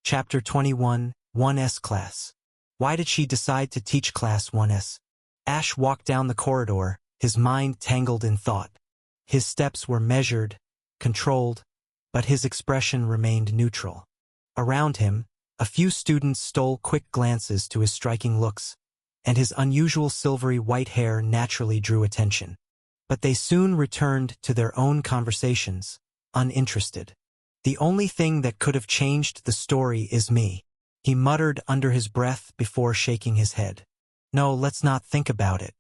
Chapter 21, 1S Class. Why did she decide to teach Class 1S? Ash walked down the corridor, his mind tangled in thought. His steps were measured, controlled, but his expression remained neutral. Around him, a few students stole quick glances to his striking looks, and his unusual silvery white hair naturally drew attention. But they soon returned to their own conversations, uninterested. "The only thing that could have changed the story is me," he muttered under his breath before shaking his head. "No, let's not think about it.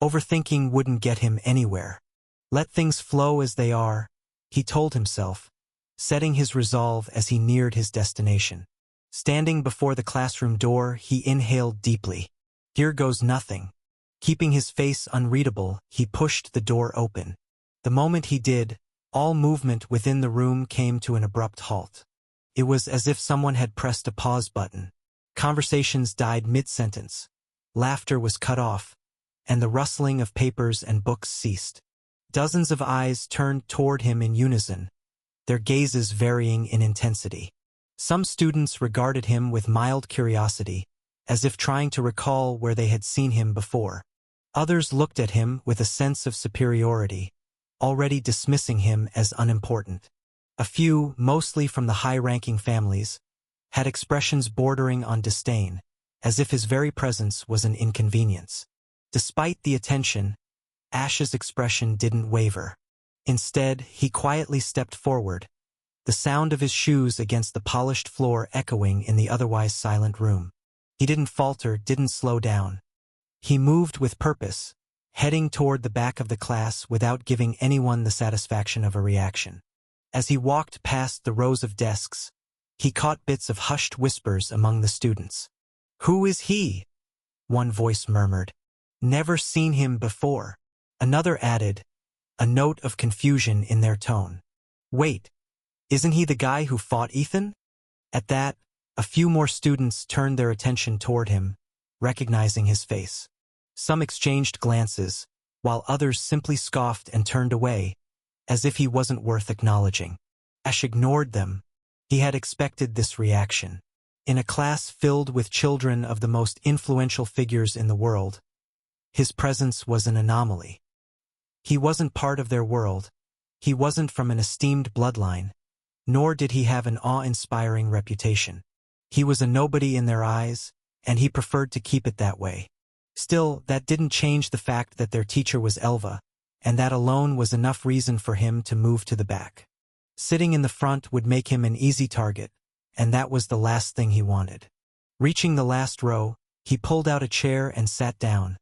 Overthinking wouldn't get him anywhere. Let things flow as they are," he told himself, setting his resolve as he neared his destination. Standing before the classroom door, he inhaled deeply. Here goes nothing. Keeping his face unreadable, he pushed the door open. The moment he did, all movement within the room came to an abrupt halt. It was as if someone had pressed a pause button. Conversations died mid-sentence. Laughter was cut off, and the rustling of papers and books ceased. Dozens of eyes turned toward him in unison, their gazes varying in intensity. Some students regarded him with mild curiosity, as if trying to recall where they had seen him before. Others looked at him with a sense of superiority, already dismissing him as unimportant. A few, mostly from the high-ranking families, had expressions bordering on disdain, as if his very presence was an inconvenience. Despite the attention, Ash's expression didn't waver. Instead, he quietly stepped forward, the sound of his shoes against the polished floor echoing in the otherwise silent room. He didn't falter, didn't slow down. He moved with purpose, heading toward the back of the class without giving anyone the satisfaction of a reaction. As he walked past the rows of desks, he caught bits of hushed whispers among the students. "Who is he?" one voice murmured. "Never seen him before," another added, a note of confusion in their tone. "Wait, isn't he the guy who fought Ethan?" At that, a few more students turned their attention toward him, recognizing his face. Some exchanged glances, while others simply scoffed and turned away, as if he wasn't worth acknowledging. Ash ignored them. He had expected this reaction. In a class filled with children of the most influential figures in the world, his presence was an anomaly. He wasn't part of their world. He wasn't from an esteemed bloodline, nor did he have an awe-inspiring reputation. He was a nobody in their eyes, and he preferred to keep it that way. Still, that didn't change the fact that their teacher was Elva, and that alone was enough reason for him to move to the back. Sitting in the front would make him an easy target, and that was the last thing he wanted. Reaching the last row, he pulled out a chair and sat down,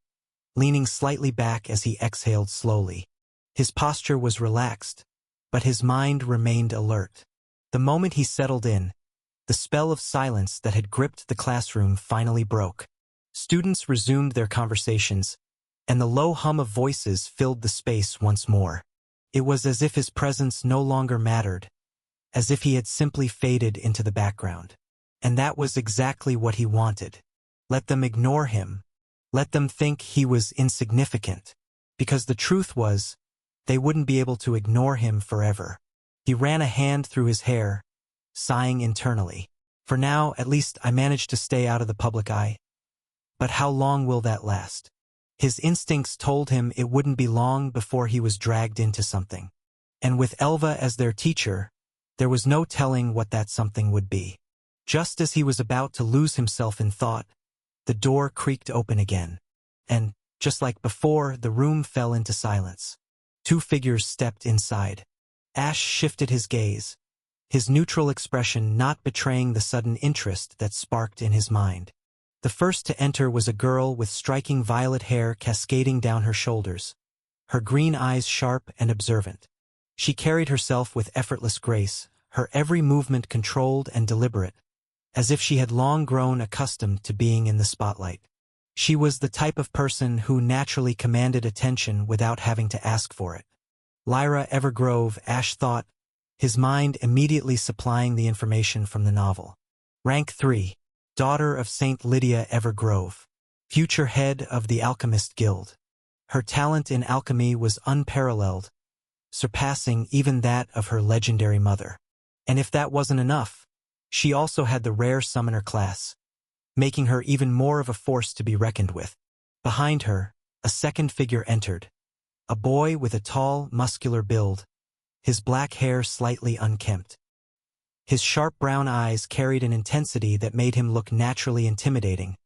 leaning slightly back as he exhaled slowly. His posture was relaxed, but his mind remained alert. The moment he settled in, the spell of silence that had gripped the classroom finally broke. Students resumed their conversations, and the low hum of voices filled the space once more. It was as if his presence no longer mattered, as if he had simply faded into the background. And that was exactly what he wanted. Let them ignore him. Let them think he was insignificant. Because the truth was, they wouldn't be able to ignore him forever. He ran a hand through his hair, sighing internally. "For now, at least I managed to stay out of the public eye. But how long will that last?" His instincts told him it wouldn't be long before he was dragged into something. And with Elva as their teacher, there was no telling what that something would be. Just as he was about to lose himself in thought, the door creaked open again. And, just like before, the room fell into silence. Two figures stepped inside. Ash shifted his gaze, his neutral expression not betraying the sudden interest that sparked in his mind. The first to enter was a girl with striking violet hair cascading down her shoulders, her green eyes sharp and observant. She carried herself with effortless grace, her every movement controlled and deliberate, as if she had long grown accustomed to being in the spotlight. She was the type of person who naturally commanded attention without having to ask for it. Lyra Evergrove, Ash thought, his mind immediately supplying the information from the novel. Rank 3. Daughter of Saint Lydia Evergrove, future head of the Alchemist Guild. Her talent in alchemy was unparalleled, surpassing even that of her legendary mother. And if that wasn't enough, She also had the rare summoner class, making her even more of a force to be reckoned with. Behind her, a second figure entered, a boy with a tall, muscular build, his black hair slightly unkempt. His sharp brown eyes carried an intensity that made him look naturally intimidating,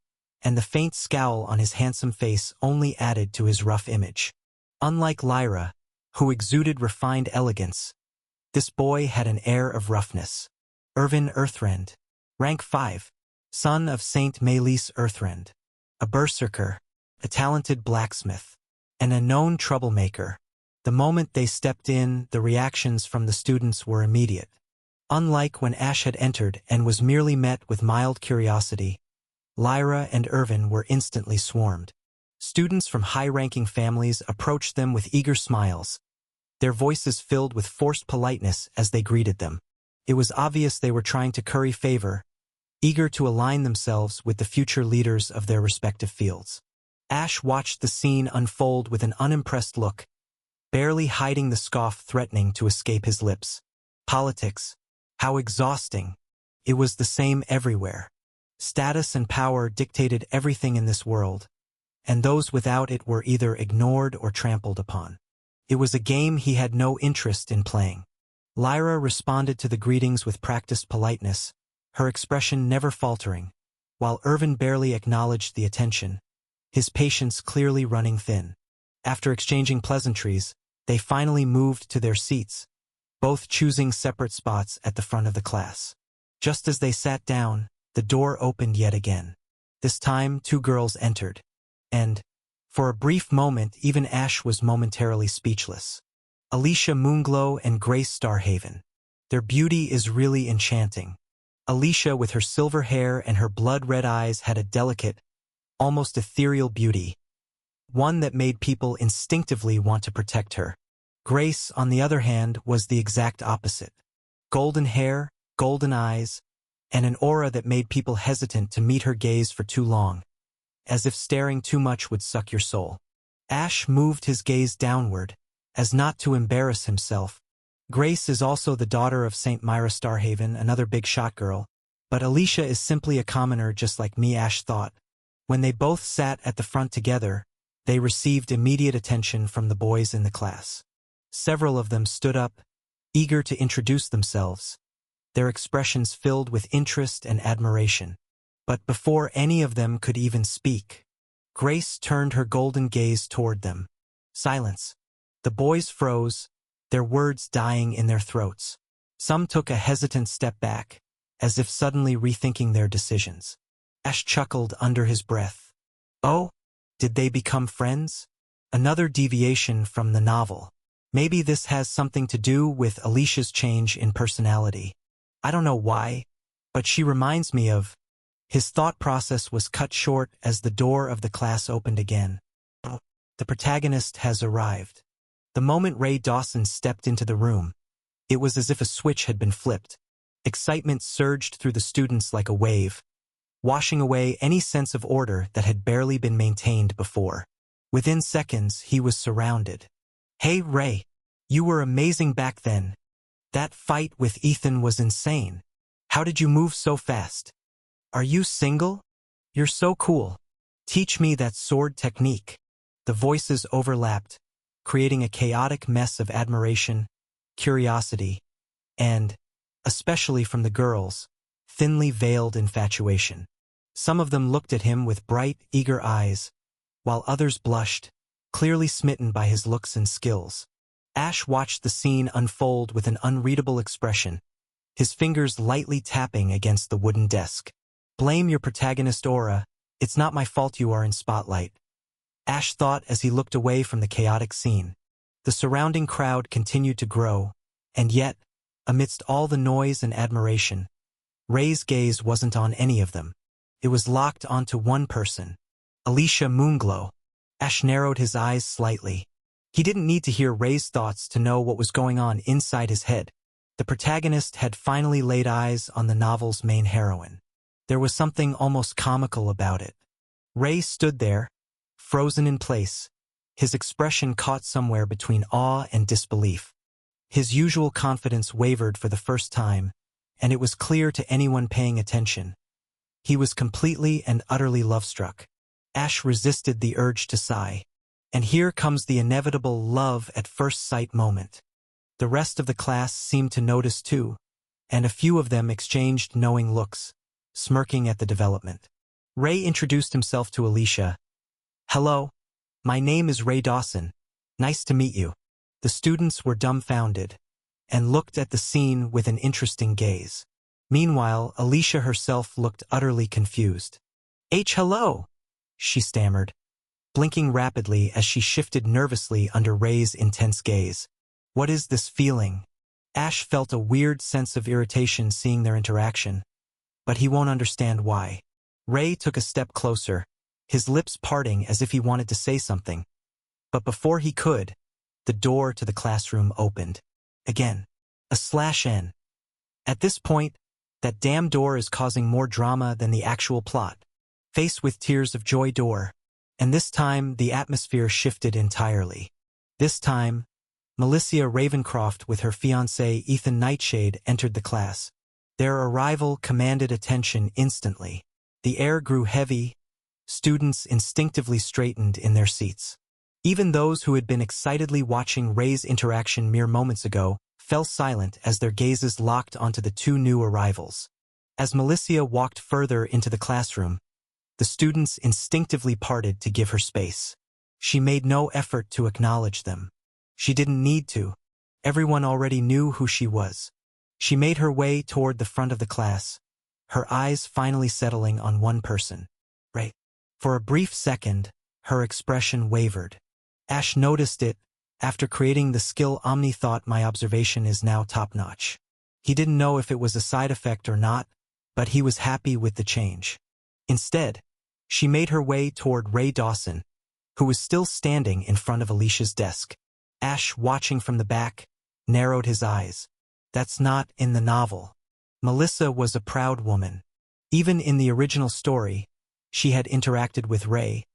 and the faint scowl on his handsome face only added to his rough image. Unlike Lyra, who exuded refined elegance, this boy had an air of roughness. Irvin Earthrend, rank 5, son of Saint Maelys Earthrend, a berserker, a talented blacksmith, and a known troublemaker. The moment they stepped in, the reactions from the students were immediate. Unlike when Ash had entered and was merely met with mild curiosity, Lyra and Irvin were instantly swarmed. Students from high-ranking families approached them with eager smiles, their voices filled with forced politeness as they greeted them. It was obvious they were trying to curry favor, eager to align themselves with the future leaders of their respective fields. Ash watched the scene unfold with an unimpressed look, barely hiding the scoff threatening to escape his lips. Politics. How exhausting. It was the same everywhere. Status and power dictated everything in this world, and those without it were either ignored or trampled upon. It was a game he had no interest in playing. Lyra responded to the greetings with practiced politeness, her expression never faltering, while Irvin barely acknowledged the attention, his patience clearly running thin. After exchanging pleasantries, they finally moved to their seats, both choosing separate spots at the front of the class. Just as they sat down, the door opened yet again. This time, 2 girls entered, and, for a brief moment, even Ash was momentarily speechless. Alicia Moonglow and Grace Starhaven. Their beauty is really enchanting. Alicia, with her silver hair and her blood-red eyes, had a delicate, almost ethereal beauty, one that made people instinctively want to protect her. Grace, on the other hand, was the exact opposite. Golden hair, golden eyes, and an aura that made people hesitant to meet her gaze for too long, as if staring too much would suck your soul. Ash moved his gaze downward, as not to embarrass himself. Grace is also the daughter of St. Myra Starhaven, another big shot girl, but Alicia is simply a commoner just like me, Ash thought. When they both sat at the front together, they received immediate attention from the boys in the class. Several of them stood up, eager to introduce themselves, their expressions filled with interest and admiration. But before any of them could even speak, Grace turned her golden gaze toward them. Silence. The boys froze, their words dying in their throats. Some took a hesitant step back, as if suddenly rethinking their decisions. Ash chuckled under his breath. Oh, did they become friends? Another deviation from the novel. Maybe this has something to do with Alicia's change in personality. I don't know why, but she reminds me of... His thought process was cut short as the door of the class opened again. The protagonist has arrived. The moment Ray Dawson stepped into the room, it was as if a switch had been flipped. Excitement surged through the students like a wave, washing away any sense of order that had barely been maintained before. Within seconds, he was surrounded. Hey, Ray, you were amazing back then. That fight with Ethan was insane. How did you move so fast? Are you single? You're so cool. Teach me that sword technique. The voices overlapped, creating a chaotic mess of admiration, curiosity, and, especially from the girls, thinly veiled infatuation. Some of them looked at him with bright, eager eyes, while others blushed, clearly smitten by his looks and skills. Ash watched the scene unfold with an unreadable expression, his fingers lightly tapping against the wooden desk. Blame your protagonist aura, it's not my fault you are in spotlight. Ash thought as he looked away from the chaotic scene. The surrounding crowd continued to grow, and yet, amidst all the noise and admiration, Ray's gaze wasn't on any of them. It was locked onto one person, Alicia Moonglow. Ash narrowed his eyes slightly. He didn't need to hear Ray's thoughts to know what was going on inside his head. The protagonist had finally laid eyes on the novel's main heroine. There was something almost comical about it. Ray stood there, frozen in place, his expression caught somewhere between awe and disbelief. His usual confidence wavered for the first time, and it was clear to anyone paying attention. He was completely and utterly love-struck. Ash resisted the urge to sigh. And here comes the inevitable love at first sight moment. The rest of the class seemed to notice too, and a few of them exchanged knowing looks, smirking at the development. Ray introduced himself to Alicia. "Hello, my name is Ray Dawson. Nice to meet you." The students were dumbfounded and looked at the scene with an interesting gaze. Meanwhile, Alicia herself looked utterly confused. Hello," she stammered, blinking rapidly as she shifted nervously under Ray's intense gaze. "What is this feeling?" Ash felt a weird sense of irritation seeing their interaction, but he won't understand why. Ray took a step closer, his lips parting as if he wanted to say something. But before he could, the door to the classroom opened. Again, /N. At this point, that damn door is causing more drama than the actual plot. Faced with tears of joy door, and this time the atmosphere shifted entirely. This time, Melissa Ravencroft with her fiancé Ethan Nightshade entered the class. Their arrival commanded attention instantly. The air grew heavy, students instinctively straightened in their seats. Even those who had been excitedly watching Ray's interaction mere moments ago fell silent as their gazes locked onto the two new arrivals. As Melissa walked further into the classroom, the students instinctively parted to give her space. She made no effort to acknowledge them. She didn't need to. Everyone already knew who she was. She made her way toward the front of the class, her eyes finally settling on one person, Ray. For a brief second, her expression wavered. Ash noticed it. After creating the skill Omni thought my observation is now top-notch. He didn't know if it was a side effect or not, but he was happy with the change. Instead, she made her way toward Ray Dawson, who was still standing in front of Alicia's desk. Ash, watching from the back, narrowed his eyes. That's not in the novel. Melissa was a proud woman. Even in the original story, she had interacted with Ray,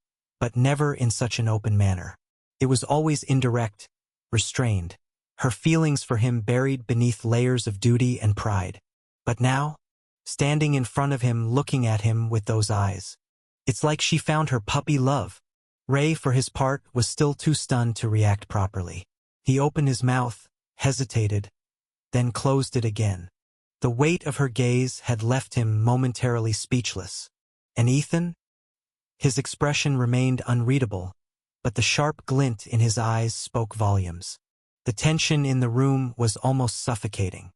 but never in such an open manner. It was always indirect, restrained, her feelings for him buried beneath layers of duty and pride. But now, standing in front of him looking at him with those eyes, it's like she found her puppy love. Ray, for his part, was still too stunned to react properly. He opened his mouth, hesitated, then closed it again. The weight of her gaze had left him momentarily speechless. And Ethan? His expression remained unreadable, but the sharp glint in his eyes spoke volumes. The tension in the room was almost suffocating.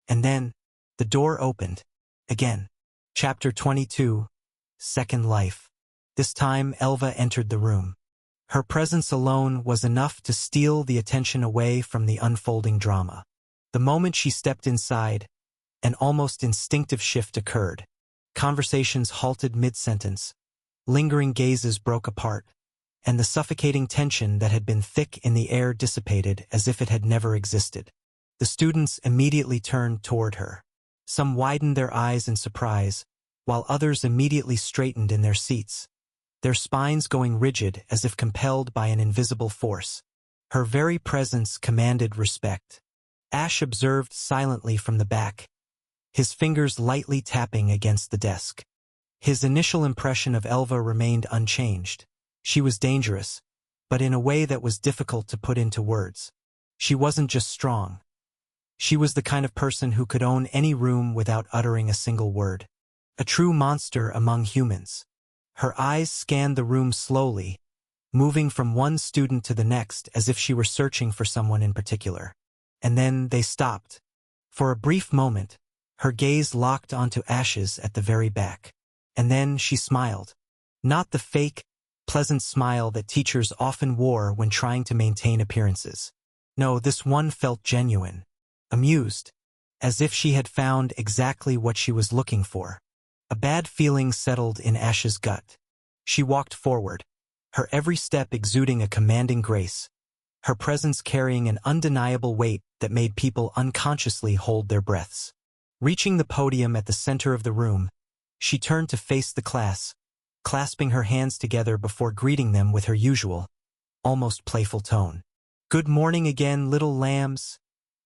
And then, the door opened. Again. Chapter 22, Second Life. This time Elva entered the room. Her presence alone was enough to steal the attention away from the unfolding drama. The moment she stepped inside, an almost instinctive shift occurred. Conversations halted mid-sentence. Lingering gazes broke apart, and the suffocating tension that had been thick in the air dissipated as if it had never existed. The students immediately turned toward her. Some widened their eyes in surprise, while others immediately straightened in their seats, their spines going rigid as if compelled by an invisible force. Her very presence commanded respect. Ash observed silently from the back, his fingers lightly tapping against the desk. His initial impression of Elva remained unchanged. She was dangerous, but in a way that was difficult to put into words. She wasn't just strong. She was the kind of person who could own any room without uttering a single word. A true monster among humans. Her eyes scanned the room slowly, moving from one student to the next as if she were searching for someone in particular. And then they stopped. For a brief moment, her gaze locked onto Ash's at the very back. And then she smiled. Not the fake, pleasant smile that teachers often wore when trying to maintain appearances. No, this one felt genuine, amused, as if she had found exactly what she was looking for. A bad feeling settled in Ash's gut. She walked forward, her every step exuding a commanding grace, her presence carrying an undeniable weight that made people unconsciously hold their breaths. Reaching the podium at the center of the room, she turned to face the class, clasping her hands together before greeting them with her usual, almost playful tone. "Good morning again, little lambs,"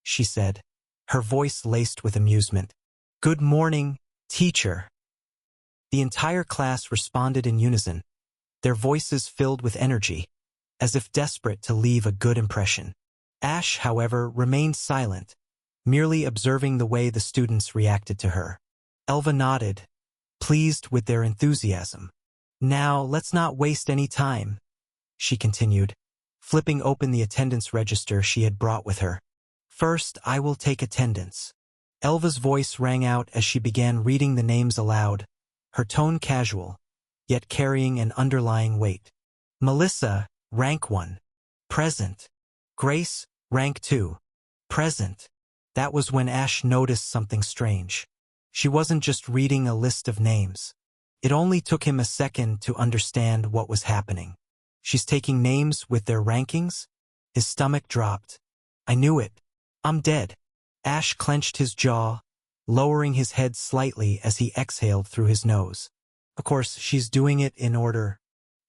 she said, her voice laced with amusement. "Good morning, teacher." The entire class responded in unison, their voices filled with energy, as if desperate to leave a good impression. Ash, however, remained silent, merely observing the way the students reacted to her. Elva nodded, pleased with their enthusiasm. "Now, let's not waste any time," she continued, flipping open the attendance register she had brought with her. "First, I will take attendance." Elva's voice rang out as she began reading the names aloud, her tone casual, yet carrying an underlying weight. "Melissa, rank 1. Present. Grace, rank 2. Present." That was when Ash noticed something strange. She wasn't just reading a list of names. It only took him a second to understand what was happening. "She's taking names with their rankings?" His stomach dropped. "I knew it. I'm dead." Ash clenched his jaw, lowering his head slightly as he exhaled through his nose. Of course, she's doing it in order.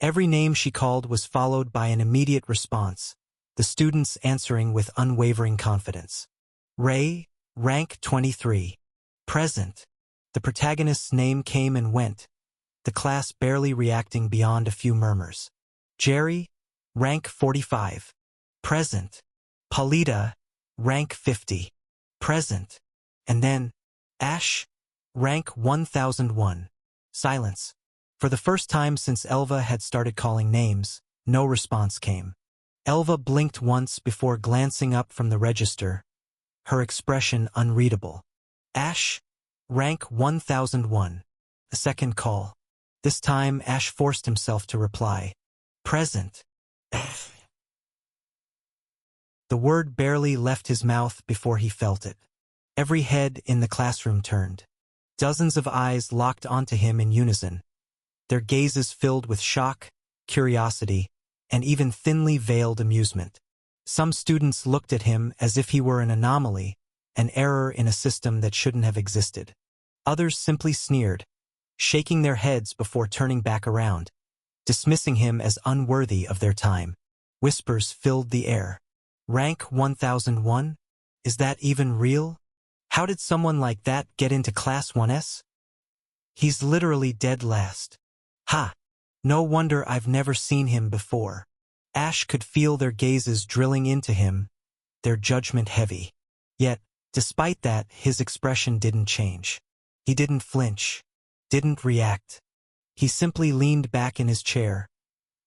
Every name she called was followed by an immediate response, the students answering with unwavering confidence. "Ray, rank 23. Present." The protagonist's name came and went, the class barely reacting beyond a few murmurs. "Jerry, rank 45. Present." "Paulita, rank 50. Present." And then, "Ash, rank 1001. Silence. For the first time since Elva had started calling names, no response came. Elva blinked once before glancing up from the register, her expression unreadable. "Ash, rank 1001. A second call. This time Ash forced himself to reply. "Present." The word barely left his mouth before he felt it. Every head in the classroom turned. Dozens of eyes locked onto him in unison, their gazes filled with shock, curiosity, and even thinly veiled amusement. Some students looked at him as if he were an anomaly, an error in a system that shouldn't have existed. Others simply sneered, shaking their heads before turning back around, dismissing him as unworthy of their time. Whispers filled the air. "Rank 1001? Is that even real? How did someone like that get into Class 1S? He's literally dead last. Ha! No wonder I've never seen him before." Ash could feel their gazes drilling into him, their judgment heavy. Yet, despite that, his expression didn't change. He didn't flinch, didn't react. He simply leaned back in his chair,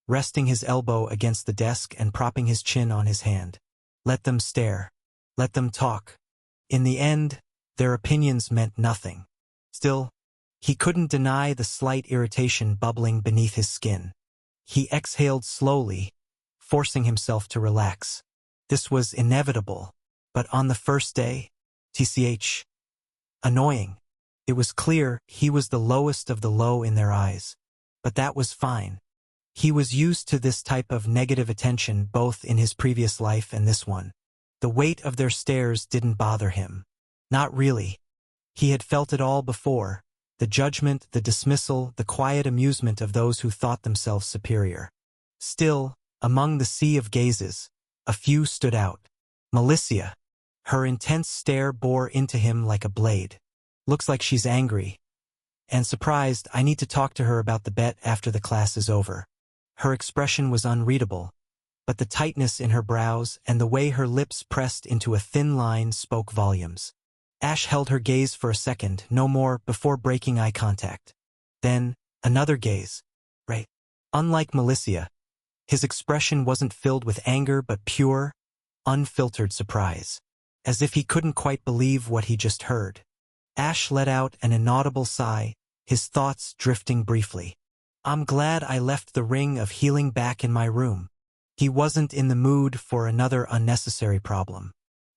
resting his elbow against the desk and propping his chin on his hand. Let them stare. Let them talk. In the end, their opinions meant nothing. Still, he couldn't deny the slight irritation bubbling beneath his skin. He exhaled slowly, forcing himself to relax. This was inevitable, but on the first day, tch. Annoying. It was clear he was the lowest of the low in their eyes, but that was fine. He was used to this type of negative attention both in his previous life and this one. The weight of their stares didn't bother him. Not really. He had felt it all before, the judgment, the dismissal, the quiet amusement of those who thought themselves superior. Still, among the sea of gazes, a few stood out. Melissa. Her intense stare bore into him like a blade. "Looks like she's angry. And surprised. I need to talk to her about the bet after the class is over." Her expression was unreadable, but the tightness in her brows and the way her lips pressed into a thin line spoke volumes. Ash held her gaze for a second, no more, before breaking eye contact. Then, another gaze. Right. Unlike Melissa, his expression wasn't filled with anger but pure, unfiltered surprise, as if he couldn't quite believe what he just heard. Ash let out an inaudible sigh, his thoughts drifting briefly. "I'm glad I left the ring of healing back in my room." He wasn't in the mood for another unnecessary problem.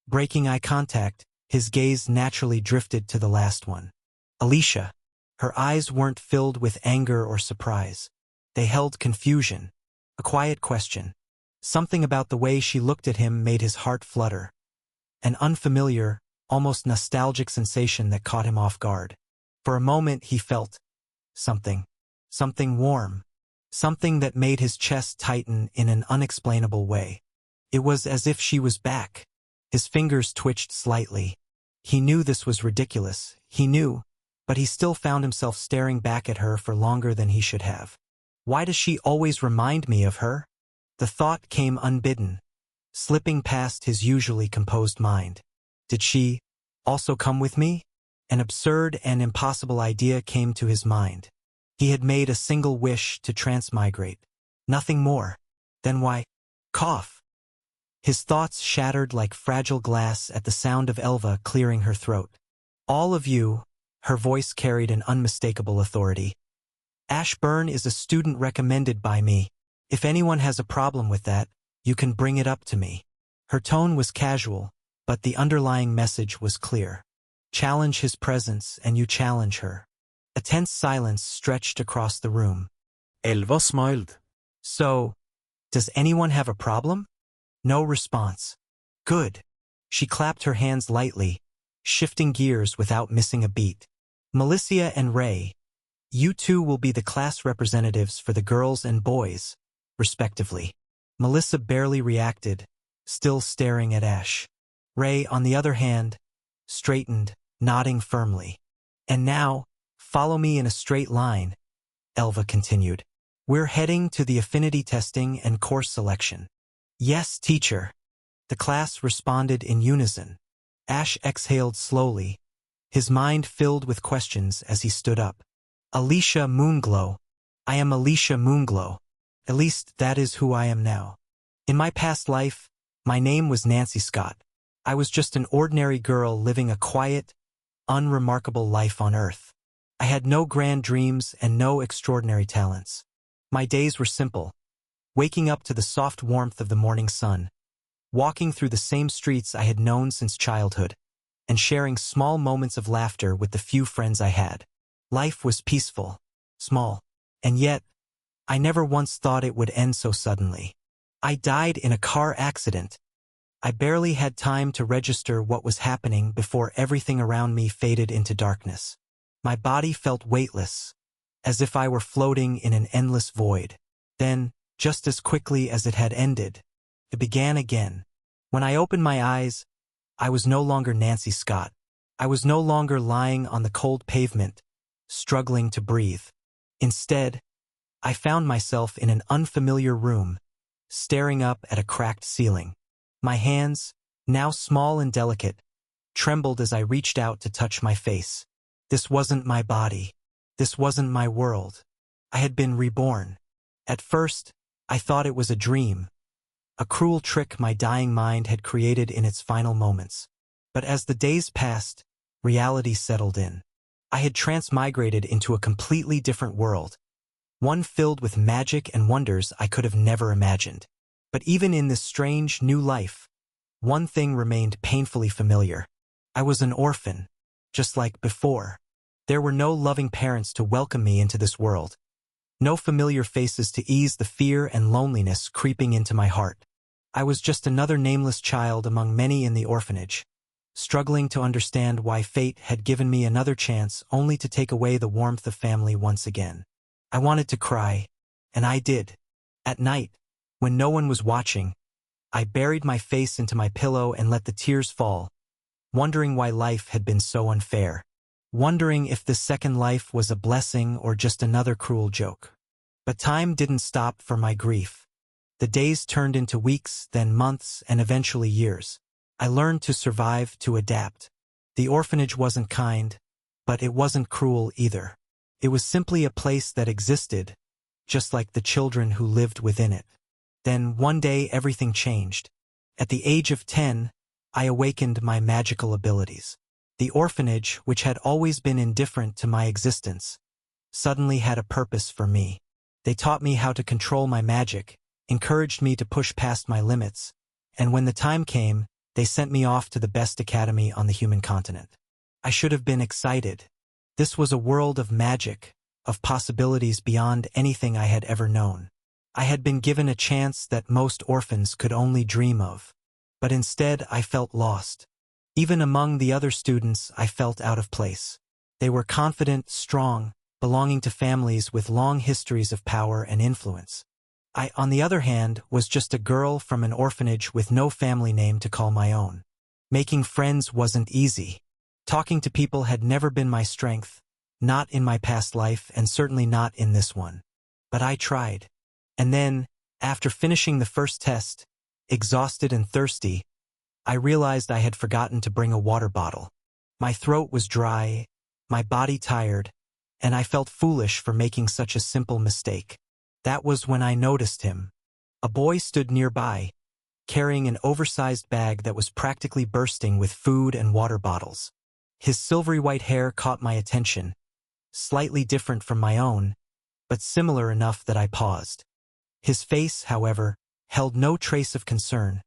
Breaking eye contact, his gaze naturally drifted to the last one. Alicia. Her eyes weren't filled with anger or surprise. They held confusion, a quiet question. Something about the way she looked at him made his heart flutter. An unfamiliar, almost nostalgic sensation that caught him off guard. For a moment he felt something warm, something that made his chest tighten in an unexplainable way. It was as if she was back. His fingers twitched slightly. He knew this was ridiculous, he knew, but he still found himself staring back at her for longer than he should have. Why does she always remind me of her? The thought came unbidden, slipping past his usually composed mind. Did she also come with me? An absurd and impossible idea came to his mind. He had made a single wish to transmigrate. Nothing more. Then why? Cough. His thoughts shattered like fragile glass at the sound of Elva clearing her throat. All of you, her voice carried an unmistakable authority. Ashburn is a student recommended by me. If anyone has a problem with that, you can bring it up to me. Her tone was casual, but the underlying message was clear. Challenge his presence and you challenge her. A tense silence stretched across the room. Elva smiled. So, does anyone have a problem? No response. Good. She clapped her hands lightly, shifting gears without missing a beat. Melissa and Ray, you two will be the class representatives for the girls and boys, respectively. Melissa barely reacted, still staring at Ash. Ray, on the other hand, straightened, nodding firmly. And now, follow me in a straight line, Elva continued. We're heading to the affinity testing and course selection. Yes, teacher. The class responded in unison. Ash exhaled slowly, his mind filled with questions as he stood up. Alicia Moonglow. I am Alicia Moonglow. At least that is who I am now. In my past life, my name was Nancy Scott. I was just an ordinary girl living a quiet, unremarkable life on Earth. I had no grand dreams and no extraordinary talents. My days were simple, waking up to the soft warmth of the morning sun, walking through the same streets I had known since childhood, and sharing small moments of laughter with the few friends I had. Life was peaceful, small, and yet, I never once thought it would end so suddenly. I died in a car accident. I barely had time to register what was happening before everything around me faded into darkness. My body felt weightless, as if I were floating in an endless void. Then, just as quickly as it had ended, it began again. When I opened my eyes, I was no longer Nancy Scott. I was no longer lying on the cold pavement, struggling to breathe. Instead, I found myself in an unfamiliar room, staring up at a cracked ceiling. My hands, now small and delicate, trembled as I reached out to touch my face. This wasn't my body. This wasn't my world. I had been reborn. At first, I thought it was a dream, a cruel trick my dying mind had created in its final moments. But as the days passed, reality settled in. I had transmigrated into a completely different world, one filled with magic and wonders I could have never imagined. But even in this strange, new life, one thing remained painfully familiar. I was an orphan, just like before. There were no loving parents to welcome me into this world. No familiar faces to ease the fear and loneliness creeping into my heart. I was just another nameless child among many in the orphanage, struggling to understand why fate had given me another chance only to take away the warmth of family once again. I wanted to cry, and I did. At night, when no one was watching, I buried my face into my pillow and let the tears fall, wondering why life had been so unfair. Wondering if this second life was a blessing or just another cruel joke. But time didn't stop for my grief. The days turned into weeks, then months, and eventually years. I learned to survive, to adapt. The orphanage wasn't kind, but it wasn't cruel either. It was simply a place that existed, just like the children who lived within it. Then one day everything changed. At the age of 10, I awakened my magical abilities. The orphanage, which had always been indifferent to my existence, suddenly had a purpose for me. They taught me how to control my magic, encouraged me to push past my limits, and when the time came, they sent me off to the best academy on the human continent. I should have been excited. This was a world of magic, of possibilities beyond anything I had ever known. I had been given a chance that most orphans could only dream of. But instead, I felt lost. Even among the other students, I felt out of place. They were confident, strong, belonging to families with long histories of power and influence. I, on the other hand, was just a girl from an orphanage with no family name to call my own. Making friends wasn't easy. Talking to people had never been my strength, not in my past life and certainly not in this one. But I tried. And then, after finishing the first test, exhausted and thirsty, I realized I had forgotten to bring a water bottle. My throat was dry, my body tired, and I felt foolish for making such a simple mistake. That was when I noticed him. A boy stood nearby, carrying an oversized bag that was practically bursting with food and water bottles. His silvery white hair caught my attention, slightly different from my own, but similar enough that I paused. His face, however, held no trace of concern,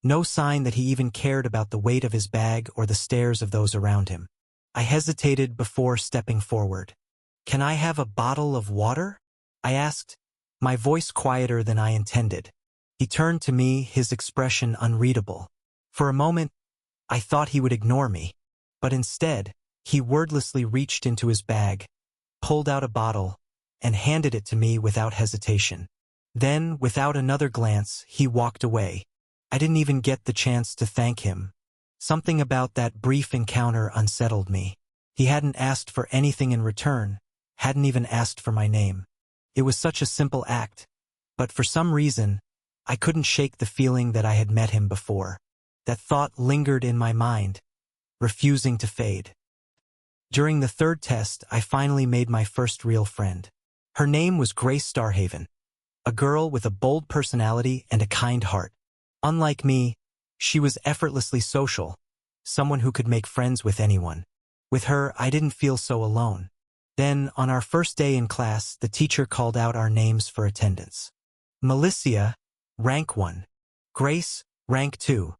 no sign that he even cared about the weight of his bag or the stares of those around him. I hesitated before stepping forward. "Can I have a bottle of water?" I asked, my voice quieter than I intended. He turned to me, his expression unreadable. For a moment, I thought he would ignore me, but instead, he wordlessly reached into his bag, pulled out a bottle, and handed it to me without hesitation. Then, without another glance, he walked away. I didn't even get the chance to thank him. Something about that brief encounter unsettled me. He hadn't asked for anything in return, hadn't even asked for my name. It was such a simple act, but for some reason, I couldn't shake the feeling that I had met him before. That thought lingered in my mind, refusing to fade. During the third test, I finally made my first real friend. Her name was Grace Starhaven, a girl with a bold personality and a kind heart. Unlike me, she was effortlessly social, someone who could make friends with anyone. With her, I didn't feel so alone. Then, on our first day in class, the teacher called out our names for attendance. Melissa, rank 1. Grace, rank 2.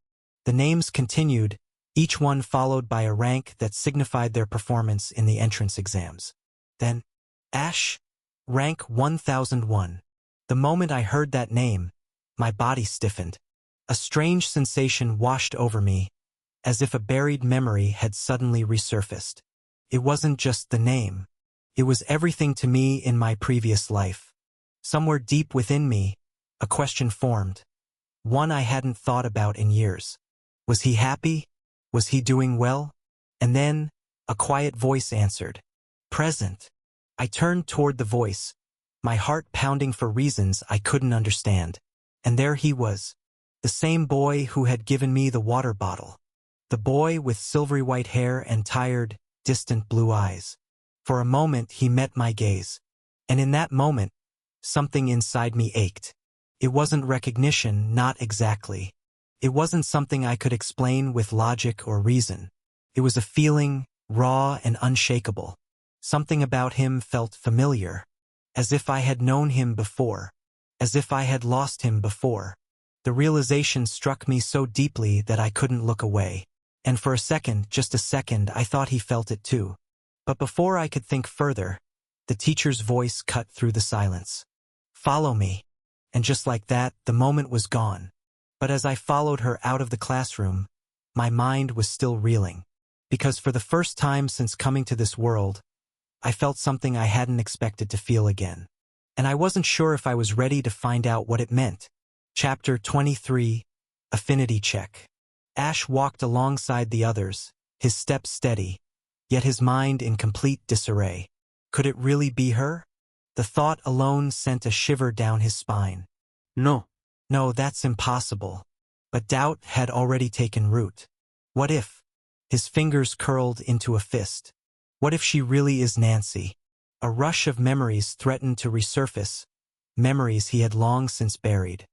The names continued, each one followed by a rank that signified their performance in the entrance exams. Then, Ash, rank 1001. The moment I heard that name, my body stiffened. A strange sensation washed over me, as if a buried memory had suddenly resurfaced. It wasn't just the name. It was everything to me in my previous life. Somewhere deep within me, a question formed. One I hadn't thought about in years. Was he happy? Was he doing well? And then, a quiet voice answered. Present. I turned toward the voice, my heart pounding for reasons I couldn't understand. And there he was, the same boy who had given me the water bottle. The boy with silvery white hair and tired, distant blue eyes. For a moment he met my gaze. And in that moment, something inside me ached. It wasn't recognition, not exactly. It wasn't something I could explain with logic or reason. It was a feeling, raw and unshakable. Something about him felt familiar, as if I had known him before, as if I had lost him before. The realization struck me so deeply that I couldn't look away. And for a second, just a second, I thought he felt it too. But before I could think further, the teacher's voice cut through the silence. Follow me. And just like that, the moment was gone. But as I followed her out of the classroom, my mind was still reeling. Because for the first time since coming to this world, I felt something I hadn't expected to feel again. And I wasn't sure if I was ready to find out what it meant. Chapter 23, Affinity Check. Ash walked alongside the others, his steps steady, yet his mind in complete disarray. Could it really be her? The thought alone sent a shiver down his spine. No. No, that's impossible. But doubt had already taken root. What if? His fingers curled into a fist. What if she really is Nancy? A rush of memories threatened to resurface, memories he had long since buried.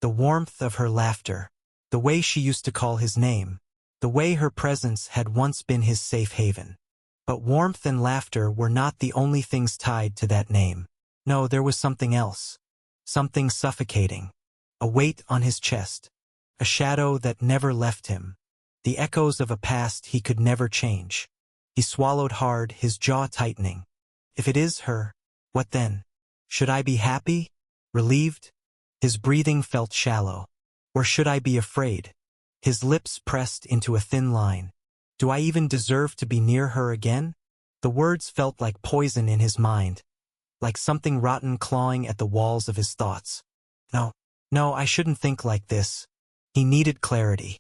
The warmth of her laughter, the way she used to call his name, the way her presence had once been his safe haven. But warmth and laughter were not the only things tied to that name. No, there was something else. Something suffocating. A weight on his chest. A shadow that never left him. The echoes of a past he could never change. He swallowed hard, his jaw tightening. If it is her, what then? Should I be happy? Relieved? His breathing felt shallow. Or should I be afraid? His lips pressed into a thin line. Do I even deserve to be near her again? The words felt like poison in his mind, like something rotten clawing at the walls of his thoughts. No, I shouldn't think like this. He needed clarity.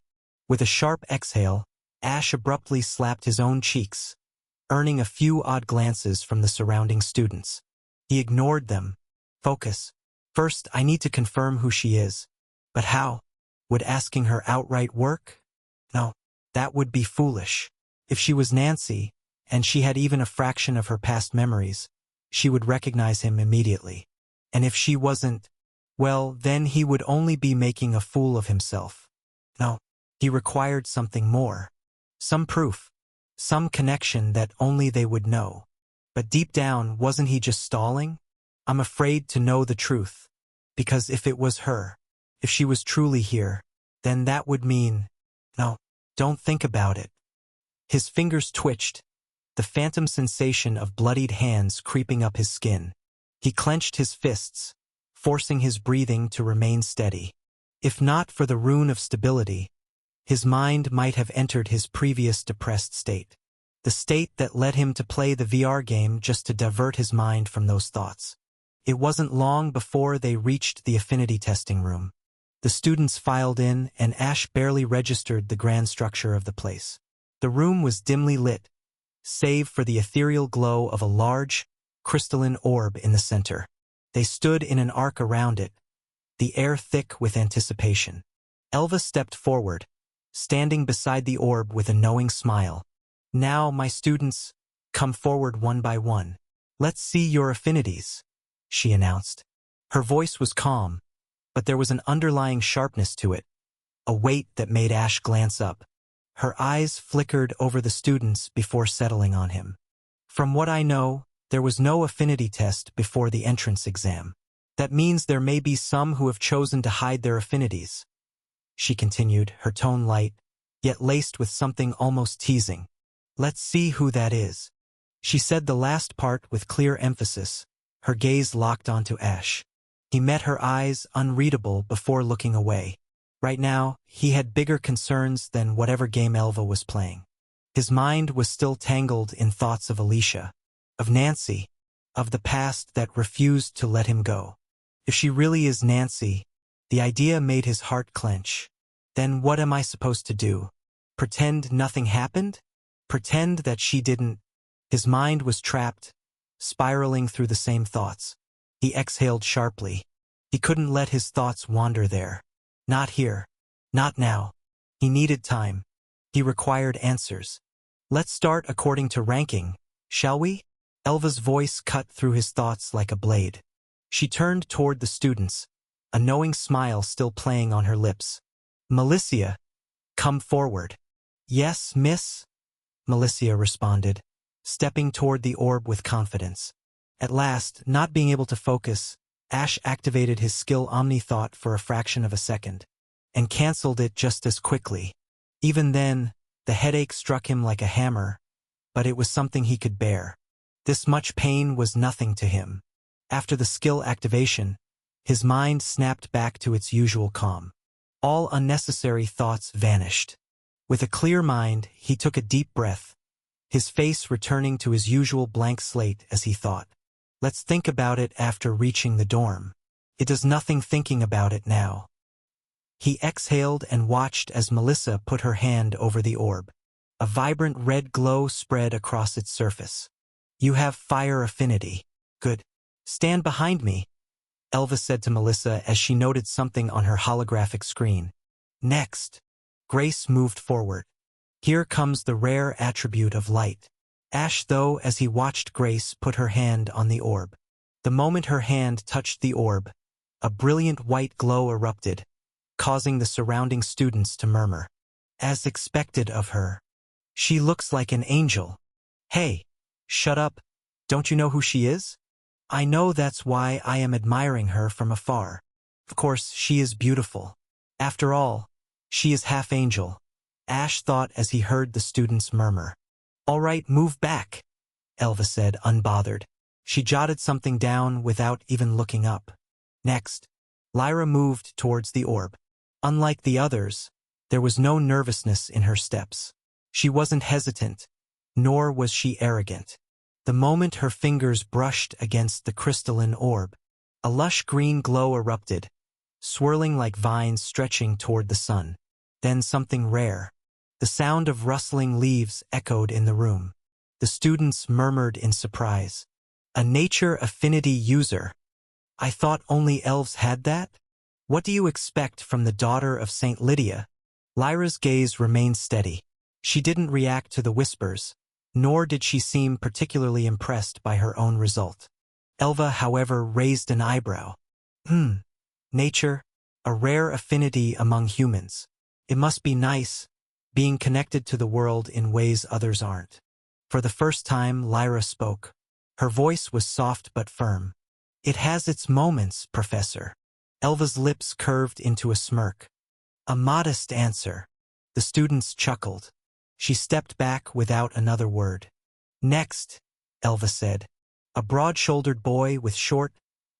With a sharp exhale, Ash abruptly slapped his own cheeks, earning a few odd glances from the surrounding students. He ignored them. Focus. First, I need to confirm who she is. But how? Would asking her outright work? No, that would be foolish. If she was Nancy, and she had even a fraction of her past memories, she would recognize him immediately. And if she wasn't, well, then he would only be making a fool of himself. No, he required something more. Some proof. Some connection that only they would know. But deep down, wasn't he just stalling? I'm afraid to know the truth. Because if it was her, if she was truly here, then that would mean, no, don't think about it. His fingers twitched, the phantom sensation of bloodied hands creeping up his skin. He clenched his fists, forcing his breathing to remain steady. If not for the rune of stability, his mind might have entered his previous depressed state. The state that led him to play the VR game just to divert his mind from those thoughts. It wasn't long before they reached the affinity testing room. The students filed in, and Ash barely registered the grand structure of the place. The room was dimly lit, save for the ethereal glow of a large, crystalline orb in the center. They stood in an arc around it, the air thick with anticipation. Elva stepped forward, standing beside the orb with a knowing smile. Now, my students, come forward one by one. Let's see your affinities, she announced. Her voice was calm, but there was an underlying sharpness to it, a weight that made Ash glance up. Her eyes flickered over the students before settling on him. From what I know, there was no affinity test before the entrance exam. That means there may be some who have chosen to hide their affinities, she continued, her tone light, yet laced with something almost teasing. Let's see who that is. She said the last part with clear emphasis, her gaze locked onto Ash. He met her eyes, unreadable, before looking away. Right now, he had bigger concerns than whatever game Elva was playing. His mind was still tangled in thoughts of Alicia, of Nancy, of the past that refused to let him go. If she really is Nancy, the idea made his heart clench. Then what am I supposed to do? Pretend nothing happened? Pretend that she didn't? His mind was trapped, spiraling through the same thoughts. He exhaled sharply. He couldn't let his thoughts wander there. Not here. Not now. He needed time. He required answers. Let's start according to ranking, shall we? Elva's voice cut through his thoughts like a blade. She turned toward the students, a knowing smile still playing on her lips. Malicia, come forward. Yes, miss, Malicia responded, stepping toward the orb with confidence. At last, not being able to focus, Ash activated his skill Omni-Thought for a fraction of a second, and cancelled it just as quickly. Even then, the headache struck him like a hammer, but it was something he could bear. This much pain was nothing to him. After the skill activation, his mind snapped back to its usual calm. All unnecessary thoughts vanished. With a clear mind, he took a deep breath, his face returning to his usual blank slate as he thought. Let's think about it after reaching the dorm. It does nothing thinking about it now. He exhaled and watched as Melissa put her hand over the orb. A vibrant red glow spread across its surface. You have fire affinity. Good. Stand behind me, Elva said to Melissa as she noted something on her holographic screen. Next. Grace moved forward. Here comes the rare attribute of light. Ash, though, as he watched Grace put her hand on the orb. The moment her hand touched the orb, a brilliant white glow erupted, causing the surrounding students to murmur. As expected of her. She looks like an angel. Hey, shut up. Don't you know who she is? I know, that's why I am admiring her from afar. Of course, she is beautiful. After all, she is half angel, Ash thought as he heard the students murmur. All right, move back, Elva said, unbothered. She jotted something down without even looking up. Next, Lyra moved towards the orb. Unlike the others, there was no nervousness in her steps. She wasn't hesitant, nor was she arrogant. The moment her fingers brushed against the crystalline orb, a lush green glow erupted, swirling like vines stretching toward the sun. Then something rare, The sound of rustling leaves echoed in the room. The students murmured in surprise. A nature affinity user. I thought only elves had that? What do you expect from the daughter of Saint Lydia? Lyra's gaze remained steady. She didn't react to the whispers, nor did she seem particularly impressed by her own result. Elva, however, raised an eyebrow. Nature, a rare affinity among humans. It must be nice, being connected to the world in ways others aren't. For the first time, Lyra spoke. Her voice was soft but firm. It has its moments, Professor. Elva's lips curved into a smirk. A modest answer. The students chuckled. She stepped back without another word. Next, Elva said. A broad-shouldered boy with short,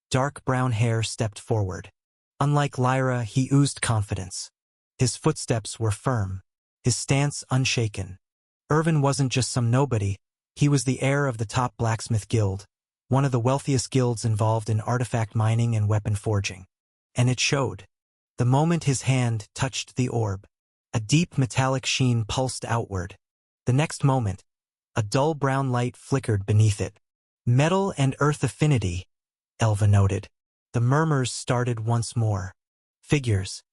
dark brown hair stepped forward. Unlike Lyra, he oozed confidence. His footsteps were firm, his stance unshaken. Irvin wasn't just some nobody, he was the heir of the top blacksmith guild, one of the wealthiest guilds involved in artifact mining and weapon forging. And it showed. The moment his hand touched the orb, a deep metallic sheen pulsed outward. The next moment, a dull brown light flickered beneath it. Metal and earth affinity, Elva noted. The murmurs started once more. Figures.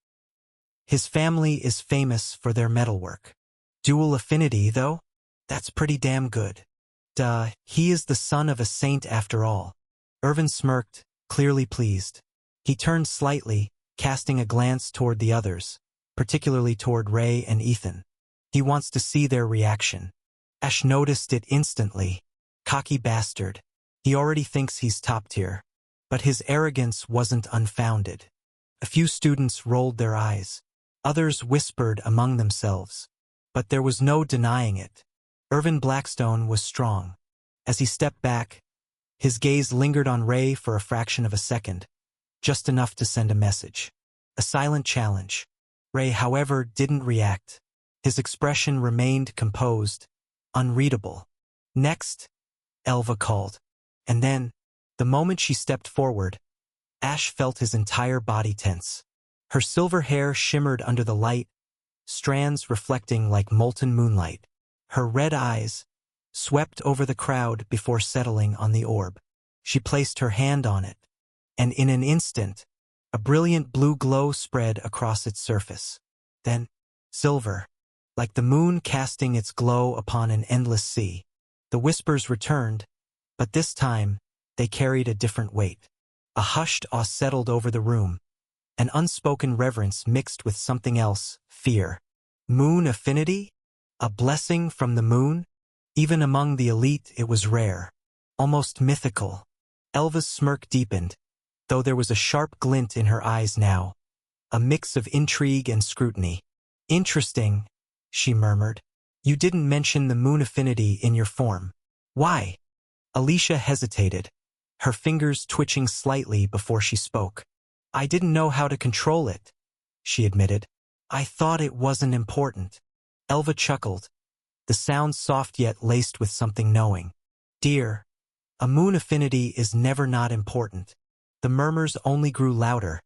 His family is famous for their metalwork. Dual affinity, though? That's pretty damn good. Duh, he is the son of a saint after all. Irvin smirked, clearly pleased. He turned slightly, casting a glance toward the others, particularly toward Ray and Ethan. He wants to see their reaction. Ash noticed it instantly. Cocky bastard. He already thinks he's top tier. But his arrogance wasn't unfounded. A few students rolled their eyes. Others whispered among themselves. But there was no denying it. Irvin Blackstone was strong. As he stepped back, his gaze lingered on Ray for a fraction of a second, just enough to send a message. A silent challenge. Ray, however, didn't react. His expression remained composed, unreadable. Next, Elva called. And then, the moment she stepped forward, Ash felt his entire body tense. Her silver hair shimmered under the light, strands reflecting like molten moonlight. Her red eyes swept over the crowd before settling on the orb. She placed her hand on it, and in an instant, a brilliant blue glow spread across its surface. Then, silver, like the moon casting its glow upon an endless sea. The whispers returned, but this time, they carried a different weight. A hushed awe settled over the room, an unspoken reverence mixed with something else, fear. Moon affinity? A blessing from the moon? Even among the elite it was rare, almost mythical. Elva's smirk deepened, though there was a sharp glint in her eyes now, a mix of intrigue and scrutiny. Interesting, she murmured. You didn't mention the moon affinity in your form. Why? Alicia hesitated, her fingers twitching slightly before she spoke. I didn't know how to control it, she admitted. I thought it wasn't important. Elva chuckled, the sound soft yet laced with something knowing. Dear, a moon affinity is never not important. The murmurs only grew louder,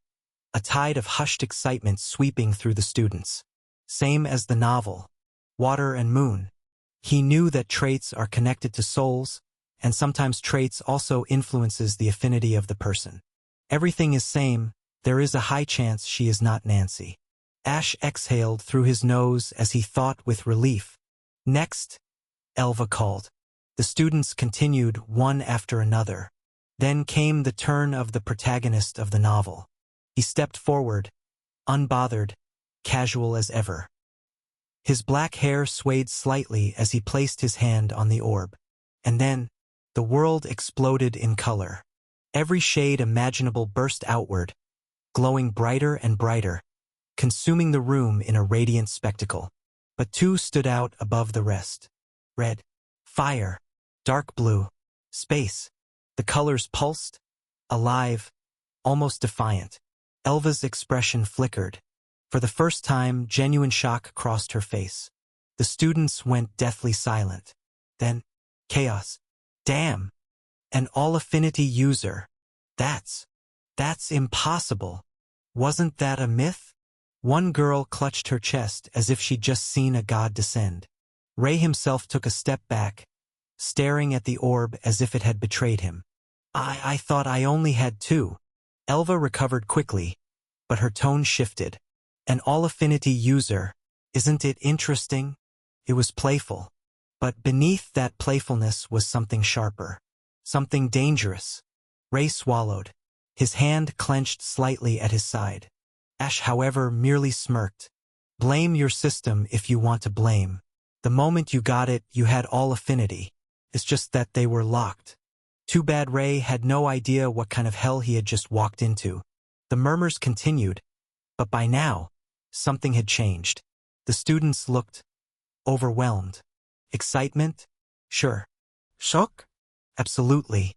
a tide of hushed excitement sweeping through the students. Same as the novel, Water and Moon. He knew that traits are connected to souls, and sometimes traits also influences the affinity of the person. Everything is same, there is a high chance she is not Nancy. Ash exhaled through his nose as he thought with relief. Next, Elva called. The students continued one after another. Then came the turn of the protagonist of the novel. He stepped forward, unbothered, casual as ever. His black hair swayed slightly as he placed his hand on the orb. And then, the world exploded in color. Every shade imaginable burst outward, glowing brighter and brighter, consuming the room in a radiant spectacle. But two stood out above the rest. Red, fire, dark blue, space. The colors pulsed, alive, almost defiant. Elva's expression flickered. For the first time, genuine shock crossed her face. The students went deathly silent. Then, chaos. Damn! An all-affinity user. That's impossible. Wasn't that a myth? One girl clutched her chest as if she'd just seen a god descend. Ray himself took a step back, staring at the orb as if it had betrayed him. I thought I only had two. Elva recovered quickly, but her tone shifted. An all-affinity user, isn't it interesting? It was playful. But beneath that playfulness was something sharper. Something dangerous. Ray swallowed. His hand clenched slightly at his side. Ash, however, merely smirked. Blame your system if you want to blame. The moment you got it, you had all affinity. It's just that they were locked. Too bad Ray had no idea what kind of hell he had just walked into. The murmurs continued, but by now, something had changed. The students looked overwhelmed. Excitement? Sure. Shock? Absolutely.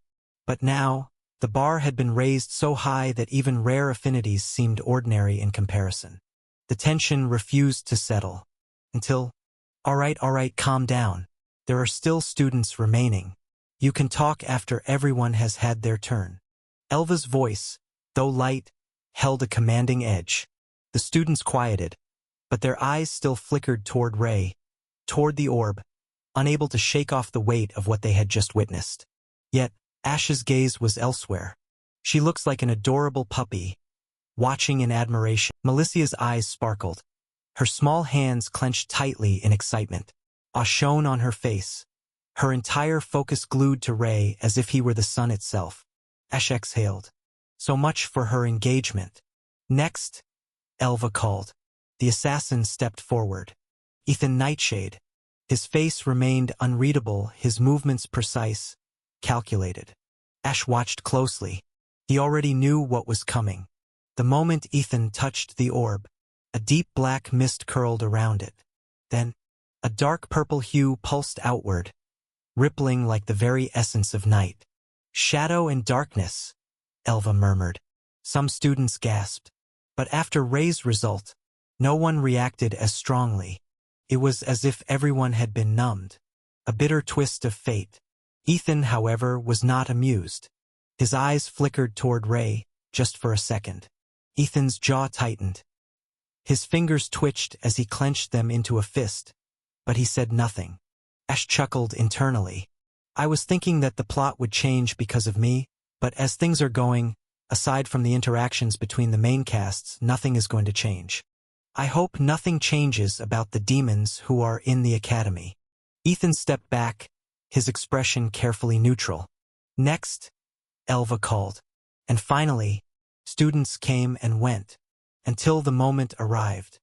But now, the bar had been raised so high that even rare affinities seemed ordinary in comparison. The tension refused to settle. Until, all right, calm down. There are still students remaining. You can talk after everyone has had their turn. Elva's voice, though light, held a commanding edge. The students quieted, but their eyes still flickered toward Ray, toward the orb, unable to shake off the weight of what they had just witnessed. Yet, Ash's gaze was elsewhere. She looks like an adorable puppy, watching in admiration. Melicia's eyes sparkled. Her small hands clenched tightly in excitement. Awe shone on her face, her entire focus glued to Ray as if he were the sun itself. Ash exhaled. So much for her engagement. Next, Elva called. The assassin stepped forward. Ethan Nightshade. His face remained unreadable, his movements precise, calculated. Ash watched closely. He already knew what was coming. The moment Ethan touched the orb, a deep black mist curled around it. Then, a dark purple hue pulsed outward, rippling like the very essence of night. Shadow and darkness, Elva murmured. Some students gasped. But after Ray's result, no one reacted as strongly. It was as if everyone had been numbed. A bitter twist of fate. Ethan, however, was not amused. His eyes flickered toward Ray, just for a second. Ethan's jaw tightened. His fingers twitched as he clenched them into a fist, but he said nothing. Ash chuckled internally. I was thinking that the plot would change because of me, but as things are going, aside from the interactions between the main casts, nothing is going to change. I hope nothing changes about the demons who are in the academy. Ethan stepped back, his expression carefully neutral. Next, Elva called. And finally, students came and went, until the moment arrived.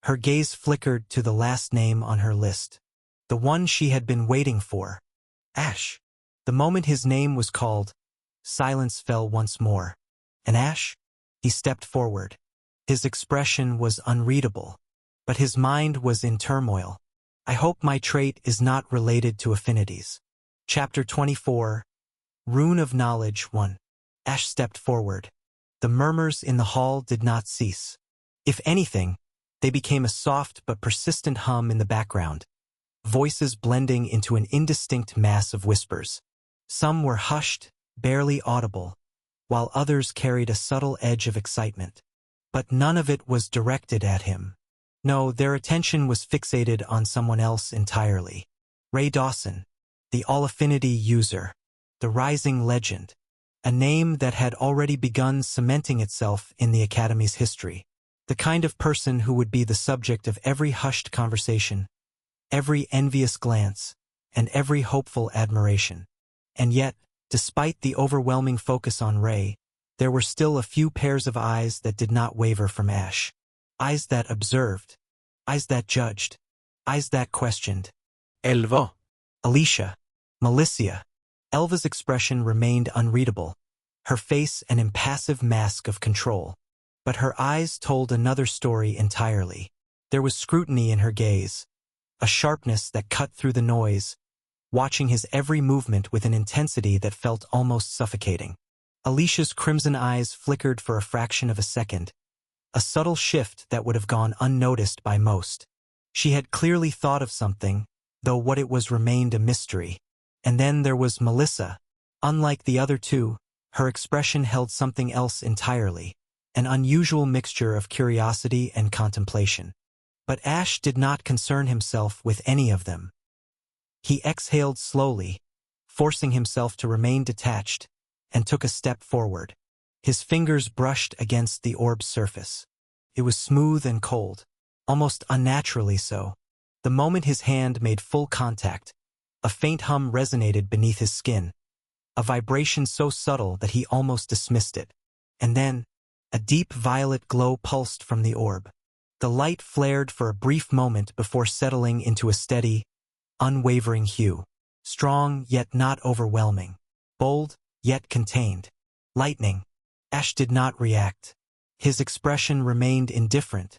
Her gaze flickered to the last name on her list. The one she had been waiting for. Ash. The moment his name was called, silence fell once more. And Ash? He stepped forward. His expression was unreadable, but his mind was in turmoil. I hope my trait is not related to affinities. Chapter 24, Rune of Knowledge 1. Ash stepped forward. The murmurs in the hall did not cease. If anything, they became a soft but persistent hum in the background, voices blending into an indistinct mass of whispers. Some were hushed, barely audible, while others carried a subtle edge of excitement. But none of it was directed at him. No, their attention was fixated on someone else entirely. Ray Dawson, the all-affinity user, the rising legend, a name that had already begun cementing itself in the Academy's history. The kind of person who would be the subject of every hushed conversation, every envious glance, and every hopeful admiration. And yet, despite the overwhelming focus on Ray, there were still a few pairs of eyes that did not waver from Ash. Eyes that observed. Eyes that judged. Eyes that questioned. Elva. Alicia. Melicia. Elva's expression remained unreadable, her face an impassive mask of control. But her eyes told another story entirely. There was scrutiny in her gaze, a sharpness that cut through the noise, watching his every movement with an intensity that felt almost suffocating. Alicia's crimson eyes flickered for a fraction of a second, a subtle shift that would have gone unnoticed by most. She had clearly thought of something, though what it was remained a mystery. And then there was Melissa. Unlike the other two, her expression held something else entirely. an unusual mixture of curiosity and contemplation. But Ash did not concern himself with any of them. He exhaled slowly, forcing himself to remain detached, and took a step forward. His fingers brushed against the orb's surface. It was smooth and cold, almost unnaturally so. The moment his hand made full contact, a faint hum resonated beneath his skin, a vibration so subtle that he almost dismissed it. And then, a deep violet glow pulsed from the orb. The light flared for a brief moment before settling into a steady, unwavering hue. Strong, yet not overwhelming. Bold, yet contained. Lightning. Ash did not react. His expression remained indifferent,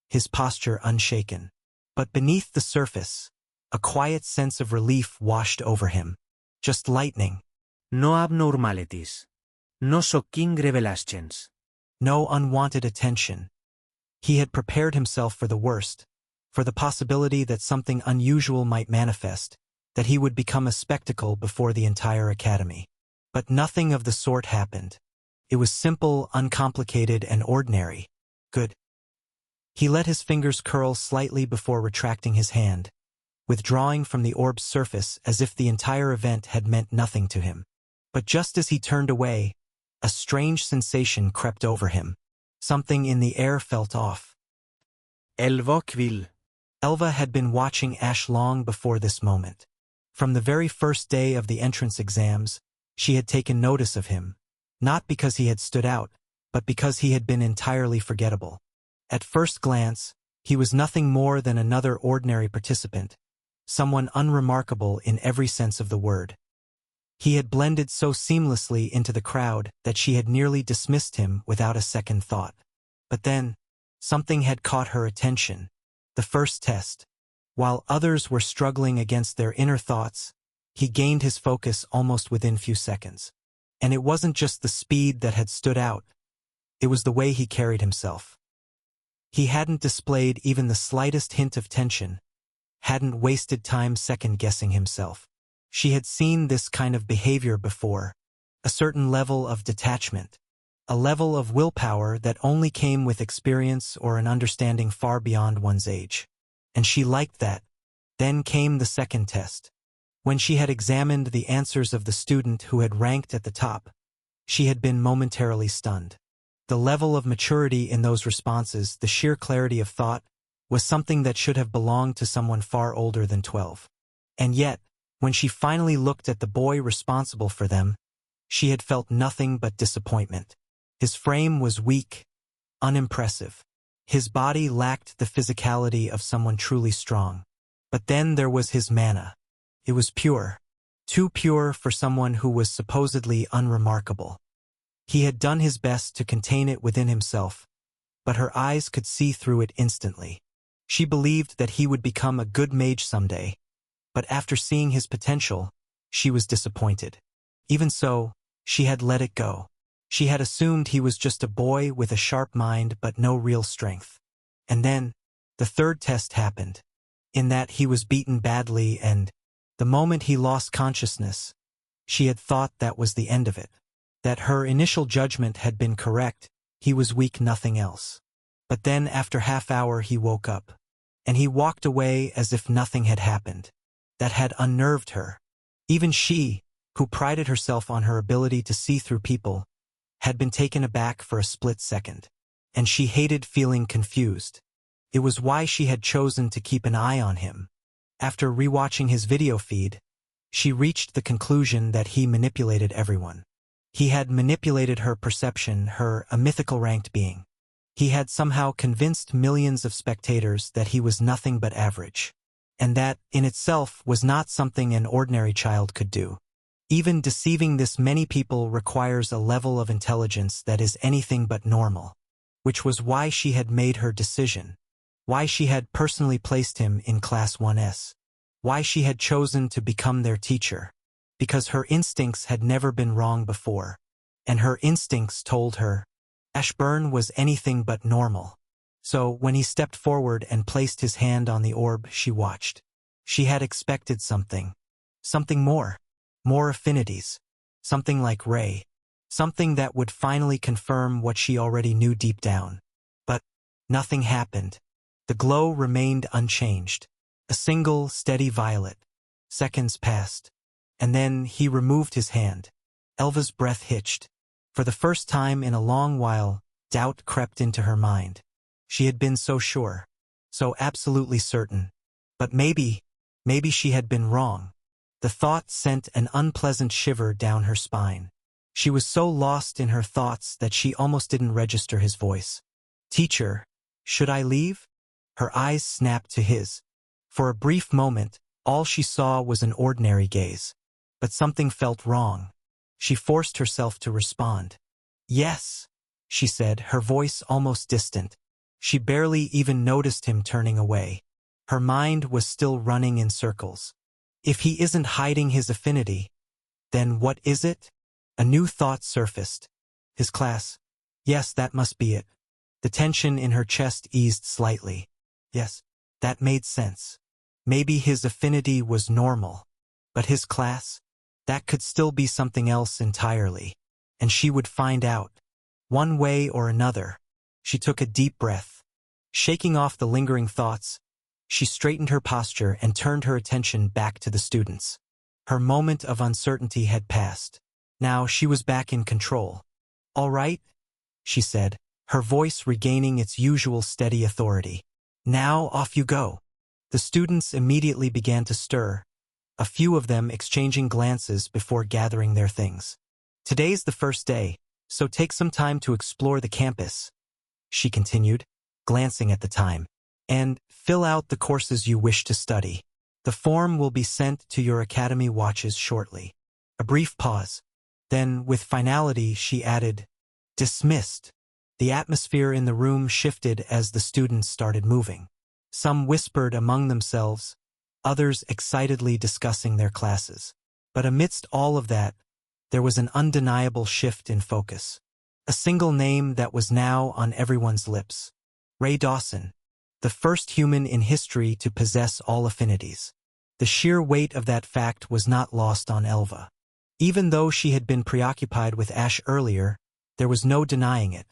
his posture unshaken. But beneath the surface, a quiet sense of relief washed over him. Just lightning. No abnormalities. No shocking revelations. No unwanted attention. He had prepared himself for the worst, for the possibility that something unusual might manifest, that he would become a spectacle before the entire academy. But nothing of the sort happened. It was simple, uncomplicated, and ordinary. Good. He let his fingers curl slightly before retracting his hand, withdrawing from the orb's surface as if the entire event had meant nothing to him. But just as he turned away, a strange sensation crept over him. Something in the air felt off. Elva Quill. Elva had been watching Ash long before this moment. From the very first day of the entrance exams, she had taken notice of him, not because he had stood out, but because he had been entirely forgettable. At first glance, he was nothing more than another ordinary participant, someone unremarkable in every sense of the word. He had blended so seamlessly into the crowd that she had nearly dismissed him without a second thought. But then, something had caught her attention. The first test. While others were struggling against their inner thoughts, he gained his focus almost within few seconds. And it wasn't just the speed that had stood out. It was the way he carried himself. He hadn't displayed even the slightest hint of tension, hadn't wasted time second-guessing himself. She had seen this kind of behavior before, a certain level of detachment, a level of willpower that only came with experience or an understanding far beyond one's age. And she liked that. Then came the second test. When she had examined the answers of the student who had ranked at the top, she had been momentarily stunned. The level of maturity in those responses, the sheer clarity of thought, was something that should have belonged to someone far older than 12. And yet, when she finally looked at the boy responsible for them, she had felt nothing but disappointment. His frame was weak, unimpressive. His body lacked the physicality of someone truly strong. But then there was his mana. It was pure. Too pure for someone who was supposedly unremarkable. He had done his best to contain it within himself, but her eyes could see through it instantly. She believed that he would become a good mage someday, but after seeing his potential, she was disappointed. Even so, she had let it go. She had assumed he was just a boy with a sharp mind but no real strength. And then, the third test happened. In that he was beaten badly and, the moment he lost consciousness, she had thought that was the end of it. That her initial judgment had been correct, he was weak, nothing else. But then after half-hour he woke up. And he walked away as if nothing had happened. That had unnerved her. Even she, who prided herself on her ability to see through people, had been taken aback for a split second. And she hated feeling confused. It was why she had chosen to keep an eye on him. After rewatching his video feed, she reached the conclusion that he manipulated everyone. He had manipulated her perception, her a mythical ranked being. He had somehow convinced millions of spectators that he was nothing but average. And that, in itself, was not something an ordinary child could do. Even deceiving this many people requires a level of intelligence that is anything but normal. Which was why she had made her decision. Why she had personally placed him in Class 1S. Why she had chosen to become their teacher. Because her instincts had never been wrong before. And her instincts told her, Ashburn was anything but normal. So, when he stepped forward and placed his hand on the orb, she watched. She had expected something. Something more. More affinities. Something like Ray. something that would finally confirm what she already knew deep down. But nothing happened. The glow remained unchanged. A single, steady violet. Seconds passed. And then he removed his hand. Elva's breath hitched. For the first time in a long while, doubt crept into her mind. She had been so sure. So absolutely certain. But maybe she had been wrong. The thought sent an unpleasant shiver down her spine. She was so lost in her thoughts that she almost didn't register his voice. "Teacher, should I leave?" Her eyes snapped to his. For a brief moment, all she saw was an ordinary gaze. But something felt wrong. She forced herself to respond. "Yes," she said, her voice almost distant. She barely even noticed him turning away. Her mind was still running in circles. If he isn't hiding his affinity, then what is it? A new thought surfaced. His class. Yes, that must be it. The tension in her chest eased slightly. Yes, that made sense. Maybe his affinity was normal. But his class? That could still be something else entirely. And she would find out. One way or another. She took a deep breath. Shaking off the lingering thoughts, she straightened her posture and turned her attention back to the students. Her moment of uncertainty had passed. Now she was back in control. "All right," she said, her voice regaining its usual steady authority. "Now off you go." The students immediately began to stir, a few of them exchanging glances before gathering their things. "Today's the first day, so take some time to explore the campus," she continued, glancing at the time, "and fill out the courses you wish to study. The form will be sent to your academy watches shortly." A brief pause. Then, with finality, she added, "Dismissed." The atmosphere in the room shifted as the students started moving. Some whispered among themselves, others excitedly discussing their classes. But amidst all of that, there was an undeniable shift in focus. A single name that was now on everyone's lips. Ray Dawson, the first human in history to possess all affinities. The sheer weight of that fact was not lost on Elva. Even though she had been preoccupied with Ash earlier, there was no denying it.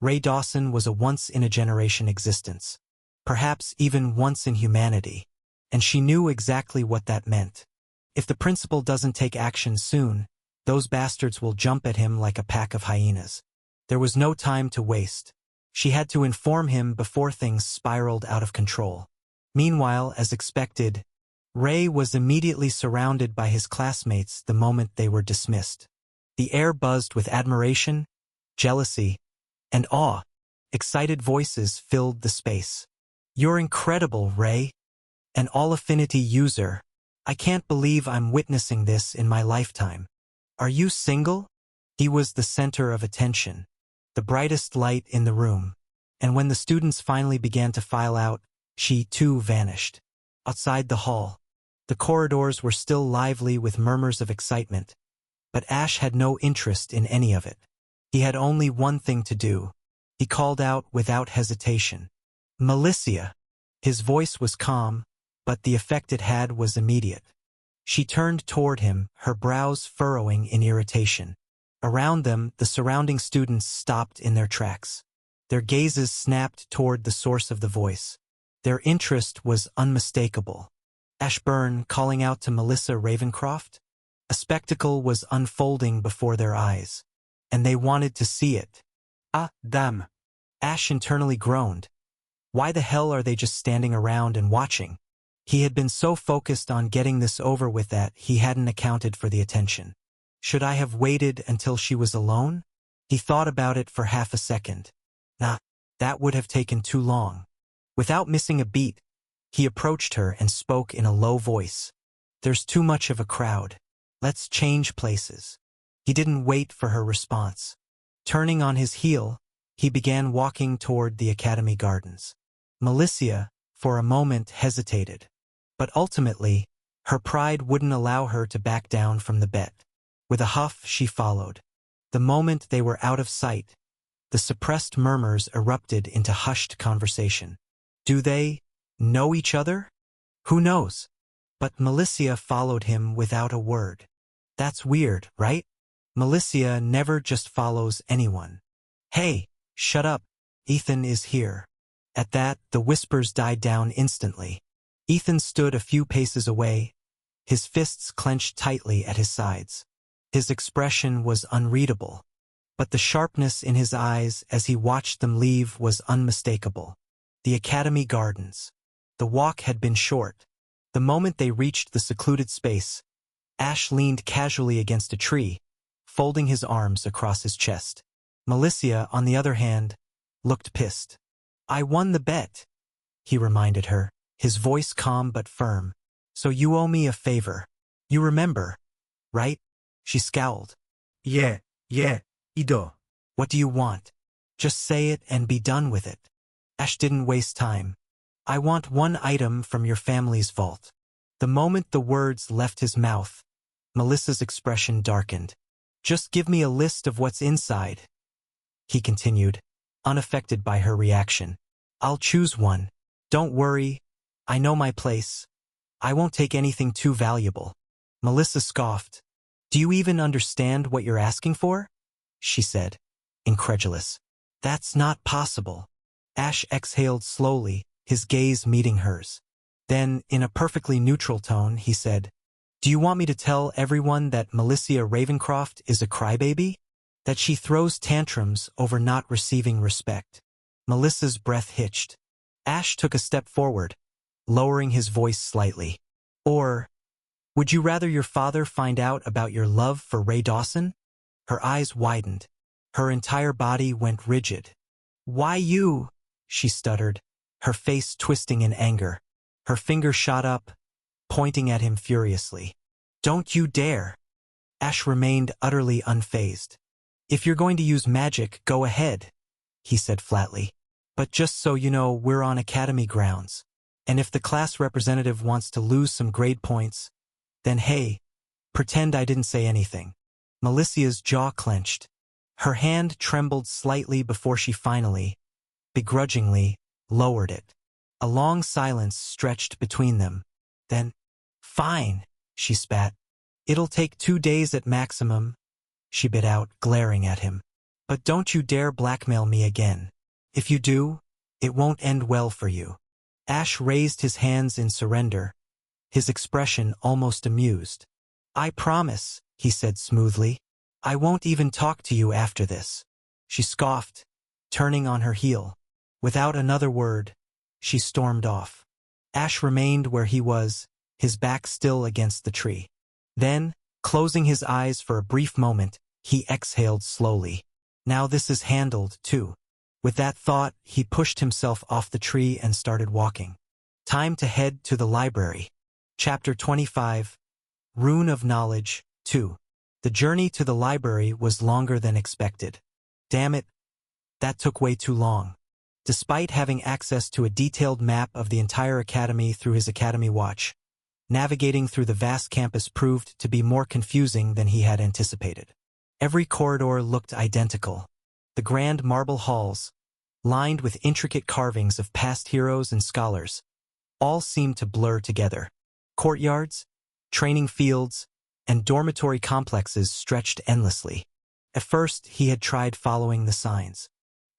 Ray Dawson was a once-in-a-generation existence, perhaps even once in humanity, and she knew exactly what that meant. If the principal doesn't take action soon, those bastards will jump at him like a pack of hyenas. There was no time to waste. She had to inform him before things spiraled out of control. Meanwhile, as expected, Ray was immediately surrounded by his classmates the moment they were dismissed. The air buzzed with admiration, jealousy, and awe. Excited voices filled the space. "You're incredible, Ray. An all-affinity user. I can't believe I'm witnessing this in my lifetime. Are you single?" He was the center of attention, the brightest light in the room. And when the students finally began to file out, she too vanished. Outside the hall, the corridors were still lively with murmurs of excitement, but Ash had no interest in any of it. He had only one thing to do. He called out without hesitation, "Malicia!" His voice was calm, but the effect it had was immediate. She turned toward him, her brows furrowing in irritation. Around them, the surrounding students stopped in their tracks. Their gazes snapped toward the source of the voice. Their interest was unmistakable. Ashburn calling out to Melissa Ravencroft? A spectacle was unfolding before their eyes, and they wanted to see it. "Ah, damn." Ash internally groaned. Why the hell are they just standing around and watching? He had been so focused on getting this over with that he hadn't accounted for the attention. Should I have waited until she was alone? He thought about it for half a second. Nah, that would have taken too long. Without missing a beat, he approached her and spoke in a low voice. "There's too much of a crowd. Let's change places." He didn't wait for her response. Turning on his heel, he began walking toward the academy gardens. Malicia, for a moment, hesitated. But ultimately, her pride wouldn't allow her to back down from the bet. With a huff, she followed. The moment they were out of sight, the suppressed murmurs erupted into hushed conversation. Do they know each other? Who knows? But Malicia followed him without a word. That's weird, right? Milicia never just follows anyone. Hey, shut up. Ethan is here. At that, the whispers died down instantly. Ethan stood a few paces away, his fists clenched tightly at his sides. His expression was unreadable, but the sharpness in his eyes as he watched them leave was unmistakable. The Academy Gardens. The walk had been short. The moment they reached the secluded space, Ash leaned casually against a tree, folding his arms across his chest. Milicia, on the other hand, looked pissed. I won the bet, he reminded her, his voice calm but firm. So you owe me a favor. You remember, right? She scowled. Yeah, I do. What do you want? Just say it and be done with it. Ash didn't waste time. I want one item from your family's vault. The moment the words left his mouth, Melissa's expression darkened. Just give me a list of what's inside, he continued, unaffected by her reaction. I'll choose one. Don't worry, I know my place. I won't take anything too valuable. Melissa scoffed. Do you even understand what you're asking for? She said, incredulous. That's not possible. Ash exhaled slowly, his gaze meeting hers. Then, in a perfectly neutral tone, he said, Do you want me to tell everyone that Milicia Ravencroft is a crybaby? That she throws tantrums over not receiving respect? Melissa's breath hitched. Ash took a step forward, lowering his voice slightly. Or, would you rather your father find out about your love for Ray Dawson? Her eyes widened. Her entire body went rigid. Why you? She stuttered, her face twisting in anger. Her finger shot up, pointing at him furiously. Don't you dare! Ash remained utterly unfazed. If you're going to use magic, go ahead, he said flatly. But just so you know, we're on Academy grounds. And if the class representative wants to lose some grade points, then hey, pretend I didn't say anything. Melicia's jaw clenched. Her hand trembled slightly before she finally, begrudgingly, lowered it. A long silence stretched between them. Then, fine, she spat. It'll take 2 days at maximum, she bit out, glaring at him. But don't you dare blackmail me again. If you do, it won't end well for you. Ash raised his hands in surrender, his expression almost amused. I promise, he said smoothly. I won't even talk to you after this. She scoffed, turning on her heel. Without another word, she stormed off. Ash remained where he was, his back still against the tree. Then, closing his eyes for a brief moment, he exhaled slowly. Now this is handled, too. With that thought, he pushed himself off the tree and started walking. Time to head to the library. Chapter 25, Rune of Knowledge, 2. The journey to the library was longer than expected. Damn it, that took way too long. Despite having access to a detailed map of the entire academy through his Academy Watch, navigating through the vast campus proved to be more confusing than he had anticipated. Every corridor looked identical. The grand marble halls, lined with intricate carvings of past heroes and scholars, all seemed to blur together. Courtyards, training fields, and dormitory complexes stretched endlessly. At first, he had tried following the signs.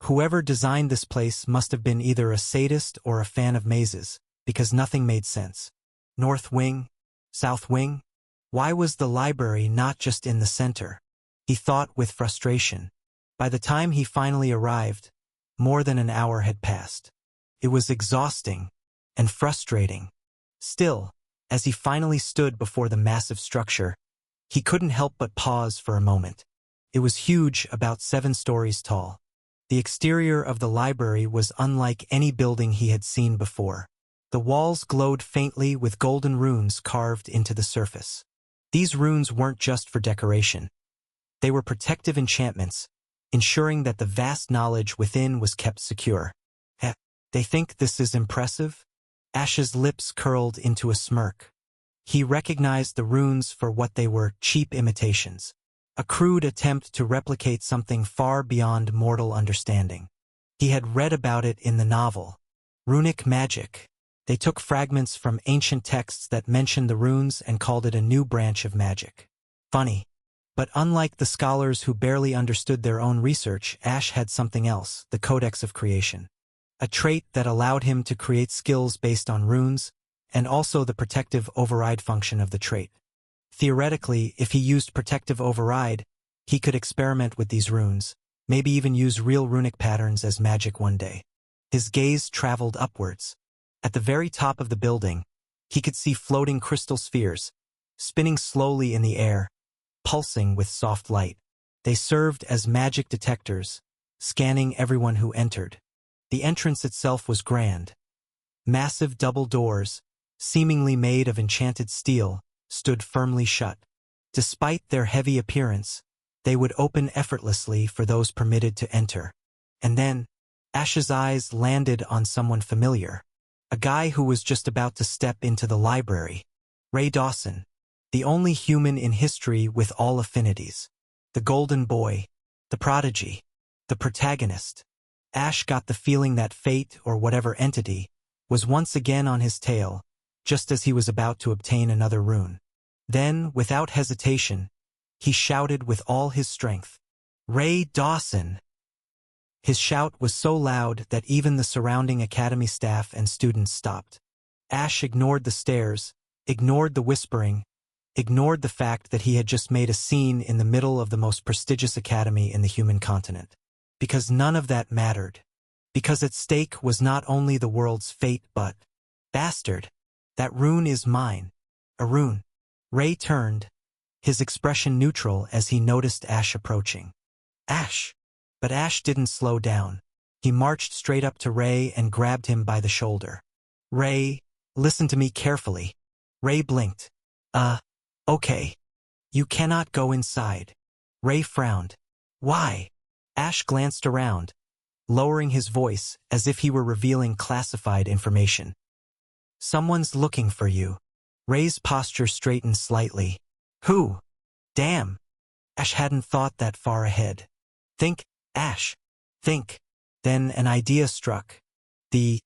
Whoever designed this place must have been either a sadist or a fan of mazes, because nothing made sense. North wing, south wing? Why was the library not just in the center? He thought with frustration. By the time he finally arrived, more than an hour had passed. It was exhausting and frustrating. Still, as he finally stood before the massive structure, he couldn't help but pause for a moment. It was huge, about 7 stories tall. The exterior of the library was unlike any building he had seen before. The walls glowed faintly with golden runes carved into the surface. These runes weren't just for decoration. They were protective enchantments, ensuring that the vast knowledge within was kept secure. They think this is impressive? Ash's lips curled into a smirk. He recognized the runes for what they were, cheap imitations. A crude attempt to replicate something far beyond mortal understanding. He had read about it in the novel. Runic magic. They took fragments from ancient texts that mentioned the runes and called it a new branch of magic. Funny, But unlike the scholars who barely understood their own research, Ash had something else, the Codex of Creation. A trait that allowed him to create skills based on runes, and also the protective override function of the trait. Theoretically, if he used protective override, he could experiment with these runes, maybe even use real runic patterns as magic one day. His gaze traveled upwards. At the very top of the building, he could see floating crystal spheres, spinning slowly in the air, pulsing with soft light. They served as magic detectors, scanning everyone who entered. The entrance itself was grand. Massive double doors, seemingly made of enchanted steel, stood firmly shut. Despite their heavy appearance, they would open effortlessly for those permitted to enter. And then, Ash's eyes landed on someone familiar. A guy who was just about to step into the library. Ray Dawson, the only human in history with all affinities. The golden boy, the prodigy, the protagonist. Ash got the feeling that fate, or whatever entity, was once again on his tail, just as he was about to obtain another rune. Then, without hesitation, he shouted with all his strength, "Ray Dawson!" His shout was so loud that even the surrounding academy staff and students stopped. Ash ignored the stares, ignored the whispering, ignored the fact that he had just made a scene in the middle of the most prestigious academy in the human continent. Because none of that mattered. Because at stake was not only the world's fate but, bastard, that rune is mine. A rune. Ray turned, his expression neutral as he noticed Ash approaching. Ash! But Ash didn't slow down. He marched straight up to Ray and grabbed him by the shoulder. Ray, listen to me carefully. Ray blinked. Okay. You cannot go inside. Ray frowned. Why? Ash glanced around, lowering his voice as if he were revealing classified information. Someone's looking for you. Ray's posture straightened slightly. Who? Damn. Ash hadn't thought that far ahead. Think, Ash. Think. Then an idea struck. The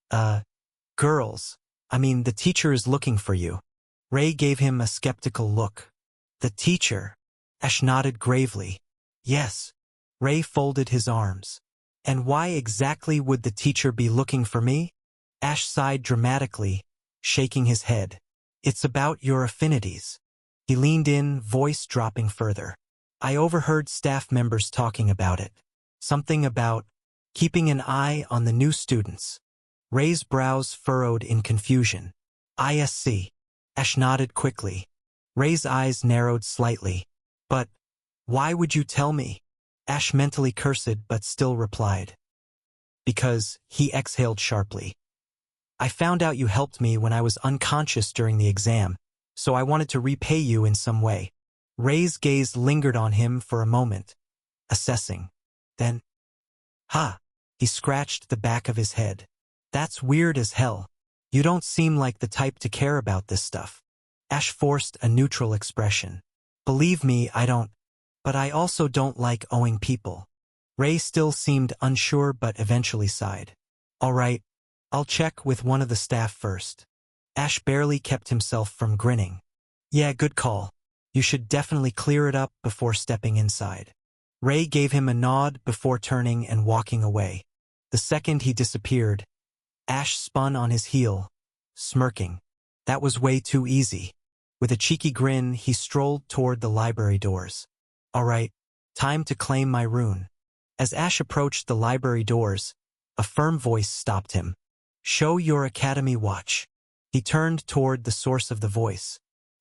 the teacher is looking for you. Ray gave him a skeptical look. The teacher? Ash nodded gravely. Yes. Ray folded his arms. And why exactly would the teacher be looking for me? Ash sighed dramatically, shaking his head. It's about your affinities. He leaned in, voice dropping further. I overheard staff members talking about it. Something about keeping an eye on the new students. Ray's brows furrowed in confusion. ISC. Ash nodded quickly. Ray's eyes narrowed slightly. But why would you tell me? Ash mentally cursed but still replied. Because, he exhaled sharply. I found out you helped me when I was unconscious during the exam, so I wanted to repay you in some way. Ray's gaze lingered on him for a moment, assessing. Then, he scratched the back of his head. That's weird as hell. You don't seem like the type to care about this stuff. Ash forced a neutral expression. Believe me, I don't. But I also don't like owing people. Ray still seemed unsure but eventually sighed. All right, I'll check with one of the staff first. Ash barely kept himself from grinning. Yeah, good call. You should definitely clear it up before stepping inside. Ray gave him a nod before turning and walking away. The second he disappeared, Ash spun on his heel, smirking. That was way too easy. With a cheeky grin, he strolled toward the library doors. All right, time to claim my rune. As Ash approached the library doors, a firm voice stopped him. Show your academy watch. He turned toward the source of the voice.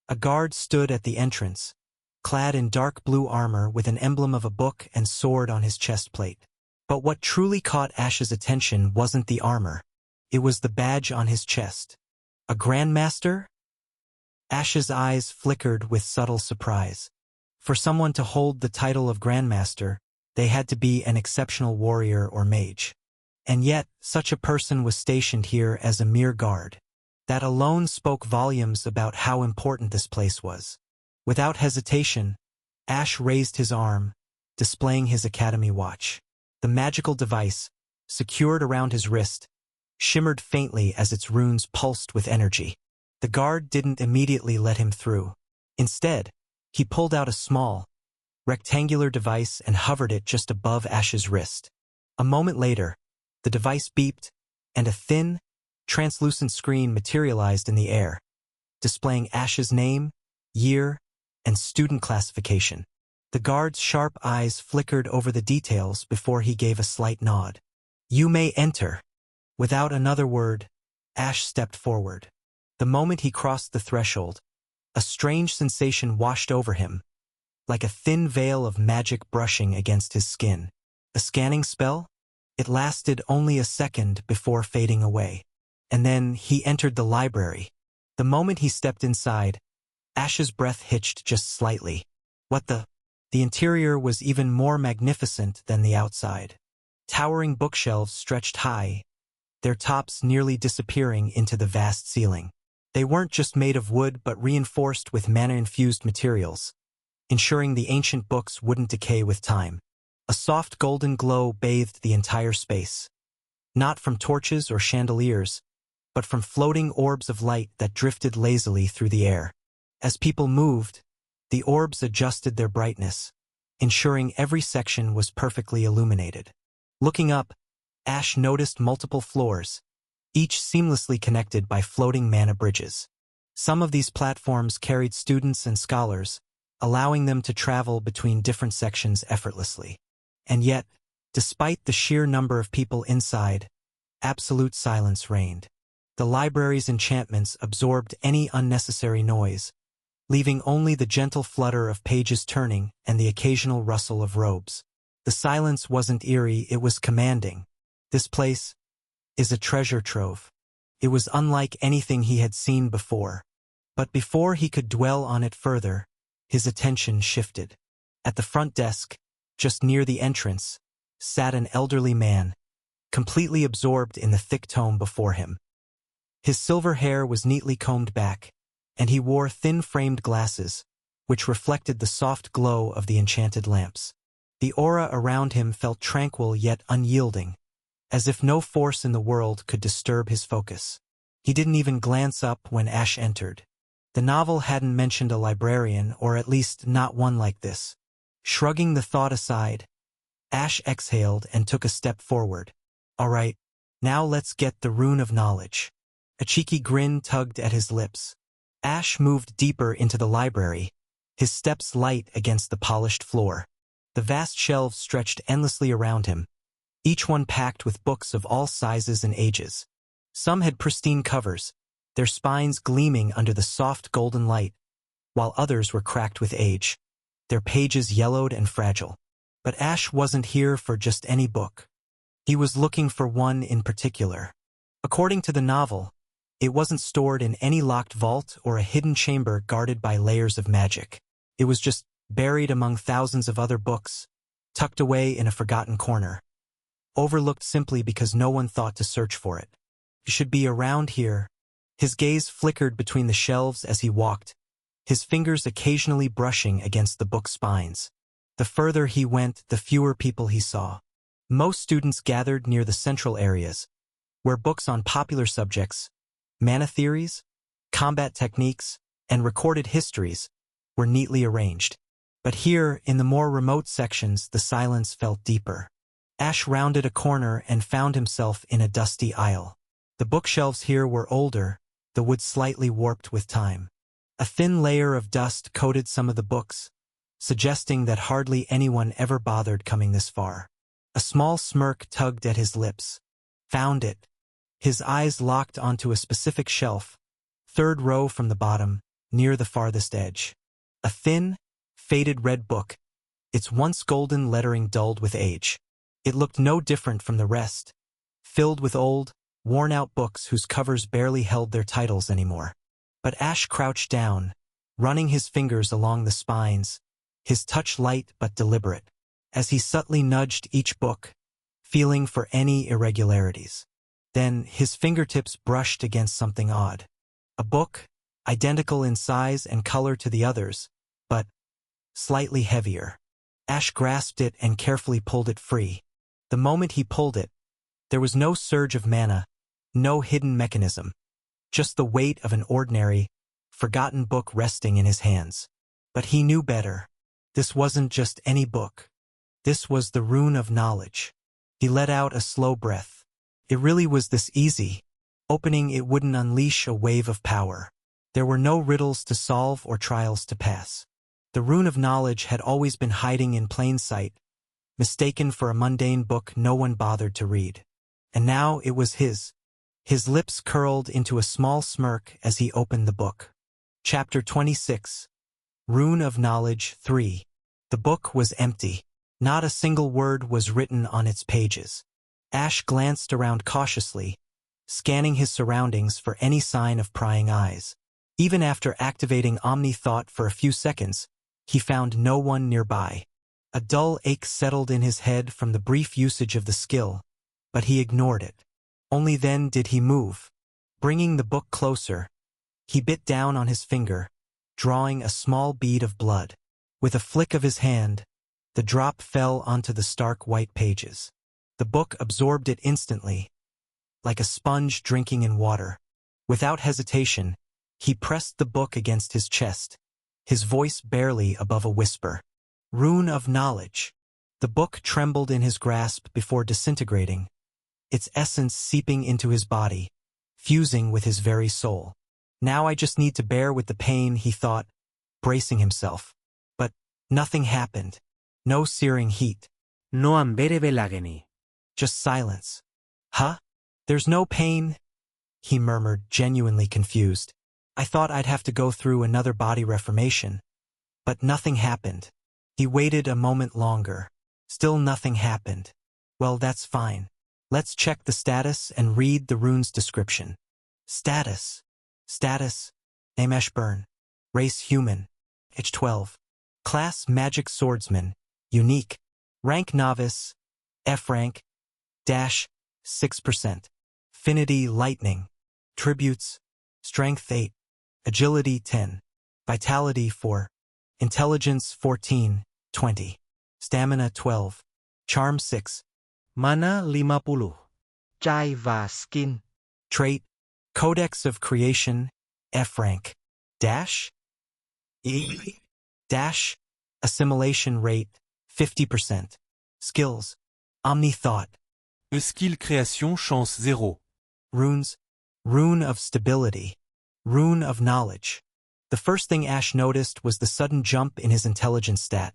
A guard stood at the entrance, clad in dark blue armor with an emblem of a book and sword on his chest plate. But what truly caught Ash's attention wasn't the armor. It was the badge on his chest. A Grandmaster? Ash's eyes flickered with subtle surprise. For someone to hold the title of Grandmaster, they had to be an exceptional warrior or mage. And yet, such a person was stationed here as a mere guard. That alone spoke volumes about how important this place was. Without hesitation, Ash raised his arm, displaying his academy watch. The magical device, secured around his wrist, shimmered faintly as its runes pulsed with energy. The guard didn't immediately let him through. Instead, he pulled out a small, rectangular device and hovered it just above Ash's wrist. A moment later, the device beeped, and a thin, translucent screen materialized in the air, displaying Ash's name, year, and student classification. The guard's sharp eyes flickered over the details before he gave a slight nod. "You may enter." Without another word, Ash stepped forward. The moment he crossed the threshold, a strange sensation washed over him, like a thin veil of magic brushing against his skin. A scanning spell? It lasted only a second before fading away. And then he entered the library. The moment he stepped inside, Ash's breath hitched just slightly. What the? The interior was even more magnificent than the outside. Towering bookshelves stretched high, their tops nearly disappearing into the vast ceiling. They weren't just made of wood but reinforced with mana-infused materials, ensuring the ancient books wouldn't decay with time. A soft golden glow bathed the entire space, not from torches or chandeliers, but from floating orbs of light that drifted lazily through the air. As people moved, the orbs adjusted their brightness, ensuring every section was perfectly illuminated. Looking up, Ash noticed multiple floors, each seamlessly connected by floating mana bridges. Some of these platforms carried students and scholars, allowing them to travel between different sections effortlessly. And yet, despite the sheer number of people inside, absolute silence reigned. The library's enchantments absorbed any unnecessary noise, leaving only the gentle flutter of pages turning and the occasional rustle of robes. The silence wasn't eerie, it was commanding. This place is a treasure trove. It was unlike anything he had seen before. But before he could dwell on it further, his attention shifted. At the front desk, just near the entrance, sat an elderly man, completely absorbed in the thick tome before him. His silver hair was neatly combed back, and he wore thin-framed glasses, which reflected the soft glow of the enchanted lamps. The aura around him felt tranquil yet unyielding, as if no force in the world could disturb his focus. He didn't even glance up when Ash entered. The novel hadn't mentioned a librarian, or at least not one like this. Shrugging the thought aside, Ash exhaled and took a step forward. "All right, now let's get the rune of knowledge." A cheeky grin tugged at his lips. Ash moved deeper into the library, his steps light against the polished floor. The vast shelves stretched endlessly around him, each one packed with books of all sizes and ages. Some had pristine covers, their spines gleaming under the soft golden light, while others were cracked with age, their pages yellowed and fragile. But Ash wasn't here for just any book. He was looking for one in particular. According to the novel, it wasn't stored in any locked vault or a hidden chamber guarded by layers of magic. It was just buried among thousands of other books, tucked away in a forgotten corner, overlooked simply because no one thought to search for it. It should be around here. His gaze flickered between the shelves as he walked, his fingers occasionally brushing against the book spines. The further he went, the fewer people he saw. Most students gathered near the central areas, where books on popular subjects, mana theories, combat techniques, and recorded histories were neatly arranged. But here, in the more remote sections, the silence felt deeper. Ash rounded a corner and found himself in a dusty aisle. The bookshelves here were older, the wood slightly warped with time. A thin layer of dust coated some of the books, suggesting that hardly anyone ever bothered coming this far. A small smirk tugged at his lips. Found it. His eyes locked onto a specific shelf, third row from the bottom, near the farthest edge. A thin, faded red book, its once golden lettering dulled with age. It looked no different from the rest, filled with old, worn-out books whose covers barely held their titles anymore. But Ash crouched down, running his fingers along the spines, his touch light but deliberate, as he subtly nudged each book, feeling for any irregularities. Then his fingertips brushed against something odd. A book, identical in size and color to the others, but slightly heavier. Ash grasped it and carefully pulled it free. The moment he pulled it, there was no surge of mana, no hidden mechanism, just the weight of an ordinary, forgotten book resting in his hands. But he knew better. This wasn't just any book. This was the Rune of Knowledge. He let out a slow breath. It really was this easy. Opening it wouldn't unleash a wave of power. There were no riddles to solve or trials to pass. The Rune of Knowledge had always been hiding in plain sight, mistaken for a mundane book no one bothered to read. And now it was his. His lips curled into a small smirk as he opened the book. Chapter 26. Rune of Knowledge 3. The book was empty. Not a single word was written on its pages. Ash glanced around cautiously, scanning his surroundings for any sign of prying eyes. Even after activating Omni-Thought for a few seconds, he found no one nearby. A dull ache settled in his head from the brief usage of the skill, but he ignored it. Only then did he move. Bringing the book closer, he bit down on his finger, drawing a small bead of blood. With a flick of his hand, the drop fell onto the stark white pages. The book absorbed it instantly, like a sponge drinking in water. Without hesitation, he pressed the book against his chest, his voice barely above a whisper. Rune of Knowledge. The book trembled in his grasp before disintegrating, its essence seeping into his body, fusing with his very soul. Now I just need to bear with the pain, he thought, bracing himself. But nothing happened. No searing heat. No ambere velageni. Just silence. Huh? There's no pain? He murmured, genuinely confused. I thought I'd have to go through another body reformation. But nothing happened. He waited a moment longer. Still nothing happened. Well, that's fine. Let's check the status and read the rune's description. Status. Status. Name Ashburn. Race human. Age 12. Class Magic Swordsman. Unique. Rank Novice. F rank. Dash. 6%. Affinity Lightning. Tributes. Strength 8. Agility 10. Vitality 4. Intelligence 14, 20. Stamina 12. Charm 6. Mana 50. Chai va skin. Trait. Codex of Creation. F rank. Dash. E. Dash. Assimilation rate. 50%. Skills. Omni-Thought. Skill création chance 0. Runes. Rune of Stability. Rune of Knowledge. The first thing Ash noticed was the sudden jump in his intelligence stat.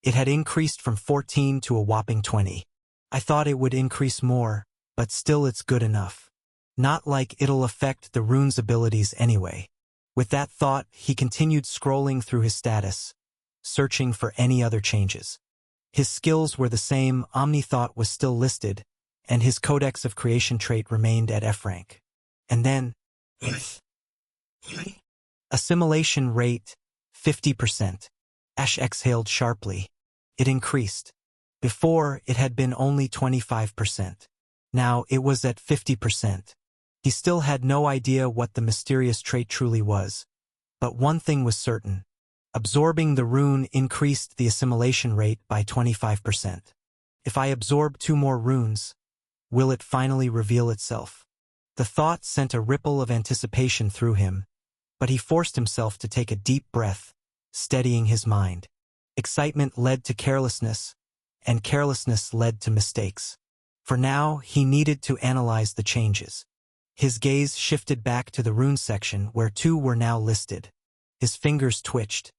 It had increased from 14 to a whopping 20. I thought it would increase more, but still it's good enough. Not like it'll affect the rune's abilities anyway. With that thought, he continued scrolling through his status, searching for any other changes. His skills were the same, Omni-Thought was still listed, and his Codex of Creation trait remained at F rank. And then... Assimilation rate, 50%. Ash exhaled sharply. It increased. Before, it had been only 25%. Now, it was at 50%. He still had no idea what the mysterious trait truly was. But one thing was certain. Absorbing the rune increased the assimilation rate by 25%. If I absorb 2 more runes, will it finally reveal itself? The thought sent a ripple of anticipation through him, but he forced himself to take a deep breath, steadying his mind. Excitement led to carelessness, and carelessness led to mistakes. For now, he needed to analyze the changes. His gaze shifted back to the rune section where 2 were now listed. His fingers twitched.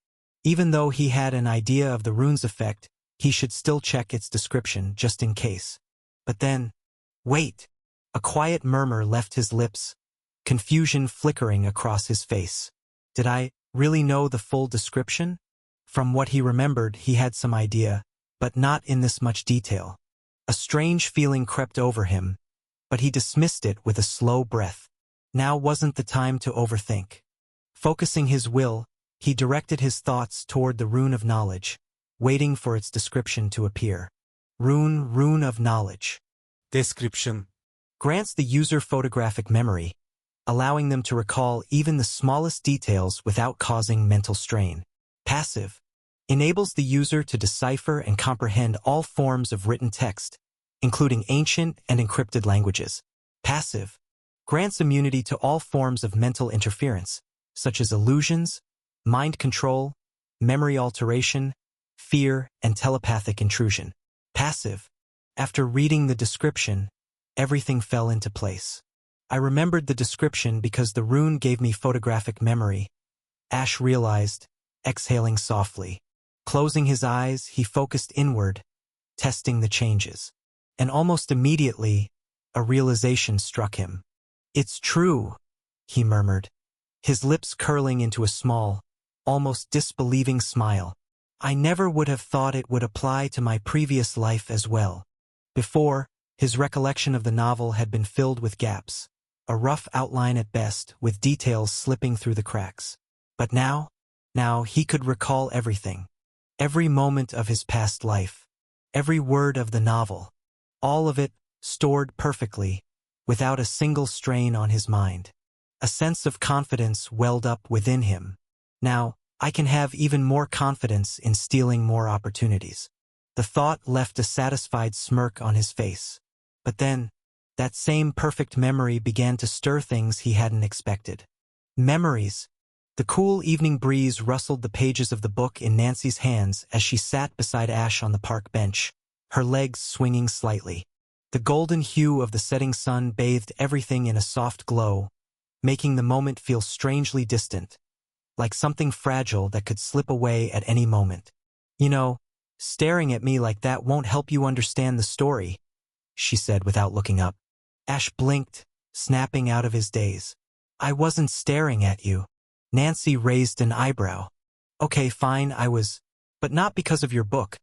Even though he had an idea of the rune's effect, he should still check its description just in case. But then, wait! A quiet murmur left his lips, confusion flickering across his face. Did I really know the full description? From what he remembered, he had some idea, but not in this much detail. A strange feeling crept over him, but he dismissed it with a slow breath. Now wasn't the time to overthink. Focusing his will, he directed his thoughts toward the Rune of Knowledge, waiting for its description to appear. Rune of Knowledge. Description. Grants the user photographic memory, allowing them to recall even the smallest details without causing mental strain. Passive. Enables the user to decipher and comprehend all forms of written text, including ancient and encrypted languages. Passive. Grants immunity to all forms of mental interference, such as illusions, mind control, memory alteration, fear, and telepathic intrusion. Passive. After reading the description, everything fell into place. I remembered the description because the rune gave me photographic memory. Ash realized, exhaling softly. Closing his eyes, he focused inward, testing the changes. And almost immediately, a realization struck him. "It's true," he murmured, his lips curling into a small, almost disbelieving smile. "I never would have thought it would apply to my previous life as well." Before, his recollection of the novel had been filled with gaps, a rough outline at best, with details slipping through the cracks. But now he could recall everything. Every moment of his past life. Every word of the novel. All of it stored perfectly, without a single strain on his mind. A sense of confidence welled up within him. Now, I can have even more confidence in stealing more opportunities. The thought left a satisfied smirk on his face. But then, that same perfect memory began to stir things he hadn't expected. Memories. The cool evening breeze rustled the pages of the book in Nancy's hands as she sat beside Ash on the park bench, her legs swinging slightly. The golden hue of the setting sun bathed everything in a soft glow, making the moment feel strangely distant, like something fragile that could slip away at any moment. "You know, staring at me like that won't help you understand the story," she said without looking up. Ash blinked, snapping out of his daze. "I wasn't staring at you." Nancy raised an eyebrow. "Okay, fine, but not because of your book.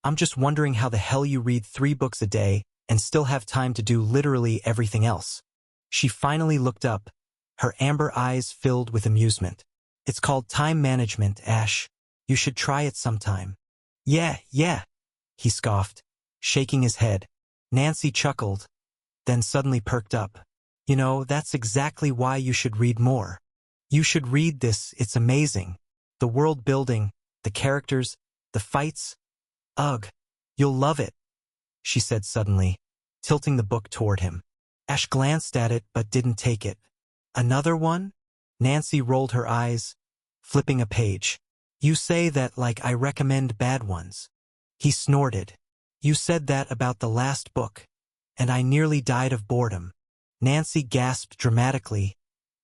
I'm just wondering how the hell you read 3 books a day and still have time to do literally everything else." She finally looked up, her amber eyes filled with amusement. "It's called time management, Ash. You should try it sometime." Yeah, he scoffed, shaking his head. Nancy chuckled, then suddenly perked up. "You know, that's exactly why you should read more. You should read this, it's amazing. The world building, the characters, the fights. Ugh, you'll love it," she said suddenly, tilting the book toward him. Ash glanced at it but didn't take it. "Another one?" Nancy rolled her eyes, flipping a page. "You say that like I recommend bad ones." He snorted. "You said that about the last book, and I nearly died of boredom." Nancy gasped dramatically,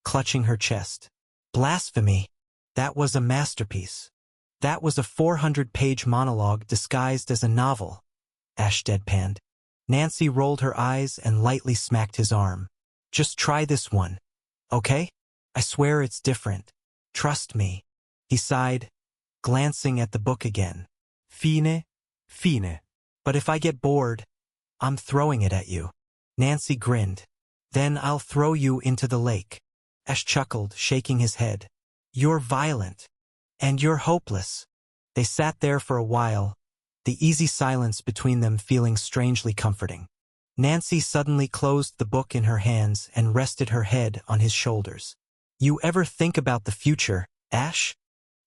clutching her chest. "Blasphemy! That was a masterpiece. That was a 400-page monologue disguised as a novel," Ash deadpanned. Nancy rolled her eyes and lightly smacked his arm. "Just try this one, okay? I swear it's different. Trust me." He sighed, glancing at the book again. Fine. "But if I get bored, I'm throwing it at you." Nancy grinned. "Then I'll throw you into the lake." Ash chuckled, shaking his head. "You're violent. And you're hopeless." They sat there for a while, the easy silence between them feeling strangely comforting. Nancy suddenly closed the book in her hands and rested her head on his shoulders. "You ever think about the future, Ash?"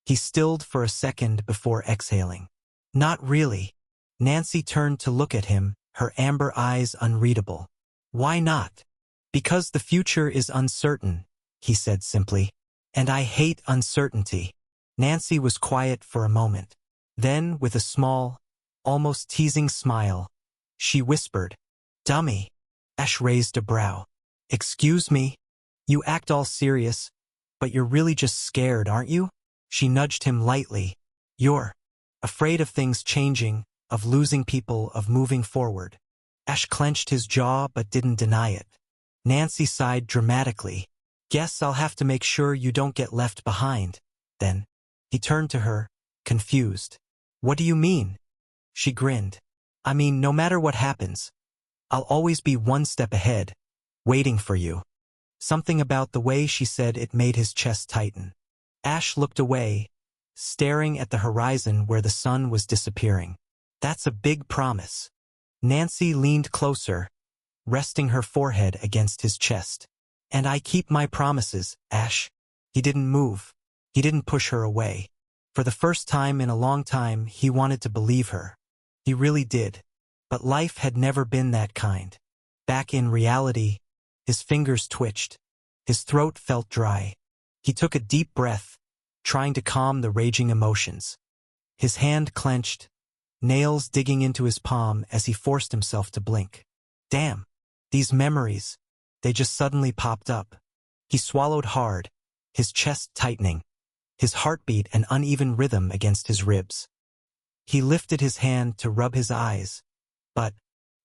He stilled for a second before exhaling. "Not really." Nancy turned to look at him, her amber eyes unreadable. "Why not?" "Because the future is uncertain," he said simply. "And I hate uncertainty." Nancy was quiet for a moment. Then, with a small, almost teasing smile, she whispered, "Dummy." Ash raised a brow. "Excuse me? You act all serious, but you're really just scared, aren't you?" She nudged him lightly. "You're afraid of things changing, of losing people, of moving forward." Ash clenched his jaw but didn't deny it. Nancy sighed dramatically. "Guess I'll have to make sure you don't get left behind, then." He turned to her, confused. "What do you mean?" She grinned. "I mean, no matter what happens, I'll always be one step ahead, waiting for you." Something about the way she said it made his chest tighten. Ash looked away, staring at the horizon where the sun was disappearing. "That's a big promise." Nancy leaned closer, resting her forehead against his chest. "And I keep my promises, Ash." He didn't move. He didn't push her away. For the first time in a long time, he wanted to believe her. He really did. But life had never been that kind. Back in reality, his fingers twitched. His throat felt dry. He took a deep breath, trying to calm the raging emotions. His hand clenched, nails digging into his palm as he forced himself to blink. Damn, these memories, they just suddenly popped up. He swallowed hard, his chest tightening, his heartbeat an uneven rhythm against his ribs. He lifted his hand to rub his eyes, but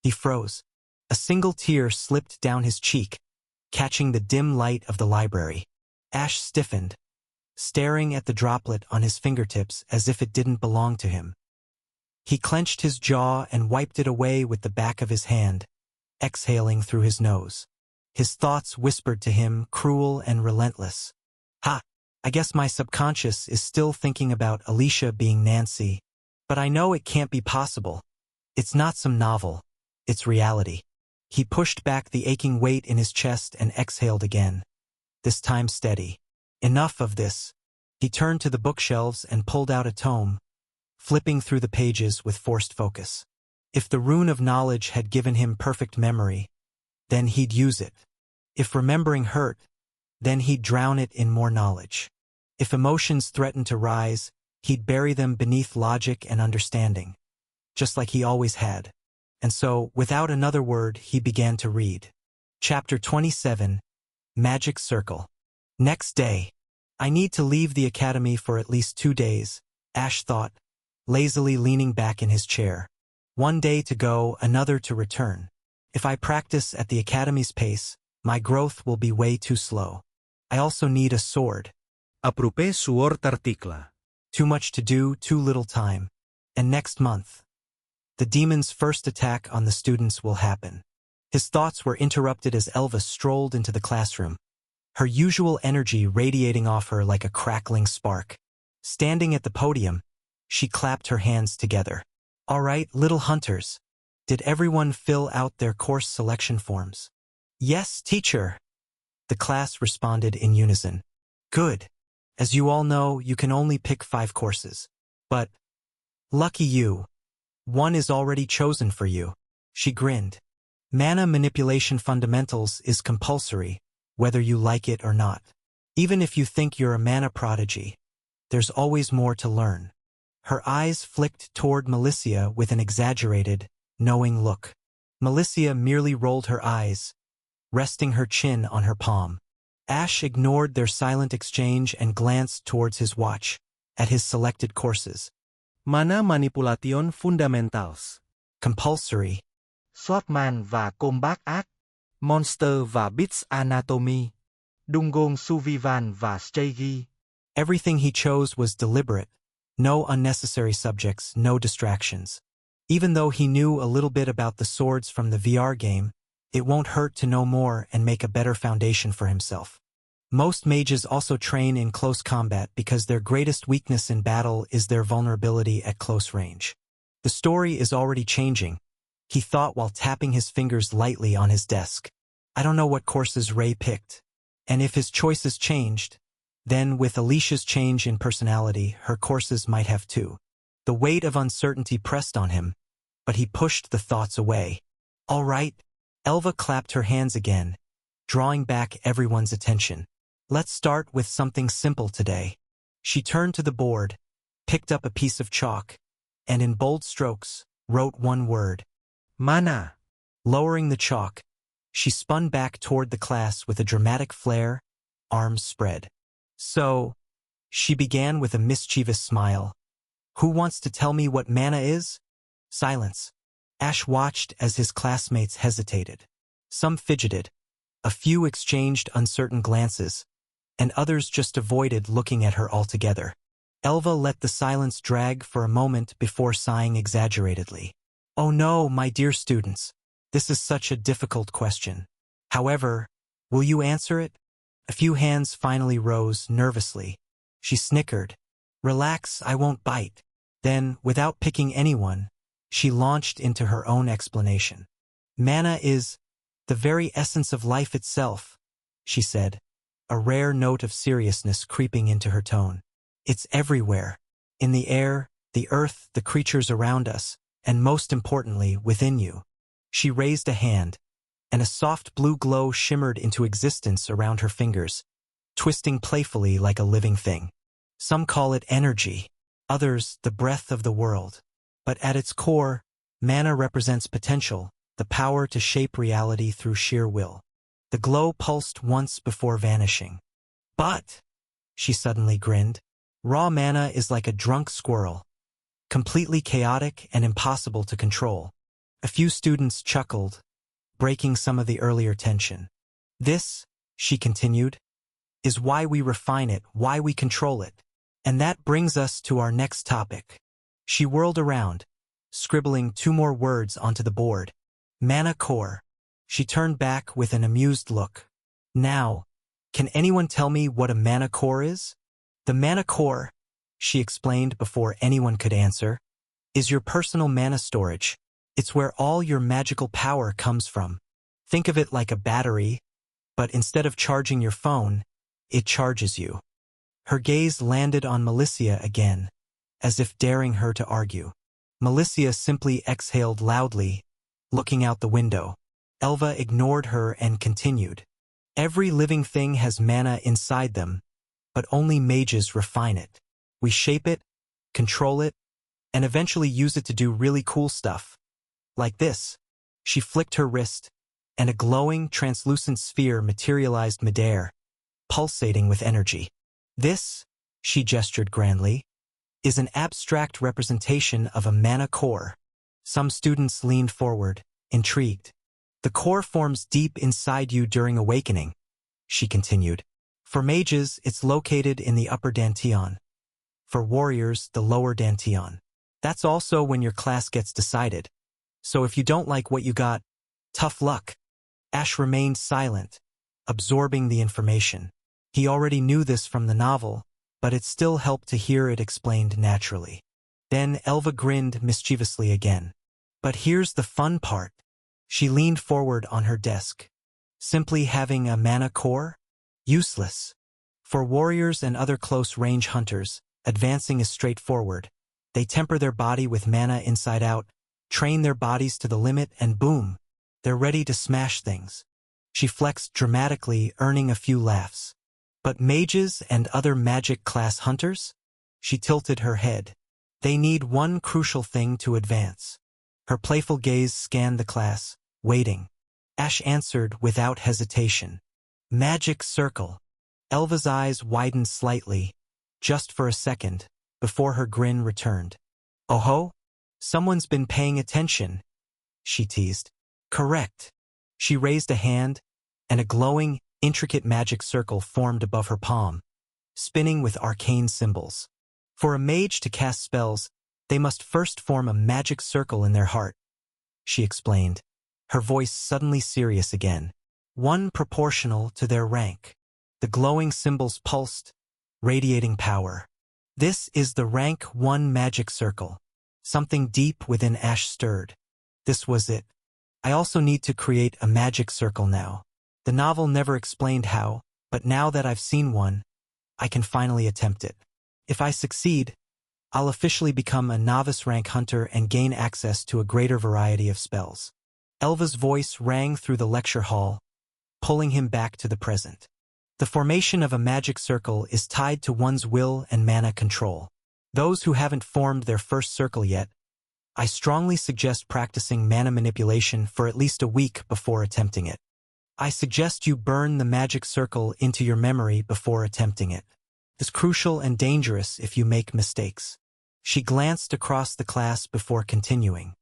he froze. A single tear slipped down his cheek, catching the dim light of the library. Ash stiffened, staring at the droplet on his fingertips as if it didn't belong to him. He clenched his jaw and wiped it away with the back of his hand, exhaling through his nose. His thoughts whispered to him, cruel and relentless. Ha! I guess my subconscious is still thinking about Alicia being Nancy, but I know it can't be possible. It's not some novel. It's reality. He pushed back the aching weight in his chest and exhaled again, this time steady. Enough of this. He turned to the bookshelves and pulled out a tome, flipping through the pages with forced focus. If the rune of knowledge had given him perfect memory, then he'd use it. If remembering hurt, then he'd drown it in more knowledge. If emotions threatened to rise, he'd bury them beneath logic and understanding, just like he always had. And so, without another word, he began to read. Chapter 27, Magic Circle. Next day. I need to leave the academy for at least 2 days, Ash thought, lazily leaning back in his chair. 1 day to go, another to return. If I practice at the academy's pace, my growth will be way too slow. I also need a sword. Apropé suort article. Too much to do, too little time. And next month, the demon's first attack on the students will happen. His thoughts were interrupted as Elva strolled into the classroom, her usual energy radiating off her like a crackling spark. Standing at the podium, she clapped her hands together. All right, little hunters. Did everyone fill out their course selection forms? Yes, teacher. The class responded in unison. Good. As you all know, you can only pick 5 courses. But, lucky you. 1 is already chosen for you. She grinned. Mana Manipulation Fundamentals is compulsory, whether you like it or not. Even if you think you're a mana prodigy, there's always more to learn. Her eyes flicked toward Malicia with an exaggerated, knowing look. Malicia merely rolled her eyes, resting her chin on her palm. Ash ignored their silent exchange and glanced towards his watch, at his selected courses. Mana Manipulation Fundamentals. Compulsory. Swordman và Combat Art. Monster và Bits Anatomy. Dungeon Survival và Strategy. Everything he chose was deliberate. No unnecessary subjects, no distractions. Even though he knew a little bit about the swords from the VR game, it won't hurt to know more and make a better foundation for himself. Most mages also train in close combat because their greatest weakness in battle is their vulnerability at close range. The story is already changing, he thought while tapping his fingers lightly on his desk. I don't know what courses Ray picked, and if his choices changed, then with Alicia's change in personality, her courses might have too. The weight of uncertainty pressed on him, but he pushed the thoughts away. All right. Elva clapped her hands again, drawing back everyone's attention. Let's start with something simple today. She turned to the board, picked up a piece of chalk, and in bold strokes, wrote 1 word. Mana. Lowering the chalk, she spun back toward the class with a dramatic flair, arms spread. So, she began with a mischievous smile. Who wants to tell me what mana is? Silence. Ash watched as his classmates hesitated. Some fidgeted. A few exchanged uncertain glances, and others just avoided looking at her altogether. Elva let the silence drag for a moment before sighing exaggeratedly. Oh no, my dear students, this is such a difficult question. However, will you answer it? A few hands finally rose nervously. She snickered. Relax, I won't bite. Then, without picking anyone, she launched into her own explanation. Mana is the very essence of life itself, she said, a rare note of seriousness creeping into her tone. It's everywhere, in the air, the earth, the creatures around us, and most importantly, within you. She raised a hand, and a soft blue glow shimmered into existence around her fingers, twisting playfully like a living thing. Some call it energy. others the breath of the world. But at its core, mana represents potential, the power to shape reality through sheer will. The glow pulsed once before vanishing. But, she suddenly grinned, raw mana is like a drunk squirrel, completely chaotic and impossible to control. A few students chuckled, breaking some of the earlier tension. This, she continued, is why we refine it, why we control it. And that brings us to our next topic. She whirled around, scribbling 2 more words onto the board. Mana core. She turned back with an amused look. Now, can anyone tell me what a mana core is? The mana core, she explained before anyone could answer, is your personal mana storage. It's where all your magical power comes from. Think of it like a battery, but instead of charging your phone, it charges you. Her gaze landed on Malicia again, as if daring her to argue. Malicia simply exhaled loudly, looking out the window. Elva ignored her and continued. Every living thing has mana inside them, but only mages refine it. We shape it, control it, and eventually use it to do really cool stuff. Like this. She flicked her wrist, and a glowing, translucent sphere materialized midair, pulsating with energy. This, she gestured grandly, is an abstract representation of a mana core. Some students leaned forward, intrigued. The core forms deep inside you during awakening, she continued. For mages, it's located in the upper dantian. For warriors, the lower dantian. That's also when your class gets decided. So if you don't like what you got, tough luck. Ash remained silent, absorbing the information. He already knew this from the novel, but it still helped to hear it explained naturally. Then Elva grinned mischievously again. But here's the fun part. She leaned forward on her desk. Simply having a mana core? Useless. For warriors and other close-range hunters, advancing is straightforward. They temper their body with mana inside out, train their bodies to the limit, and boom, they're ready to smash things. She flexed dramatically, earning a few laughs. But mages and other magic-class hunters? She tilted her head. They need one crucial thing to advance. Her playful gaze scanned the class, waiting. Ash answered without hesitation. Magic circle. Elva's eyes widened slightly, just for a second, before her grin returned. Oh-ho? Someone's been paying attention, she teased. Correct. She raised a hand, and a glowing, intricate magic circle formed above her palm, spinning with arcane symbols. For a mage to cast spells, they must first form a magic circle in their heart, she explained, her voice suddenly serious again. One proportional to their rank. The glowing symbols pulsed, radiating power. This is the rank 1 magic circle. Something deep within Ash stirred. This was it. I also need to create a magic circle now. The novel never explained how, but now that I've seen one, I can finally attempt it. If I succeed, I'll officially become a novice rank hunter and gain access to a greater variety of spells. Elva's voice rang through the lecture hall, pulling him back to the present. The formation of a magic circle is tied to one's will and mana control. Those who haven't formed their first circle yet, I strongly suggest practicing mana manipulation for at least a week before attempting it. I suggest you burn the magic circle into your memory before attempting it. It's crucial and dangerous if you make mistakes. She glanced across the class before continuing.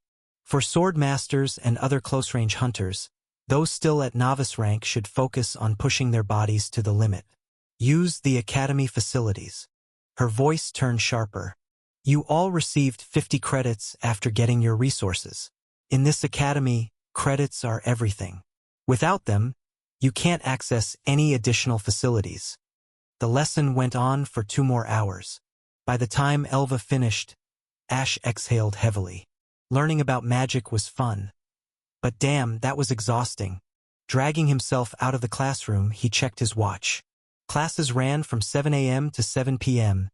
For sword masters and other close-range hunters, those still at novice rank should focus on pushing their bodies to the limit. Use the academy facilities. Her voice turned sharper. You all received 50 credits after getting your resources. In this academy, credits are everything. Without them, you can't access any additional facilities. The lesson went on for 2 more hours. By the time Elva finished, Ash exhaled heavily. Learning about magic was fun. But damn, that was exhausting. Dragging himself out of the classroom, he checked his watch. Classes ran from 7 a.m. to 7 p.m.,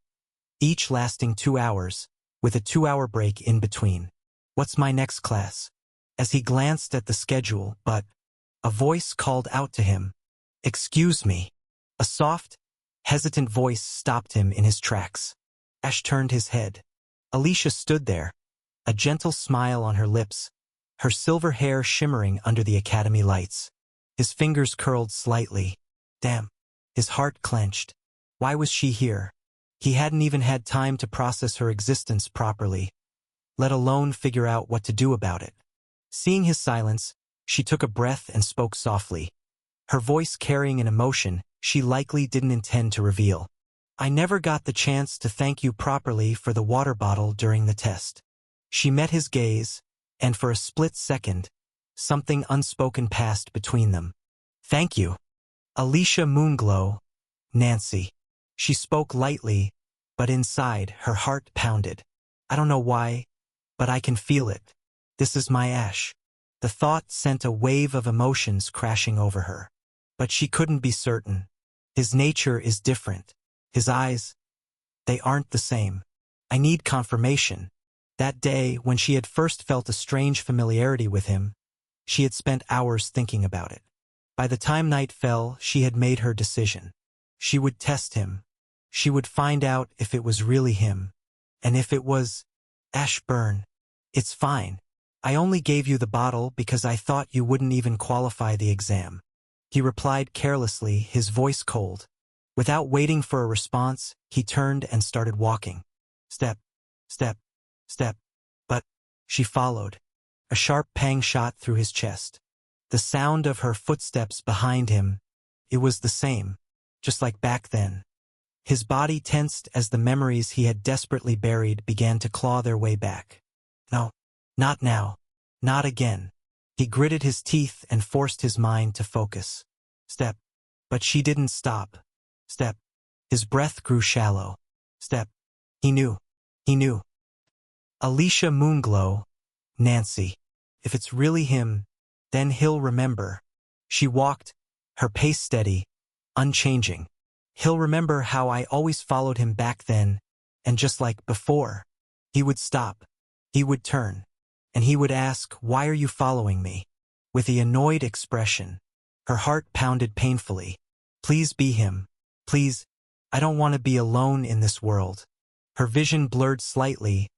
each lasting 2 hours, with a 2-hour break in between. What's my next class? As he glanced at the schedule, but a voice called out to him. Excuse me. A soft, hesitant voice stopped him in his tracks. Ash turned his head. Alicia stood there, a gentle smile on her lips, her silver hair shimmering under the academy lights. His fingers curled slightly. Damn. His heart clenched. Why was she here? He hadn't even had time to process her existence properly, let alone figure out what to do about it. Seeing his silence, she took a breath and spoke softly, her voice carrying an emotion she likely didn't intend to reveal. I never got the chance to thank you properly for the water bottle during the test. She met his gaze, and for a split second, something unspoken passed between them. Thank you. Alicia Moonglow, Nancy. She spoke lightly, but inside her heart pounded. I don't know why, but I can feel it. This is my Ash. The thought sent a wave of emotions crashing over her. But she couldn't be certain. His nature is different. His eyes, they aren't the same. I need confirmation. That day, when she had first felt a strange familiarity with him, she had spent hours thinking about it. By the time night fell, she had made her decision. She would test him. She would find out if it was really him. And if it was, Ash Byrne, it's fine. I only gave you the bottle because I thought you wouldn't even qualify the exam. He replied carelessly, his voice cold. Without waiting for a response, he turned and started walking. Step, step, step. But she followed. A sharp pang shot through his chest. The sound of her footsteps behind him, it was the same, just like back then. His body tensed as the memories he had desperately buried began to claw their way back. No, not now. Not again. He gritted his teeth and forced his mind to focus. Step. But she didn't stop. Step. His breath grew shallow. Step. He knew. He knew. Alicia Moonglow, Nancy. If it's really him, then he'll remember. She walked, her pace steady, unchanging. He'll remember how I always followed him back then, and just like before, he would stop, he would turn, and he would ask, "Why are you following me?" With the annoyed expression, her heart pounded painfully. Please be him. Please, I don't want to be alone in this world. Her vision blurred slightly,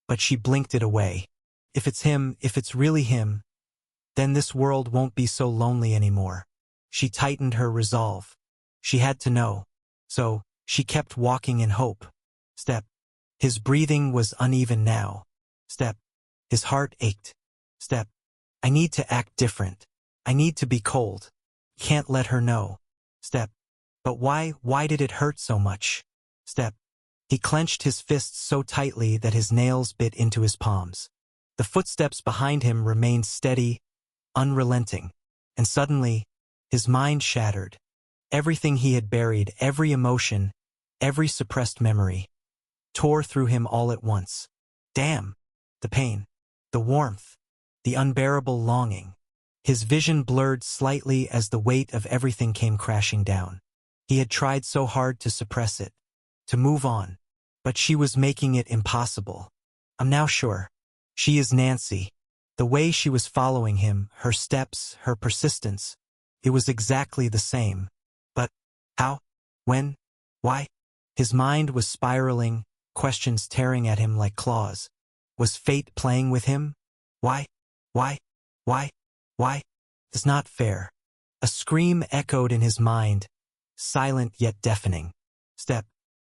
but she blinked it away. If it's him, if it's really him, then this world won't be so lonely anymore. She tightened her resolve. She had to know. So, she kept walking in hope. Step. His breathing was uneven now. Step. His heart ached. Step. I need to act different. I need to be cold. Can't let her know. Step. But why did it hurt so much? Step. He clenched his fists so tightly that his nails bit into his palms. The footsteps behind him remained steady, unrelenting. And suddenly, his mind shattered. Everything he had buried, every emotion, every suppressed memory, tore through him all at once. Damn! The pain, the warmth, the unbearable longing. His vision blurred slightly as the weight of everything came crashing down. He had tried so hard to suppress it, to move on, but she was making it impossible. I'm now sure. She is Nancy. The way she was following him, her steps, her persistence, it was exactly the same. But how? When? Why? His mind was spiraling, questions tearing at him like claws. Was fate playing with him? Why? Why? Why? Why? It's not fair. A scream echoed in his mind, silent yet deafening. Step.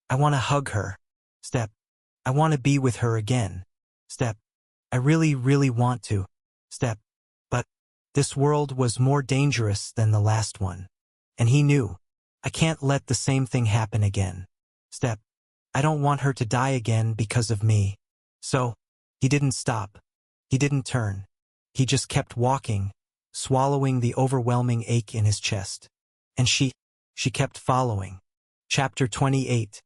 I want to hug her. Step. I want to be with her again. Step. I really, really want to. Step. But this world was more dangerous than the last one. And he knew. I can't let the same thing happen again. Step. I don't want her to die again because of me. So, he didn't stop. He didn't turn. He just kept walking, swallowing the overwhelming ache in his chest. And she kept following. Chapter 28.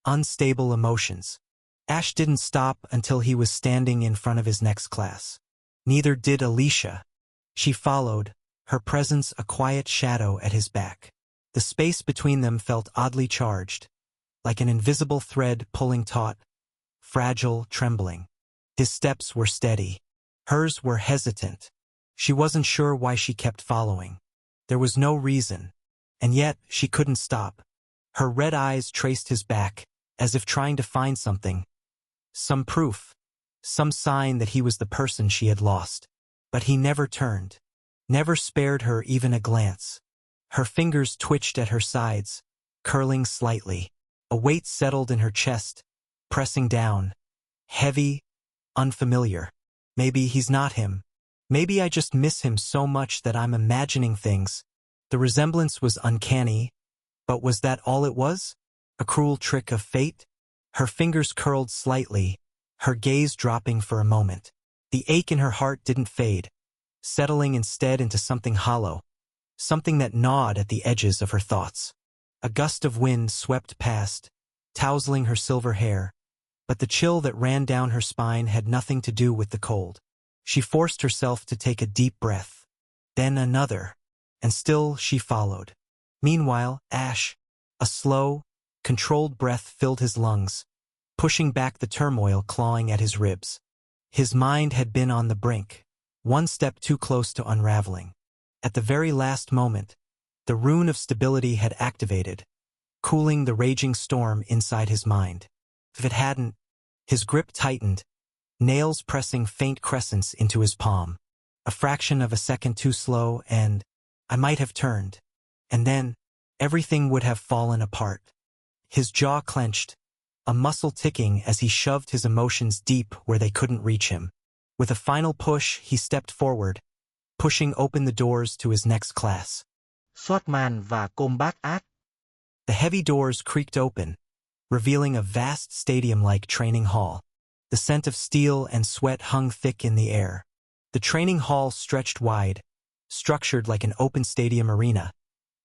Unstable Emotions. Ash didn't stop until he was standing in front of his next class. Neither did Alicia. She followed, her presence a quiet shadow at his back. The space between them felt oddly charged, like an invisible thread pulling taut, fragile, trembling. His steps were steady. Hers were hesitant. She wasn't sure why she kept following. There was no reason, and yet she couldn't stop. Her red eyes traced his back, as if trying to find something. Some proof. Some sign that he was the person she had lost. But he never turned. Never spared her even a glance. Her fingers twitched at her sides, curling slightly. A weight settled in her chest, pressing down. Heavy, unfamiliar. Maybe he's not him. Maybe I just miss him so much that I'm imagining things. The resemblance was uncanny, but was that all it was? A cruel trick of fate? Her fingers curled slightly, her gaze dropping for a moment. The ache in her heart didn't fade, settling instead into something hollow, something that gnawed at the edges of her thoughts. A gust of wind swept past, tousling her silver hair, but the chill that ran down her spine had nothing to do with the cold. She forced herself to take a deep breath, then another, and still she followed. Meanwhile, Ash, a slow, controlled breath filled his lungs, pushing back the turmoil clawing at his ribs. His mind had been on the brink, one step too close to unraveling. At the very last moment, the rune of stability had activated, cooling the raging storm inside his mind. If it hadn't, his grip tightened, nails pressing faint crescents into his palm. A fraction of a second too slow, and I might have turned. And then, everything would have fallen apart. His jaw clenched, a muscle ticking as he shoved his emotions deep where they couldn't reach him. With a final push, he stepped forward, pushing open the doors to his next class. Swordman và Combat Art. The heavy doors creaked open, revealing a vast stadium-like training hall. The scent of steel and sweat hung thick in the air. The training hall stretched wide, structured like an open stadium arena,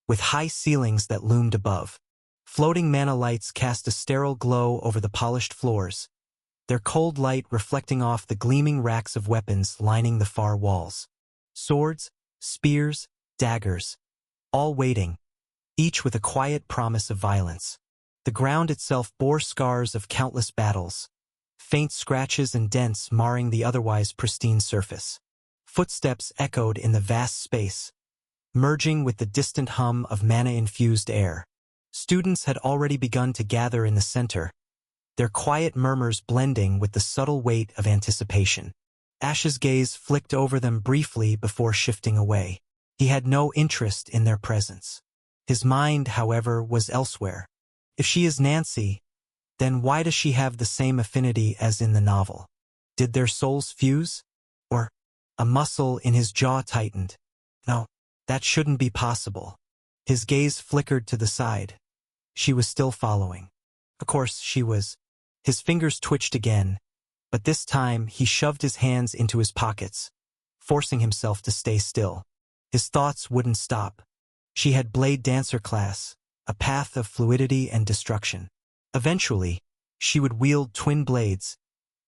with high ceilings that loomed above. Floating mana lights cast a sterile glow over the polished floors, their cold light reflecting off the gleaming racks of weapons lining the far walls. Swords, spears, daggers, all waiting, each with a quiet promise of violence. The ground itself bore scars of countless battles, faint scratches and dents marring the otherwise pristine surface. Footsteps echoed in the vast space, merging with the distant hum of mana-infused air. Students had already begun to gather in the center, their quiet murmurs blending with the subtle weight of anticipation. Ash's gaze flicked over them briefly before shifting away. He had no interest in their presence. His mind, however, was elsewhere. If she is Nancy, then why does she have the same affinity as in the novel? Did their souls fuse? Or a muscle in his jaw tightened? No, that shouldn't be possible. His gaze flickered to the side. She was still following. Of course, she was. His fingers twitched again, but this time he shoved his hands into his pockets, forcing himself to stay still. His thoughts wouldn't stop. She had Blade Dancer class, a path of fluidity and destruction. Eventually, she would wield twin blades,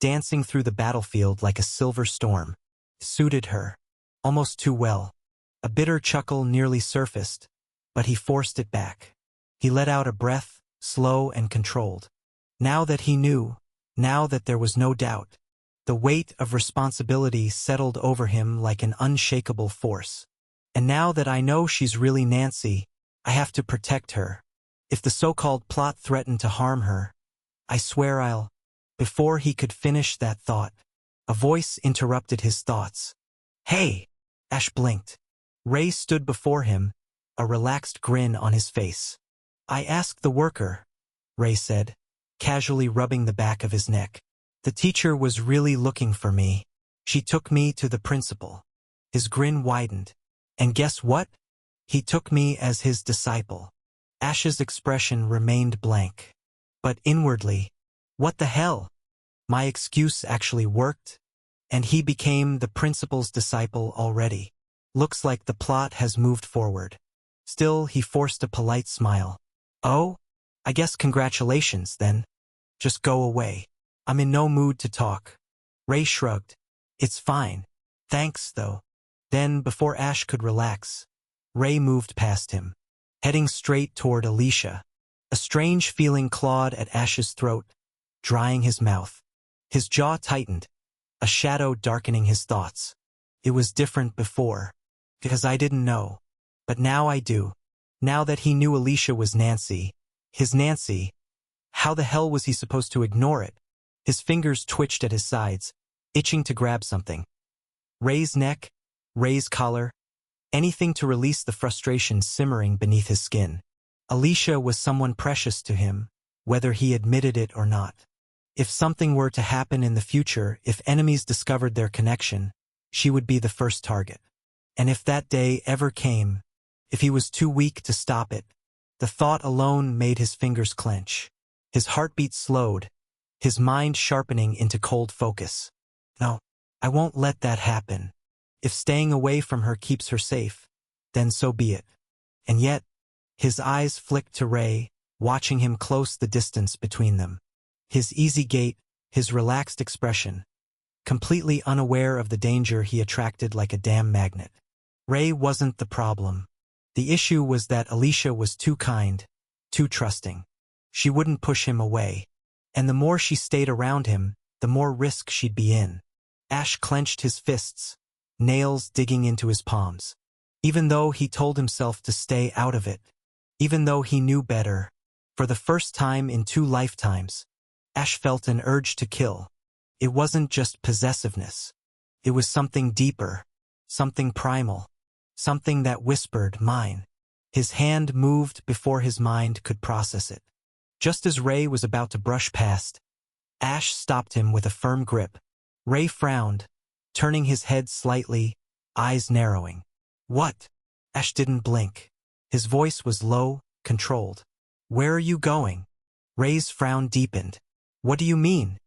dancing through the battlefield like a silver storm. Suited her, almost too well. A bitter chuckle nearly surfaced, but he forced it back. He let out a breath, slow and controlled. Now that he knew, now that there was no doubt, the weight of responsibility settled over him like an unshakable force. And now that I know she's really Nancy, I have to protect her. If the so-called plot threatened to harm her, I swear I'll... Before he could finish that thought, a voice interrupted his thoughts. Hey! Ash blinked. Ray stood before him, a relaxed grin on his face. I asked the worker, Ray said, casually rubbing the back of his neck. The teacher was really looking for me. She took me to the principal. His grin widened. And guess what? He took me as his disciple. Ash's expression remained blank. But inwardly, what the hell? My excuse actually worked, and he became the principal's disciple already. Looks like the plot has moved forward. Still, he forced a polite smile. Oh? I guess congratulations, then. Just go away. I'm in no mood to talk. Ray shrugged. It's fine. Thanks, though. Then, before Ash could relax, Ray moved past him, heading straight toward Alicia. A strange feeling clawed at Ash's throat, drying his mouth. His jaw tightened, a shadow darkening his thoughts. It was different before, because I didn't know. But now I do. Now that he knew Alicia was Nancy, his Nancy, How the hell was he supposed to ignore it? His fingers twitched at his sides, itching to grab something. Ray's neck, Ray's collar, anything to release the frustration simmering beneath his skin. Alicia was someone precious to him, whether he admitted it or not. If something were to happen in the future, if enemies discovered their connection, she would be the first target. And if that day ever came, if he was too weak to stop it, the thought alone made his fingers clench. His heartbeat slowed, his mind sharpening into cold focus. No, I won't let that happen. If staying away from her keeps her safe, then so be it. And yet, his eyes flicked to Ray, watching him close the distance between them. His easy gait, his relaxed expression, completely unaware of the danger he attracted like a damn magnet. Ray wasn't the problem. The issue was that Alicia was too kind, too trusting. She wouldn't push him away. And the more she stayed around him, the more risk she'd be in. Ash clenched his fists, nails digging into his palms. Even though he told himself to stay out of it, even though he knew better, for the first time in 2 lifetimes, Ash felt an urge to kill. It wasn't just possessiveness. It was something deeper, something primal, something that whispered, mine. His hand moved before his mind could process it. Just as Ray was about to brush past, Ash stopped him with a firm grip. Ray frowned, turning his head slightly, eyes narrowing. What? Ash didn't blink. His voice was low, controlled. Where are you going? Ray's frown deepened. What do you mean?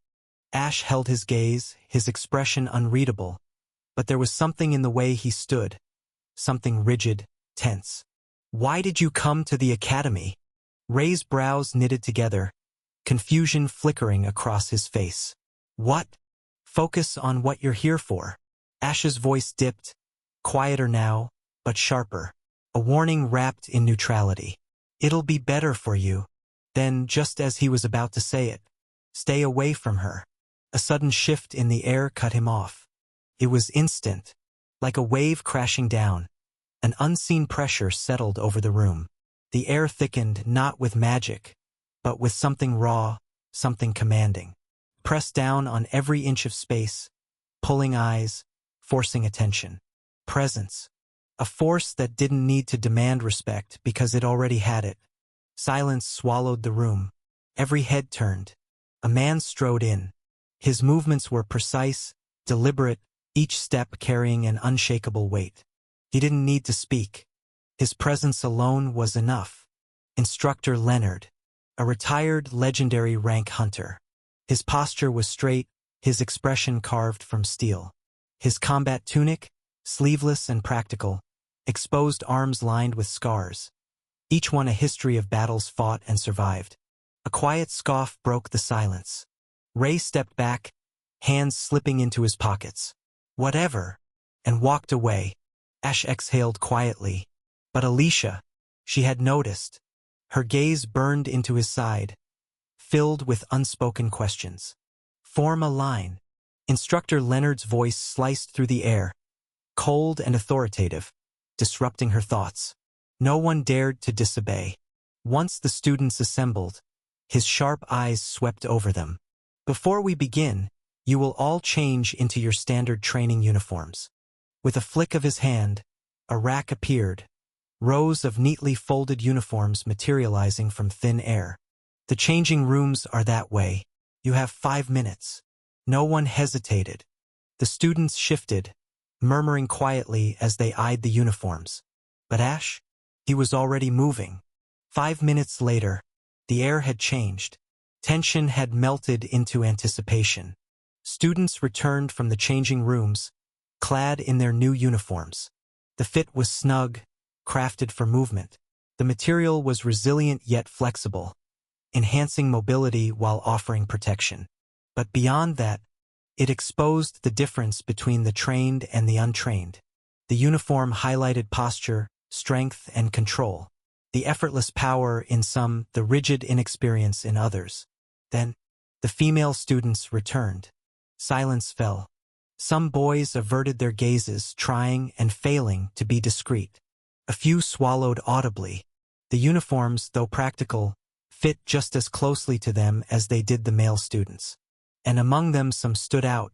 Ash held his gaze, his expression unreadable, but there was something in the way he stood, something rigid, tense. Why did you come to the academy? Ray's brows knitted together, confusion flickering across his face. What? Focus on what you're here for. Ash's voice dipped, quieter now, but sharper, a warning wrapped in neutrality. It'll be better for you. Then, just as he was about to say it, stay away from her. A sudden shift in the air cut him off. It was instant, like a wave crashing down. An unseen pressure settled over the room. The air thickened not with magic, but with something raw, something commanding. Pressed down on every inch of space, pulling eyes, forcing attention. Presence. A force that didn't need to demand respect because it already had it. Silence swallowed the room. Every head turned. A man strode in. His movements were precise, deliberate, each step carrying an unshakable weight. He didn't need to speak. His presence alone was enough. Instructor Leonard, a retired legendary rank hunter. His posture was straight, his expression carved from steel. His combat tunic, sleeveless and practical, exposed arms lined with scars. Each one a history of battles fought and survived. A quiet scoff broke the silence. Ray stepped back, hands slipping into his pockets. Whatever, and walked away. Ash exhaled quietly. But Alicia, she had noticed. Her gaze burned into his side, filled with unspoken questions. Form a line. Instructor Leonard's voice sliced through the air, cold and authoritative, disrupting her thoughts. No one dared to disobey. Once the students assembled, his sharp eyes swept over them. Before we begin, you will all change into your standard training uniforms. With a flick of his hand, a rack appeared, rows of neatly folded uniforms materializing from thin air. The changing rooms are that way. You have 5 minutes. No one hesitated. The students shifted, murmuring quietly as they eyed the uniforms. But Ash? He was already moving. 5 minutes later, the air had changed. Tension had melted into anticipation. Students returned from the changing rooms, clad in their new uniforms. The fit was snug, crafted for movement. The material was resilient yet flexible, enhancing mobility while offering protection. But beyond that, it exposed the difference between the trained and the untrained. The uniform highlighted posture, strength, and control. The effortless power in some, the rigid inexperience in others. Then, the female students returned. Silence fell. Some boys averted their gazes, trying and failing to be discreet. A few swallowed audibly. The uniforms, though practical, fit just as closely to them as they did the male students. And among them some stood out: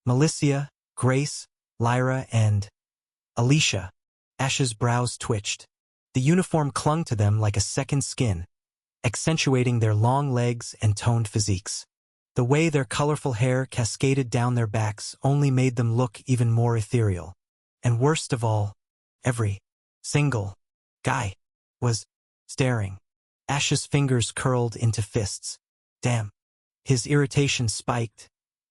Melissa, Grace, Lyra, and Alicia. Ash's brows twitched. The uniform clung to them like a second skin, accentuating their long legs and toned physiques. The way their colorful hair cascaded down their backs only made them look even more ethereal. And worst of all, every single guy was staring. Ash's fingers curled into fists. Damn. His irritation spiked,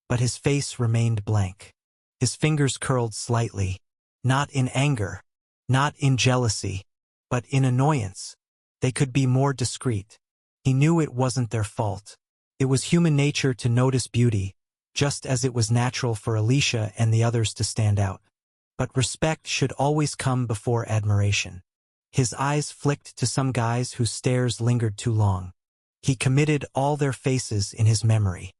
but his face remained blank. His fingers curled slightly, not in anger, not in jealousy, but in annoyance. They could be more discreet. He knew it wasn't their fault. It was human nature to notice beauty, just as it was natural for Alicia and the others to stand out. But respect should always come before admiration. His eyes flicked to some guys whose stares lingered too long. He committed all their faces in his memory.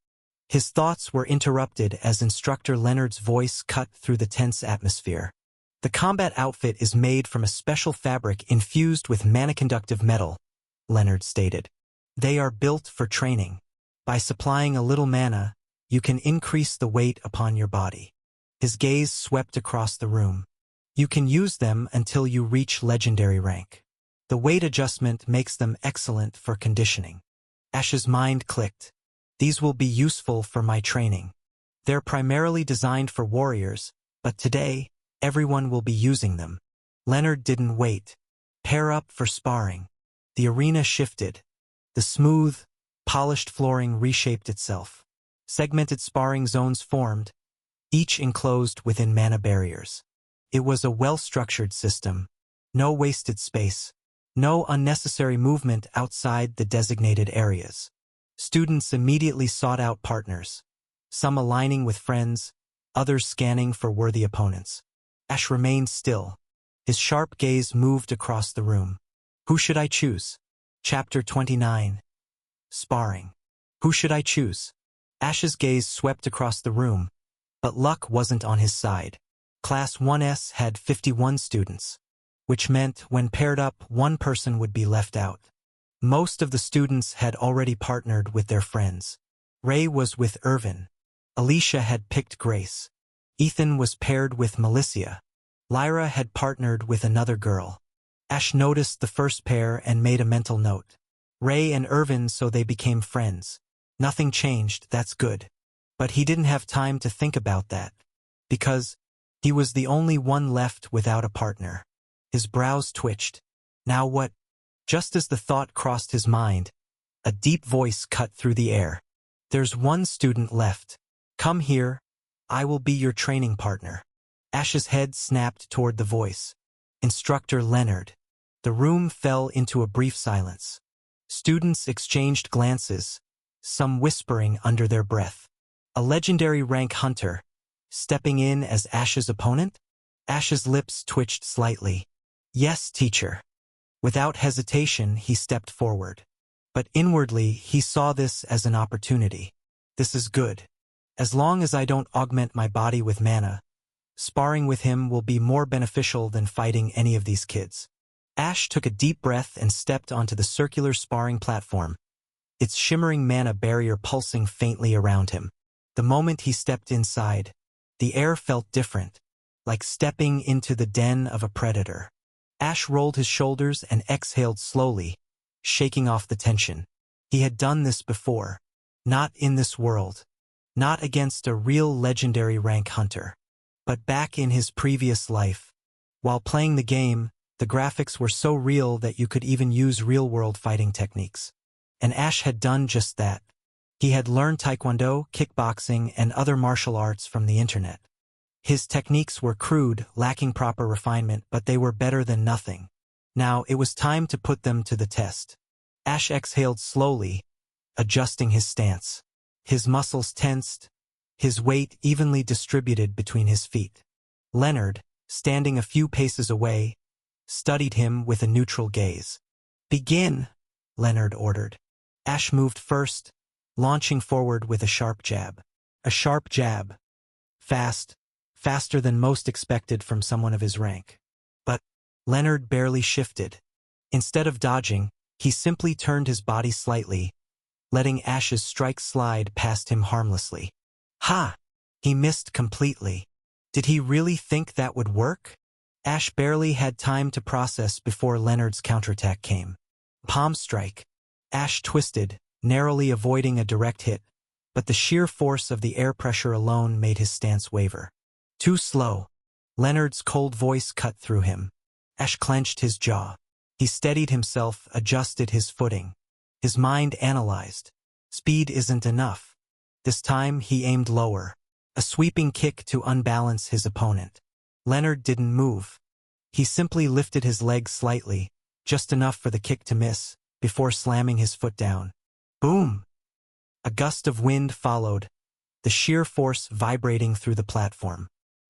His thoughts were interrupted as Instructor Leonard's voice cut through the tense atmosphere. The combat outfit is made from a special fabric infused with mana-conductive metal, Leonard stated. They are built for training. By supplying a little mana, you can increase the weight upon your body. His gaze swept across the room. You can use them until you reach legendary rank. The weight adjustment makes them excellent for conditioning. Ash's mind clicked. These will be useful for my training. They're primarily designed for warriors, but today, everyone will be using them. Leonard didn't wait. Pair up for sparring. The arena shifted. The smooth, polished flooring reshaped itself. Segmented sparring zones formed, each enclosed within mana barriers. It was a well-structured system. No wasted space. No unnecessary movement outside the designated areas. Students immediately sought out partners, some aligning with friends, others scanning for worthy opponents. Ash remained still. His sharp gaze moved across the room. Who should I choose? Chapter 29. Sparring. Who should I choose? Ash's gaze swept across the room, but luck wasn't on his side. Class 1S had 51 students, which meant when paired up, one person would be left out. Most of the students had already partnered with their friends. Ray was with Irvin. Alicia had picked Grace. Ethan was paired with Melissa. Lyra had partnered with another girl. Ash noticed the first pair and made a mental note. Ray and Irvin, so they became friends. Nothing changed, that's good. But he didn't have time to think about that, because he was the only one left without a partner. His brows twitched. Now what? Just as the thought crossed his mind, a deep voice cut through the air. There's one student left. Come here. I will be your training partner. Ash's head snapped toward the voice. Instructor Leonard. The room fell into a brief silence. Students exchanged glances, some whispering under their breath. A legendary rank hunter, stepping in as Ash's opponent? Ash's lips twitched slightly. Yes, teacher. Without hesitation, he stepped forward. But inwardly, he saw this as an opportunity. This is good. As long as I don't augment my body with mana, sparring with him will be more beneficial than fighting any of these kids. Ash took a deep breath and stepped onto the circular sparring platform, its shimmering mana barrier pulsing faintly around him. The moment he stepped inside, the air felt different, like stepping into the den of a predator. Ash rolled his shoulders and exhaled slowly, shaking off the tension. He had done this before. Not in this world. Not against a real legendary rank hunter. But back in his previous life. While playing the game, the graphics were so real that you could even use real-world fighting techniques. And Ash had done just that. He had learned taekwondo, kickboxing, and other martial arts from the internet. His techniques were crude, lacking proper refinement, but they were better than nothing. Now it was time to put them to the test. Ash exhaled slowly, adjusting his stance. His muscles tensed, his weight evenly distributed between his feet. Leonard, standing a few paces away, studied him with a neutral gaze. Begin, Leonard ordered. Ash moved first, launching forward with a sharp jab. A sharp jab. Fast, faster than most expected from someone of his rank. But Leonard barely shifted. Instead of dodging, He simply turned his body slightly, letting Ash's strike slide past him harmlessly. Ha! He missed completely. Did he really think that would work? Ash barely had time to process before Leonard's counterattack came. Palm strike. Ash twisted, narrowly avoiding a direct hit, but the sheer force of the air pressure alone made his stance waver. Too slow. Leonard's cold voice cut through him. Ash clenched his jaw. He steadied himself, adjusted his footing. His mind analyzed. Speed isn't enough. This time he aimed lower. A sweeping kick to unbalance his opponent. Leonard didn't move. He simply lifted his leg slightly, just enough for the kick to miss, before slamming his foot down. Boom! A gust of wind followed, the sheer force vibrating through the platform.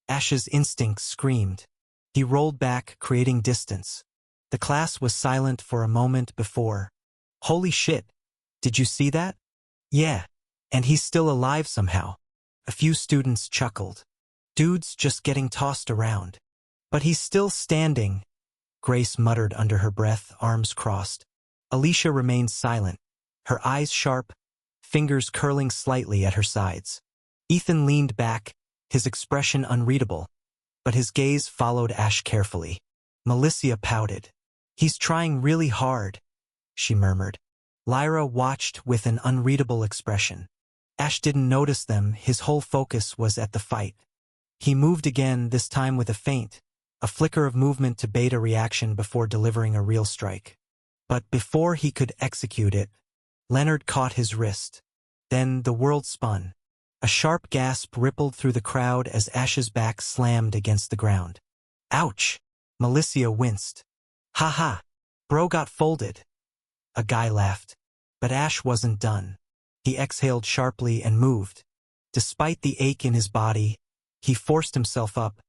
Ash's instincts screamed. He rolled back, creating distance. The class was silent for a moment before. Holy shit! Did you see that? Yeah. And he's still alive somehow. A few students chuckled. Dude's just getting tossed around. But he's still standing, Grace muttered under her breath, arms crossed. Alicia remained silent, her eyes sharp, fingers curling slightly at her sides. Ethan leaned back, his expression unreadable, but his gaze followed Ash carefully. Melissa pouted. He's trying really hard, she murmured. Lyra watched with an unreadable expression. Ash didn't notice them, his whole focus was at the fight. He moved again, this time with a feint, a flicker of movement to bait a reaction before delivering a real strike. But before he could execute it, Leonard caught his wrist. Then the world spun. A sharp gasp rippled through the crowd as Ash's back slammed against the ground. Ouch! Melissa winced. Ha ha! Bro got folded. A guy laughed. But Ash wasn't done. He exhaled sharply and moved. Despite the ache in his body, he forced himself up,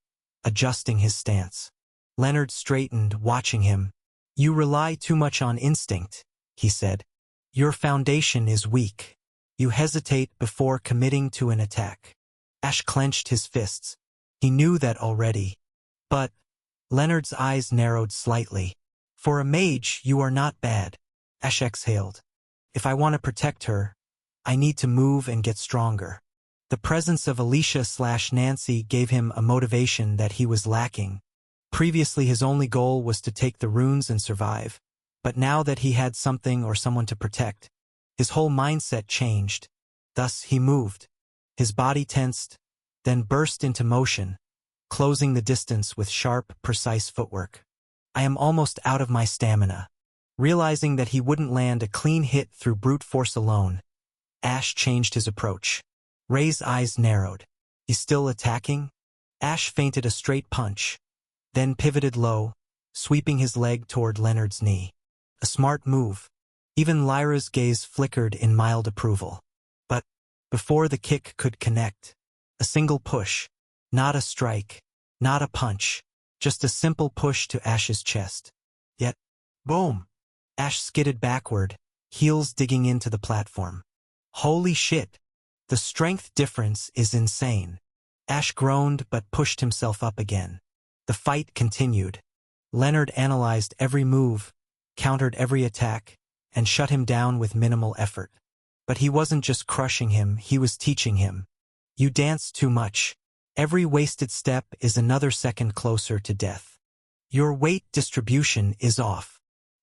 adjusting his stance. Leonard straightened, watching him. You rely too much on instinct, he said. Your foundation is weak. You hesitate before committing to an attack. Ash clenched his fists. He knew that already. But Leonard's eyes narrowed slightly. For a mage, you are not bad. Ash exhaled. If I want to protect her, I need to move and get stronger. The presence of Alicia/Nancy gave him a motivation that he was lacking. Previously his only goal was to take the runes and survive, but now that he had something or someone to protect, his whole mindset changed. Thus he moved. His body tensed, then burst into motion, closing the distance with sharp, precise footwork. I am almost out of my stamina. Realizing that he wouldn't land a clean hit through brute force alone, Ash changed his approach. Ray's eyes narrowed. He's still attacking? Ash feinted a straight punch, then pivoted low, sweeping his leg toward Leonard's knee. A smart move. Even Lyra's gaze flickered in mild approval. But before the kick could connect, a single push, not a strike, not a punch, just a simple push to Ash's chest. Yet, boom! Ash skidded backward, heels digging into the platform. Holy shit! The strength difference is insane. Ash groaned but pushed himself up again. The fight continued. Leonard analyzed every move, countered every attack, and shut him down with minimal effort. But he wasn't just crushing him, he was teaching him. You dance too much. Every wasted step is another second closer to death. Your weight distribution is off.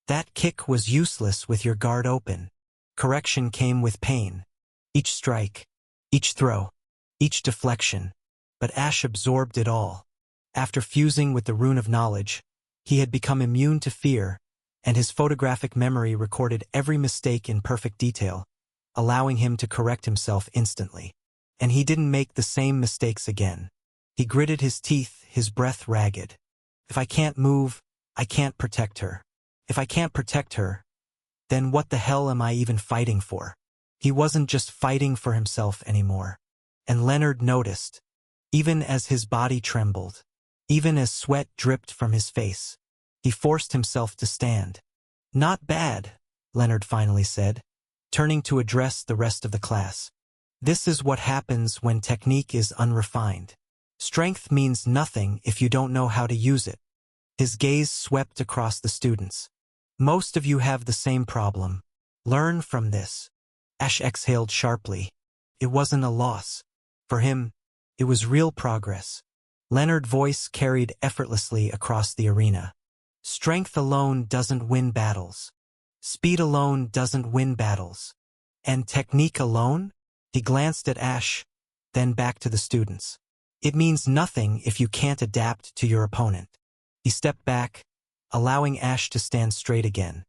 That kick was useless with your guard open. Correction came with pain. Each strike, each throw, each deflection. But Ash absorbed it all. After fusing with the rune of knowledge, he had become immune to fear, and his photographic memory recorded every mistake in perfect detail, allowing him to correct himself instantly. And he didn't make the same mistakes again. He gritted his teeth, his breath ragged. If I can't move, I can't protect her. If I can't protect her, then what the hell am I even fighting for? He wasn't just fighting for himself anymore. And Leonard noticed, even as his body trembled, even as sweat dripped from his face. He forced himself to stand. Not bad, Leonard finally said, turning to address the rest of the class. This is what happens when technique is unrefined. Strength means nothing if you don't know how to use it. His gaze swept across the students. Most of you have the same problem. Learn from this. Ash exhaled sharply. It wasn't a loss. For him, it was real progress. Leonard's voice carried effortlessly across the arena. Strength alone doesn't win battles. Speed alone doesn't win battles. And technique alone? He glanced at Ash, then back to the students. It means nothing if you can't adapt to your opponent. He stepped back, allowing Ash to stand straight again.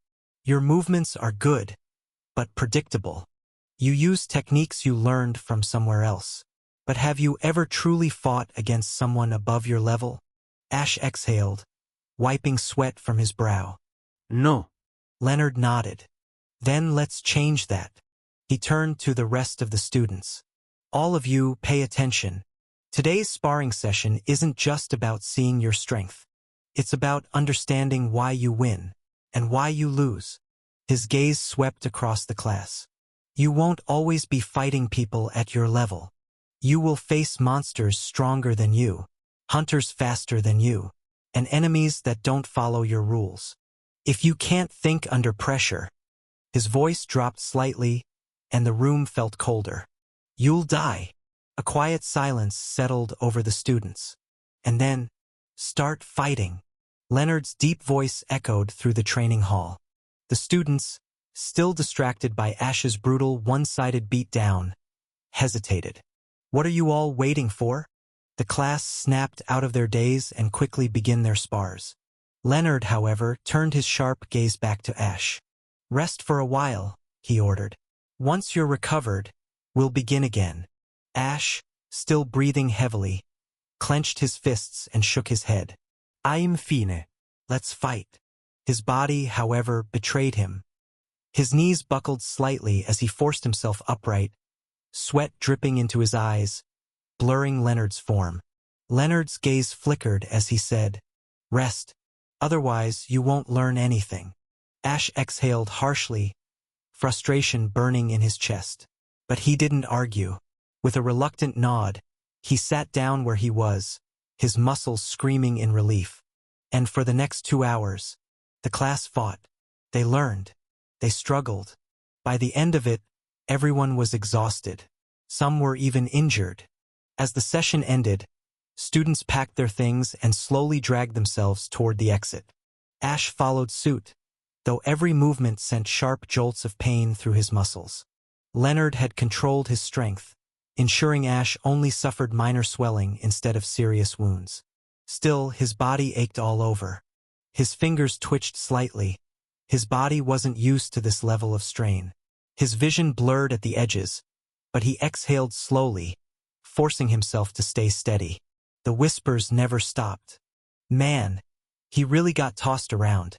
Your movements are good, but predictable. You use techniques you learned from somewhere else. But have you ever truly fought against someone above your level? Ash exhaled, wiping sweat from his brow. No. Leonard nodded. Then let's change that. He turned to the rest of the students. All of you, pay attention. Today's sparring session isn't just about seeing your strength. It's about understanding why you win and why you lose. His gaze swept across the class. You won't always be fighting people at your level. You will face monsters stronger than you, hunters faster than you, and enemies that don't follow your rules. If you can't think under pressure, his voice dropped slightly, and the room felt colder. You'll die. A quiet silence settled over the students. And then, start fighting. Leonard's deep voice echoed through the training hall. The students, still distracted by Ash's brutal one-sided beatdown, hesitated. What are you all waiting for? The class snapped out of their daze and quickly began their spars. Leonard, however, turned his sharp gaze back to Ash. Rest for a while, he ordered. Once you're recovered, we'll begin again. Ash, still breathing heavily, clenched his fists and shook his head. I'm fine. Let's fight. His body, however, betrayed him. His knees buckled slightly as he forced himself upright, sweat dripping into his eyes, blurring Leonard's form. Leonard's gaze flickered as he said, Rest. Otherwise, you won't learn anything. Ash exhaled harshly, frustration burning in his chest. But he didn't argue. With a reluctant nod, he sat down where he was, his muscles screaming in relief. And for the next 2 hours, the class fought. They learned. They struggled. By the end of it, everyone was exhausted. Some were even injured. As the session ended, students packed their things and slowly dragged themselves toward the exit. Ash followed suit, though every movement sent sharp jolts of pain through his muscles. Leonard had controlled his strength, ensuring Ash only suffered minor swelling instead of serious wounds. Still, his body ached all over. His fingers twitched slightly. His body wasn't used to this level of strain. His vision blurred at the edges, but he exhaled slowly, forcing himself to stay steady. The whispers never stopped. Man, he really got tossed around.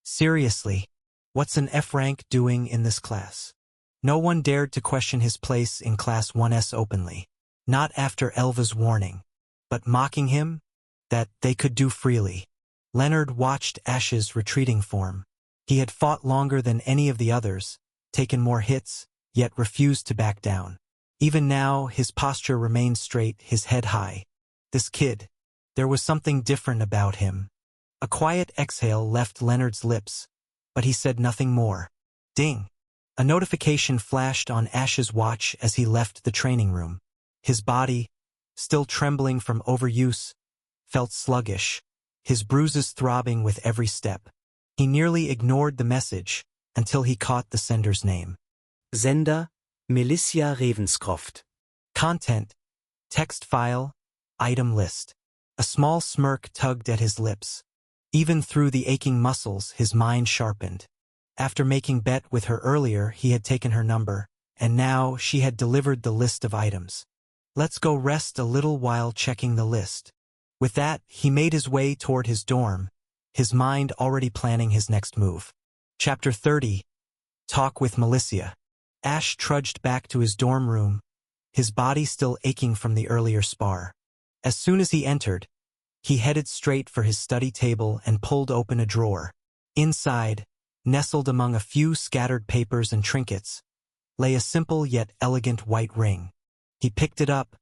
Seriously, what's an F rank doing in this class? No one dared to question his place in Class 1S openly. Not after Elva's warning. But mocking him? That they could do freely. Leonard watched Ash's retreating form. He had fought longer than any of the others, taken more hits, yet refused to back down. Even now, his posture remained straight, his head high. This kid, there was something different about him. A quiet exhale left Leonard's lips, but he said nothing more. Ding! A notification flashed on Ash's watch as he left the training room. His body, still trembling from overuse, felt sluggish, his bruises throbbing with every step. He nearly ignored the message until he caught the sender's name. Sender, Milicia Ravenscroft. Content, text file, item list. A small smirk tugged at his lips. Even through the aching muscles, his mind sharpened. After making bet with her earlier, he had taken her number, and now she had delivered the list of items. Let's go rest a little while checking the list. With that, he made his way toward his dorm, his mind already planning his next move. Chapter 30. Talk with Milicia. Ash trudged back to his dorm room, his body still aching from the earlier spar. As soon as he entered, he headed straight for his study table and pulled open a drawer. Inside, nestled among a few scattered papers and trinkets, lay a simple yet elegant white ring. He picked it up,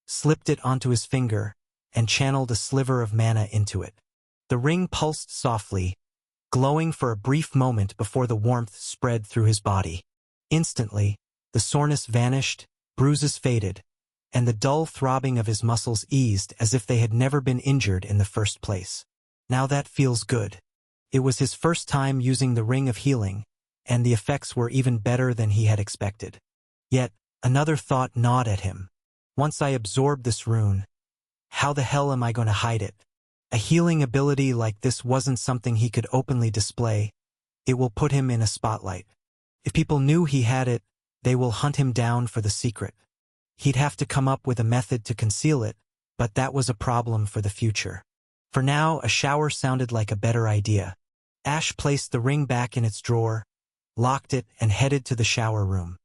slipped it onto his finger, and channeled a sliver of mana into it. The ring pulsed softly, glowing for a brief moment before the warmth spread through his body. Instantly, the soreness vanished, bruises faded, and the dull throbbing of his muscles eased as if they had never been injured in the first place. Now that feels good. It was his first time using the Ring of Healing, and the effects were even better than he had expected. Yet, another thought gnawed at him. Once I absorb this rune, how the hell am I going to hide it? A healing ability like this wasn't something he could openly display. It will put him in a spotlight. If people knew he had it, they will hunt him down for the secret. He'd have to come up with a method to conceal it, but that was a problem for the future. For now, a shower sounded like a better idea. Ash placed the ring back in its drawer, locked it, and headed to the shower room.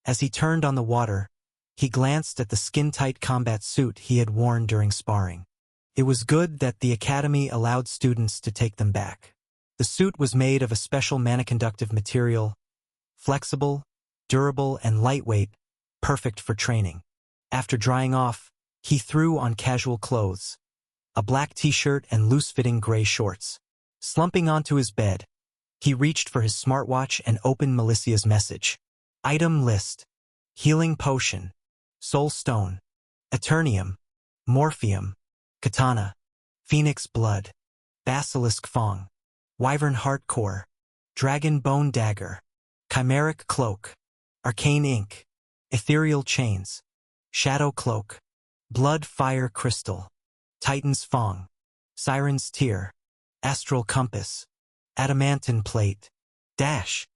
As he turned on the water, he glanced at the skin-tight combat suit he had worn during sparring. It was good that the academy allowed students to take them back. The suit was made of a special maniconductive material, flexible, durable, and lightweight, perfect for training. After drying off, he threw on casual clothes, a black t-shirt and loose-fitting gray shorts. Slumping onto his bed, he reached for his smartwatch and opened Melicia's message. Item list: Healing Potion, Soul Stone, Eternium, Morphium, Katana, Phoenix Blood, Basilisk Fang, Wyvern Heart Core, Dragon Bone Dagger, Chimeric Cloak, Arcane Ink, Ethereal Chains, Shadow Cloak, Blood Fire Crystal, Titan's Fang, Siren's Tear, Astral Compass, Adamantine Plate, Dash.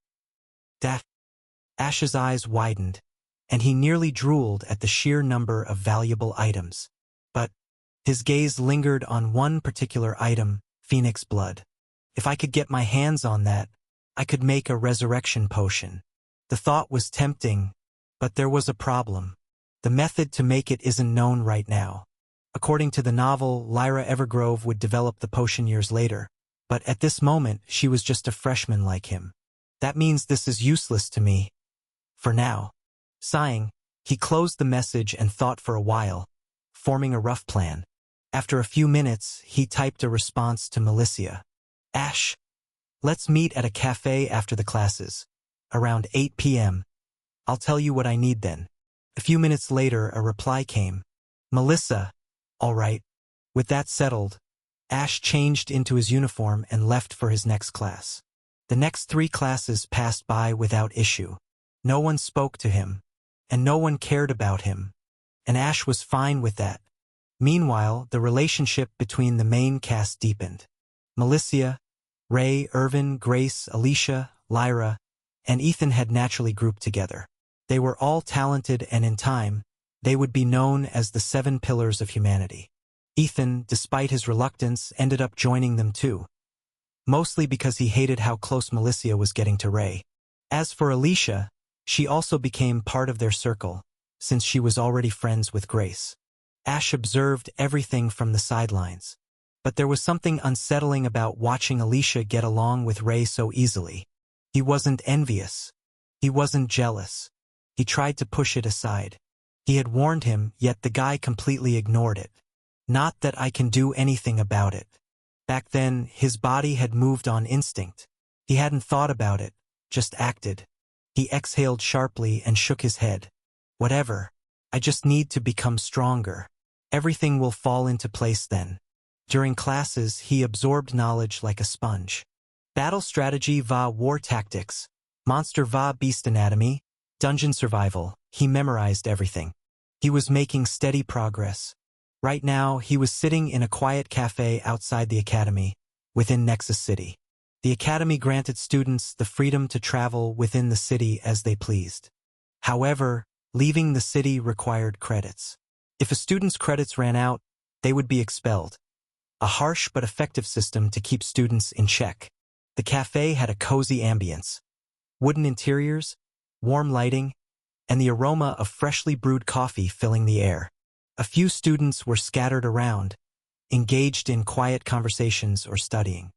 Ash's eyes widened, and he nearly drooled at the sheer number of valuable items. But his gaze lingered on one particular item, Phoenix Blood. If I could get my hands on that, I could make a resurrection potion. The thought was tempting, but there was a problem. The method to make it isn't known right now. According to the novel, Lyra Evergrove would develop the potion years later, but at this moment she was just a freshman like him. That means this is useless to me. For now. Sighing, he closed the message and thought for a while, forming a rough plan. After a few minutes, he typed a response to Melicia. Ash, let's meet at a cafe after the classes. Around 8 p.m. I'll tell you what I need then. A few minutes later, a reply came. Melissa. All right. With that settled, Ash changed into his uniform and left for his next class. The next 3 classes passed by without issue. No one spoke to him, and no one cared about him, and Ash was fine with that. Meanwhile, the relationship between the main cast deepened. Melicia, Ray, Irvin, Grace, Alicia, Lyra, and Ethan had naturally grouped together. They were all talented, and in time, they would be known as the 7 Pillars of Humanity. Ethan, despite his reluctance, ended up joining them too, mostly because he hated how close Melicia was getting to Ray. As for Alicia, she also became part of their circle, since she was already friends with Grace. Ash observed everything from the sidelines, but there was something unsettling about watching Alicia get along with Ray so easily. He wasn't envious. He wasn't jealous. He tried to push it aside. He had warned him, yet the guy completely ignored it. Not that I can do anything about it. Back then, his body had moved on instinct. He hadn't thought about it, just acted. He exhaled sharply and shook his head. Whatever. I just need to become stronger. Everything will fall into place then. During classes, he absorbed knowledge like a sponge. Battle strategy va war tactics, monster va beast anatomy, dungeon survival, he memorized everything. He was making steady progress. Right now, he was sitting in a quiet cafe outside the academy, within Nexus City. The academy granted students the freedom to travel within the city as they pleased. However, leaving the city required credits. If a student's credits ran out, they would be expelled. A harsh but effective system to keep students in check. The cafe had a cozy ambience. Wooden interiors, warm lighting, and the aroma of freshly brewed coffee filling the air. A few students were scattered around, engaged in quiet conversations or studying.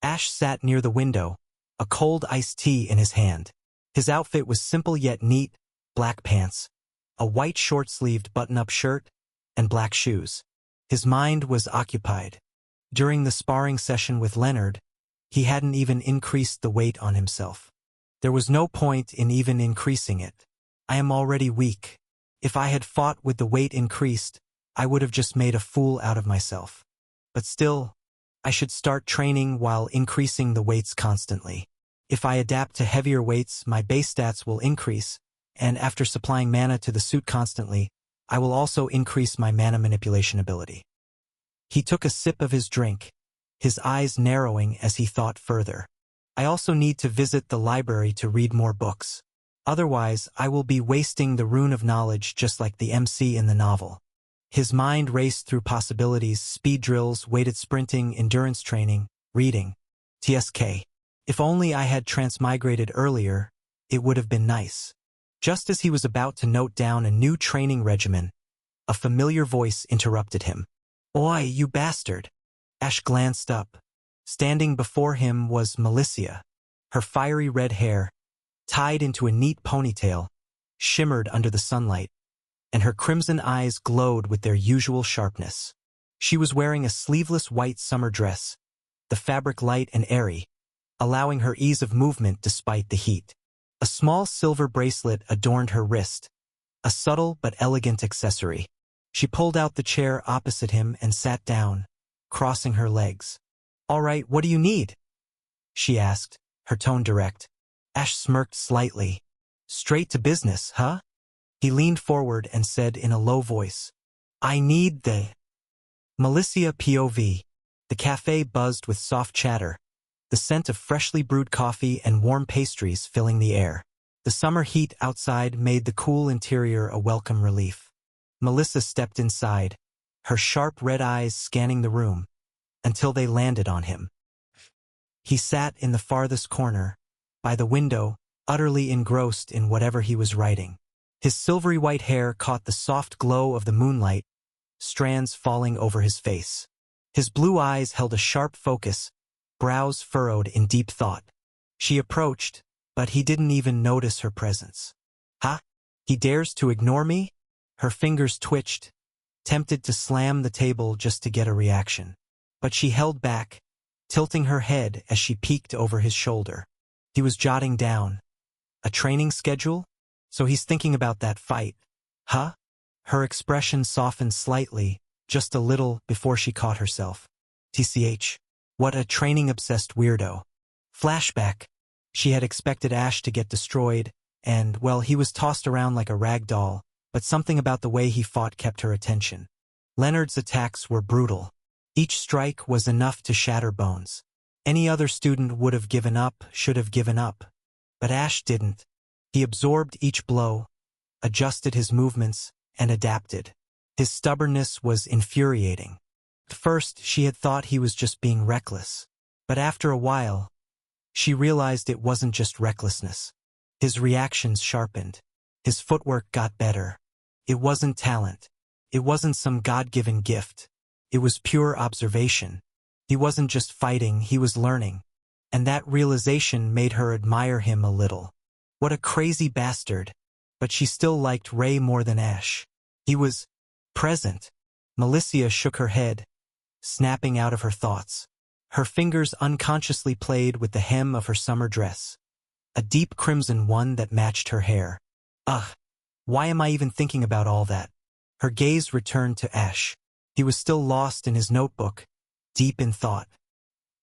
Ash sat near the window, a cold iced tea in his hand. His outfit was simple yet neat: black pants, a white short-sleeved button-up shirt, and black shoes. His mind was occupied. During the sparring session with Leonard, He hadn't even increased the weight on himself. There was no point in even increasing it. I am already weak. If I had fought with the weight increased, I would have just made a fool out of myself. But still, I should start training while increasing the weights constantly. If I adapt to heavier weights, my base stats will increase, and after supplying mana to the suit constantly, I will also increase my mana manipulation ability. He took a sip of his drink, his eyes narrowing as he thought further. I also need to visit the library to read more books. Otherwise, I will be wasting the rune of knowledge just like the MC in the novel. His mind raced through possibilities: speed drills, weighted sprinting, endurance training, reading. TSK. If only I had transmigrated earlier, it would have been nice. Just as he was about to note down a new training regimen, a familiar voice interrupted him. "Oi, you bastard!" Ash glanced up. Standing before him was Malicia. Her fiery red hair, tied into a neat ponytail, shimmered under the sunlight, and her crimson eyes glowed with their usual sharpness. She was wearing a sleeveless white summer dress, the fabric light and airy, allowing her ease of movement despite the heat. A small silver bracelet adorned her wrist, a subtle but elegant accessory. She pulled out the chair opposite him and sat down, crossing her legs. "All right, what do you need?" she asked, her tone direct. Ash smirked slightly. "Straight to business, huh?" He leaned forward and said in a low voice, "I need the..." Malicia POV. The cafe buzzed with soft chatter, the scent of freshly brewed coffee and warm pastries filling the air. The summer heat outside made the cool interior a welcome relief. Melissa stepped inside, her sharp red eyes scanning the room, until they landed on him. He sat in the farthest corner, by the window, utterly engrossed in whatever he was writing. His silvery white hair caught the soft glow of the moonlight, strands falling over his face. His blue eyes held a sharp focus, brows furrowed in deep thought. She approached, but he didn't even notice her presence. "Huh? He dares to ignore me?" Her fingers twitched, tempted to slam the table just to get a reaction. But she held back, tilting her head as she peeked over his shoulder. He was jotting down. "A training schedule? So he's thinking about that fight. Huh?" Her expression softened slightly, just a little, before she caught herself. TCH. What a training-obsessed weirdo. Flashback. She had expected Ash to get destroyed, and, well, he was tossed around like a rag doll, but something about the way he fought kept her attention. Leonard's attacks were brutal. Each strike was enough to shatter bones. Any other student would have given up, should have given up. But Ash didn't. He absorbed each blow, adjusted his movements, and adapted. His stubbornness was infuriating. At first, she had thought he was just being reckless. But after a while, she realized it wasn't just recklessness. His reactions sharpened. His footwork got better. It wasn't talent. It wasn't some God-given gift. It was pure observation. He wasn't just fighting, he was learning. And that realization made her admire him a little. What a crazy bastard. But she still liked Ray more than Ash. He was present. Malicia shook her head, snapping out of her thoughts. Her fingers unconsciously played with the hem of her summer dress, a deep crimson one that matched her hair. Ugh, why am I even thinking about all that? Her gaze returned to Ash. He was still lost in his notebook, deep in thought.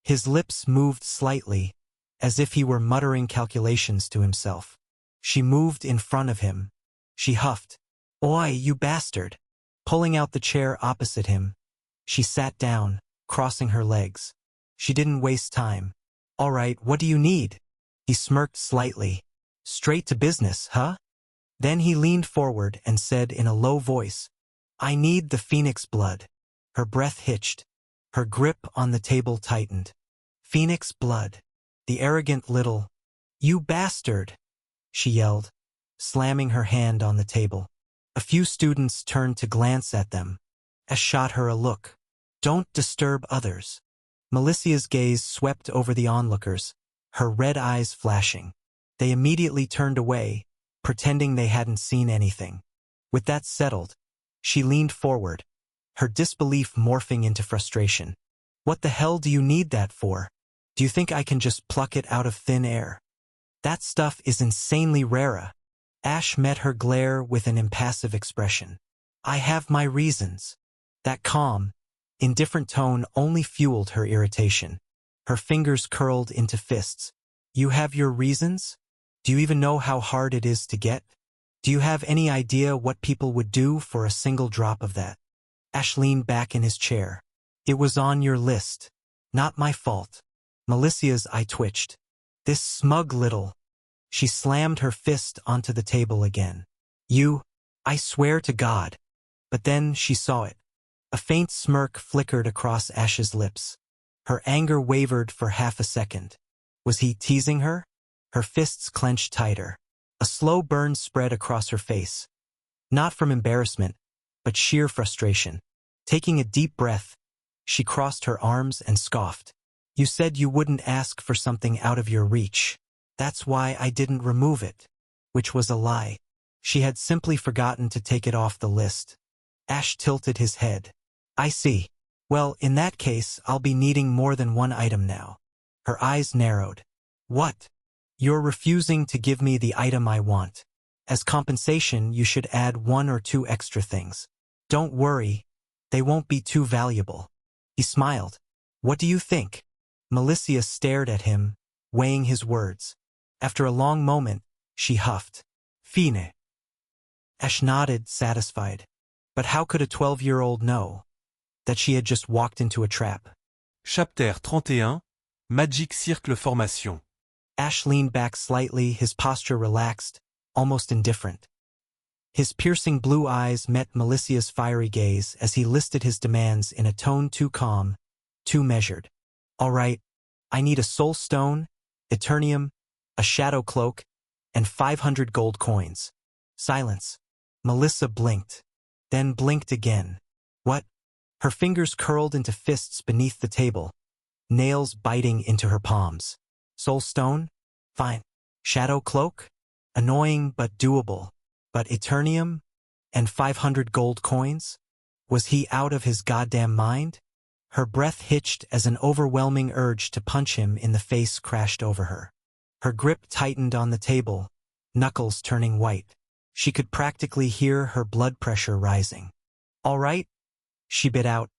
His lips moved slightly, as if he were muttering calculations to himself. She moved in front of him. She huffed. "Oi, you bastard!" Pulling out the chair opposite him, she sat down, crossing her legs. She didn't waste time. "All right, what do you need?" He smirked slightly. "Straight to business, huh?" Then he leaned forward and said in a low voice, "I need the Phoenix blood." Her breath hitched. Her grip on the table tightened. Phoenix blood. The arrogant little... "You bastard!" she yelled, slamming her hand on the table. A few students turned to glance at them. Ash shot her a look. "Don't disturb others." Melicia's gaze swept over the onlookers, her red eyes flashing. They immediately turned away, pretending they hadn't seen anything. With that settled, she leaned forward, her disbelief morphing into frustration. "What the hell do you need that for?" Do you think I can just pluck it out of thin air? That stuff is insanely rare. Ash met her glare with an impassive expression. I have my reasons. That calm, indifferent tone only fueled her irritation. Her fingers curled into fists. You have your reasons? Do you even know how hard it is to get? Do you have any idea what people would do for a single drop of that? Ash leaned back in his chair. It was on your list. Not my fault. Melicia's eye twitched. This smug little. She slammed her fist onto the table again. I swear to God. But then she saw it. A faint smirk flickered across Ash's lips. Her anger wavered for half a second. Was he teasing her? Her fists clenched tighter. A slow burn spread across her face. Not from embarrassment, but sheer frustration. Taking a deep breath, she crossed her arms and scoffed. You said you wouldn't ask for something out of your reach. That's why I didn't remove it. Which was a lie. She had simply forgotten to take it off the list. Ash tilted his head. I see. Well, in that case, I'll be needing more than one item now. Her eyes narrowed. What? You're refusing to give me the item I want. As compensation, you should add 1 or 2 extra things. Don't worry. They won't be too valuable. He smiled. What do you think? Melicia stared at him, weighing his words. After a long moment, she huffed. Fine. Ash nodded, satisfied. But how could a 12-year-old know that she had just walked into a trap? Chapter 31, Magic Circle Formation. Ash leaned back slightly, his posture relaxed, almost indifferent. His piercing blue eyes met Melicia's fiery gaze as he listed his demands in a tone too calm, too measured. All right, I need a soul stone, Eternium, a shadow cloak, and 500 gold coins. Silence. Melissa blinked, then blinked again. What? Her fingers curled into fists beneath the table, nails biting into her palms. Soul stone? Fine. Shadow cloak? Annoying but doable. But Eternium? And 500 gold coins? Was he out of his goddamn mind? Her breath hitched as an overwhelming urge to punch him in the face crashed over her. Her grip tightened on the table, knuckles turning white. She could practically hear her blood pressure rising. All right? She bit out,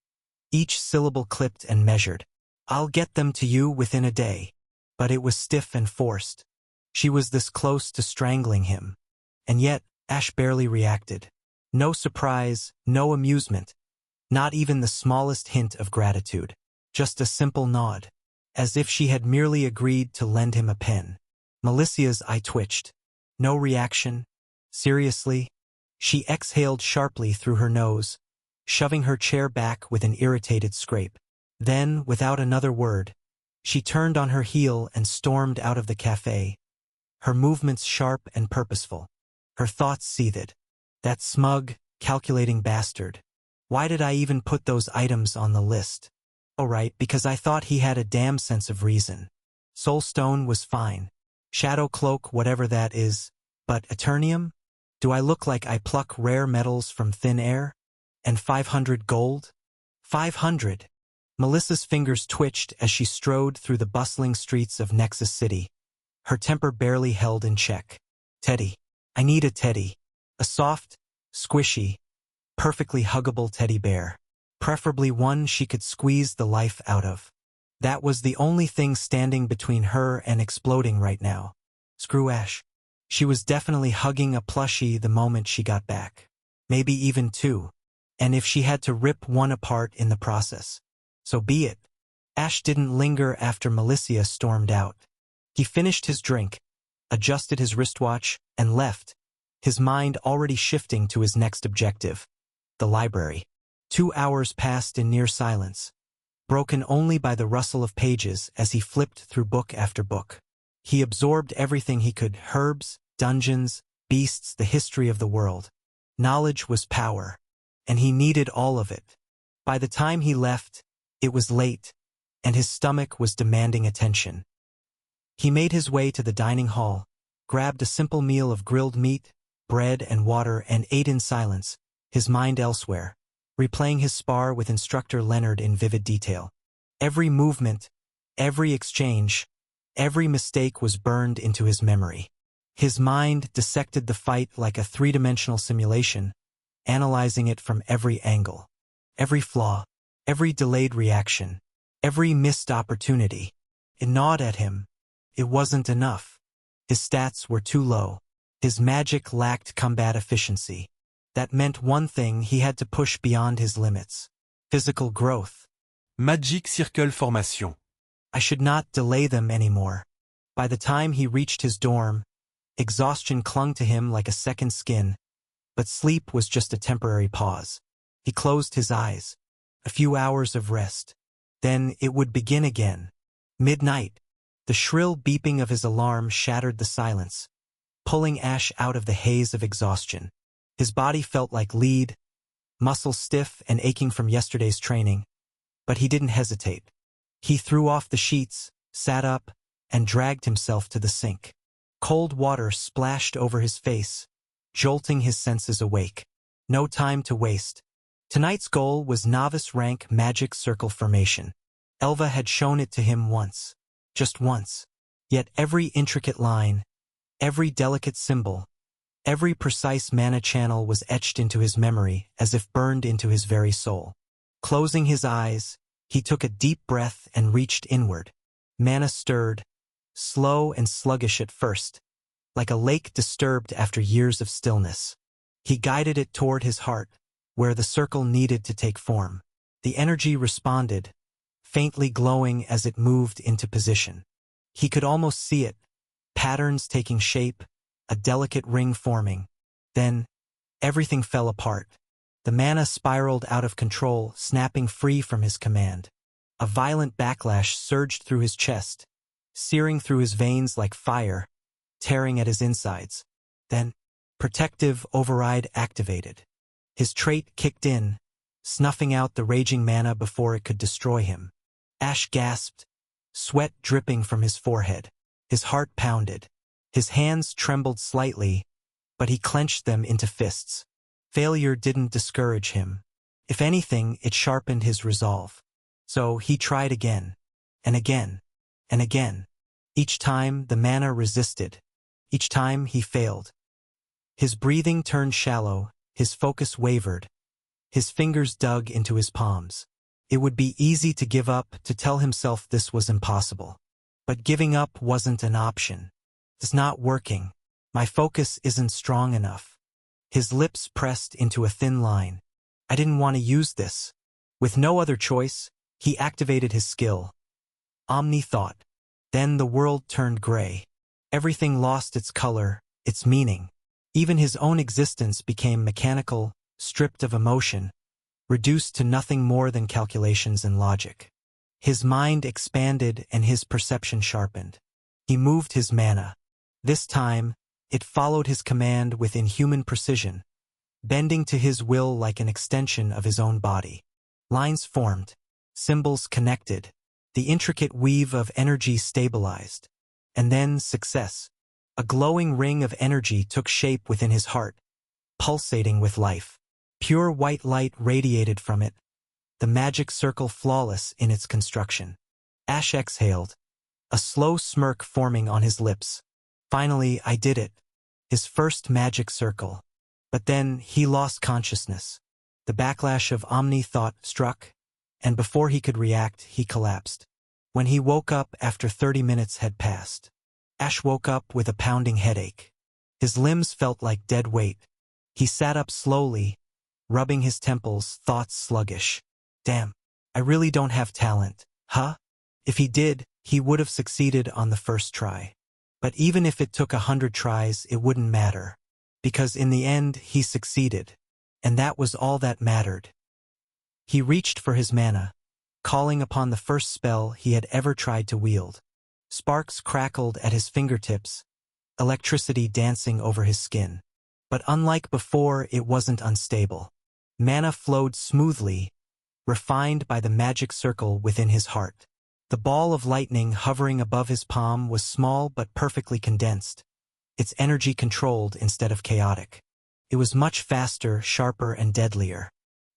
each syllable clipped and measured. I'll get them to you within a day. But it was stiff and forced. She was this close to strangling him. And yet, Ash barely reacted. No surprise, no amusement. Not even the smallest hint of gratitude. Just a simple nod. As if she had merely agreed to lend him a pen. Melicia's eye twitched. No reaction. Seriously? She exhaled sharply through her nose, shoving her chair back with an irritated scrape. Then, without another word, she turned on her heel and stormed out of the cafe. Her movements sharp and purposeful. Her thoughts seethed. That smug, calculating bastard. Why did I even put those items on the list? Oh right, because I thought he had a damn sense of reason. Soulstone was fine. Shadow cloak, whatever that is. But Eternium? Do I look like I pluck rare metals from thin air? And 500 gold? 500! Melissa's fingers twitched as she strode through the bustling streets of Nexus City, her temper barely held in check. Teddy. I need a teddy. A soft, squishy, perfectly huggable teddy bear. Preferably one she could squeeze the life out of. That was the only thing standing between her and exploding right now. Screw Ash. She was definitely hugging a plushie the moment she got back. Maybe even 2. And if she had to rip one apart in the process. So be it. Ash didn't linger after Melicia stormed out. He finished his drink, adjusted his wristwatch, and left, his mind already shifting to his next objective, the library. 2 hours passed in near silence, broken only by the rustle of pages as he flipped through book after book. He absorbed everything he could: herbs, dungeons, beasts, the history of the world. Knowledge was power, and he needed all of it. By the time he left, it was late, and his stomach was demanding attention. He made his way to the dining hall, grabbed a simple meal of grilled meat, bread and water, and ate in silence, his mind elsewhere, replaying his spar with Instructor Leonard in vivid detail. Every movement, Every exchange, every mistake was burned into his memory. His mind dissected the fight like a three-dimensional simulation, analyzing it from every angle. Every flaw, every delayed reaction, every missed opportunity. It gnawed at him. It wasn't enough. His stats were too low. His magic lacked combat efficiency. That meant one thing: he had to push beyond his limits. Physical growth. Magic Circle Formation. I should not delay them anymore. By the time he reached his dorm, exhaustion clung to him like a second skin, but sleep was just a temporary pause. He closed his eyes. A few hours of rest. Then it would begin again. Midnight. The shrill beeping of his alarm shattered the silence, pulling Ash out of the haze of exhaustion. His body felt like lead, muscles stiff and aching from yesterday's training, but he didn't hesitate. He threw off the sheets, sat up, and dragged himself to the sink. Cold water splashed over his face, jolting his senses awake. No time to waste. Tonight's goal was novice rank magic circle formation. Elva had shown it to him once. Just once. Yet every intricate line, every delicate symbol, every precise mana channel was etched into his memory as if burned into his very soul. Closing his eyes, he took a deep breath and reached inward. Mana stirred, slow and sluggish at first, like a lake disturbed after years of stillness. He guided it toward his heart, where the circle needed to take form. The energy responded, faintly glowing as it moved into position. He could almost see it, patterns taking shape, a delicate ring forming. Then, everything fell apart. The mana spiraled out of control, snapping free from his command. A violent backlash surged through his chest, searing through his veins like fire, tearing at his insides. Then, protective override activated. His trait kicked in, snuffing out the raging mana before it could destroy him. Ash gasped, sweat dripping from his forehead. His heart pounded. His hands trembled slightly, but he clenched them into fists. Failure didn't discourage him. If anything, it sharpened his resolve. So he tried again, and again, and again. Each time the mana resisted. Each time he failed. His breathing turned shallow, his focus wavered. His fingers dug into his palms. It would be easy to give up, to tell himself this was impossible. But giving up wasn't an option. It's not working. My focus isn't strong enough. His lips pressed into a thin line. I didn't want to use this. With no other choice, he activated his skill. Omni Thought. Then the world turned gray. Everything lost its color, its meaning. Even his own existence became mechanical, stripped of emotion, reduced to nothing more than calculations and logic. His mind expanded and his perception sharpened. He moved his mana. This time, it followed his command with inhuman precision, bending to his will like an extension of his own body. Lines formed, symbols connected, the intricate weave of energy stabilized. And then success. A glowing ring of energy took shape within his heart, pulsating with life. Pure white light radiated from it, the magic circle flawless in its construction. Ash exhaled, a slow smirk forming on his lips. Finally, I did it. His first magic circle. But then he lost consciousness. The backlash of Omni Thought struck, and before he could react, he collapsed. When he woke up after 30 minutes had passed, Ash woke up with a pounding headache. His limbs felt like dead weight. He sat up slowly, rubbing his temples, thoughts sluggish. Damn, I really don't have talent, huh? If he did, he would have succeeded on the first try. But even if it took 100 tries, it wouldn't matter. Because in the end, he succeeded. And that was all that mattered. He reached for his mana, calling upon the first spell he had ever tried to wield. Sparks crackled at his fingertips, electricity dancing over his skin. But unlike before, it wasn't unstable. Mana flowed smoothly, refined by the magic circle within his heart. The ball of lightning hovering above his palm was small but perfectly condensed, its energy controlled instead of chaotic. It was much faster, sharper, and deadlier.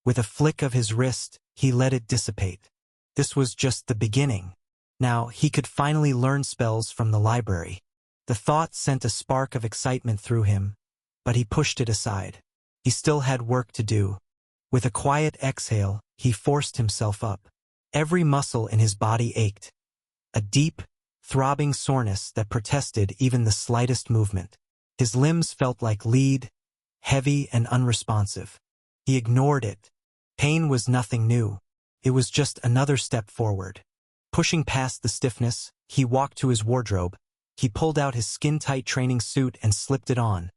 With a flick of his wrist, he let it dissipate. This was just the beginning. Now, he could finally learn spells from the library. The thought sent a spark of excitement through him, but he pushed it aside. He still had work to do. With a quiet exhale, he forced himself up. Every muscle in his body ached. A deep, throbbing soreness that protested even the slightest movement. His limbs felt like lead, heavy and unresponsive. He ignored it. Pain was nothing new. It was just another step forward. Pushing past the stiffness, he walked to his wardrobe. He pulled out his skin-tight training suit and slipped it on,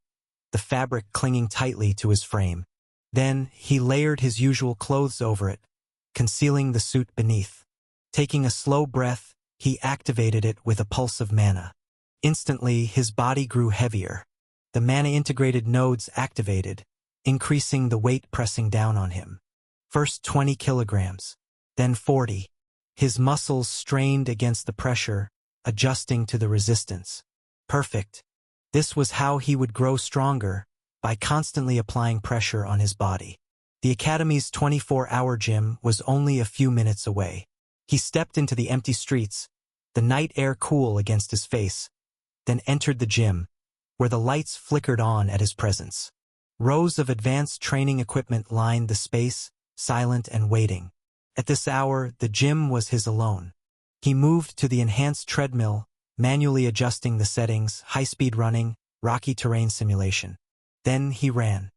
the fabric clinging tightly to his frame. Then, he layered his usual clothes over it, concealing the suit beneath. Taking a slow breath, he activated it with a pulse of mana. Instantly, his body grew heavier. The mana-integrated nodes activated, increasing the weight pressing down on him. First 20 kilograms, then 40. His muscles strained against the pressure, adjusting to the resistance. Perfect. This was how he would grow stronger, by constantly applying pressure on his body. The Academy's 24-hour gym was only a few minutes away. He stepped into the empty streets, the night air cool against his face, then entered the gym, where the lights flickered on at his presence. Rows of advanced training equipment lined the space, silent and waiting. At this hour, the gym was his alone. He moved to the enhanced treadmill, manually adjusting the settings, high-speed running, rocky terrain simulation. Then he ran.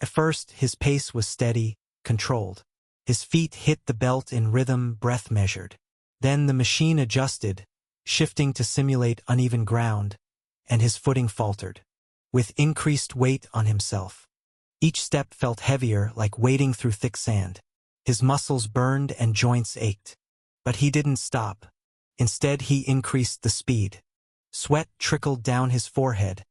At first, his pace was steady, controlled. His feet hit the belt in rhythm, breath measured. Then the machine adjusted, shifting to simulate uneven ground, and his footing faltered. With increased weight on himself. Each step felt heavier, like wading through thick sand. His muscles burned and joints ached. But he didn't stop. Instead, he increased the speed. Sweat trickled down his forehead,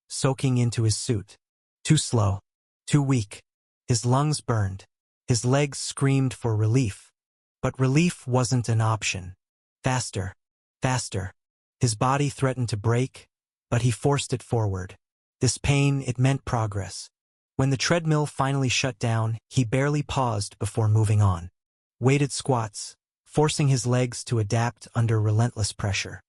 soaking into his suit. Too slow. Too weak. His lungs burned. His legs screamed for relief. But relief wasn't an option. Faster. Faster. His body threatened to break, but he forced it forward. This pain, it meant progress. When the treadmill finally shut down, he barely paused before moving on. Weighted squats, forcing his legs to adapt under relentless pressure.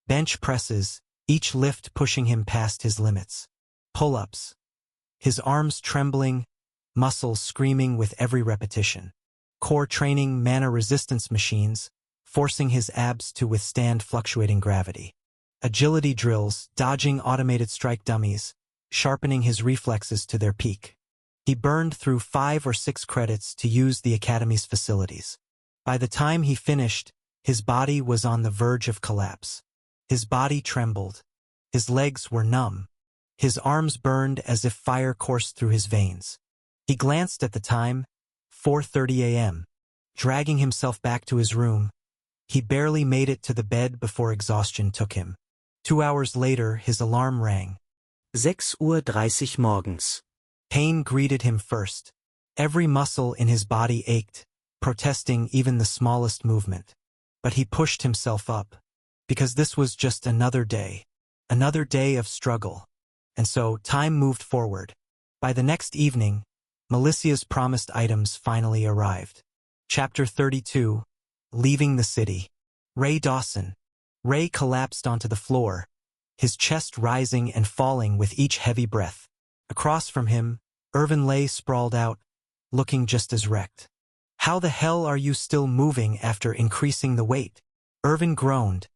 Bench presses, each lift pushing him past his limits. Pull-ups. His arms trembling, muscles screaming with every repetition. Core training mana resistance machines, forcing his abs to withstand fluctuating gravity. Agility drills, dodging automated strike dummies, sharpening his reflexes to their peak. He burned through 5 or 6 credits to use the Academy's facilities. By the time he finished, his body was on the verge of collapse. His body trembled. His legs were numb. His arms burned as if fire coursed through his veins. He glanced at the time, 4:30 a.m. Dragging himself back to his room, he barely made it to the bed before exhaustion took him. 2 hours later, his alarm rang. 6:30 Uhr morgens. Pain greeted him first. Every muscle in his body ached, protesting even the smallest movement. But he pushed himself up, because this was just another day of struggle. And so, time moved forward. By the next evening, Melicia's promised items finally arrived. Chapter 32, Leaving the City. Ray Dawson. Ray collapsed onto the floor, his chest rising and falling with each heavy breath. Across from him, Irvin lay sprawled out, looking just as wrecked. "How the hell are you still moving after increasing the weight?" Irvin groaned,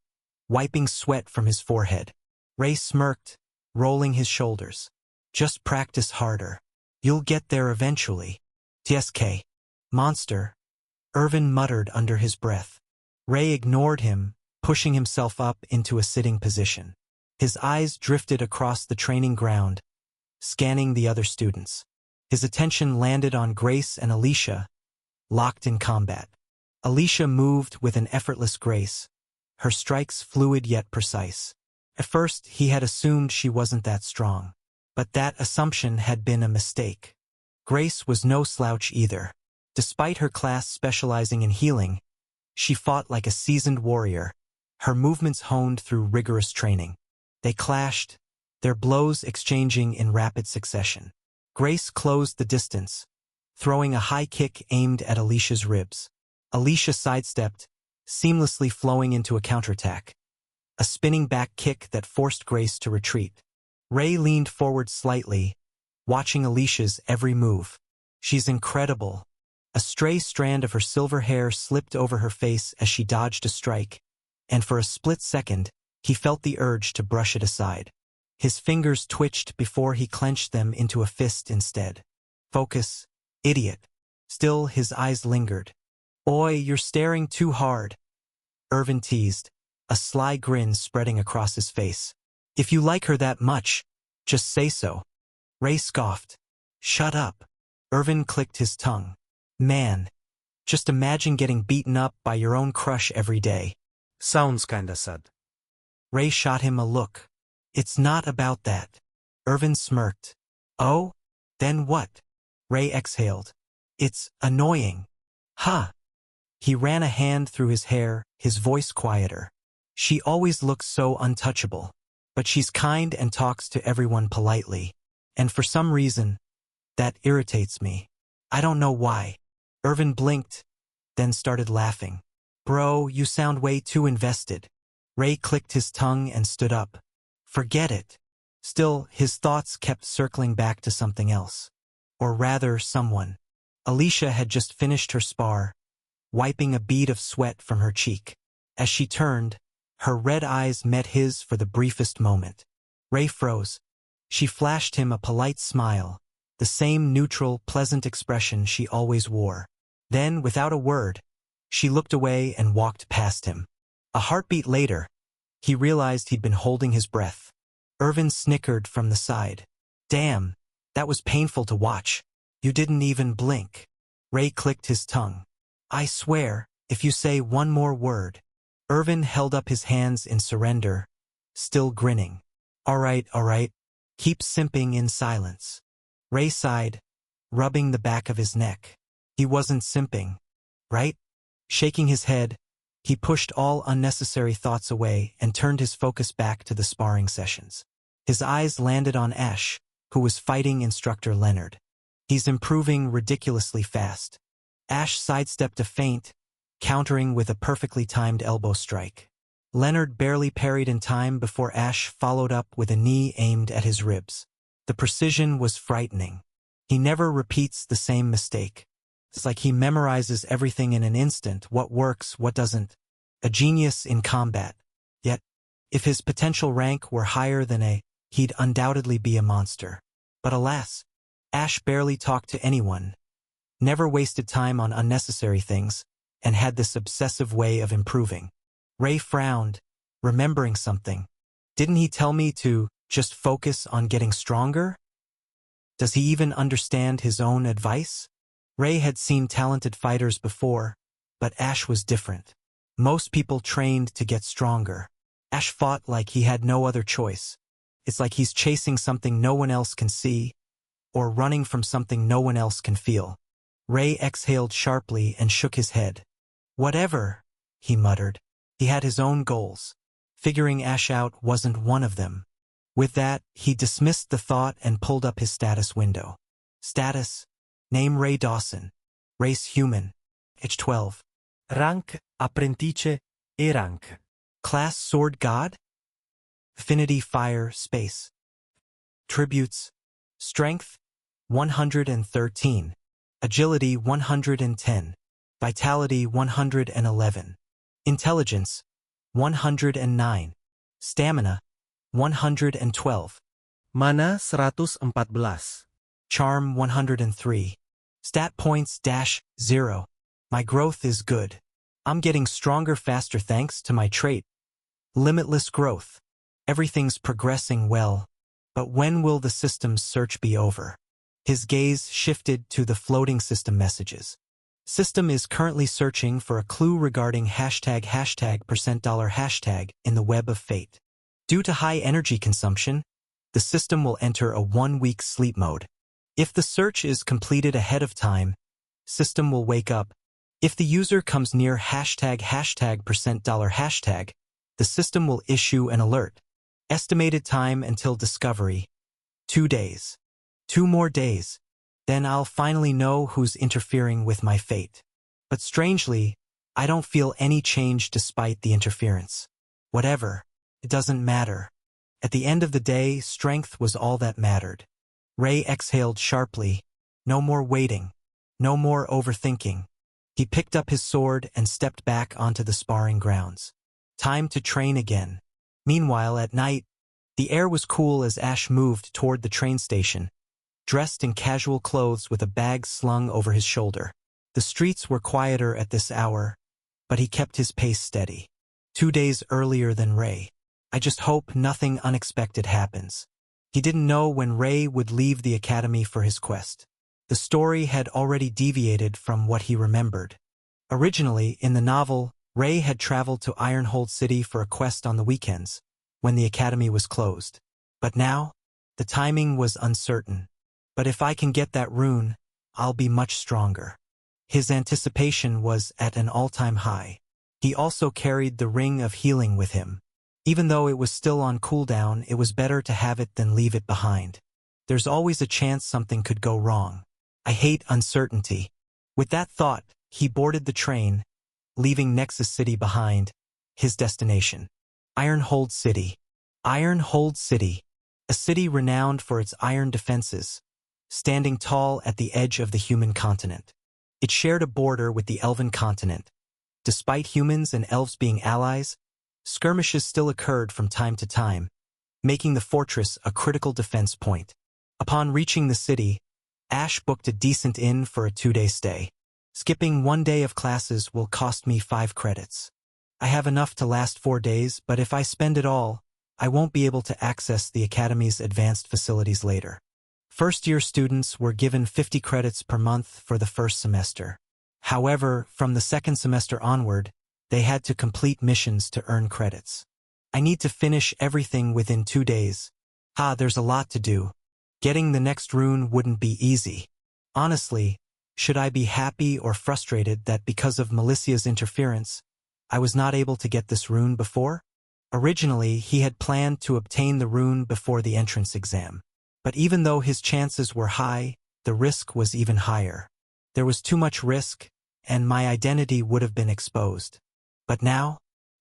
wiping sweat from his forehead. Ray smirked, rolling his shoulders. "Just practice harder. You'll get there eventually." "TSK. Monster," Irvin muttered under his breath. Ray ignored him, pushing himself up into a sitting position. His eyes drifted across the training ground, scanning the other students. His attention landed on Grace and Alicia, locked in combat. Alicia moved with an effortless grace, her strikes fluid yet precise. At first, he had assumed she wasn't that strong. But that assumption had been a mistake. Grace was no slouch either. Despite her class specializing in healing, she fought like a seasoned warrior, her movements honed through rigorous training. They clashed, their blows exchanging in rapid succession. Grace closed the distance, throwing a high kick aimed at Alicia's ribs. Alicia sidestepped, seamlessly flowing into a counterattack. A spinning back kick that forced Grace to retreat. Ray leaned forward slightly, watching Alicia's every move. She's incredible. A stray strand of her silver hair slipped over her face as she dodged a strike, and for a split second, he felt the urge to brush it aside. His fingers twitched before he clenched them into a fist instead. Focus, idiot. Still, his eyes lingered. Oi, you're staring too hard. Irvin teased, a sly grin spreading across his face. If you like her that much, just say so. Ray scoffed. Shut up. Irvin clicked his tongue. Man, just imagine getting beaten up by your own crush every day. Sounds kinda sad. Ray shot him a look. It's not about that. Irvin smirked. Oh? Then what? Ray exhaled. It's annoying. Huh. He ran a hand through his hair, his voice quieter. She always looks so untouchable. But she's kind and talks to everyone politely. And for some reason, that irritates me. I don't know why. Irvin blinked, then started laughing. Bro, you sound way too invested. Ray clicked his tongue and stood up. Forget it. Still, his thoughts kept circling back to something else. Or rather, someone. Alicia had just finished her spar, wiping a bead of sweat from her cheek. As she turned, her red eyes met his for the briefest moment. Ray froze. She flashed him a polite smile, the same neutral, pleasant expression she always wore. Then, without a word, she looked away and walked past him. A heartbeat later, he realized he'd been holding his breath. Irvin snickered from the side. Damn, that was painful to watch. You didn't even blink. Ray clicked his tongue. I swear, if you say one more word. Irvin held up his hands in surrender, still grinning. All right, keep simping in silence. Ray sighed, rubbing the back of his neck. He wasn't simping, right? Shaking his head, he pushed all unnecessary thoughts away and turned his focus back to the sparring sessions. His eyes landed on Ash, who was fighting instructor Leonard. He's improving ridiculously fast. Ash sidestepped a feint, countering with a perfectly timed elbow strike. Leonard barely parried in time before Ash followed up with a knee aimed at his ribs. The precision was frightening. He never repeats the same mistake. It's like he memorizes everything in an instant, what works, what doesn't. A genius in combat. Yet, if his potential rank were higher than A, he'd undoubtedly be a monster. But alas, Ash barely talked to anyone, never wasted time on unnecessary things, and had this obsessive way of improving. Ray frowned, remembering something. Didn't he tell me to just focus on getting stronger? Does he even understand his own advice? Ray had seen talented fighters before, but Ash was different. Most people trained to get stronger. Ash fought like he had no other choice. It's like he's chasing something no one else can see, or running from something no one else can feel. Ray exhaled sharply and shook his head. Whatever, he muttered. He had his own goals. Figuring Ash out wasn't one of them. With that, he dismissed the thought and pulled up his status window. Status: name Ray Dawson. Race human. Age 12. Rank apprentice e rank. Class sword god? Affinity fire space. Tributes: strength 113, agility 110, vitality 111, intelligence 109, stamina 112, Mana 114. charm 103, stat points -0. My growth is good. I'm getting stronger faster thanks to my trait. Limitless growth. Everything's progressing well, but when will the system's search be over? His gaze shifted to the floating system messages. System is currently searching for a clue regarding #% in the web of fate. Due to high energy consumption, the system will enter a 1-week sleep mode. If the search is completed ahead of time, system will wake up. If the user comes near #%, the system will issue an alert. Estimated time until discovery: 2 days. 2 more days. Then I'll finally know who's interfering with my fate. But strangely, I don't feel any change despite the interference. Whatever, it doesn't matter. At the end of the day, strength was all that mattered. Ray exhaled sharply. No more waiting. No more overthinking. He picked up his sword and stepped back onto the sparring grounds. Time to train again. Meanwhile, at night, the air was cool as Ash moved toward the train station, dressed in casual clothes with a bag slung over his shoulder. The streets were quieter at this hour, but he kept his pace steady. 2 days earlier than Ray. I just hope nothing unexpected happens. He didn't know when Ray would leave the academy for his quest. The story had already deviated from what he remembered. Originally, in the novel, Ray had traveled to Ironhold City for a quest on the weekends, when the academy was closed. But now, the timing was uncertain. But if I can get that rune, I'll be much stronger. His anticipation was at an all-time high. He also carried the Ring of Healing with him. Even though it was still on cooldown, it was better to have it than leave it behind. There's always a chance something could go wrong. I hate uncertainty. With that thought, he boarded the train, leaving Nexus City behind, his destination. Ironhold City. Ironhold City, a city renowned for its iron defenses, standing tall at the edge of the human continent. It shared a border with the Elven continent. Despite humans and elves being allies, skirmishes still occurred from time to time, making the fortress a critical defense point. Upon reaching the city, Ash booked a decent inn for a 2-day stay. Skipping 1 day of classes will cost me 5 credits. I have enough to last 4 days, but if I spend it all, I won't be able to access the Academy's advanced facilities later. First-year students were given 50 credits per month for the first semester. However, from the second semester onward, they had to complete missions to earn credits. I need to finish everything within 2 days. There's a lot to do. Getting the next rune wouldn't be easy. Honestly, should I be happy or frustrated that because of Melicia's interference, I was not able to get this rune before? Originally, he had planned to obtain the rune before the entrance exam. But even though his chances were high, the risk was even higher. There was too much risk, and my identity would have been exposed. But now,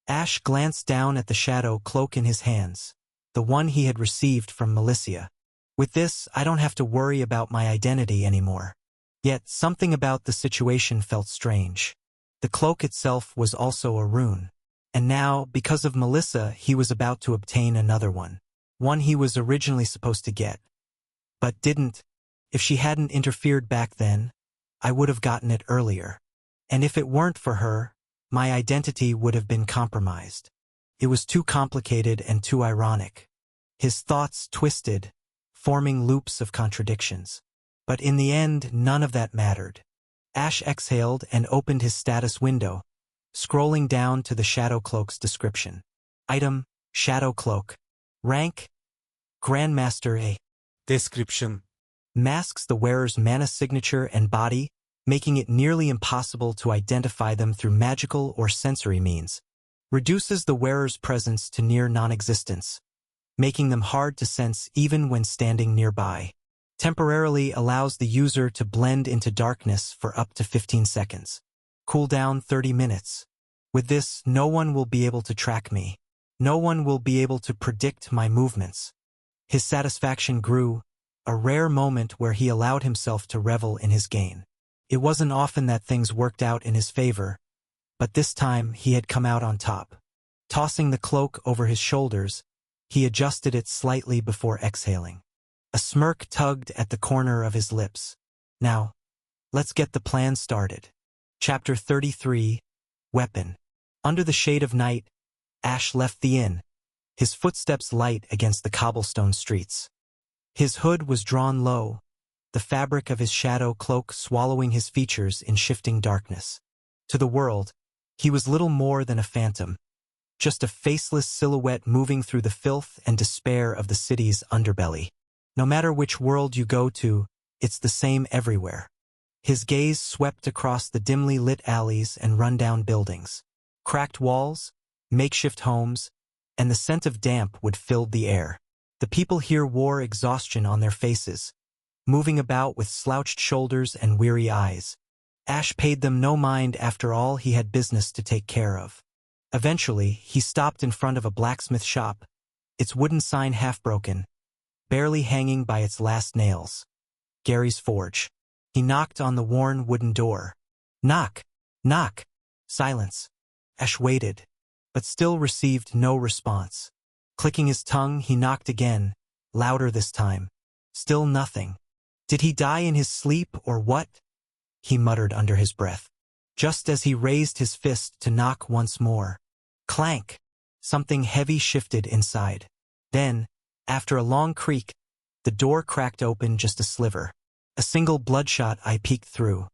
Ash glanced down at the shadow cloak in his hands, the one he had received from Melicia. With this, I don't have to worry about my identity anymore. Yet, something about the situation felt strange. The cloak itself was also a rune. And now, because of Melissa, he was about to obtain another one. One he was originally supposed to get. But didn't. If she hadn't interfered back then, I would have gotten it earlier. And if it weren't for her, my identity would have been compromised. It was too complicated and too ironic. His thoughts twisted, forming loops of contradictions. But in the end, none of that mattered. Ash exhaled and opened his status window, scrolling down to the Shadow Cloak's description. Item, Shadow Cloak. Rank, Grandmaster A. Description. Masks the wearer's mana signature and body, making it nearly impossible to identify them through magical or sensory means. Reduces the wearer's presence to near non-existence, making them hard to sense even when standing nearby. Temporarily allows the user to blend into darkness for up to 15 seconds. Cooldown 30 minutes. With this, no one will be able to track me. No one will be able to predict my movements. His satisfaction grew, a rare moment where he allowed himself to revel in his gain. It wasn't often that things worked out in his favor, but this time he had come out on top. Tossing the cloak over his shoulders, he adjusted it slightly before exhaling. A smirk tugged at the corner of his lips. Now, let's get the plan started. Chapter 33, Weapon. Under the shade of night, Ash left the inn, his footsteps light against the cobblestone streets. His hood was drawn low, the fabric of his shadow cloak swallowing his features in shifting darkness. To the world, he was little more than a phantom, just a faceless silhouette moving through the filth and despair of the city's underbelly. No matter which world you go to, it's the same everywhere. His gaze swept across the dimly lit alleys and rundown buildings. Cracked walls, makeshift homes, and the scent of damp would fill the air. The people here wore exhaustion on their faces, moving about with slouched shoulders and weary eyes. Ash paid them no mind. After all, he had business to take care of. Eventually, he stopped in front of a blacksmith shop, its wooden sign half broken, barely hanging by its last nails. Gary's Forge. He knocked on the worn wooden door. Knock! Knock! Silence. Ash waited, but still received no response. Clicking his tongue, he knocked again, louder this time. Still nothing. Did he die in his sleep or what? He muttered under his breath. Just as he raised his fist to knock once more. Clank! Something heavy shifted inside. Then, after a long creak, the door cracked open just a sliver. A single bloodshot eye peeked through.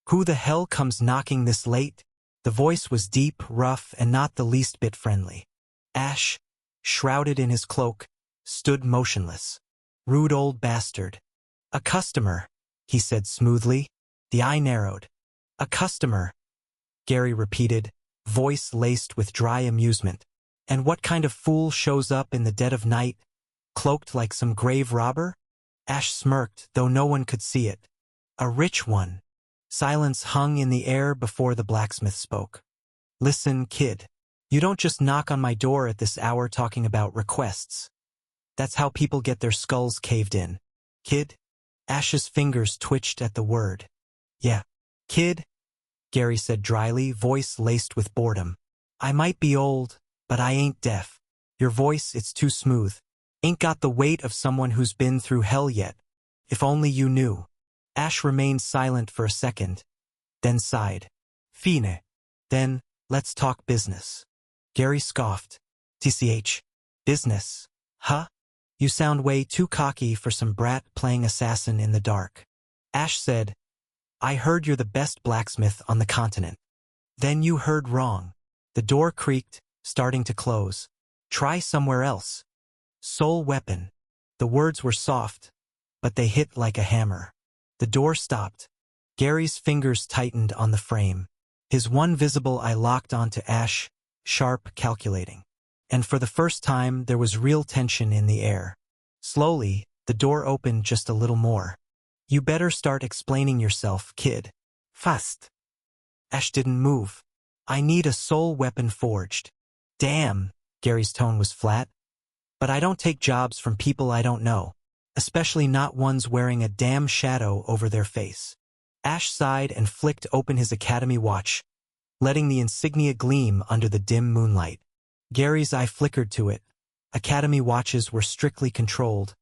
Who the hell comes knocking this late? The voice was deep, rough, and not the least bit friendly. Ash, shrouded in his cloak, stood motionless. Rude old bastard. A customer, he said smoothly. The eye narrowed. A customer, Gary repeated, voice laced with dry amusement. And what kind of fool shows up in the dead of night, cloaked like some grave robber? Ash smirked, though no one could see it. A rich one. Silence hung in the air before the blacksmith spoke. Listen, kid. You don't just knock on my door at this hour talking about requests. That's how people get their skulls caved in. Kid? Ash's fingers twitched at the word. Yeah. Kid? Gary said dryly, voice laced with boredom. I might be old, but I ain't deaf. Your voice, it's too smooth. Ain't got the weight of someone who's been through hell yet. If only you knew. Ash remained silent for a second, then sighed. Fine. Then, let's talk business. Gary scoffed. TCH. Business. Huh? You sound way too cocky for some brat playing assassin in the dark. Ash said, I heard you're the best blacksmith on the continent. Then you heard wrong. The door creaked, starting to close. Try somewhere else. Soul weapon. The words were soft, but they hit like a hammer. The door stopped. Gary's fingers tightened on the frame. His one visible eye locked onto Ash, sharp, calculating. And for the first time, there was real tension in the air. Slowly, the door opened just a little more. You better start explaining yourself, kid. Fast. Ash didn't move. I need a soul weapon forged. Damn, Gary's tone was flat. But I don't take jobs from people I don't know, especially not ones wearing a damn shadow over their face. Ash sighed and flicked open his academy watch, letting the insignia gleam under the dim moonlight. Gary's eye flickered to it. Academy watches were strictly controlled,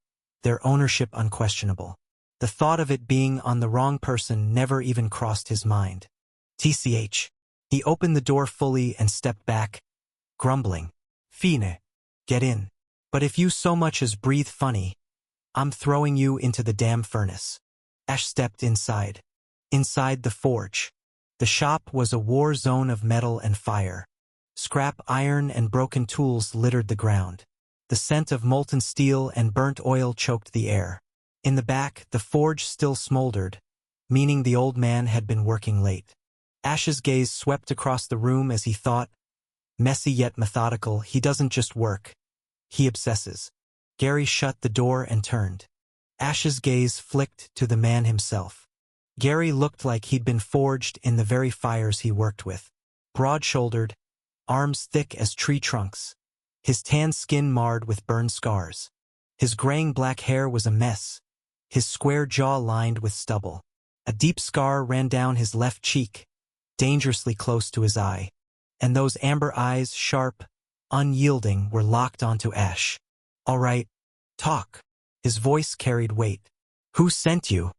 their ownership unquestionable. The thought of it being on the wrong person never even crossed his mind. TCH. He opened the door fully and stepped back, grumbling. Fine. Get in. But if you so much as breathe funny, I'm throwing you into the damn furnace. Ash stepped inside. Inside the forge. The shop was a war zone of metal and fire. Scrap iron and broken tools littered the ground. The scent of molten steel and burnt oil choked the air. In the back, the forge still smoldered, meaning the old man had been working late. Ash's gaze swept across the room as he thought, messy yet methodical, he doesn't just work. He obsesses. Gary shut the door and turned. Ash's gaze flicked to the man himself. Gary looked like he'd been forged in the very fires he worked with. Broad-shouldered, arms thick as tree trunks, his tan skin marred with burn scars. His graying black hair was a mess, his square jaw lined with stubble. A deep scar ran down his left cheek, dangerously close to his eye, and those amber eyes, sharp, unyielding, were locked onto Ash. All right, talk. His voice carried weight. Who sent you?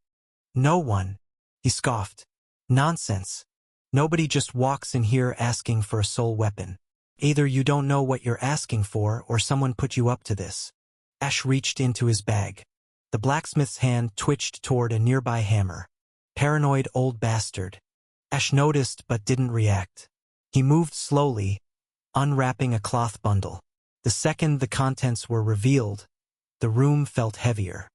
No one. He scoffed. Nonsense. Nobody just walks in here asking for a soul weapon. Either you don't know what you're asking for or someone put you up to this. Ash reached into his bag. The blacksmith's hand twitched toward a nearby hammer. Paranoid old bastard. Ash noticed but didn't react. He moved slowly, unwrapping a cloth bundle. The second the contents were revealed, the room felt heavier.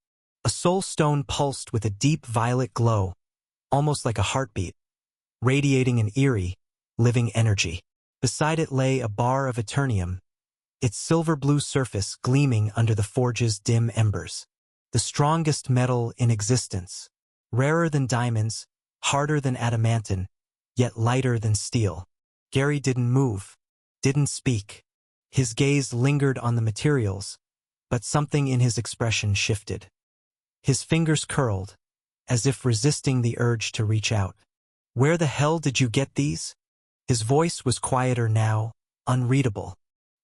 A soul stone pulsed with a deep violet glow, almost like a heartbeat, radiating an eerie, living energy. Beside it lay a bar of eternium, its silver-blue surface gleaming under the forge's dim embers. The strongest metal in existence, rarer than diamonds, harder than adamantine, yet lighter than steel. Gary didn't move, didn't speak. His gaze lingered on the materials, but something in his expression shifted. His fingers curled, as if resisting the urge to reach out. "Where the hell did you get these?" His voice was quieter now, unreadable.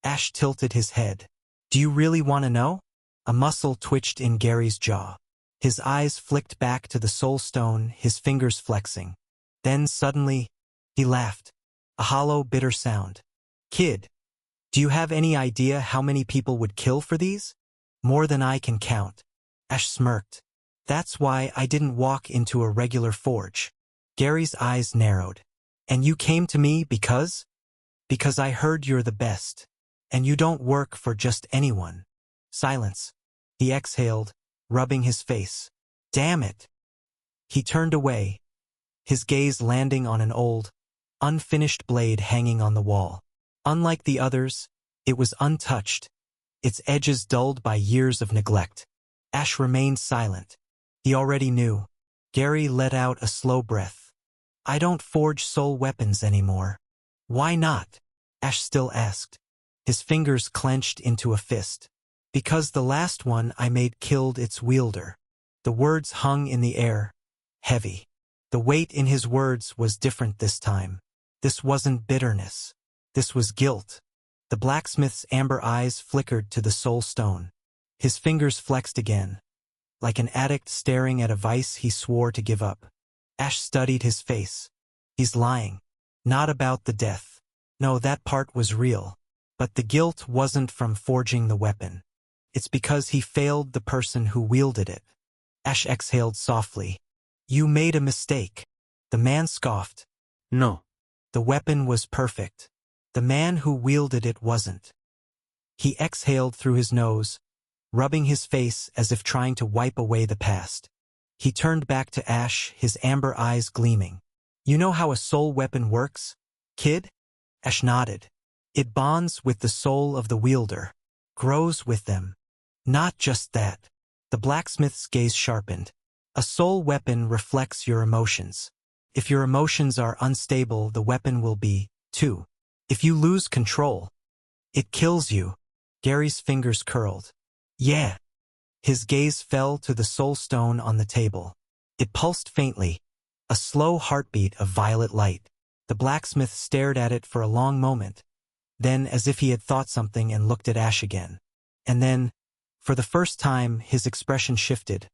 Ash tilted his head. "Do you really want to know?" A muscle twitched in Gary's jaw. His eyes flicked back to the soul stone, his fingers flexing. Then suddenly, he laughed. A hollow, bitter sound. "Kid, do you have any idea how many people would kill for these?" "More than I can count." Ash smirked. "That's why I didn't walk into a regular forge." Gary's eyes narrowed. "And you came to me because?" "Because I heard you're the best. And you don't work for just anyone." Silence. He exhaled, rubbing his face. "Damn it." He turned away, his gaze landing on an old, unfinished blade hanging on the wall. Unlike the others, it was untouched, its edges dulled by years of neglect. Ash remained silent. He already knew. Gary let out a slow breath. "I don't forge soul weapons anymore." "Why not?" Ash still asked. His fingers clenched into a fist. "Because the last one I made killed its wielder." The words hung in the air, heavy. The weight in his words was different this time. This wasn't bitterness. This was guilt. The blacksmith's amber eyes flickered to the soul stone. His fingers flexed again. Like an addict staring at a vice he swore to give up. Ash studied his face. "He's lying. Not about the death. No, that part was real. But the guilt wasn't from forging the weapon. It's because he failed the person who wielded it." Ash exhaled softly. "You made a mistake." The man scoffed. No. "The weapon was perfect. The man who wielded it wasn't." He exhaled through his nose, rubbing his face as if trying to wipe away the past. He turned back to Ash, his amber eyes gleaming. "You know how a soul weapon works, kid?" Ash nodded. "It bonds with the soul of the wielder, grows with them." "Not just that." The blacksmith's gaze sharpened. "A soul weapon reflects your emotions. If your emotions are unstable, the weapon will be, too. If you lose control, it kills you." Gary's fingers curled. "Yeah." His gaze fell to the soul stone on the table. It pulsed faintly, a slow heartbeat of violet light. The blacksmith stared at it for a long moment, then as if he had thought something and looked at Ash again. And then, for the first time, his expression shifted.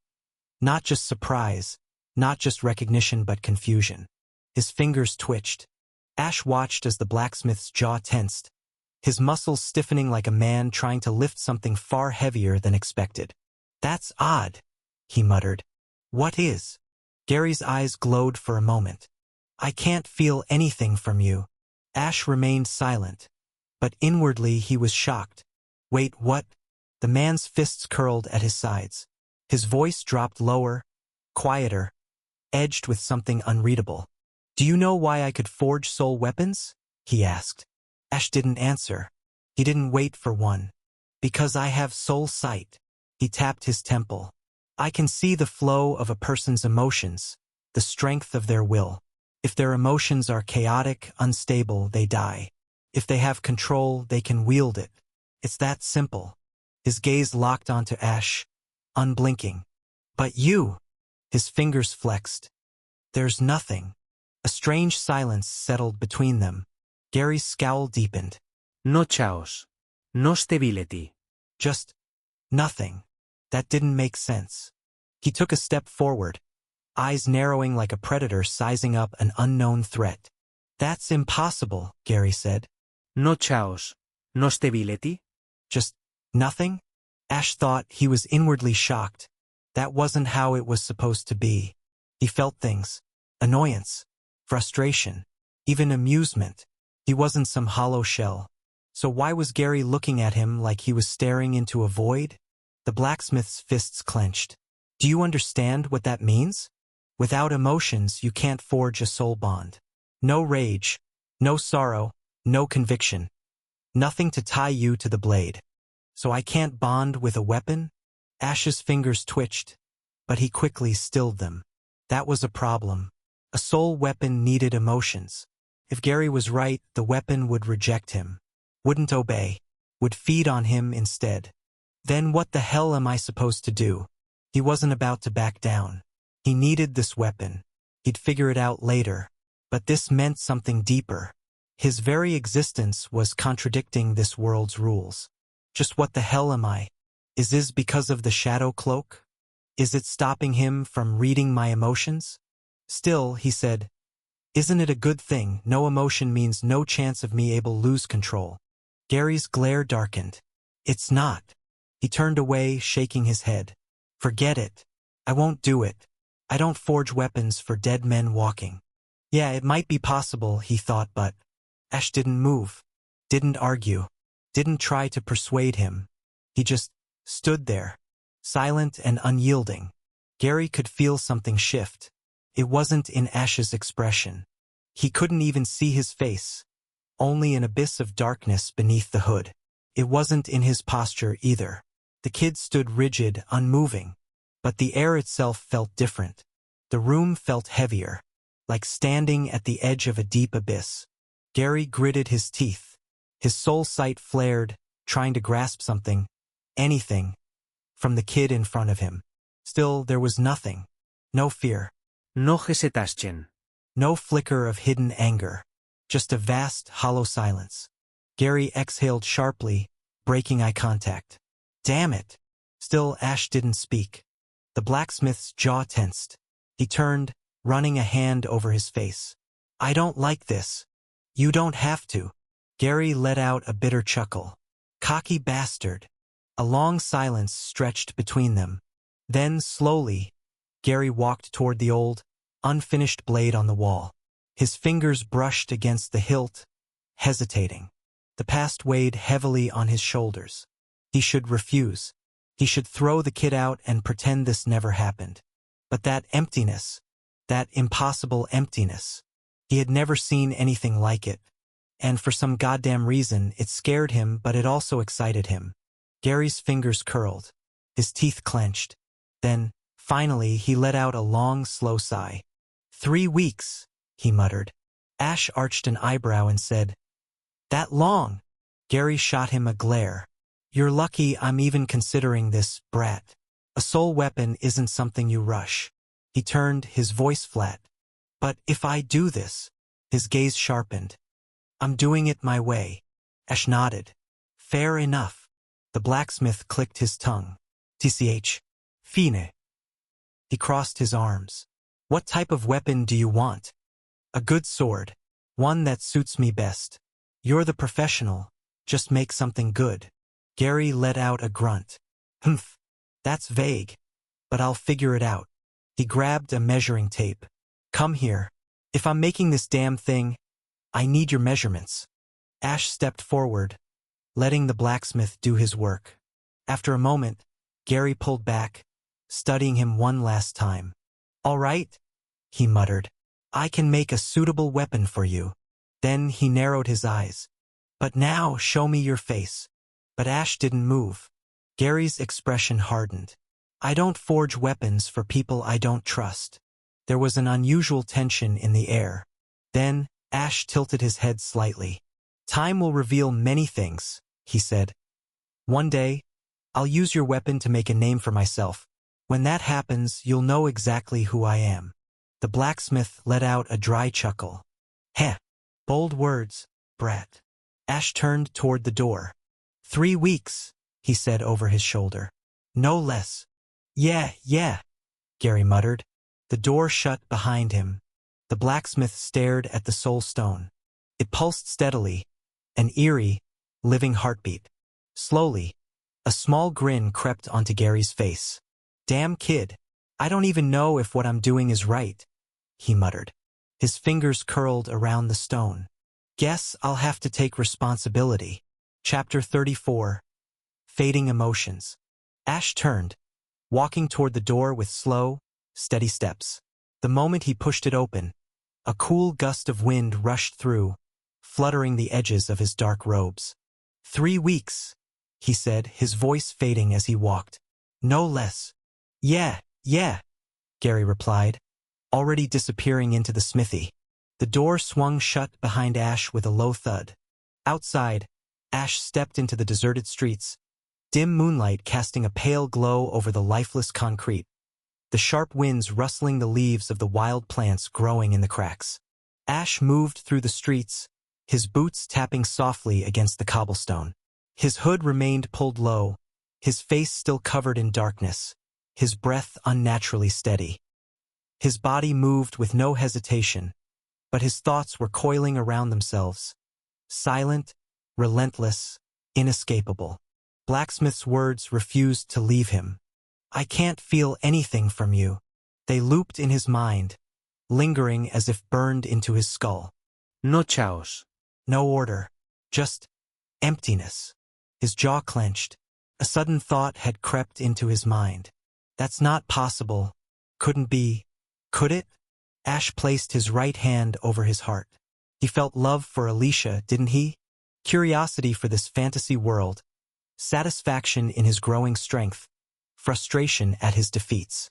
Not just surprise, not just recognition, but confusion. His fingers twitched. Ash watched as the blacksmith's jaw tensed, his muscles stiffening like a man trying to lift something far heavier than expected. "That's odd," he muttered. "What is?" Gary's eyes glowed for a moment. "I can't feel anything from you." Ash remained silent, but inwardly he was shocked. "Wait, what?" The man's fists curled at his sides. His voice dropped lower, quieter, edged with something unreadable. "Do you know why I could forge soul weapons?" he asked. Ash didn't answer. He didn't wait for one. "Because I have soul sight." He tapped his temple. "I can see the flow of a person's emotions, the strength of their will. If their emotions are chaotic, unstable, they die. If they have control, they can wield it. It's that simple." His gaze locked onto Ash, unblinking. "But you!" His fingers flexed. "There's nothing." A strange silence settled between them. Gary's scowl deepened. No chaos. No stability. Just nothing. That didn't make sense. He took a step forward, eyes narrowing like a predator sizing up an unknown threat. "That's impossible," Gary said. No chaos. No stability. Just nothing? Ash thought he was inwardly shocked. That wasn't how it was supposed to be. He felt things. Annoyance. Frustration. Even amusement. He wasn't some hollow shell. So why was Gary looking at him like he was staring into a void? The blacksmith's fists clenched. "Do you understand what that means? Without emotions, you can't forge a soul bond. No rage, no sorrow, no conviction. Nothing to tie you to the blade. So I can't bond with a weapon?" Ash's fingers twitched, but he quickly stilled them. That was a problem. A A soul weapon needed emotions. If Gary was right, the weapon would reject him, wouldn't obey, would feed on him instead. Then what the hell am I supposed to do? He wasn't about to back down. He needed this weapon. He'd figure it out later. But this meant something deeper. His very existence was contradicting this world's rules. Just what the hell am I? Is this because of the shadow cloak? Is it stopping him from reading my emotions? Still, he said, isn't it a good thing? No emotion means no chance of me able lose control. Gary's glare darkened. It's not. He turned away, shaking his head. Forget it. I won't do it. I don't forge weapons for dead men walking. Yeah, it might be possible, he thought, but Ash didn't move, didn't argue, didn't try to persuade him. He just stood there, silent and unyielding. Gary could feel something shift. It wasn't in Ash's expression. He couldn't even see his face, only an abyss of darkness beneath the hood. It wasn't in his posture either. The kid stood rigid, unmoving, but the air itself felt different. The room felt heavier, like standing at the edge of a deep abyss. Gary gritted his teeth. His soul sight flared, trying to grasp something, anything, from the kid in front of him. Still, there was nothing. No fear. No hesitación. No flicker of hidden anger. Just a vast, hollow silence. Gary exhaled sharply, breaking eye contact. Damn it! Still, Ash didn't speak. The blacksmith's jaw tensed. He turned, running a hand over his face. I don't like this. You don't have to. Gary let out a bitter chuckle. Cocky bastard. A long silence stretched between them. Then, slowly, Gary walked toward the old, unfinished blade on the wall. His fingers brushed against the hilt, hesitating. The past weighed heavily on his shoulders. He should refuse. He should throw the kid out and pretend this never happened. But that emptiness, that impossible emptiness, he had never seen anything like it. And for some goddamn reason, it scared him, but it also excited him. Gary's fingers curled. His teeth clenched. Then, finally, he let out a long, slow sigh. 3 weeks, he muttered. Ash arched an eyebrow and said, That long? Gary shot him a glare. You're lucky I'm even considering this, brat. A soul weapon isn't something you rush. He turned, his voice flat. But if I do this, his gaze sharpened. I'm doing it my way. Ash nodded. Fair enough. The blacksmith clicked his tongue. TCH. Fine. He crossed his arms. What type of weapon do you want? A good sword. One that suits me best. You're the professional. Just make something good. Gary let out a grunt. Humph. That's vague. But I'll figure it out. He grabbed a measuring tape. Come here. If I'm making this damn thing, I need your measurements. Ash stepped forward, letting the blacksmith do his work. After a moment, Gary pulled back, studying him one last time. All right, he muttered. I can make a suitable weapon for you. Then he narrowed his eyes. But now show me your face. But Ash didn't move. Gary's expression hardened. I don't forge weapons for people I don't trust. There was an unusual tension in the air. Then, Ash tilted his head slightly. Time will reveal many things, he said. One day, I'll use your weapon to make a name for myself. When that happens, you'll know exactly who I am. The blacksmith let out a dry chuckle. Heh. Bold words, brat. Ash turned toward the door. 3 weeks, he said over his shoulder. No less. Yeah, Gary muttered. The door shut behind him. The blacksmith stared at the soul stone. It pulsed steadily, an eerie, living heartbeat. Slowly, a small grin crept onto Gary's face. Damn kid, I don't even know if what I'm doing is right, he muttered. His fingers curled around the stone. Guess I'll have to take responsibility. Chapter 34. Fading Emotions. Ash turned, walking toward the door with slow, steady steps. The moment he pushed it open, a cool gust of wind rushed through, fluttering the edges of his dark robes. 3 weeks, he said, his voice fading as he walked. No less. Yeah, Gary replied. already disappearing into the smithy. The door swung shut behind Ash with a low thud. Outside, Ash stepped into the deserted streets, dim moonlight casting a pale glow over the lifeless concrete, the sharp winds rustling the leaves of the wild plants growing in the cracks. Ash moved through the streets, his boots tapping softly against the cobblestone. His hood remained pulled low, his face still covered in darkness, his breath unnaturally steady. His body moved with no hesitation, but his thoughts were coiling around themselves, silent, relentless, inescapable. Blacksmith's words refused to leave him. "I can't feel anything from you." They looped in his mind, lingering as if burned into his skull. No chaos. No order, just emptiness. His jaw clenched. A sudden thought had crept into his mind. That's not possible. Couldn't be. Could it? Ash placed his right hand over his heart. He felt love for Alicia, didn't he? Curiosity for this fantasy world, satisfaction in his growing strength, frustration at his defeats.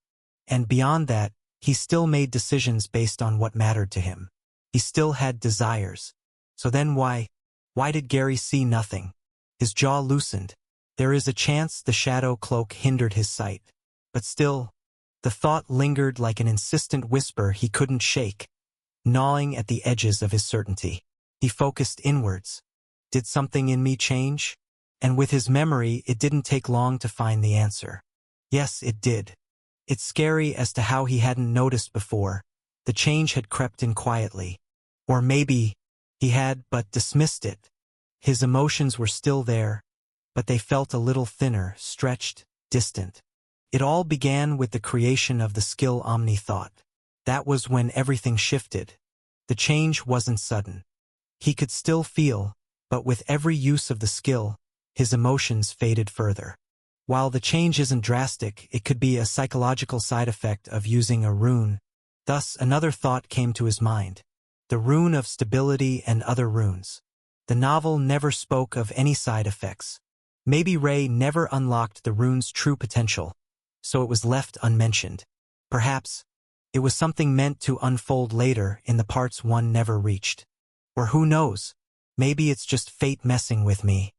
And beyond that, he still made decisions based on what mattered to him. He still had desires. So then why did Gary see nothing? His jaw loosened. There is a chance the shadow cloak hindered his sight. But still, the thought lingered like an insistent whisper he couldn't shake, gnawing at the edges of his certainty. He focused inwards. Did something in me change? And with his memory, it didn't take long to find the answer. Yes, it did. It's scary as to how he hadn't noticed before. The change had crept in quietly. Or maybe he had but dismissed it. His emotions were still there, but they felt a little thinner, stretched, distant. It all began with the creation of the skill Omni thought. That was when everything shifted. The change wasn't sudden. He could still feel, but with every use of the skill, his emotions faded further. While the change isn't drastic, it could be a psychological side effect of using a rune. Thus, another thought came to his mind. The rune of stability and other runes. The novel never spoke of any side effects. Maybe Ray never unlocked the rune's true potential, so it was left unmentioned. Perhaps it was something meant to unfold later in the parts one never reached. Or who knows, maybe it's just fate messing with me.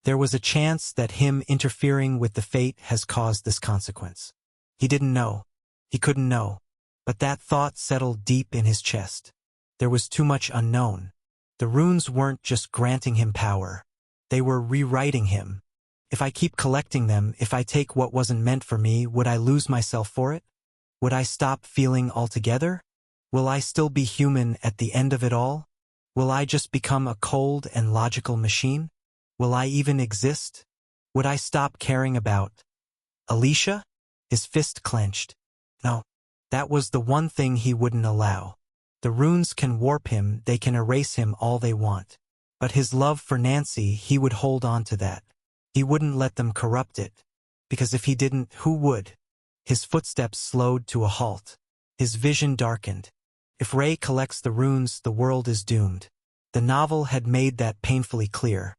There was a chance that him interfering with the fate has caused this consequence. He didn't know. He couldn't know. But that thought settled deep in his chest. There was too much unknown. The runes weren't just granting him power. They were rewriting him. If I keep collecting them, if I take what wasn't meant for me, would I lose myself for it? Would I stop feeling altogether? Will I still be human at the end of it all? Will I just become a cold and logical machine? Will I even exist? Would I stop caring about Alicia? His fist clenched. No, that was the one thing he wouldn't allow. The runes can warp him, they can erase him all they want. But his love for Nancy, he would hold on to that. He wouldn't let them corrupt it. Because if he didn't, who would? His footsteps slowed to a halt. His vision darkened. If Ray collects the runes, the world is doomed. The novel had made that painfully clear.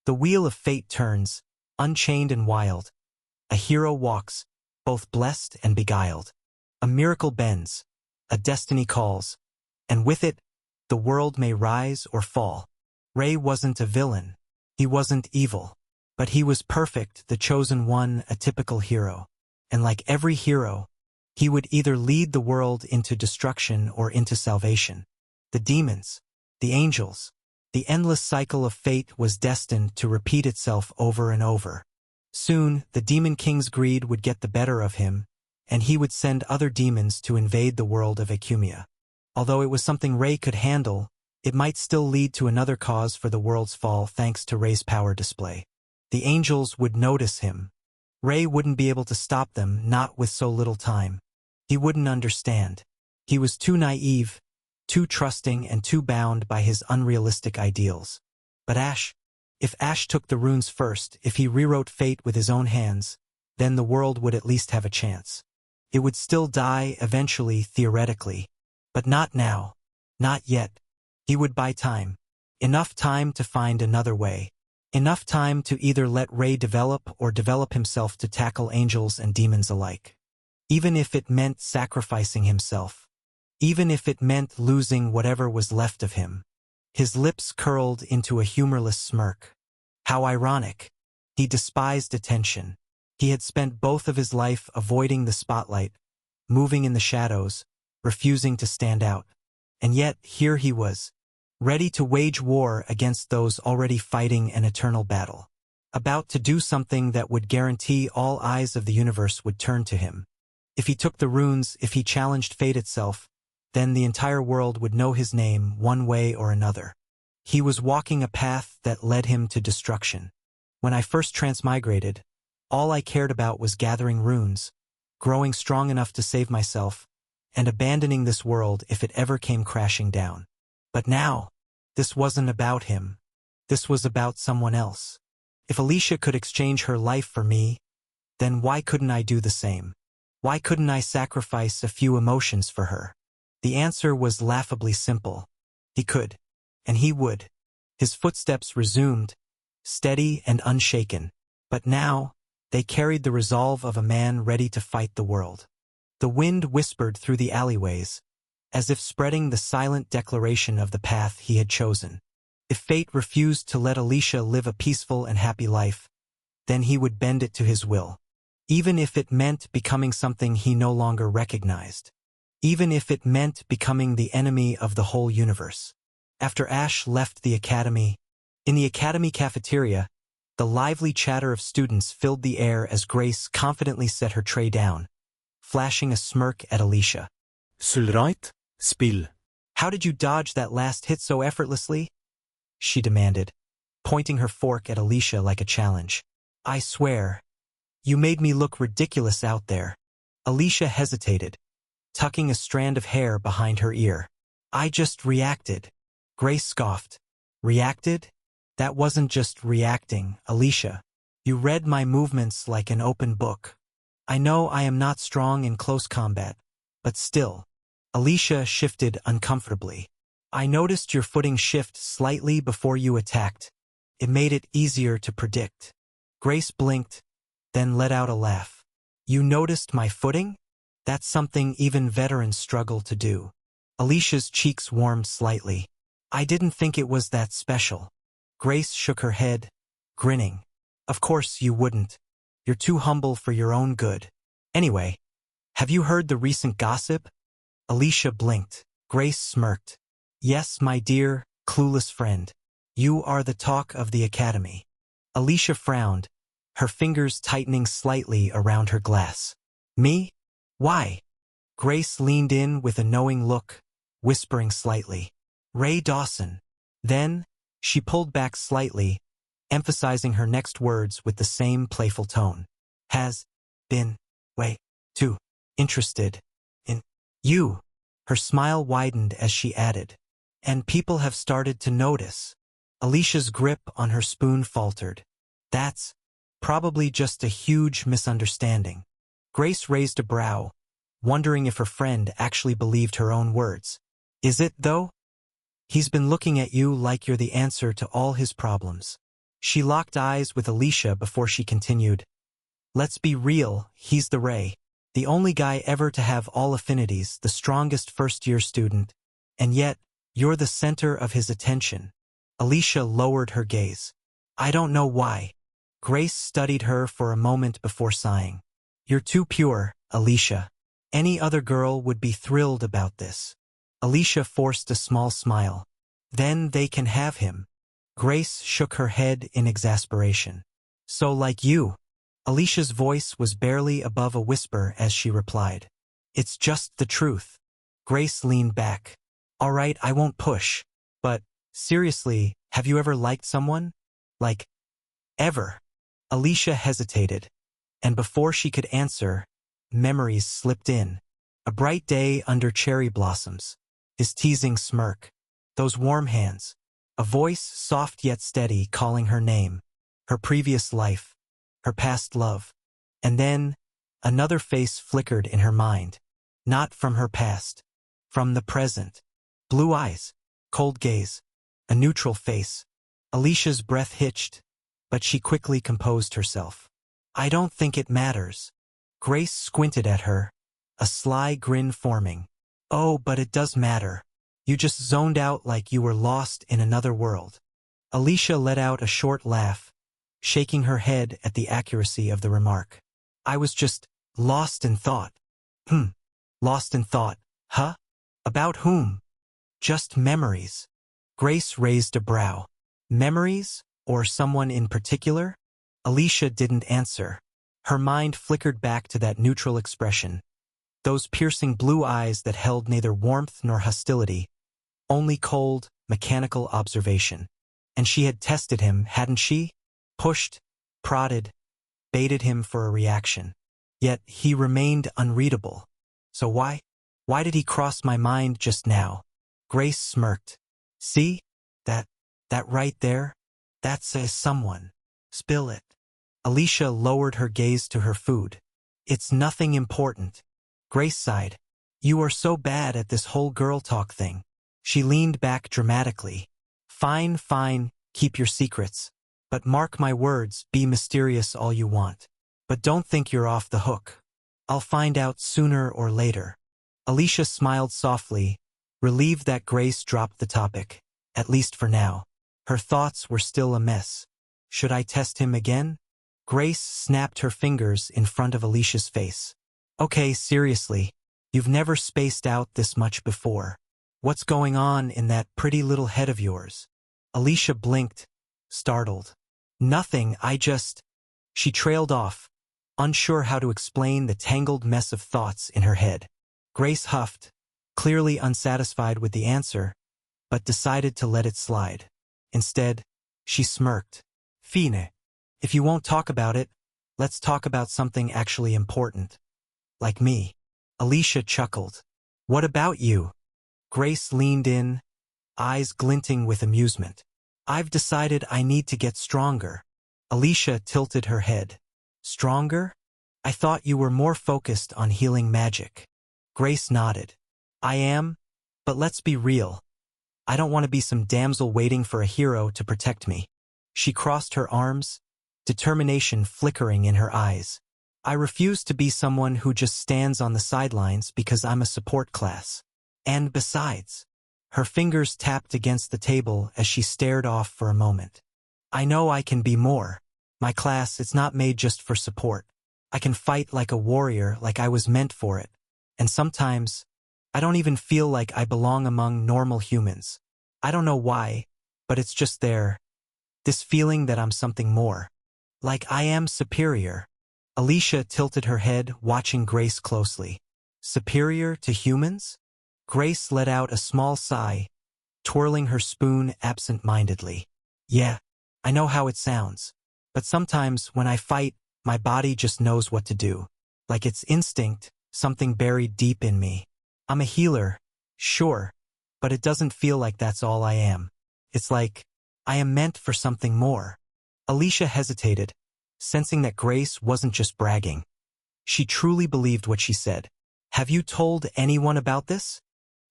The wheel of fate turns, unchained and wild. A hero walks, both blessed and beguiled. A miracle bends, a destiny calls, and with it, the world may rise or fall. Ray wasn't a villain. He wasn't evil. But he was perfect, the chosen one, a typical hero. And like every hero, he would either lead the world into destruction or into salvation. The demons, the angels, the endless cycle of fate was destined to repeat itself over and over. Soon, the Demon King's greed would get the better of him, and he would send other demons to invade the world of Ecumia. Although it was something Ray could handle, it might still lead to another cause for the world's fall thanks to Ray's power display. The angels would notice him. Ray wouldn't be able to stop them, not with so little time. He wouldn't understand. He was too naive, too trusting, and too bound by his unrealistic ideals. But if Ash took the runes first, if he rewrote fate with his own hands, then the world would at least have a chance. It would still die eventually, theoretically. But not now. Not yet. He would buy time. Enough time to find another way. Enough time to either let Ray develop or develop himself to tackle angels and demons alike. Even if it meant sacrificing himself. even if it meant losing whatever was left of him. His lips curled into a humorless smirk. How ironic. He despised attention. He had spent both of his life avoiding the spotlight, moving in the shadows, refusing to stand out. And yet, here he was, ready to wage war against those already fighting an eternal battle, about to do something that would guarantee all eyes of the universe would turn to him. If he took the runes, if he challenged fate itself, then the entire world would know his name one way or another. He was walking a path that led him to destruction. When I first transmigrated, all I cared about was gathering runes, growing strong enough to save myself, and abandoning this world if it ever came crashing down. But now, this wasn't about him. This was about someone else. If Alicia could exchange her life for me, then why couldn't I do the same? Why couldn't I sacrifice a few emotions for her? The answer was laughably simple. He could, and he would. His footsteps resumed, steady and unshaken. But now, they carried the resolve of a man ready to fight the world. The wind whispered through the alleyways, as if spreading the silent declaration of the path he had chosen. If fate refused to let Alicia live a peaceful and happy life, then he would bend it to his will. Even if it meant becoming something he no longer recognized. Even if it meant becoming the enemy of the whole universe. After Ash left the academy, in the academy cafeteria, the lively chatter of students filled the air as Grace confidently set her tray down, flashing a smirk at Alicia. Sul right, spill. How did you dodge that last hit so effortlessly? She demanded, pointing her fork at Alicia like a challenge. I swear, you made me look ridiculous out there. Alicia hesitated, tucking a strand of hair behind her ear. I just reacted. Grace scoffed. Reacted? That wasn't just reacting, Alicia. You read my movements like an open book. I know I am not strong in close combat, but still. Alicia shifted uncomfortably. I noticed your footing shift slightly before you attacked. It made it easier to predict. Grace blinked, then let out a laugh. You noticed my footing? That's something even veterans struggle to do. Alicia's cheeks warmed slightly. I didn't think it was that special. Grace shook her head, grinning. Of course you wouldn't. You're too humble for your own good. Anyway, have you heard the recent gossip? Alicia blinked. Grace smirked. Yes, my dear, clueless friend. You are the talk of the academy. Alicia frowned, her fingers tightening slightly around her glass. Me? Why? Grace leaned in with a knowing look, whispering slightly. Ray Dawson. Then, she pulled back slightly, emphasizing her next words with the same playful tone. Has been way too interested in you. Her smile widened as she added. And people have started to notice. Alicia's grip on her spoon faltered. That's probably just a huge misunderstanding. Grace raised a brow, wondering if her friend actually believed her own words. Is it, though? He's been looking at you like you're the answer to all his problems. She locked eyes with Alicia before she continued. Let's be real, he's the Ray. The only guy ever to have all affinities, the strongest first-year student. And yet, you're the center of his attention. Alicia lowered her gaze. I don't know why. Grace studied her for a moment before sighing. You're too pure, Alicia. Any other girl would be thrilled about this. Alicia forced a small smile. Then they can have him. Grace shook her head in exasperation. So like you. Alicia's voice was barely above a whisper as she replied. It's just the truth. Grace leaned back. All right, I won't push. But, seriously, have you ever liked someone? Like, ever? Alicia hesitated. And before she could answer, memories slipped in. A bright day under cherry blossoms. His teasing smirk. Those warm hands. A voice soft yet steady calling her name. Her previous life. Her past love. And then, another face flickered in her mind. Not from her past. From the present. Blue eyes. Cold gaze. A neutral face. Alicia's breath hitched, but she quickly composed herself. I don't think it matters. Grace squinted at her, a sly grin forming. Oh, but it does matter. You just zoned out like you were lost in another world. Alicia let out a short laugh, shaking her head at the accuracy of the remark. I was just lost in thought. Lost in thought, huh? About whom? Just memories. Grace raised a brow. Memories? Or someone in particular? Alicia didn't answer. Her mind flickered back to that neutral expression. Those piercing blue eyes that held neither warmth nor hostility, only cold, mechanical observation. And she had tested him, hadn't she? Pushed, prodded, baited him for a reaction. Yet he remained unreadable. So why? Why did he cross my mind just now? Grace smirked. See? That right there? That says someone. Spill it. Alicia lowered her gaze to her food. It's nothing important. Grace sighed. You are so bad at this whole girl talk thing. She leaned back dramatically. Fine, keep your secrets. But mark my words, be mysterious all you want. But don't think you're off the hook. I'll find out sooner or later. Alicia smiled softly, relieved that Grace dropped the topic, at least for now. Her thoughts were still a mess. Should I test him again? Grace snapped her fingers in front of Alicia's face. Okay, seriously, you've never spaced out this much before. What's going on in that pretty little head of yours? Alicia blinked, startled. Nothing, She trailed off, unsure how to explain the tangled mess of thoughts in her head. Grace huffed, clearly unsatisfied with the answer, but decided to let it slide. Instead, she smirked. Fine. If you won't talk about it, let's talk about something actually important. Like me. Alicia chuckled. What about you? Grace leaned in, eyes glinting with amusement. I've decided I need to get stronger. Alicia tilted her head. Stronger? I thought you were more focused on healing magic. Grace nodded. I am, but let's be real. I don't want to be some damsel waiting for a hero to protect me. She crossed her arms, determination flickering in her eyes. I refuse to be someone who just stands on the sidelines because I'm a support class. And besides, her fingers tapped against the table as she stared off for a moment. I know I can be more. My class, it's not made just for support. I can fight like a warrior, like I was meant for it. And sometimes, I don't even feel like I belong among normal humans. I don't know why, but it's just there. This feeling that I'm something more. Like I am superior. Alicia tilted her head, watching Grace closely. Superior to humans? Grace let out a small sigh, twirling her spoon absent-mindedly. Yeah, I know how it sounds. But sometimes when I fight, my body just knows what to do. Like it's instinct, something buried deep in me. I'm a healer, sure, but it doesn't feel like that's all I am. It's like, I am meant for something more. Alicia hesitated, sensing that Grace wasn't just bragging. She truly believed what she said. Have you told anyone about this?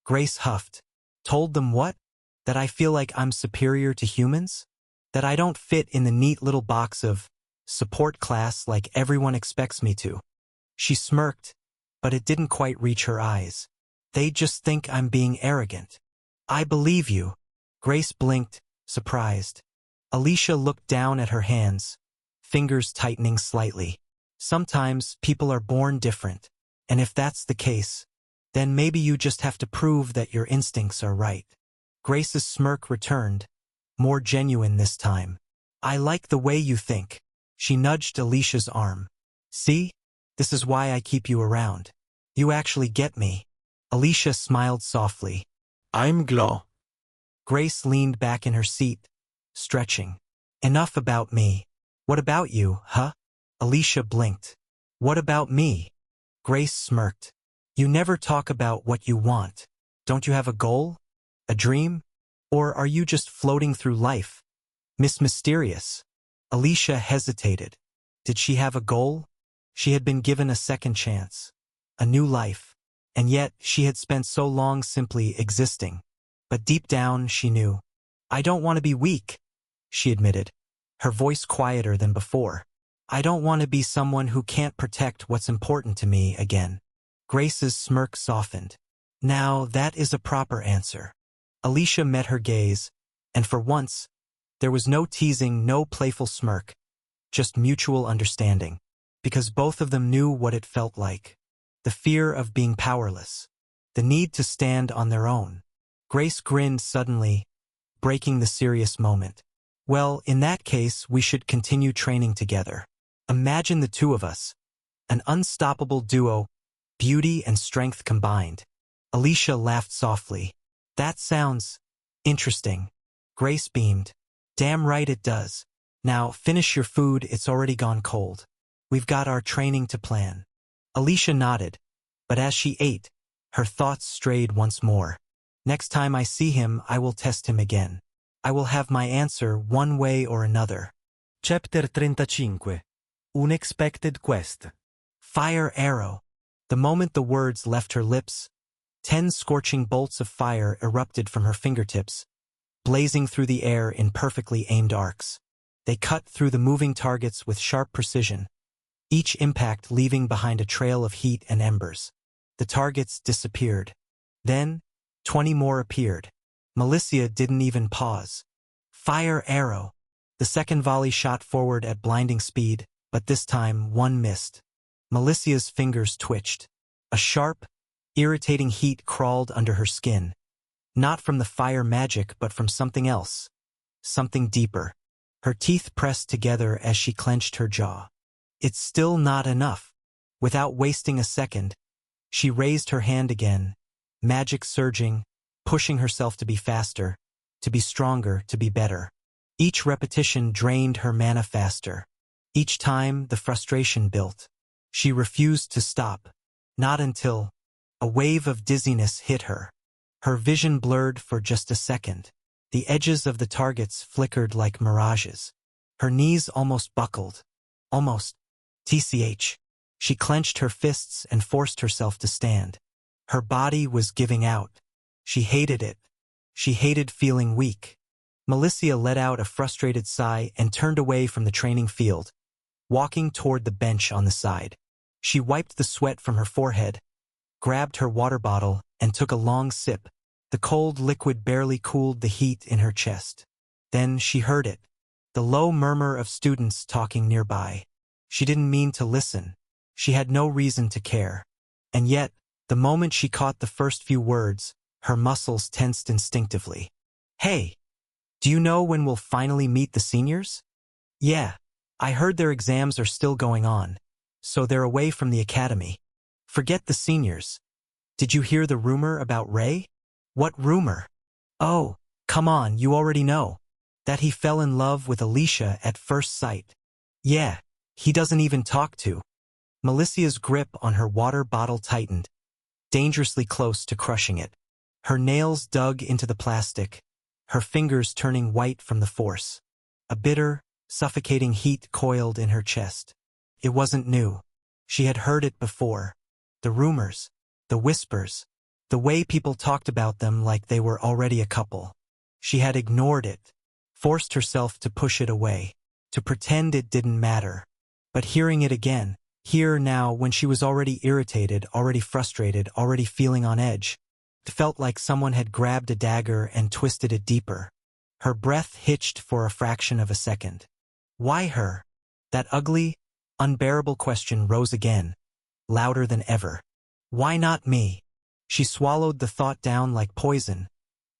Grace huffed. Told them what? That I feel like I'm superior to humans? That I don't fit in the neat little box of support class like everyone expects me to. She smirked, but it didn't quite reach her eyes. They just think I'm being arrogant. I believe you. Grace blinked, surprised. Alicia looked down at her hands, fingers tightening slightly. Sometimes people are born different, and if that's the case, then maybe you just have to prove that your instincts are right. Grace's smirk returned, more genuine this time. I like the way you think. She nudged Alicia's arm. See? This is why I keep you around. You actually get me. Alicia smiled softly. I'm glad. Grace leaned back in her seat, stretching. Enough about me. What about you, huh? Alicia blinked. What about me? Grace smirked. You never talk about what you want. Don't you have a goal? A dream? Or are you just floating through life? Miss Mysterious. Alicia hesitated. Did she have a goal? She had been given a second chance. A new life. And yet, she had spent so long simply existing. But deep down, she knew. I don't want to be weak, she admitted, her voice quieter than before. I don't want to be someone who can't protect what's important to me again. Grace's smirk softened. Now that is a proper answer. Alicia met her gaze, and for once, there was no teasing, no playful smirk, just mutual understanding, because both of them knew what it felt like. The fear of being powerless, the need to stand on their own. Grace grinned suddenly, breaking the serious moment. Well, in that case, we should continue training together. Imagine the two of us, an unstoppable duo, beauty and strength combined. Alicia laughed softly. That sounds interesting. Grace beamed. Damn right it does. Now, finish your food, it's already gone cold. We've got our training to plan. Alicia nodded, but as she ate, her thoughts strayed once more. Next time I see him, I will test him again. I will have my answer one way or another. Chapter 35. Unexpected Quest. Fire arrow. The moment the words left her lips, 10 scorching bolts of fire erupted from her fingertips, blazing through the air in perfectly aimed arcs. They cut through the moving targets with sharp precision, each impact leaving behind a trail of heat and embers. The targets disappeared. Then, 20 more appeared. Milicia didn't even pause. Fire arrow. The second volley shot forward at blinding speed, but this time one missed. Milicia's fingers twitched. A sharp, irritating heat crawled under her skin. Not from the fire magic, but from something else. Something deeper. Her teeth pressed together as she clenched her jaw. It's still not enough. Without wasting a second, she raised her hand again, magic surging, pushing herself to be faster, to be stronger, to be better. Each repetition drained her mana faster. Each time, the frustration built. She refused to stop. Not until a wave of dizziness hit her. Her vision blurred for just a second. The edges of the targets flickered like mirages. Her knees almost buckled. Almost. TCH. She clenched her fists and forced herself to stand. Her body was giving out. She hated it. She hated feeling weak. Milicia let out a frustrated sigh and turned away from the training field, walking toward the bench on the side. She wiped the sweat from her forehead, grabbed her water bottle, and took a long sip. The cold liquid barely cooled the heat in her chest. Then she heard it, the low murmur of students talking nearby. She didn't mean to listen. She had no reason to care. And yet, the moment she caught the first few words, her muscles tensed instinctively. Hey, do you know when we'll finally meet the seniors? Yeah, I heard their exams are still going on, so they're away from the academy. Forget the seniors. Did you hear the rumor about Ray? What rumor? Oh, come on, you already know. That he fell in love with Alicia at first sight. Yeah, he doesn't even talk to. Milicia's grip on her water bottle tightened, dangerously close to crushing it. Her nails dug into the plastic, her fingers turning white from the force. A bitter, suffocating heat coiled in her chest. It wasn't new. She had heard it before. The rumors, the whispers, the way people talked about them like they were already a couple. She had ignored it, forced herself to push it away, to pretend it didn't matter. But hearing it again, here now when she was already irritated, already frustrated, already feeling on edge, it felt like someone had grabbed a dagger and twisted it deeper. Her breath hitched for a fraction of a second. Why her? That ugly, unbearable question rose again, louder than ever. Why not me? She swallowed the thought down like poison,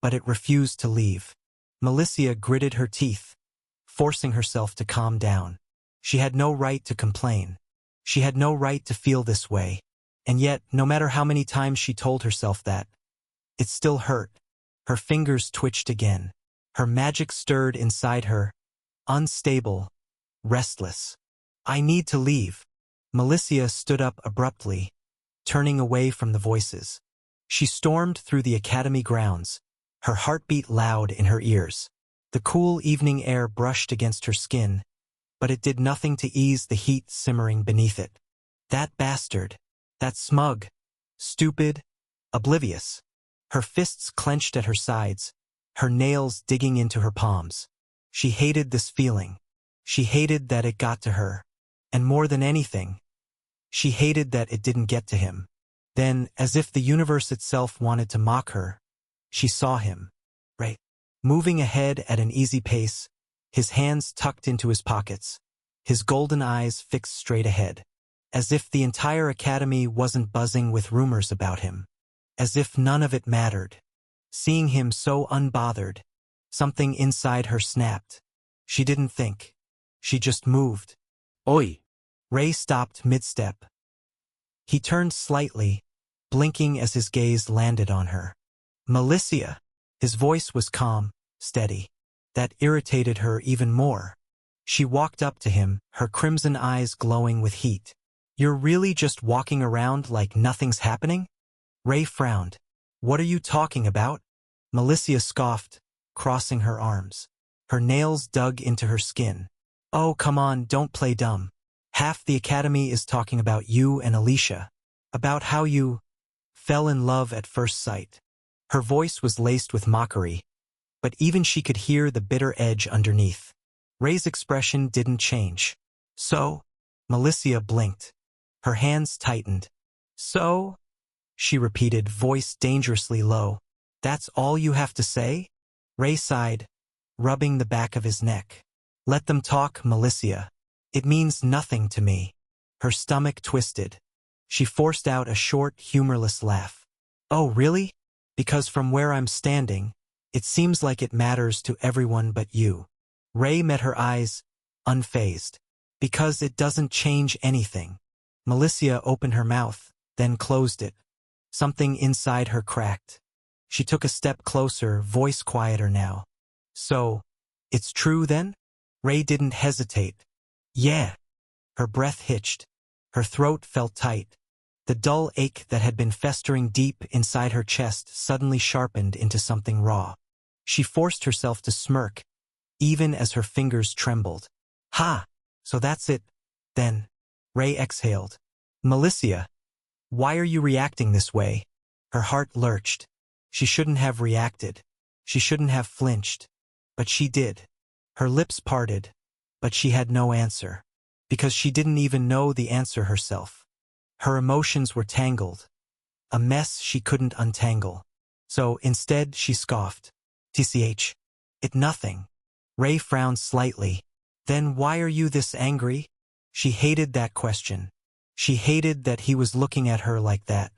but it refused to leave. Milicia gritted her teeth, forcing herself to calm down. She had no right to complain. She had no right to feel this way. And yet, no matter how many times she told herself that, it still hurt. Her fingers twitched again. Her magic stirred inside her, unstable, restless. I need to leave. Milicia stood up abruptly, turning away from the voices. She stormed through the academy grounds, her heartbeat loud in her ears. The cool evening air brushed against her skin, but it did nothing to ease the heat simmering beneath it. That bastard. That smug. Stupid. Oblivious. Her fists clenched at her sides, her nails digging into her palms. She hated this feeling. She hated that it got to her. And more than anything, she hated that it didn't get to him. Then, as if the universe itself wanted to mock her, she saw him. Ray. Moving ahead at an easy pace, his hands tucked into his pockets, his golden eyes fixed straight ahead, as if the entire academy wasn't buzzing with rumors about him, as if none of it mattered. Seeing him so unbothered, something inside her snapped. She didn't think. She just moved. Oi! Ray stopped mid-step. He turned slightly, blinking as his gaze landed on her. Milicia! His voice was calm, steady. That irritated her even more. She walked up to him, her crimson eyes glowing with heat. You're really just walking around like nothing's happening? Ray frowned. What are you talking about? Milicia scoffed, crossing her arms. Her nails dug into her skin. Oh, come on, don't play dumb. Half the academy is talking about you and Alicia. About how you fell in love at first sight. Her voice was laced with mockery, but even she could hear the bitter edge underneath. Ray's expression didn't change. So? Milicia blinked. Her hands tightened. So? She repeated, voice dangerously low. That's all you have to say? Ray sighed, rubbing the back of his neck. Let them talk, Milicia. It means nothing to me. Her stomach twisted. She forced out a short, humorless laugh. Oh, really? Because from where I'm standing, it seems like it matters to everyone but you. Ray met her eyes, unfazed. Because it doesn't change anything. Milicia opened her mouth, then closed it. Something inside her cracked. She took a step closer, voice quieter now. So, it's true then? Ray didn't hesitate. Yeah. Her breath hitched. Her throat felt tight. The dull ache that had been festering deep inside her chest suddenly sharpened into something raw. She forced herself to smirk, even as her fingers trembled. Ha! So that's it, then. Ray exhaled. Milicia, why are you reacting this way? Her heart lurched. She shouldn't have reacted. She shouldn't have flinched. But she did. Her lips parted, but she had no answer. Because she didn't even know the answer herself. Her emotions were tangled. A mess she couldn't untangle. So instead she scoffed. TCH. It nothing. Ray frowned slightly. Then why are you this angry? She hated that question. She hated that he was looking at her like that.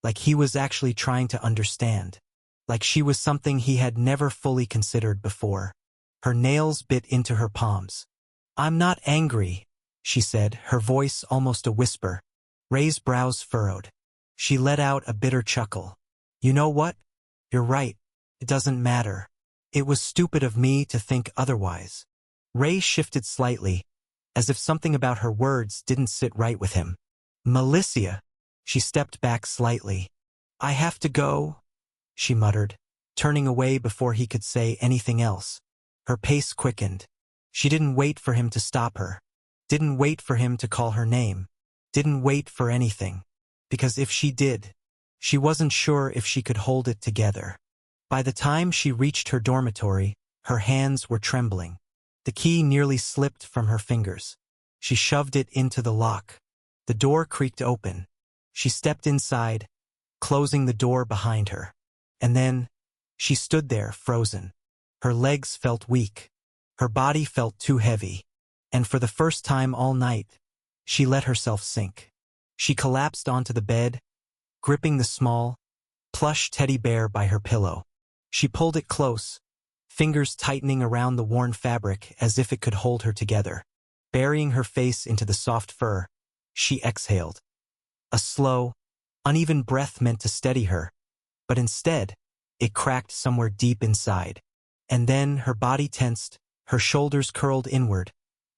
Like he was actually trying to understand. Like she was something he had never fully considered before. Her nails bit into her palms. I'm not angry, she said, her voice almost a whisper. Ray's brows furrowed. She let out a bitter chuckle. You know what? You're right. It doesn't matter. It was stupid of me to think otherwise. Ray shifted slightly, as if something about her words didn't sit right with him. Milicia. She stepped back slightly. I have to go, she muttered, turning away before he could say anything else. Her pace quickened. She didn't wait for him to stop her. Didn't wait for him to call her name. Didn't wait for anything. Because if she did, she wasn't sure if she could hold it together. By the time she reached her dormitory, her hands were trembling. The key nearly slipped from her fingers. She shoved it into the lock. The door creaked open. She stepped inside, closing the door behind her. And then, she stood there, frozen. Her legs felt weak. Her body felt too heavy. And for the first time all night, she let herself sink. She collapsed onto the bed, gripping the small, plush teddy bear by her pillow. She pulled it close, fingers tightening around the worn fabric as if it could hold her together. Burying her face into the soft fur, she exhaled. A slow, uneven breath meant to steady her, but instead, it cracked somewhere deep inside. And then her body tensed, her shoulders curled inward,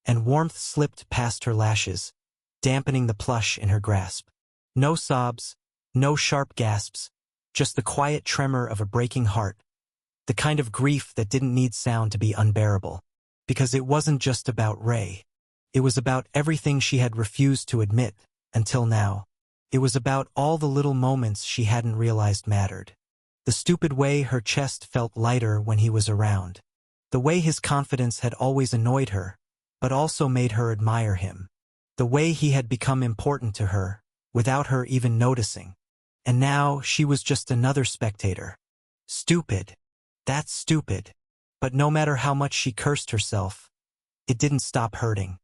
and warmth slipped past her lashes, dampening the plush in her grasp. No sobs, no sharp gasps, just the quiet tremor of a breaking heart. The kind of grief that didn't need sound to be unbearable. Because it wasn't just about Ray. It was about everything she had refused to admit, until now. It was about all the little moments she hadn't realized mattered. The stupid way her chest felt lighter when he was around. The way his confidence had always annoyed her, but also made her admire him. The way he had become important to her, without her even noticing. And now she was just another spectator. Stupid. That's stupid. But no matter how much she cursed herself, it didn't stop hurting.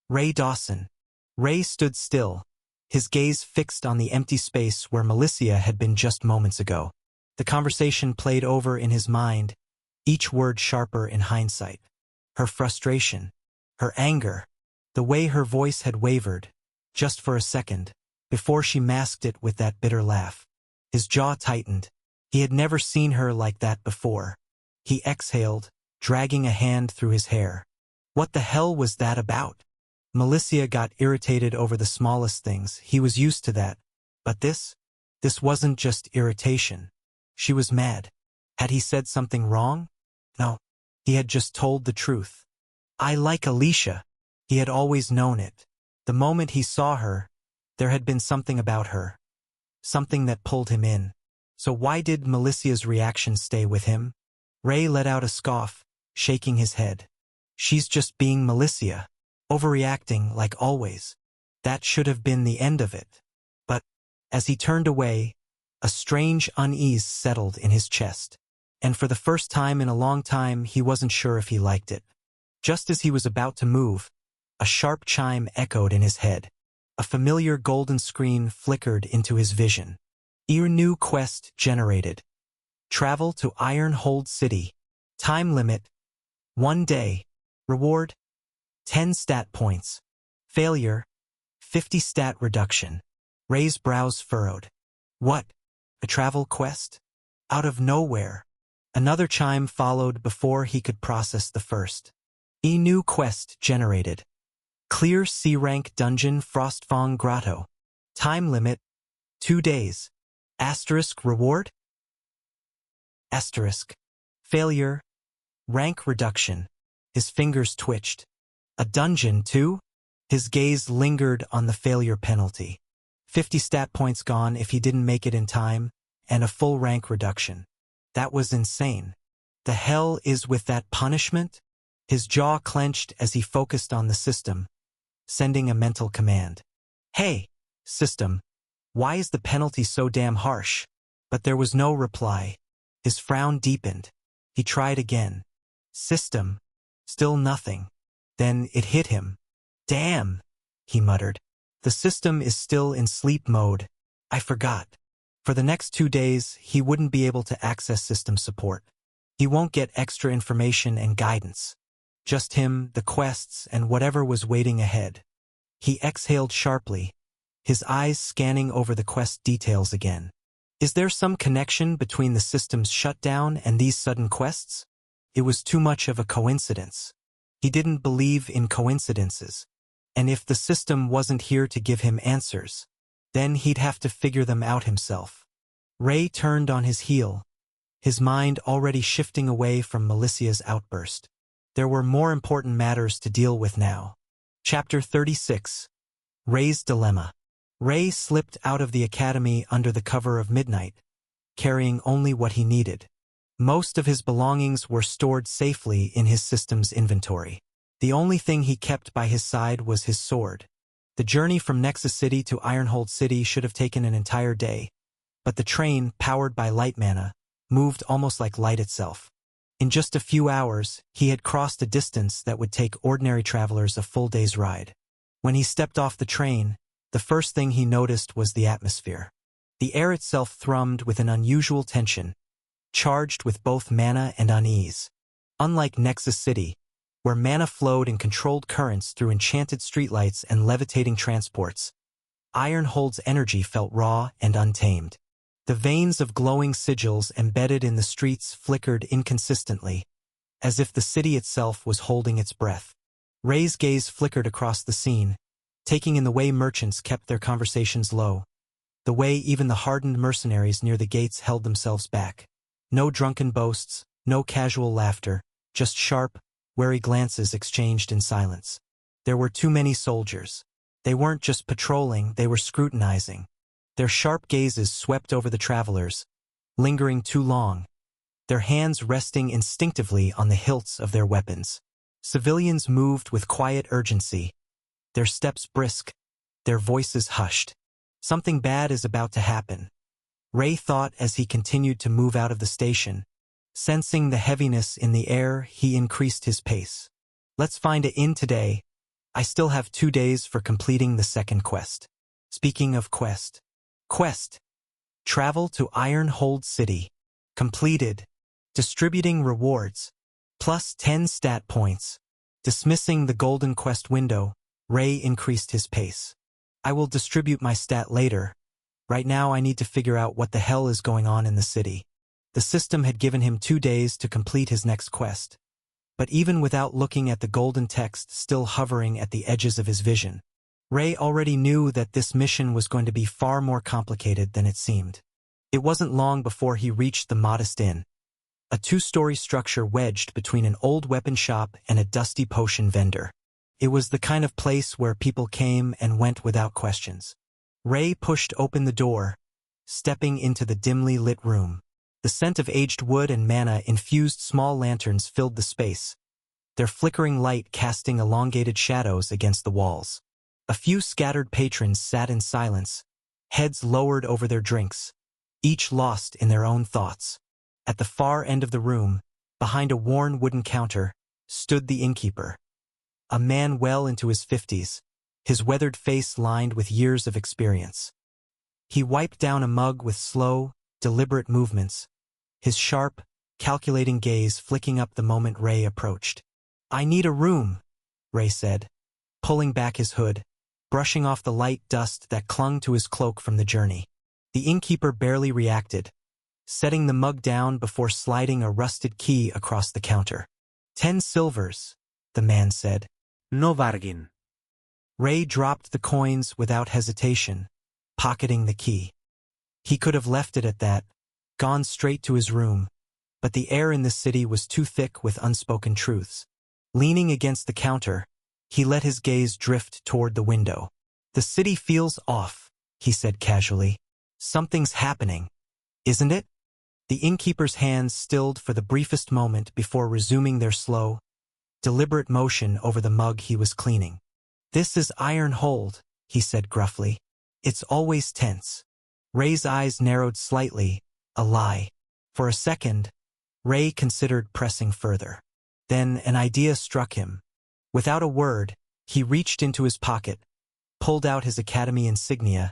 Ray Dawson. Ray stood still, his gaze fixed on the empty space where Milicia had been just moments ago. The conversation played over in his mind, each word sharper in hindsight. Her frustration, her anger, the way her voice had wavered, just for a second, before she masked it with that bitter laugh. His jaw tightened. He had never seen her like that before. He exhaled, dragging a hand through his hair. What the hell was that about? Milicia got irritated over the smallest things. He was used to that. But this wasn't just irritation. She was mad. Had he said something wrong? No. He had just told the truth. I like Alicia. He had always known it. The moment he saw her, there had been something about her. Something that pulled him in. So why did Milicia's reaction stay with him? Ray let out a scoff, shaking his head. She's just being Milicia. Overreacting like always. That should have been the end of it. But, as he turned away, a strange unease settled in his chest. And for the first time in a long time, he wasn't sure if he liked it. Just as he was about to move, a sharp chime echoed in his head. A familiar golden screen flickered into his vision. Your new quest generated. Travel to Ironhold City. Time limit. 1 day. Reward. 10 stat points. Failure. 50 stat reduction. Ray's brows furrowed. What? A travel quest? Out of nowhere. Another chime followed before he could process the first. New quest generated. Clear C-rank dungeon Frostfang Grotto. Time limit. 2 days. Asterisk reward? Asterisk. Failure. Rank reduction. His fingers twitched. A dungeon, too? His gaze lingered on the failure penalty. 50 stat points gone if he didn't make it in time, and a full rank reduction. That was insane. The hell is with that punishment? His jaw clenched as he focused on the system, sending a mental command. Hey, system, why is the penalty so damn harsh? But there was no reply. His frown deepened. He tried again. System. Still nothing. Then it hit him. Damn, he muttered. The system is still in sleep mode. I forgot. For the next 2 days, he wouldn't be able to access system support. He won't get extra information and guidance. Just him, the quests, and whatever was waiting ahead. He exhaled sharply, his eyes scanning over the quest details again. Is there some connection between the system's shutdown and these sudden quests? It was too much of a coincidence. He didn't believe in coincidences. And if the system wasn't here to give him answers, then he'd have to figure them out himself. Ray turned on his heel, his mind already shifting away from Milicia's outburst. There were more important matters to deal with now. Chapter 36. Ray's Dilemma. Ray slipped out of the academy under the cover of midnight, carrying only what he needed. Most of his belongings were stored safely in his system's inventory. The only thing he kept by his side was his sword. The journey from Nexus City to Ironhold City should have taken an entire day, but the train, powered by light mana, moved almost like light itself. In just a few hours, he had crossed a distance that would take ordinary travelers a full day's ride. When he stepped off the train, the first thing he noticed was the atmosphere. The air itself thrummed with an unusual tension, charged with both mana and unease. Unlike Nexus City, where mana flowed in controlled currents through enchanted streetlights and levitating transports, Ironhold's energy felt raw and untamed. The veins of glowing sigils embedded in the streets flickered inconsistently, as if the city itself was holding its breath. Ray's gaze flickered across the scene, taking in the way merchants kept their conversations low, the way even the hardened mercenaries near the gates held themselves back. No drunken boasts, no casual laughter, just sharp, wary glances exchanged in silence. There were too many soldiers. They weren't just patrolling, they were scrutinizing. Their sharp gazes swept over the travelers, lingering too long, their hands resting instinctively on the hilts of their weapons. Civilians moved with quiet urgency, their steps brisk, their voices hushed. Something bad is about to happen. Ray thought as he continued to move out of the station. Sensing the heaviness in the air, he increased his pace. Let's find an inn today. I still have 2 days for completing the second quest. Speaking of quest. Quest. Travel to Ironhold City. Completed. Distributing rewards. Plus 10 stat points. Dismissing the golden quest window, Ray increased his pace. I will distribute my stat later. Right now I need to figure out what the hell is going on in the city. The system had given him 2 days to complete his next quest. But even without looking at the golden text still hovering at the edges of his vision, Ray already knew that this mission was going to be far more complicated than it seemed. It wasn't long before he reached the Modest Inn, a 2-story structure wedged between an old weapon shop and a dusty potion vendor. It was the kind of place where people came and went without questions. Ray pushed open the door, stepping into the dimly lit room. The scent of aged wood and mana-infused small lanterns filled the space, their flickering light casting elongated shadows against the walls. A few scattered patrons sat in silence, heads lowered over their drinks, each lost in their own thoughts. At the far end of the room, behind a worn wooden counter, stood the innkeeper. A man well into his 50s, his weathered face lined with years of experience. He wiped down a mug with slow, deliberate movements, his sharp, calculating gaze flicking up the moment Ray approached. I need a room, Ray said, pulling back his hood, brushing off the light dust that clung to his cloak from the journey. The innkeeper barely reacted, setting the mug down before sliding a rusted key across the counter. 10 silvers, the man said. No bargain. Ray dropped the coins without hesitation, pocketing the key. He could have left it at that, gone straight to his room, but the air in the city was too thick with unspoken truths. Leaning against the counter, he let his gaze drift toward the window. The city feels off, he said casually. Something's happening, isn't it? The innkeeper's hands stilled for the briefest moment before resuming their slow, deliberate motion over the mug he was cleaning. This is Ironhold, he said gruffly. It's always tense. Ray's eyes narrowed slightly, a lie. For a second, Ray considered pressing further. Then an idea struck him. Without a word, he reached into his pocket, pulled out his academy insignia,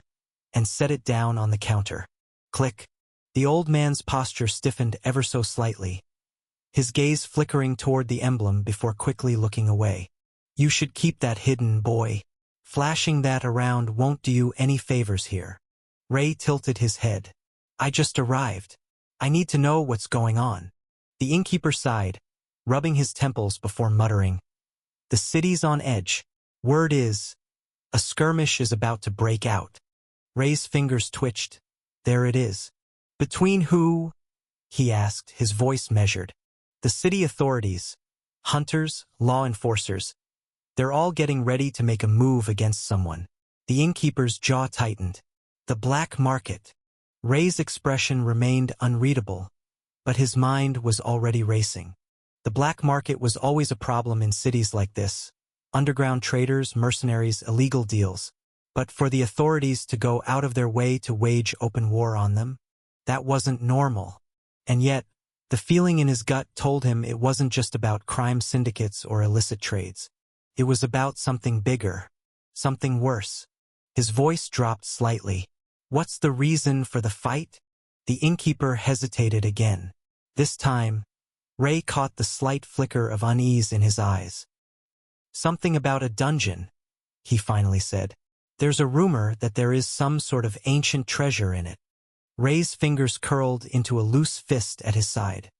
and set it down on the counter. Click. The old man's posture stiffened ever so slightly, his gaze flickering toward the emblem before quickly looking away. You should keep that hidden, boy. Flashing that around won't do you any favors here. Ray tilted his head. I just arrived. I need to know what's going on. The innkeeper sighed, rubbing his temples before muttering. The city's on edge. Word is, a skirmish is about to break out. Ray's fingers twitched. There it is. Between who? He asked, his voice measured. The city authorities, hunters, law enforcers. They're all getting ready to make a move against someone. The innkeeper's jaw tightened. The black market. Ray's expression remained unreadable, but his mind was already racing. The black market was always a problem in cities like this. Underground traders, mercenaries, illegal deals. But for the authorities to go out of their way to wage open war on them, that wasn't normal. And yet, the feeling in his gut told him it wasn't just about crime syndicates or illicit trades. It was about something bigger, something worse. His voice dropped slightly. What's the reason for the fight? The innkeeper hesitated again. This time, Ray caught the slight flicker of unease in his eyes. Something about a dungeon, he finally said. There's a rumor that there is some sort of ancient treasure in it. Ray's fingers curled into a loose fist at his side.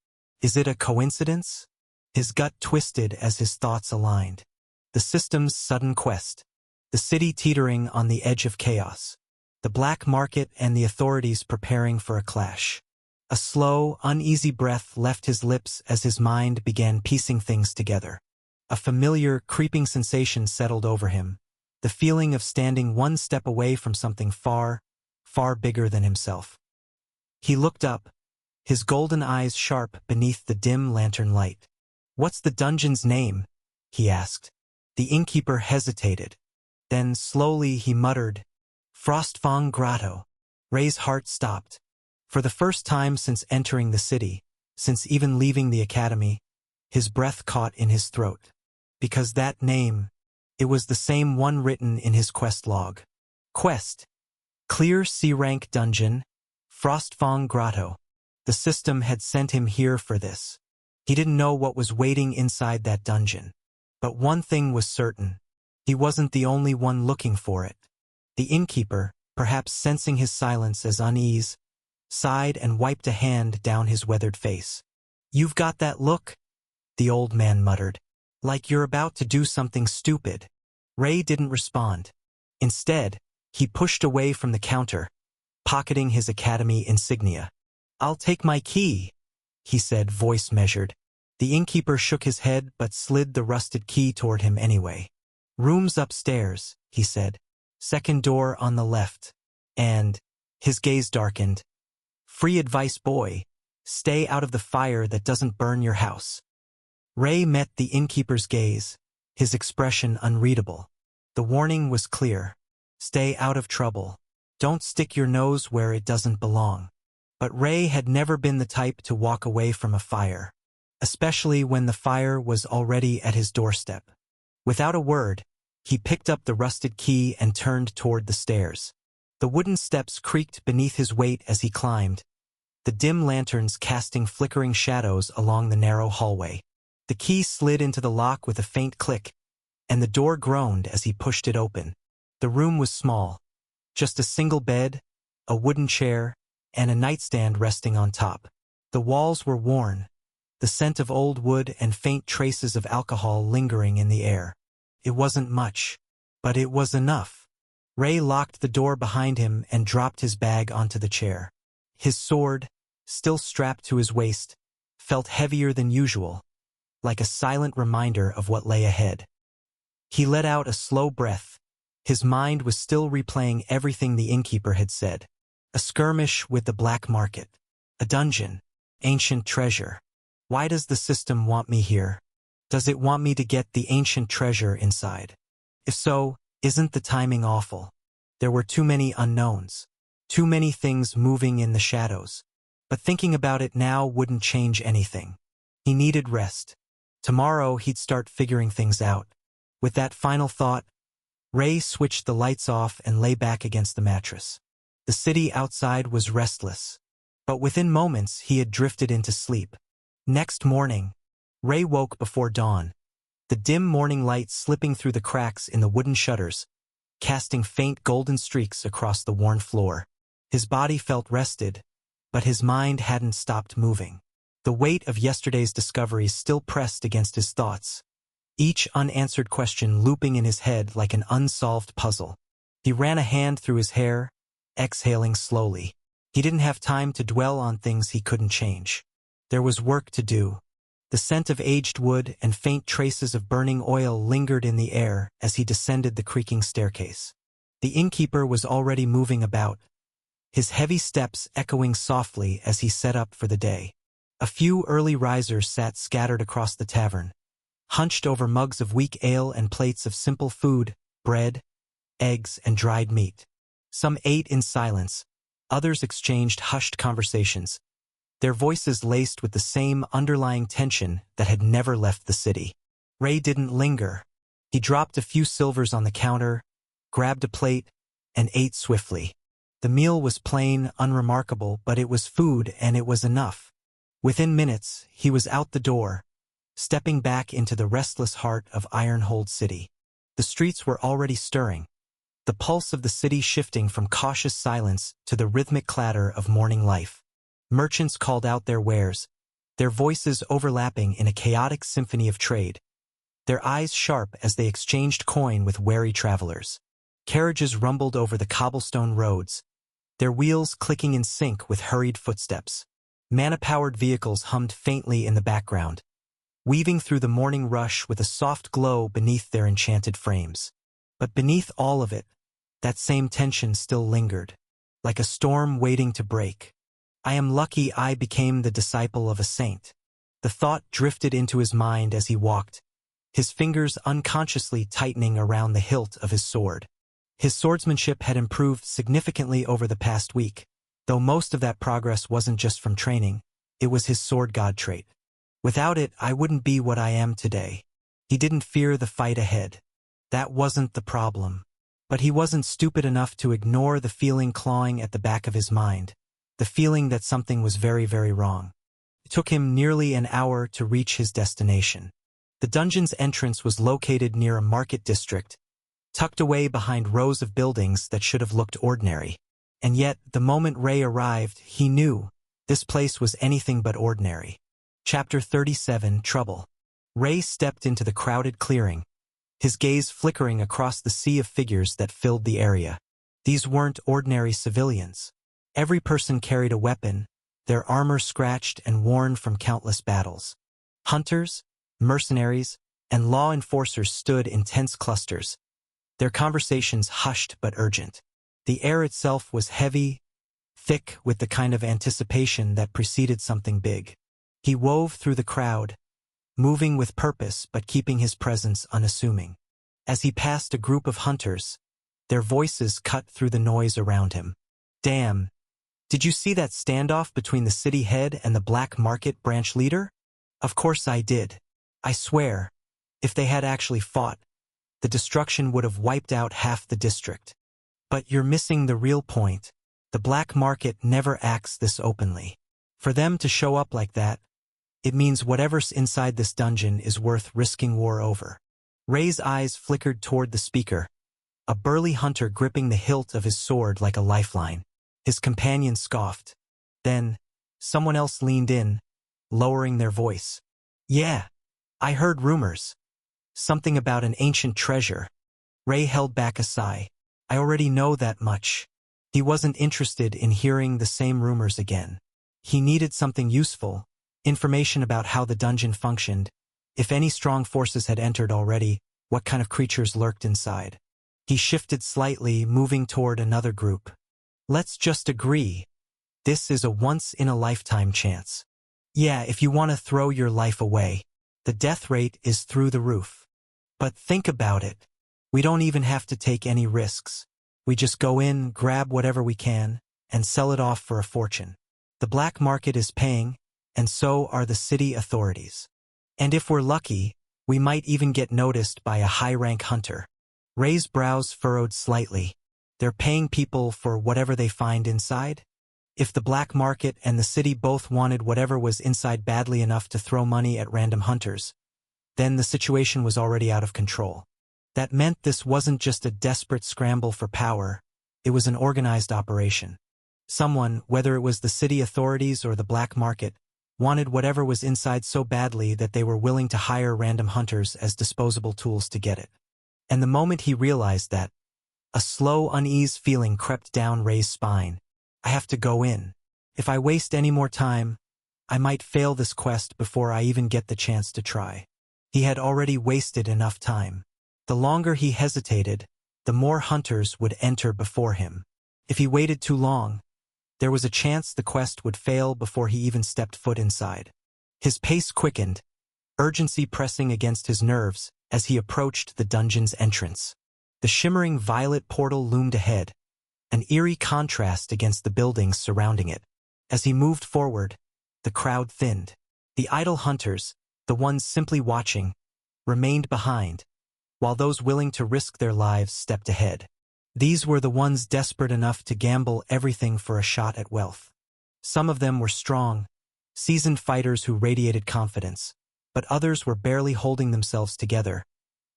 Is it a coincidence? His gut twisted as his thoughts aligned. The system's sudden quest. The city teetering on the edge of chaos. The black market and the authorities preparing for a clash. A slow, uneasy breath left his lips as his mind began piecing things together. A familiar, creeping sensation settled over him. The feeling of standing one step away from something far, far bigger than himself. He looked up, his golden eyes sharp beneath the dim lantern light. What's the dungeon's name? He asked. The innkeeper hesitated. Then slowly he muttered, Frostfang Grotto. Ray's heart stopped. For the first time since entering the city, since even leaving the academy, his breath caught in his throat. Because that name, it was the same one written in his quest log. Quest. Clear C-rank dungeon, Frostfang Grotto. The system had sent him here for this. He didn't know what was waiting inside that dungeon. But one thing was certain. He wasn't the only one looking for it. The innkeeper, perhaps sensing his silence as unease, sighed and wiped a hand down his weathered face. "You've got that look," the old man muttered. "Like you're about to do something stupid." Ray didn't respond. Instead, he pushed away from the counter, pocketing his academy insignia. "I'll take my key," he said, voice measured. The innkeeper shook his head but slid the rusted key toward him anyway. "Room's upstairs," he said. "Second door on the left." And, his gaze darkened. "Free advice, boy. Stay out of the fire that doesn't burn your house." Ray met the innkeeper's gaze, his expression unreadable. The warning was clear. Stay out of trouble. Don't stick your nose where it doesn't belong. But Ray had never been the type to walk away from a fire, especially when the fire was already at his doorstep. Without a word, he picked up the rusted key and turned toward the stairs. The wooden steps creaked beneath his weight as he climbed, the dim lanterns casting flickering shadows along the narrow hallway. The key slid into the lock with a faint click, and the door groaned as he pushed it open. The room was small, just a single bed, a wooden chair, and a nightstand resting on top. The walls were worn, the scent of old wood and faint traces of alcohol lingering in the air. It wasn't much, but it was enough. Ray locked the door behind him and dropped his bag onto the chair. His sword, still strapped to his waist, felt heavier than usual, like a silent reminder of what lay ahead. He let out a slow breath. His mind was still replaying everything the innkeeper had said. A skirmish with the black market. A dungeon. Ancient treasure. Why does the system want me here? Does it want me to get the ancient treasure inside? If so, isn't the timing awful? There were too many unknowns. Too many things moving in the shadows. But thinking about it now wouldn't change anything. He needed rest. Tomorrow he'd start figuring things out. With that final thought, Ray switched the lights off and lay back against the mattress. The city outside was restless, but within moments he had drifted into sleep. Next morning, Ray woke before dawn, the dim morning light slipping through the cracks in the wooden shutters, casting faint golden streaks across the worn floor. His body felt rested, but his mind hadn't stopped moving. The weight of yesterday's discoveries still pressed against his thoughts, each unanswered question looping in his head like an unsolved puzzle. He ran a hand through his hair, exhaling slowly. He didn't have time to dwell on things he couldn't change. There was work to do. The scent of aged wood and faint traces of burning oil lingered in the air as he descended the creaking staircase. The innkeeper was already moving about, his heavy steps echoing softly as he set up for the day. A few early risers sat scattered across the tavern, hunched over mugs of weak ale and plates of simple food, bread, eggs, and dried meat. Some ate in silence, others exchanged hushed conversations, their voices laced with the same underlying tension that had never left the city. Ray didn't linger. He dropped a few silvers on the counter, grabbed a plate, and ate swiftly. The meal was plain, unremarkable, but it was food and it was enough. Within minutes, he was out the door, stepping back into the restless heart of Ironhold City. The streets were already stirring, the pulse of the city shifting from cautious silence to the rhythmic clatter of morning life. Merchants called out their wares, their voices overlapping in a chaotic symphony of trade, their eyes sharp as they exchanged coin with wary travelers. Carriages rumbled over the cobblestone roads, their wheels clicking in sync with hurried footsteps. Mana-powered vehicles hummed faintly in the background, weaving through the morning rush with a soft glow beneath their enchanted frames. But beneath all of it, that same tension still lingered, like a storm waiting to break. I am lucky I became the disciple of a saint. The thought drifted into his mind as he walked, his fingers unconsciously tightening around the hilt of his sword. His swordsmanship had improved significantly over the past week, though most of that progress wasn't just from training, it was his sword god trait. Without it, I wouldn't be what I am today. He didn't fear the fight ahead. That wasn't the problem. But he wasn't stupid enough to ignore the feeling clawing at the back of his mind, the feeling that something was very, very wrong. It took him nearly an hour to reach his destination. The dungeon's entrance was located near a market district, tucked away behind rows of buildings that should have looked ordinary. And yet, the moment Ray arrived, he knew this place was anything but ordinary. Chapter 37, Trouble. Ray stepped into the crowded clearing, his gaze flickering across the sea of figures that filled the area. These weren't ordinary civilians. Every person carried a weapon, their armor scratched and worn from countless battles. Hunters, mercenaries, and law enforcers stood in tense clusters, their conversations hushed but urgent. The air itself was heavy, thick with the kind of anticipation that preceded something big. He wove through the crowd, moving with purpose but keeping his presence unassuming. As he passed a group of hunters, their voices cut through the noise around him. "Damn, did you see that standoff between the city head and the black market branch leader?" "Of course I did. I swear, if they had actually fought, the destruction would have wiped out half the district. But you're missing the real point. The black market never acts this openly. For them to show up like that, it means whatever's inside this dungeon is worth risking war over." Ray's eyes flickered toward the speaker, a burly hunter gripping the hilt of his sword like a lifeline. His companion scoffed. Then, someone else leaned in, lowering their voice. "Yeah, I heard rumors. Something about an ancient treasure." Ray held back a sigh. "I already know that much." He wasn't interested in hearing the same rumors again. He needed something useful, information about how the dungeon functioned, if any strong forces had entered already, what kind of creatures lurked inside. He shifted slightly, moving toward another group. "Let's just agree. This is a once-in-a-lifetime chance. Yeah, if you want to throw your life away, the death rate is through the roof. But think about it. We don't even have to take any risks. We just go in, grab whatever we can, and sell it off for a fortune. The black market is paying, and so are the city authorities. And if we're lucky, we might even get noticed by a high-rank hunter." Ray's brows furrowed slightly. They're paying people for whatever they find inside? If the black market and the city both wanted whatever was inside badly enough to throw money at random hunters, then the situation was already out of control. That meant this wasn't just a desperate scramble for power, it was an organized operation. Someone, whether it was the city authorities or the black market, wanted whatever was inside so badly that they were willing to hire random hunters as disposable tools to get it. And the moment he realized that, a slow unease feeling crept down Ray's spine. "I have to go in. If I waste any more time, I might fail this quest before I even get the chance to try." He had already wasted enough time. The longer he hesitated, the more hunters would enter before him. If he waited too long, there was a chance the quest would fail before he even stepped foot inside. His pace quickened, urgency pressing against his nerves as he approached the dungeon's entrance. The shimmering violet portal loomed ahead, an eerie contrast against the buildings surrounding it. As he moved forward, the crowd thinned. The idle hunters, the ones simply watching, remained behind, while those willing to risk their lives stepped ahead. These were the ones desperate enough to gamble everything for a shot at wealth. Some of them were strong, seasoned fighters who radiated confidence, but others were barely holding themselves together,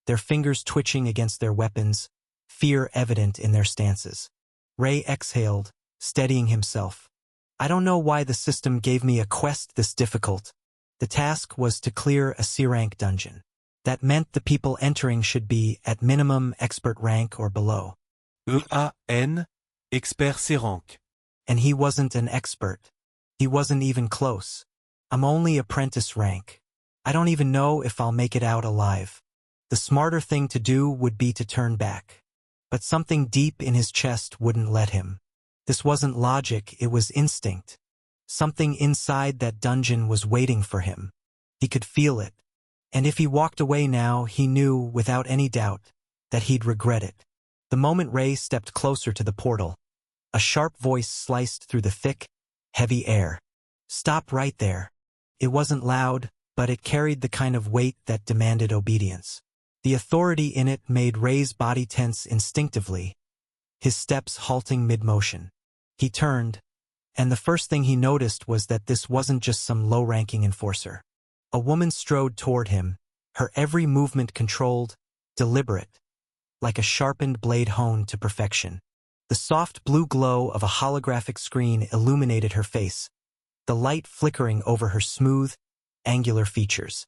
their fingers twitching against their weapons, fear evident in their stances. Ray exhaled, steadying himself. "I don't know why the system gave me a quest this difficult." The task was to clear a C-rank dungeon. That meant the people entering should be, at minimum, expert rank or below. EAN, expert C rank. And he wasn't an expert. He wasn't even close. "I'm only apprentice rank. I don't even know if I'll make it out alive." The smarter thing to do would be to turn back. But something deep in his chest wouldn't let him. This wasn't logic, it was instinct. Something inside that dungeon was waiting for him. He could feel it. And if he walked away now, he knew, without any doubt, that he'd regret it. The moment Ray stepped closer to the portal, A sharp voice sliced through the thick, heavy air. Stop right there. It wasn't loud, but it carried the kind of weight that demanded obedience. The authority in it made Ray's body tense instinctively, his steps halting mid-motion. He turned, and the first thing he noticed was that this wasn't just some low-ranking enforcer. A woman strode toward him, her every movement controlled, deliberate, like a sharpened blade honed to perfection. The soft blue glow of a holographic screen illuminated her face, the light flickering over her smooth, angular features.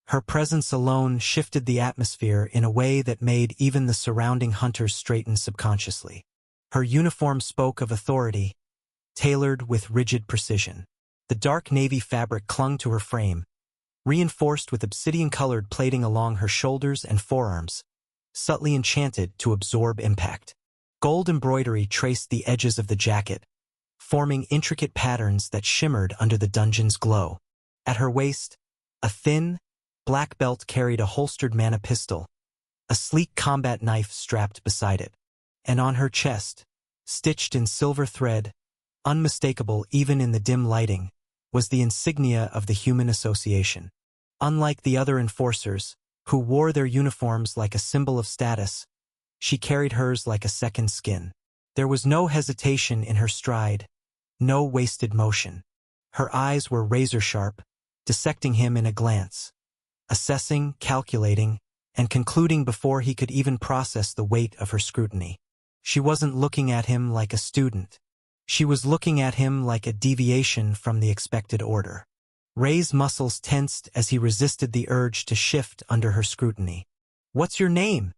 Her presence alone shifted the atmosphere in a way that made even the surrounding hunters straighten subconsciously. Her uniform spoke of authority, tailored with rigid precision. The dark navy fabric clung to her frame, reinforced with obsidian-colored plating along her shoulders and forearms, subtly enchanted to absorb impact. Gold embroidery traced the edges of the jacket, forming intricate patterns that shimmered under the dungeon's glow. At her waist, a thin, black belt carried a holstered mana pistol, a sleek combat knife strapped beside it. And on her chest, stitched in silver thread, unmistakable even in the dim lighting, was the insignia of the Human Association. Unlike the other enforcers, who wore their uniforms like a symbol of status, she carried hers like a second skin. There was no hesitation in her stride, no wasted motion. Her eyes were razor-sharp, dissecting him in a glance, assessing, calculating, and concluding before he could even process the weight of her scrutiny. She wasn't looking at him like a student. She was looking at him like a deviation from the expected order. Ray's muscles tensed as he resisted the urge to shift under her scrutiny. "What's your name?"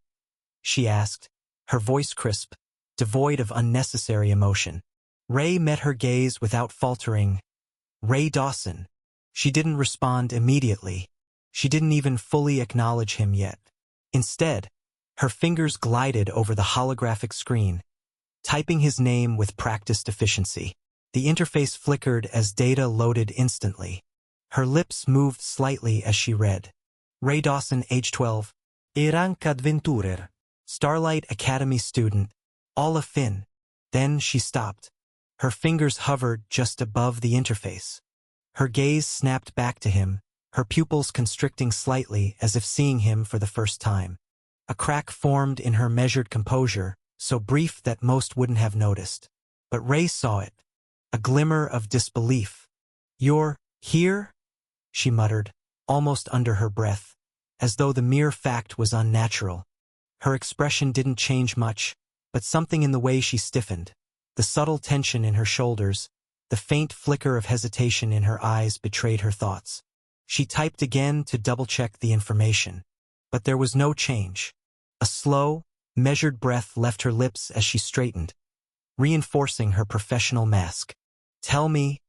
she asked, her voice crisp, devoid of unnecessary emotion. Ray met her gaze without faltering. "Ray Dawson." She didn't respond immediately. She didn't even fully acknowledge him yet. Instead, her fingers glided over the holographic screen, typing his name with practiced efficiency. The interface flickered as data loaded instantly. Her lips moved slightly as she read. Ray Dawson, age 12. Rank Adventurer. Starlight Academy student. Alla Finn. Then she stopped. Her fingers hovered just above the interface. Her gaze snapped back to him, her pupils constricting slightly as if seeing him for the first time. A crack formed in her measured composure, so brief that most wouldn't have noticed. But Ray saw it. A glimmer of disbelief. "You're here?" she muttered, almost under her breath, as though the mere fact was unnatural. Her expression didn't change much, but something in the way she stiffened, the subtle tension in her shoulders, the faint flicker of hesitation in her eyes betrayed her thoughts. She typed again to double-check the information, but there was no change. A slow, measured breath left her lips as she straightened, reinforcing her professional mask. "Tell me,"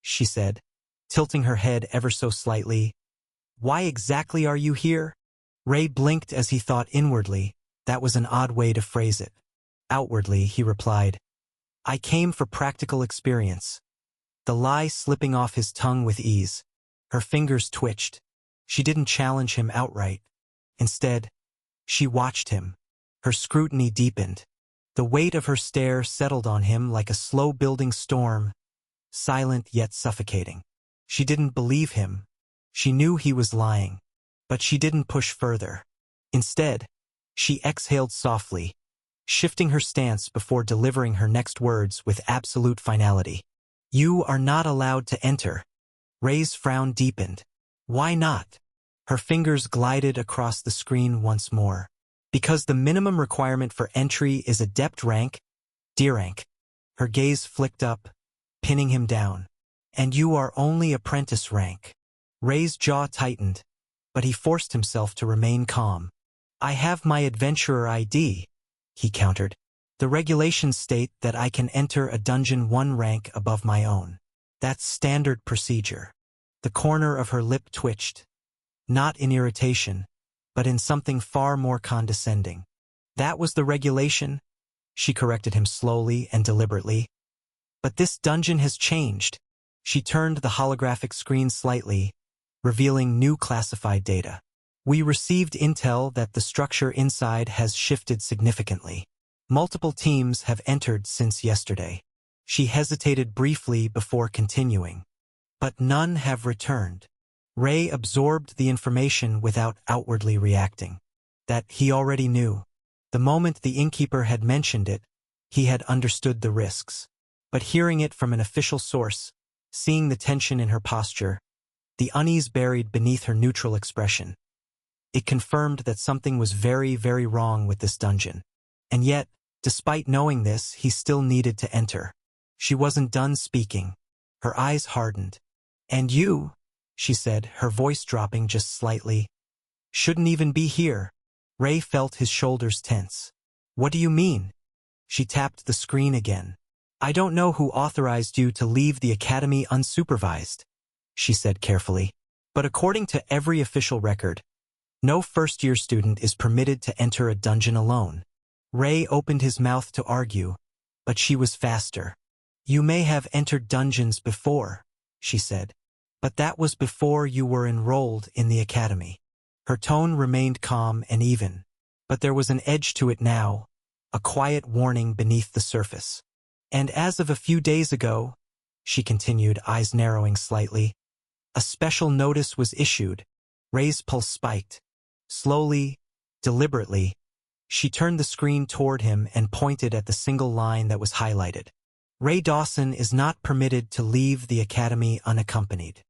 she said, tilting her head ever so slightly, "why exactly are you here?" Ray blinked as he thought inwardly. That was an odd way to phrase it. Outwardly, he replied, "I came for practical experience." The lie slipping off his tongue with ease. Her fingers twitched. She didn't challenge him outright. Instead, she watched him. Her scrutiny deepened. The weight of her stare settled on him like a slow-building storm, silent yet suffocating. She didn't believe him. She knew he was lying, but she didn't push further. Instead, she exhaled softly, shifting her stance before delivering her next words with absolute finality. "You are not allowed to enter." Ray's frown deepened. "Why not?" Her fingers glided across the screen once more. "Because the minimum requirement for entry is Adept rank, D rank." Her gaze flicked up, pinning him down. "And you are only apprentice rank." Ray's jaw tightened, but he forced himself to remain calm. "I have my adventurer ID," he countered. "The regulations state that I can enter a dungeon 1 rank above my own. That's standard procedure." The corner of her lip twitched, not in irritation, but in something far more condescending. "That was the regulation," she corrected him slowly and deliberately. "But this dungeon has changed." She turned the holographic screen slightly, revealing new classified data. "We received intel that the structure inside has shifted significantly." Multiple teams have entered since yesterday. She hesitated briefly before continuing. But none have returned. Ray absorbed the information without outwardly reacting. That he already knew. The moment the innkeeper had mentioned it, he had understood the risks. But hearing it from an official source, seeing the tension in her posture, the unease buried beneath her neutral expression, it confirmed that something was very, very wrong with this dungeon. And yet, despite knowing this, he still needed to enter. She wasn't done speaking. Her eyes hardened. "And you," she said, her voice dropping just slightly, "shouldn't even be here." Ray felt his shoulders tense. "What do you mean?" She tapped the screen again. "I don't know who authorized you to leave the academy unsupervised," she said carefully. "But according to every official record, no first-year student is permitted to enter a dungeon alone." Ray opened his mouth to argue, but she was faster. "You may have entered dungeons before," she said, "but that was before you were enrolled in the academy." Her tone remained calm and even, but there was an edge to it now, a quiet warning beneath the surface. "And as of a few days ago," she continued, eyes narrowing slightly, "a special notice was issued." Ray's pulse spiked. Slowly, deliberately, she turned the screen toward him and pointed at the single line that was highlighted. "Ray Dawson is not permitted to leave the academy unaccompanied."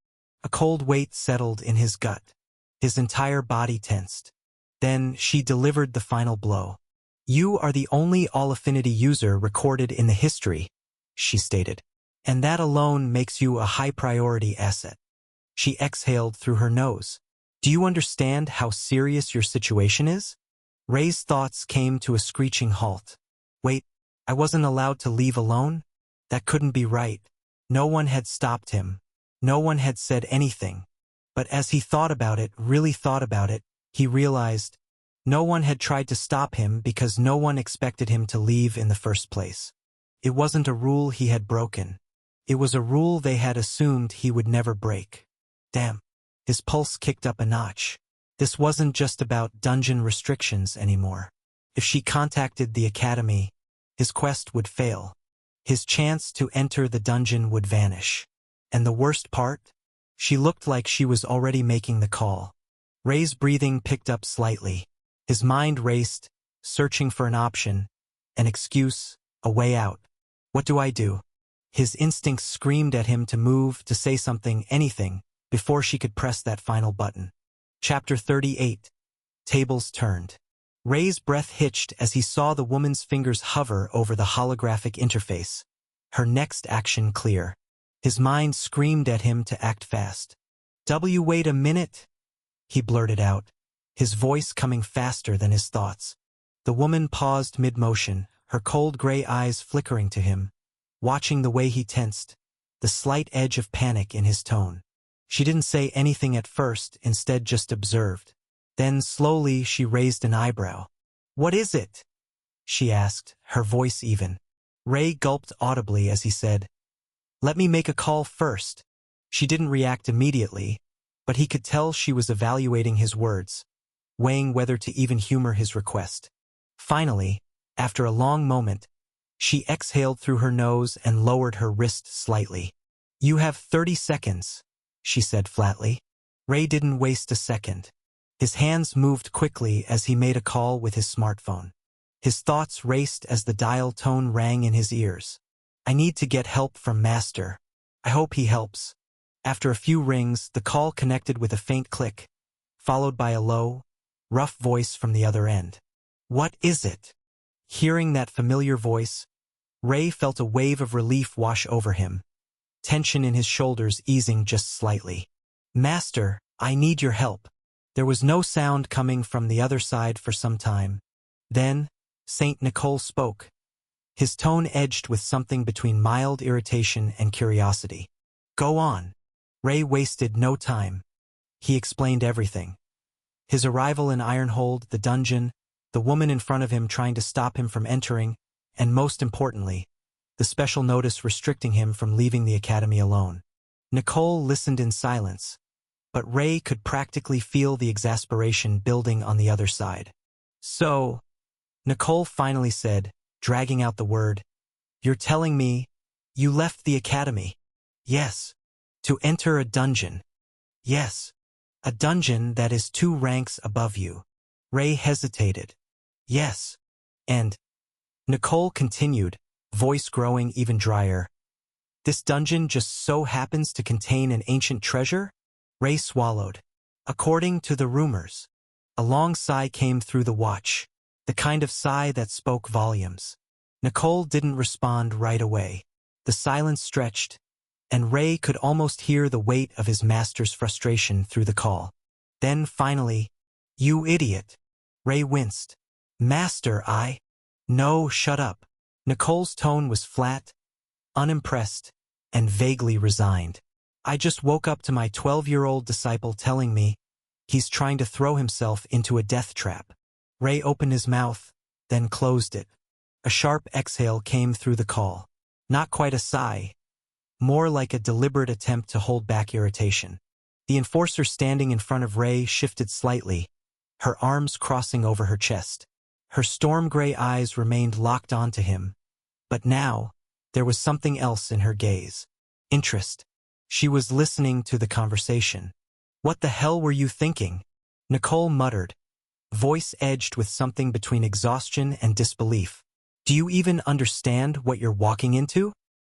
A cold weight settled in his gut. His entire body tensed. Then she delivered the final blow. "You are the only All-Affinity user recorded in the history," she stated, "and that alone makes you a high-priority asset." She exhaled through her nose. "Do you understand how serious your situation is?" Ray's thoughts came to a screeching halt. Wait, I wasn't allowed to leave alone? That couldn't be right. No one had stopped him. No one had said anything. But as he thought about it, really thought about it, he realized no one had tried to stop him because no one expected him to leave in the first place. It wasn't a rule he had broken. It was a rule they had assumed he would never break. Damn. His pulse kicked up a notch. This wasn't just about dungeon restrictions anymore. If she contacted the academy, his quest would fail. His chance to enter the dungeon would vanish. And the worst part? She looked like she was already making the call. Ray's breathing picked up slightly. His mind raced, searching for an option, an excuse, a way out. What do I do? His instincts screamed at him to move, to say something, anything, before she could press that final button. Chapter 38. Tables turned. Ray's breath hitched as he saw the woman's fingers hover over the holographic interface. Her next action clear. His mind screamed at him to act fast. Wait a minute, he blurted out, his voice coming faster than his thoughts. The woman paused mid-motion, her cold gray eyes flickering to him, watching the way he tensed, the slight edge of panic in his tone. She didn't say anything at first, instead just observed. Then slowly she raised an eyebrow. "What is it?" she asked, her voice even. Ray gulped audibly as he said, "Let me make a call first." She didn't react immediately, but he could tell she was evaluating his words, weighing whether to even humor his request. Finally, after a long moment, she exhaled through her nose and lowered her wrist slightly. "You have 30 seconds, she said flatly. Ray didn't waste a second. His hands moved quickly as he made a call with his smartphone. His thoughts raced as the dial tone rang in his ears. "I need to get help from Master. I hope he helps." After a few rings, the call connected with a faint click, followed by a low, rough voice from the other end. "What is it?" Hearing that familiar voice, Ray felt a wave of relief wash over him, tension in his shoulders easing just slightly. "Master, I need your help." There was no sound coming from the other side for some time. Then, Saint Nicole spoke. His tone edged with something between mild irritation and curiosity. "Go on." Ray wasted no time. He explained everything. His arrival in Ironhold, the dungeon, the woman in front of him trying to stop him from entering, and most importantly, the special notice restricting him from leaving the academy alone. Nicole listened in silence, but Ray could practically feel the exasperation building on the other side. "So," Nicole finally said, dragging out the word. You're telling me you left the academy? Yes. To enter a dungeon? Yes. A dungeon that is 2 ranks above you. Ray hesitated. Yes. And Nicole continued, voice growing even drier. This dungeon just so happens to contain an ancient treasure? Ray swallowed. According to the rumors. A long sigh came through the watch, the kind of sigh that spoke volumes. Nicole didn't respond right away. The silence stretched, and Ray could almost hear the weight of his master's frustration through the call. Then finally, "You idiot." Ray winced. "Master, I..." "No, shut up." Nicole's tone was flat, unimpressed, and vaguely resigned. "I just woke up to my 12-year-old disciple telling me he's trying to throw himself into a death trap." Ray opened his mouth, then closed it. A sharp exhale came through the call. Not quite a sigh, more like a deliberate attempt to hold back irritation. The enforcer standing in front of Ray shifted slightly, her arms crossing over her chest. Her storm-gray eyes remained locked onto him, but now there was something else in her gaze. Interest. She was listening to the conversation. "What the hell were you thinking?" Nicole muttered, voice edged with something between exhaustion and disbelief. "Do you even understand what you're walking into?"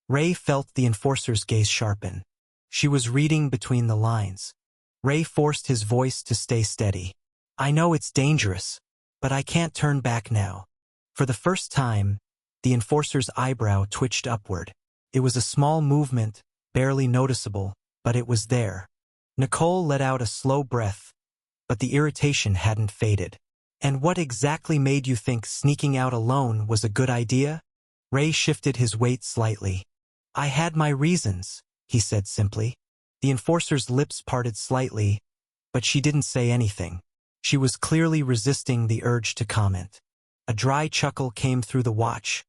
Ray felt the enforcer's gaze sharpen. She was reading between the lines. Ray forced his voice to stay steady. "I know it's dangerous, but I can't turn back now." For the first time, the enforcer's eyebrow twitched upward. It was a small movement, barely noticeable, but it was there. Nicole let out a slow breath, but the irritation hadn't faded. "And what exactly made you think sneaking out alone was a good idea?" Ray shifted his weight slightly. "I had my reasons," he said simply. The enforcer's lips parted slightly, but she didn't say anything. She was clearly resisting the urge to comment. A dry chuckle came through the watch,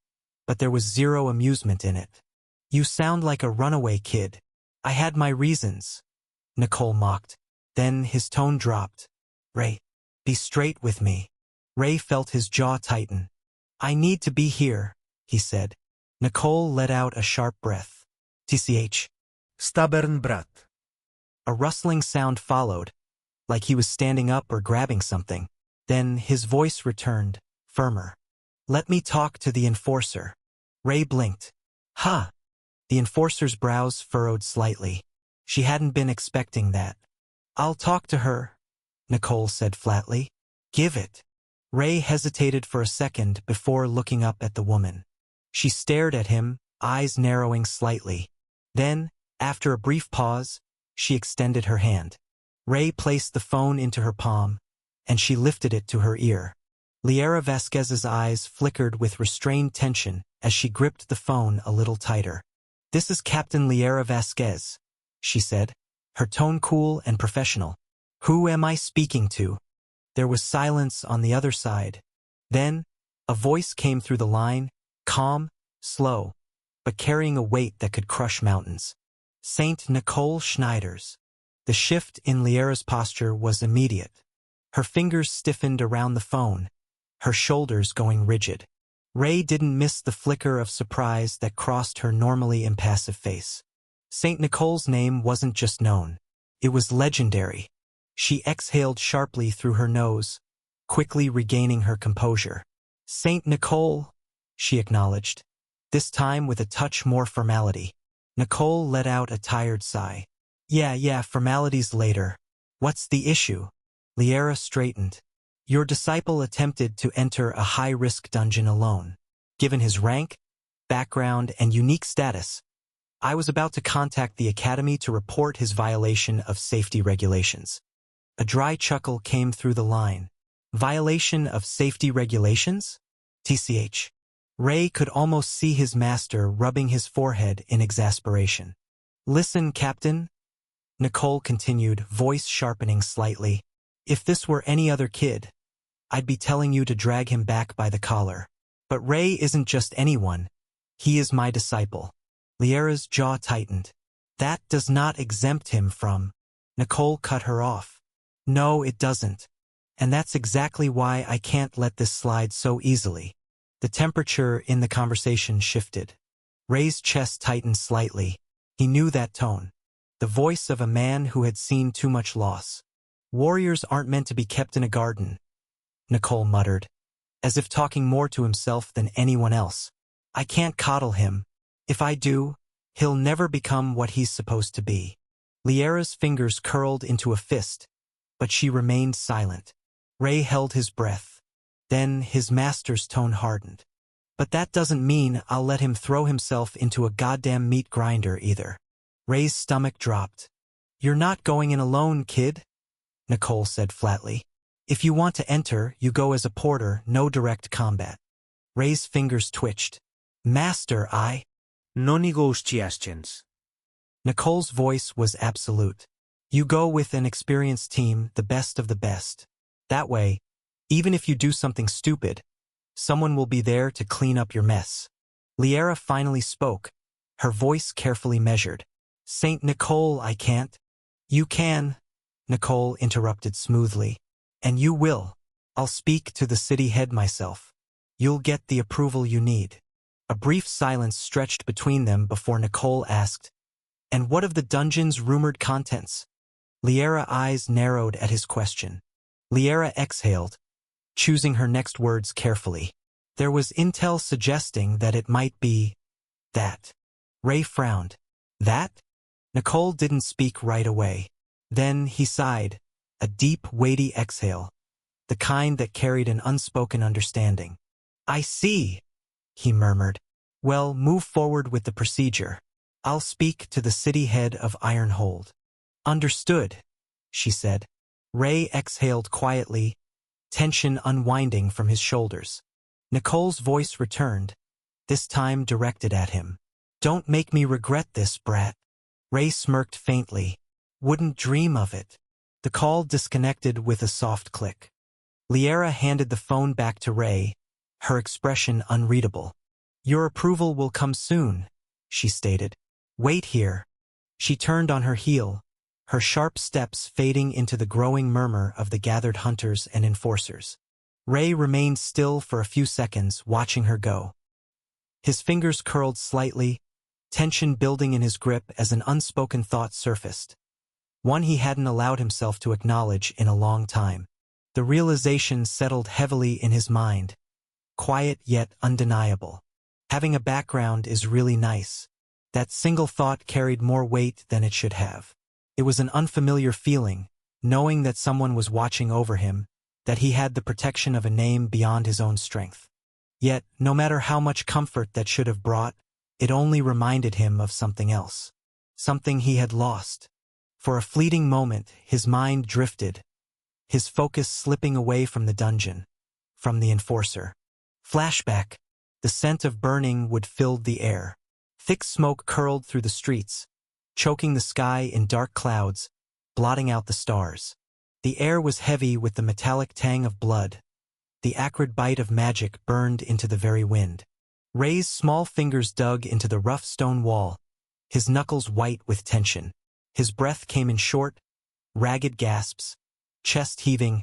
but there was zero amusement in it. "You sound like a runaway kid." "I had my reasons," Nicole mocked. Then his tone dropped. "Ray, be straight with me." Ray felt his jaw tighten. "I need to be here," he said. Nicole let out a sharp breath. "TCH. Stubborn brat. A rustling sound followed, like he was standing up or grabbing something. Then his voice returned, firmer. "Let me talk to the enforcer." Ray blinked. "Huh." The enforcer's brows furrowed slightly. She hadn't been expecting that. "I'll talk to her," Nicole said flatly. "Give it." Ray hesitated for a second before looking up at the woman. She stared at him, eyes narrowing slightly. Then, after a brief pause, she extended her hand. Ray placed the phone into her palm, and she lifted it to her ear. Liara Vasquez's eyes flickered with restrained tension as she gripped the phone a little tighter. "This is Captain Liara Vasquez," she said, her tone cool and professional. "Who am I speaking to?" There was silence on the other side. Then, a voice came through the line, calm, slow, but carrying a weight that could crush mountains. "Saint Nicole Schneiders." The shift in Liara's posture was immediate. Her fingers stiffened around the phone, her shoulders going rigid. Ray didn't miss the flicker of surprise that crossed her normally impassive face. Saint Nicole's name wasn't just known. It was legendary. She exhaled sharply through her nose, quickly regaining her composure. "Saint Nicole," she acknowledged, this time with a touch more formality. Nicole let out a tired sigh. Yeah, formalities later. What's the issue?" Liara straightened. "Your disciple attempted to enter a high-risk dungeon alone. Given his rank, background, and unique status, I was about to contact the academy to report his violation of safety regulations." A dry chuckle came through the line. "Violation of safety regulations?" TCH. Ray could almost see his master rubbing his forehead in exasperation. "Listen, Captain," Nicole continued, voice sharpening slightly. "If this were any other kid, I'd be telling you to drag him back by the collar. But Ray isn't just anyone. He is my disciple." Liara's jaw tightened. "That does not exempt him from..." Nicole cut her off. "No, it doesn't. And that's exactly why I can't let this slide so easily." The temperature in the conversation shifted. Ray's chest tightened slightly. He knew that tone. The voice of a man who had seen too much loss. Warriors aren't meant to be kept in a garden, Nicole muttered, as if talking more to himself than anyone else. I can't coddle him. If I do, he'll never become what he's supposed to be. Liara's fingers curled into a fist, but she remained silent. Ray held his breath. Then his master's tone hardened. But that doesn't mean I'll let him throw himself into a goddamn meat grinder either. Ray's stomach dropped. You're not going in alone, kid, Nicole said flatly. If you want to enter, you go as a porter, no direct combat. Ray's fingers twitched. Master, No negotiations. Nicole's voice was absolute. You go with an experienced team, the best of the best. That way, even if you do something stupid, someone will be there to clean up your mess. Liara finally spoke, her voice carefully measured. Saint Nicole, I can't. You can, Nicole interrupted smoothly. And you will. I'll speak to the city head myself. You'll get the approval you need. A brief silence stretched between them before Nicole asked, And what of the dungeon's rumored contents? Liara's eyes narrowed at his question. Liara exhaled, choosing her next words carefully. There was intel suggesting that it might be that. Ray frowned. That? Nicole didn't speak right away. Then he sighed, a deep, weighty exhale, the kind that carried an unspoken understanding. I see, he murmured. Well, move forward with the procedure. I'll speak to the city head of Ironhold. Understood, she said. Ray exhaled quietly, tension unwinding from his shoulders. Nicole's voice returned, this time directed at him. Don't make me regret this, brat. Ray smirked faintly. Wouldn't dream of it. The call disconnected with a soft click. Liara handed the phone back to Ray, her expression unreadable. Your approval will come soon, she stated. Wait here. She turned on her heel, her sharp steps fading into the growing murmur of the gathered hunters and enforcers. Ray remained still for a few seconds, watching her go. His fingers curled slightly, tension building in his grip as an unspoken thought surfaced. One he hadn't allowed himself to acknowledge in a long time. The realization settled heavily in his mind, quiet yet undeniable. Having a background is really nice. That single thought carried more weight than it should have. It was an unfamiliar feeling, knowing that someone was watching over him, that he had the protection of a name beyond his own strength. Yet, no matter how much comfort that should have brought, it only reminded him of something else. Something he had lost. For a fleeting moment, his mind drifted, his focus slipping away from the dungeon, from the enforcer. Flashback. The scent of burning wood filled the air. Thick smoke curled through the streets, choking the sky in dark clouds, blotting out the stars. The air was heavy with the metallic tang of blood. The acrid bite of magic burned into the very wind. Ray's small fingers dug into the rough stone wall, his knuckles white with tension. His breath came in short, ragged gasps, chest heaving,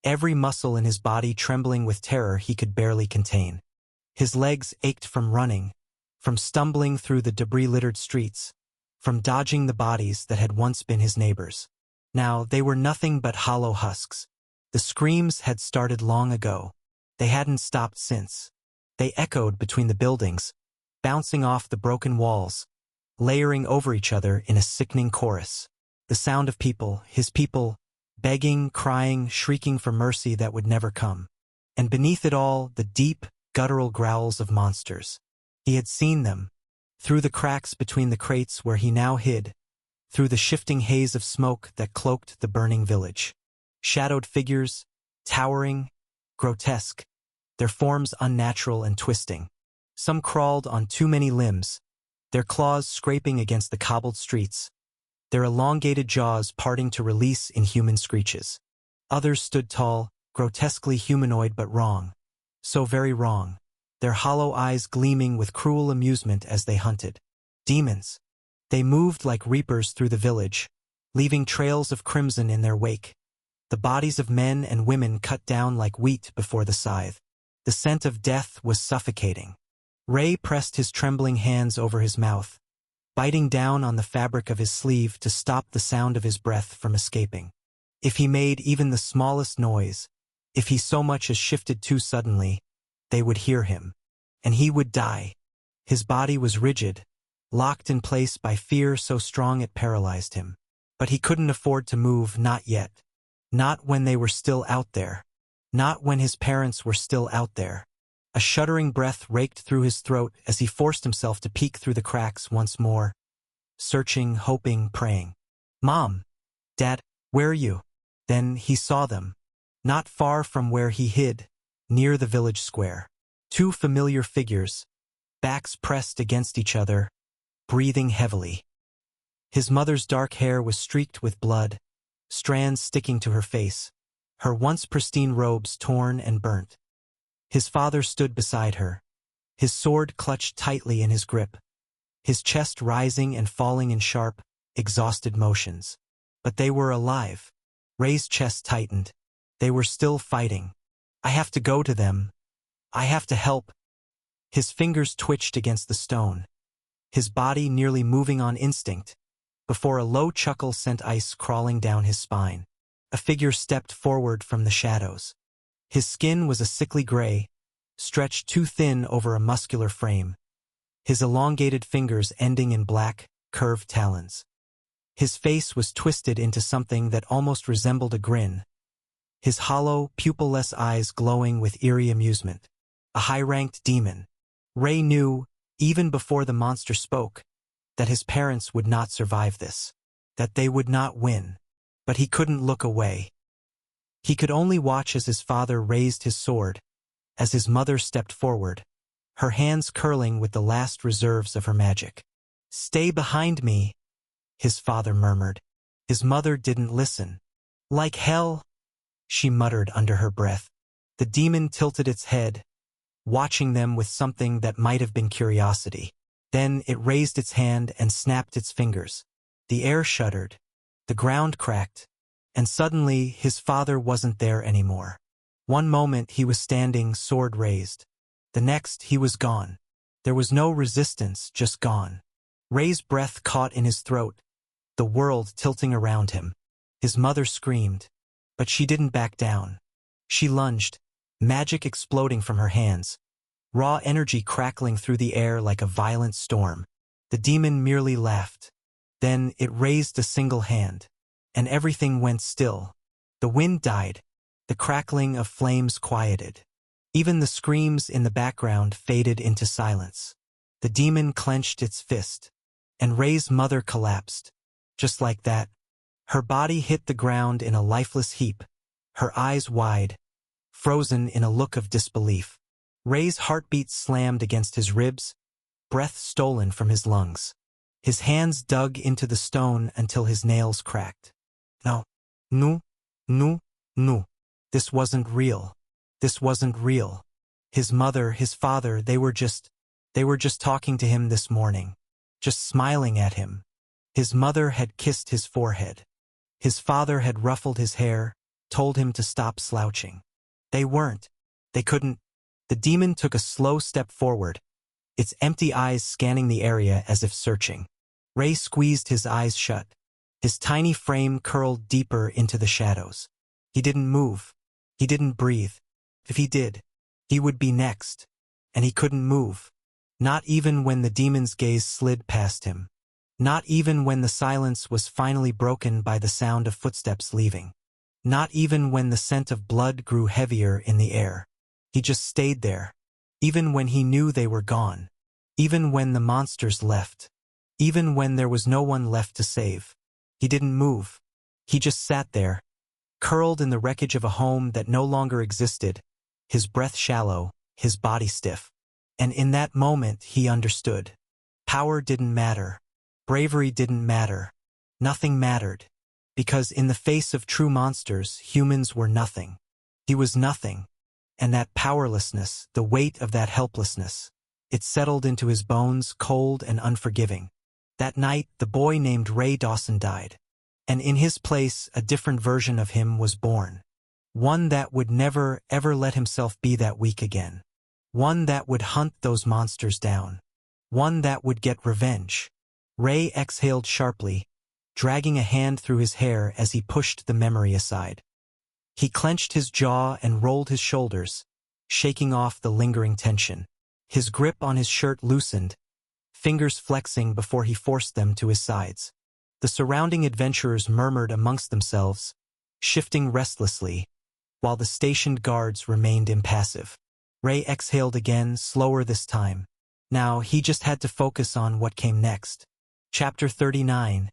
every muscle in his body trembling with terror he could barely contain. His legs ached from running, from stumbling through the debris-littered streets, from dodging the bodies that had once been his neighbors. Now they were nothing but hollow husks. The screams had started long ago. They hadn't stopped since. They echoed between the buildings, bouncing off the broken walls, layering over each other in a sickening chorus. The sound of people, his people, begging, crying, shrieking for mercy that would never come. And beneath it all, the deep, guttural growls of monsters. He had seen them, through the cracks between the crates where he now hid, through the shifting haze of smoke that cloaked the burning village. Shadowed figures, towering, grotesque, their forms unnatural and twisting. Some crawled on too many limbs, their claws scraping against the cobbled streets, their elongated jaws parting to release inhuman screeches. Others stood tall, grotesquely humanoid but wrong. So very wrong, their hollow eyes gleaming with cruel amusement as they hunted. Demons. They moved like reapers through the village, leaving trails of crimson in their wake. The bodies of men and women cut down like wheat before the scythe. The scent of death was suffocating. Ray pressed his trembling hands over his mouth, biting down on the fabric of his sleeve to stop the sound of his breath from escaping. If he made even the smallest noise, if he so much as shifted too suddenly, they would hear him, and he would die. His body was rigid, locked in place by fear so strong it paralyzed him. But he couldn't afford to move, not yet. Not when they were still out there. Not when his parents were still out there. A shuddering breath raked through his throat as he forced himself to peek through the cracks once more. Searching, hoping, praying. "Mom! Dad, where are you?" Then he saw them. Not far from where he hid, near the village square. Two familiar figures, backs pressed against each other, breathing heavily. His mother's dark hair was streaked with blood, strands sticking to her face, her once pristine robes torn and burnt. His father stood beside her, his sword clutched tightly in his grip, his chest rising and falling in sharp, exhausted motions. But they were alive. Ray's chest tightened. They were still fighting. "I have to go to them. I have to help." His fingers twitched against the stone, his body nearly moving on instinct, before a low chuckle sent ice crawling down his spine. A figure stepped forward from the shadows. His skin was a sickly gray, stretched too thin over a muscular frame, his elongated fingers ending in black, curved talons. His face was twisted into something that almost resembled a grin, his hollow, pupil-less eyes glowing with eerie amusement. A high-ranked demon. Ray knew, even before the monster spoke, that his parents would not survive this, that they would not win. But he couldn't look away. He could only watch as his father raised his sword, as his mother stepped forward, her hands curling with the last reserves of her magic. "Stay behind me," his father murmured. His mother didn't listen. "Like hell," she muttered under her breath. The demon tilted its head, watching them with something that might have been curiosity. Then it raised its hand and snapped its fingers. The air shuddered, the ground cracked, and suddenly his father wasn't there anymore. One moment he was standing, sword raised. The next he was gone. There was no resistance, just gone. Ray's breath caught in his throat, the world tilting around him. His mother screamed, but she didn't back down. She lunged, magic exploding from her hands, raw energy crackling through the air like a violent storm. The demon merely laughed. Then it raised a single hand, and everything went still. The wind died, the crackling of flames quieted. Even the screams in the background faded into silence. The demon clenched its fist, and Ray's mother collapsed. Just like that, her body hit the ground in a lifeless heap, her eyes wide, frozen in a look of disbelief. Ray's heartbeat slammed against his ribs, breath stolen from his lungs. His hands dug into the stone until his nails cracked. No. This wasn't real. This wasn't real. His mother, his father, they were just talking to him this morning, just smiling at him. His mother had kissed his forehead. His father had ruffled his hair, told him to stop slouching. They weren't. They couldn't. The demon took a slow step forward, its empty eyes scanning the area as if searching. Ray squeezed his eyes shut. His tiny frame curled deeper into the shadows. He didn't move. He didn't breathe. If he did, he would be next. And he couldn't move. Not even when the demon's gaze slid past him. Not even when the silence was finally broken by the sound of footsteps leaving. Not even when the scent of blood grew heavier in the air. He just stayed there. Even when he knew they were gone. Even when the monsters left. Even when there was no one left to save. He didn't move. He just sat there, curled in the wreckage of a home that no longer existed, his breath shallow, his body stiff. And in that moment he understood. Power didn't matter. Bravery didn't matter. Nothing mattered. Because in the face of true monsters, humans were nothing. He was nothing. And that powerlessness, the weight of that helplessness, it settled into his bones, cold and unforgiving. That night, the boy named Ray Dawson died. And in his place, a different version of him was born. One that would never, ever let himself be that weak again. One that would hunt those monsters down. One that would get revenge. Ray exhaled sharply, dragging a hand through his hair as he pushed the memory aside. He clenched his jaw and rolled his shoulders, shaking off the lingering tension. His grip on his shirt loosened, fingers flexing before he forced them to his sides. The surrounding adventurers murmured amongst themselves, shifting restlessly, while the stationed guards remained impassive. Ray exhaled again, slower this time. Now he just had to focus on what came next. Chapter 39.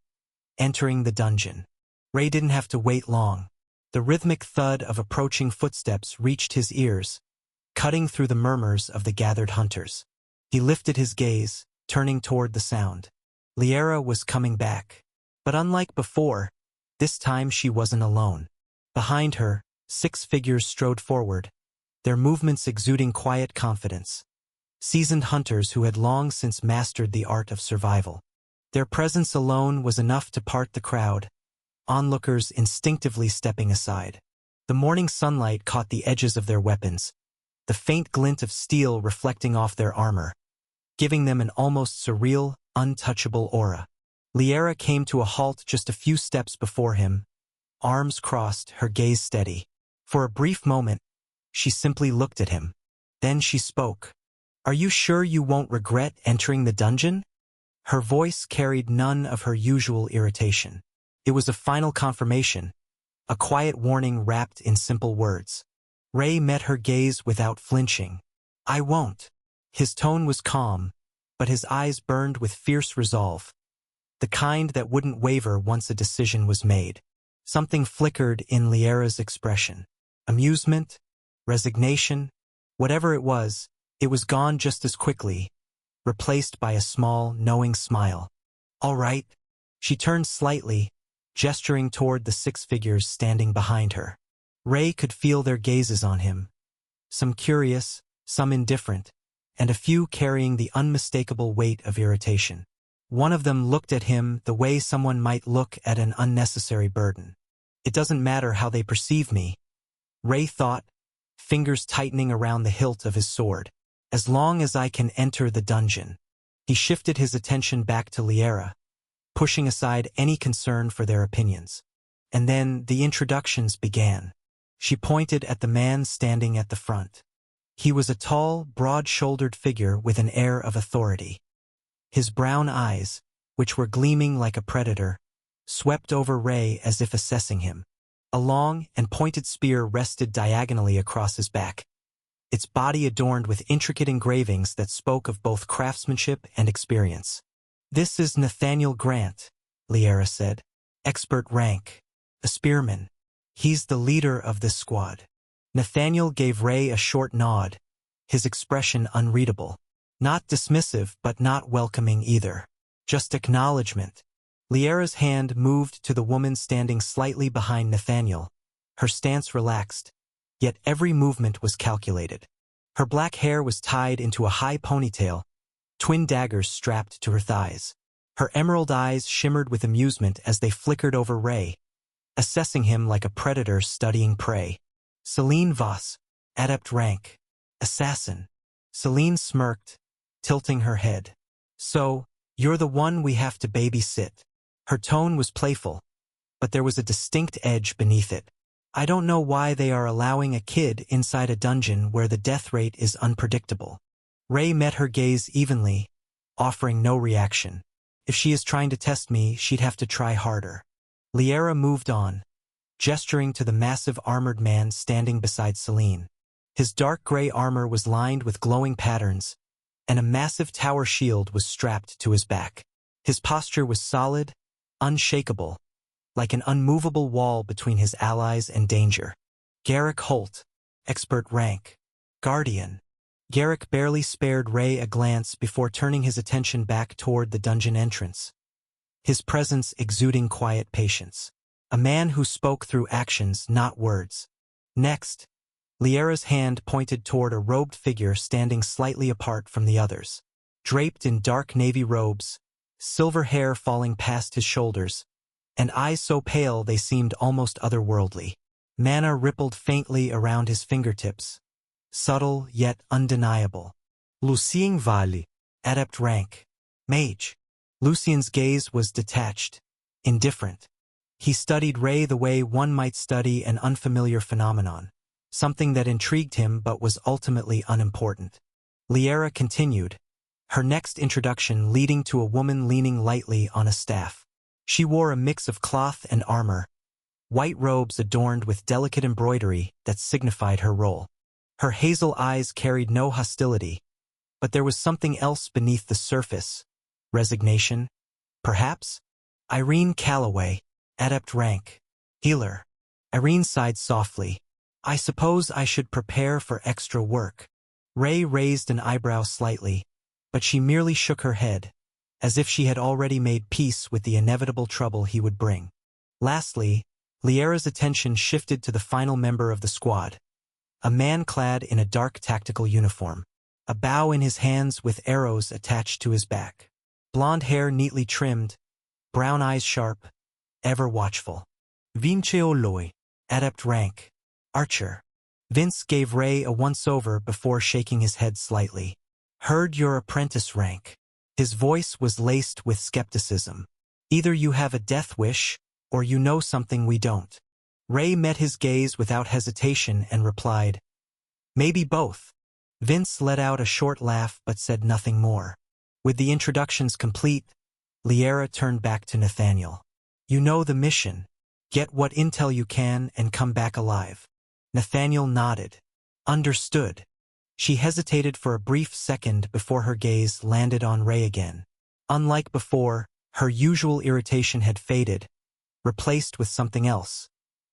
Entering the dungeon. Ray didn't have to wait long. The rhythmic thud of approaching footsteps reached his ears, cutting through the murmurs of the gathered hunters. He lifted his gaze, turning toward the sound. Liara was coming back. But unlike before, this time she wasn't alone. Behind her, 6 figures strode forward, their movements exuding quiet confidence. Seasoned hunters who had long since mastered the art of survival. Their presence alone was enough to part the crowd, onlookers instinctively stepping aside. The morning sunlight caught the edges of their weapons, the faint glint of steel reflecting off their armor, giving them an almost surreal, untouchable aura. Liara came to a halt just a few steps before him, arms crossed, her gaze steady. For a brief moment, she simply looked at him. Then she spoke. "Are you sure you won't regret entering the dungeon?" Her voice carried none of her usual irritation. It was a final confirmation, a quiet warning wrapped in simple words. Ray met her gaze without flinching. "I won't." His tone was calm, but his eyes burned with fierce resolve, the kind that wouldn't waver once a decision was made. Something flickered in Liara's expression. Amusement, resignation, whatever it was gone just as quickly, replaced by a small, knowing smile. "All right." She turned slightly, gesturing toward the 6 figures standing behind her. Ray could feel their gazes on him, some curious, some indifferent, and a few carrying the unmistakable weight of irritation. One of them looked at him the way someone might look at an unnecessary burden. "It doesn't matter how they perceive me," Ray thought, fingers tightening around the hilt of his sword. "As long as I can enter the dungeon." He shifted his attention back to Liara, pushing aside any concern for their opinions. And then the introductions began. She pointed at the man standing at the front. He was a tall, broad-shouldered figure with an air of authority. His brown eyes, which were gleaming like a predator, swept over Ray as if assessing him. A long and pointed spear rested diagonally across his back, its body adorned with intricate engravings that spoke of both craftsmanship and experience. "This is Nathaniel Grant," Liara said. "Expert rank. A spearman. He's the leader of this squad." Nathaniel gave Ray a short nod, his expression unreadable. Not dismissive, but not welcoming either. Just acknowledgement. Liara's hand moved to the woman standing slightly behind Nathaniel. Her stance relaxed, yet every movement was calculated. Her black hair was tied into a high ponytail, twin daggers strapped to her thighs. Her emerald eyes shimmered with amusement as they flickered over Ray, assessing him like a predator studying prey. "Celine Voss, adept rank. Assassin." Celine smirked, tilting her head. "So, you're the one we have to babysit." Her tone was playful, but there was a distinct edge beneath it. "I don't know why they are allowing a kid inside a dungeon where the death rate is unpredictable." Ray met her gaze evenly, offering no reaction. "If she is trying to test me, she'd have to try harder." Liara moved on, gesturing to the massive armored man standing beside Celine. His dark gray armor was lined with glowing patterns, and a massive tower shield was strapped to his back. His posture was solid, unshakable, like an unmovable wall between his allies and danger. Garrick Holt, expert rank. Guardian. Garrick barely spared Ray a glance before turning his attention back toward the dungeon entrance, his presence exuding quiet patience. A man who spoke through actions, not words. Next, Liara's hand pointed toward a robed figure standing slightly apart from the others. Draped in dark navy robes, silver hair falling past his shoulders, and eyes so pale they seemed almost otherworldly. Mana rippled faintly around his fingertips, subtle yet undeniable. Lucien Vali. Adept rank. Mage. Lucien's gaze was detached, indifferent. He studied Ray the way one might study an unfamiliar phenomenon, something that intrigued him but was ultimately unimportant. Liara continued, her next introduction leading to a woman leaning lightly on a staff. She wore a mix of cloth and armor, white robes adorned with delicate embroidery that signified her role. Her hazel eyes carried no hostility, but there was something else beneath the surface. Resignation? Perhaps? Irene Calloway, adept rank. Healer. Irene sighed softly. I suppose I should prepare for extra work. Ray raised an eyebrow slightly, but she merely shook her head, as if she had already made peace with the inevitable trouble he would bring. Lastly, Liara's attention shifted to the final member of the squad, a man clad in a dark tactical uniform, a bow in his hands with arrows attached to his back. Blonde hair neatly trimmed, brown eyes sharp, ever watchful. Vince Oloy. Adept rank. Archer. Vince gave Ray a once-over before shaking his head slightly. Heard your apprentice rank. His voice was laced with skepticism. Either you have a death wish, or you know something we don't. Ray met his gaze without hesitation and replied, maybe both. Vince let out a short laugh but said nothing more. With the introductions complete, Liara turned back to Nathaniel. You know the mission. Get what intel you can and come back alive. Nathaniel nodded. Understood. She hesitated for a brief second before her gaze landed on Ray again. Unlike before, her usual irritation had faded, replaced with something else,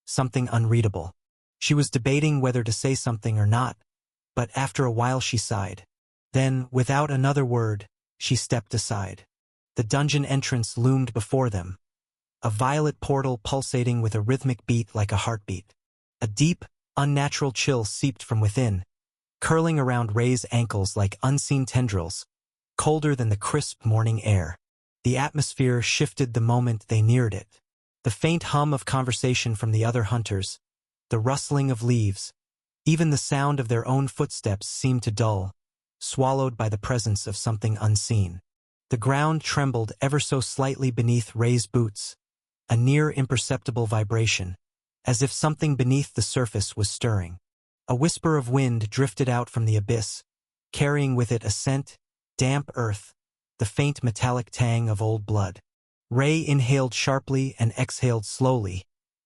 something unreadable. She was debating whether to say something or not, but after a while she sighed. Then, without another word, she stepped aside. The dungeon entrance loomed before them, a violet portal pulsating with a rhythmic beat like a heartbeat. A deep, unnatural chill seeped from within, curling around Ray's ankles like unseen tendrils, colder than the crisp morning air. The atmosphere shifted the moment they neared it. The faint hum of conversation from the other hunters, the rustling of leaves, even the sound of their own footsteps seemed to dull, swallowed by the presence of something unseen. The ground trembled ever so slightly beneath Ray's boots, a near imperceptible vibration, as if something beneath the surface was stirring. A whisper of wind drifted out from the abyss, carrying with it a scent, damp earth, the faint metallic tang of old blood. Ray inhaled sharply and exhaled slowly,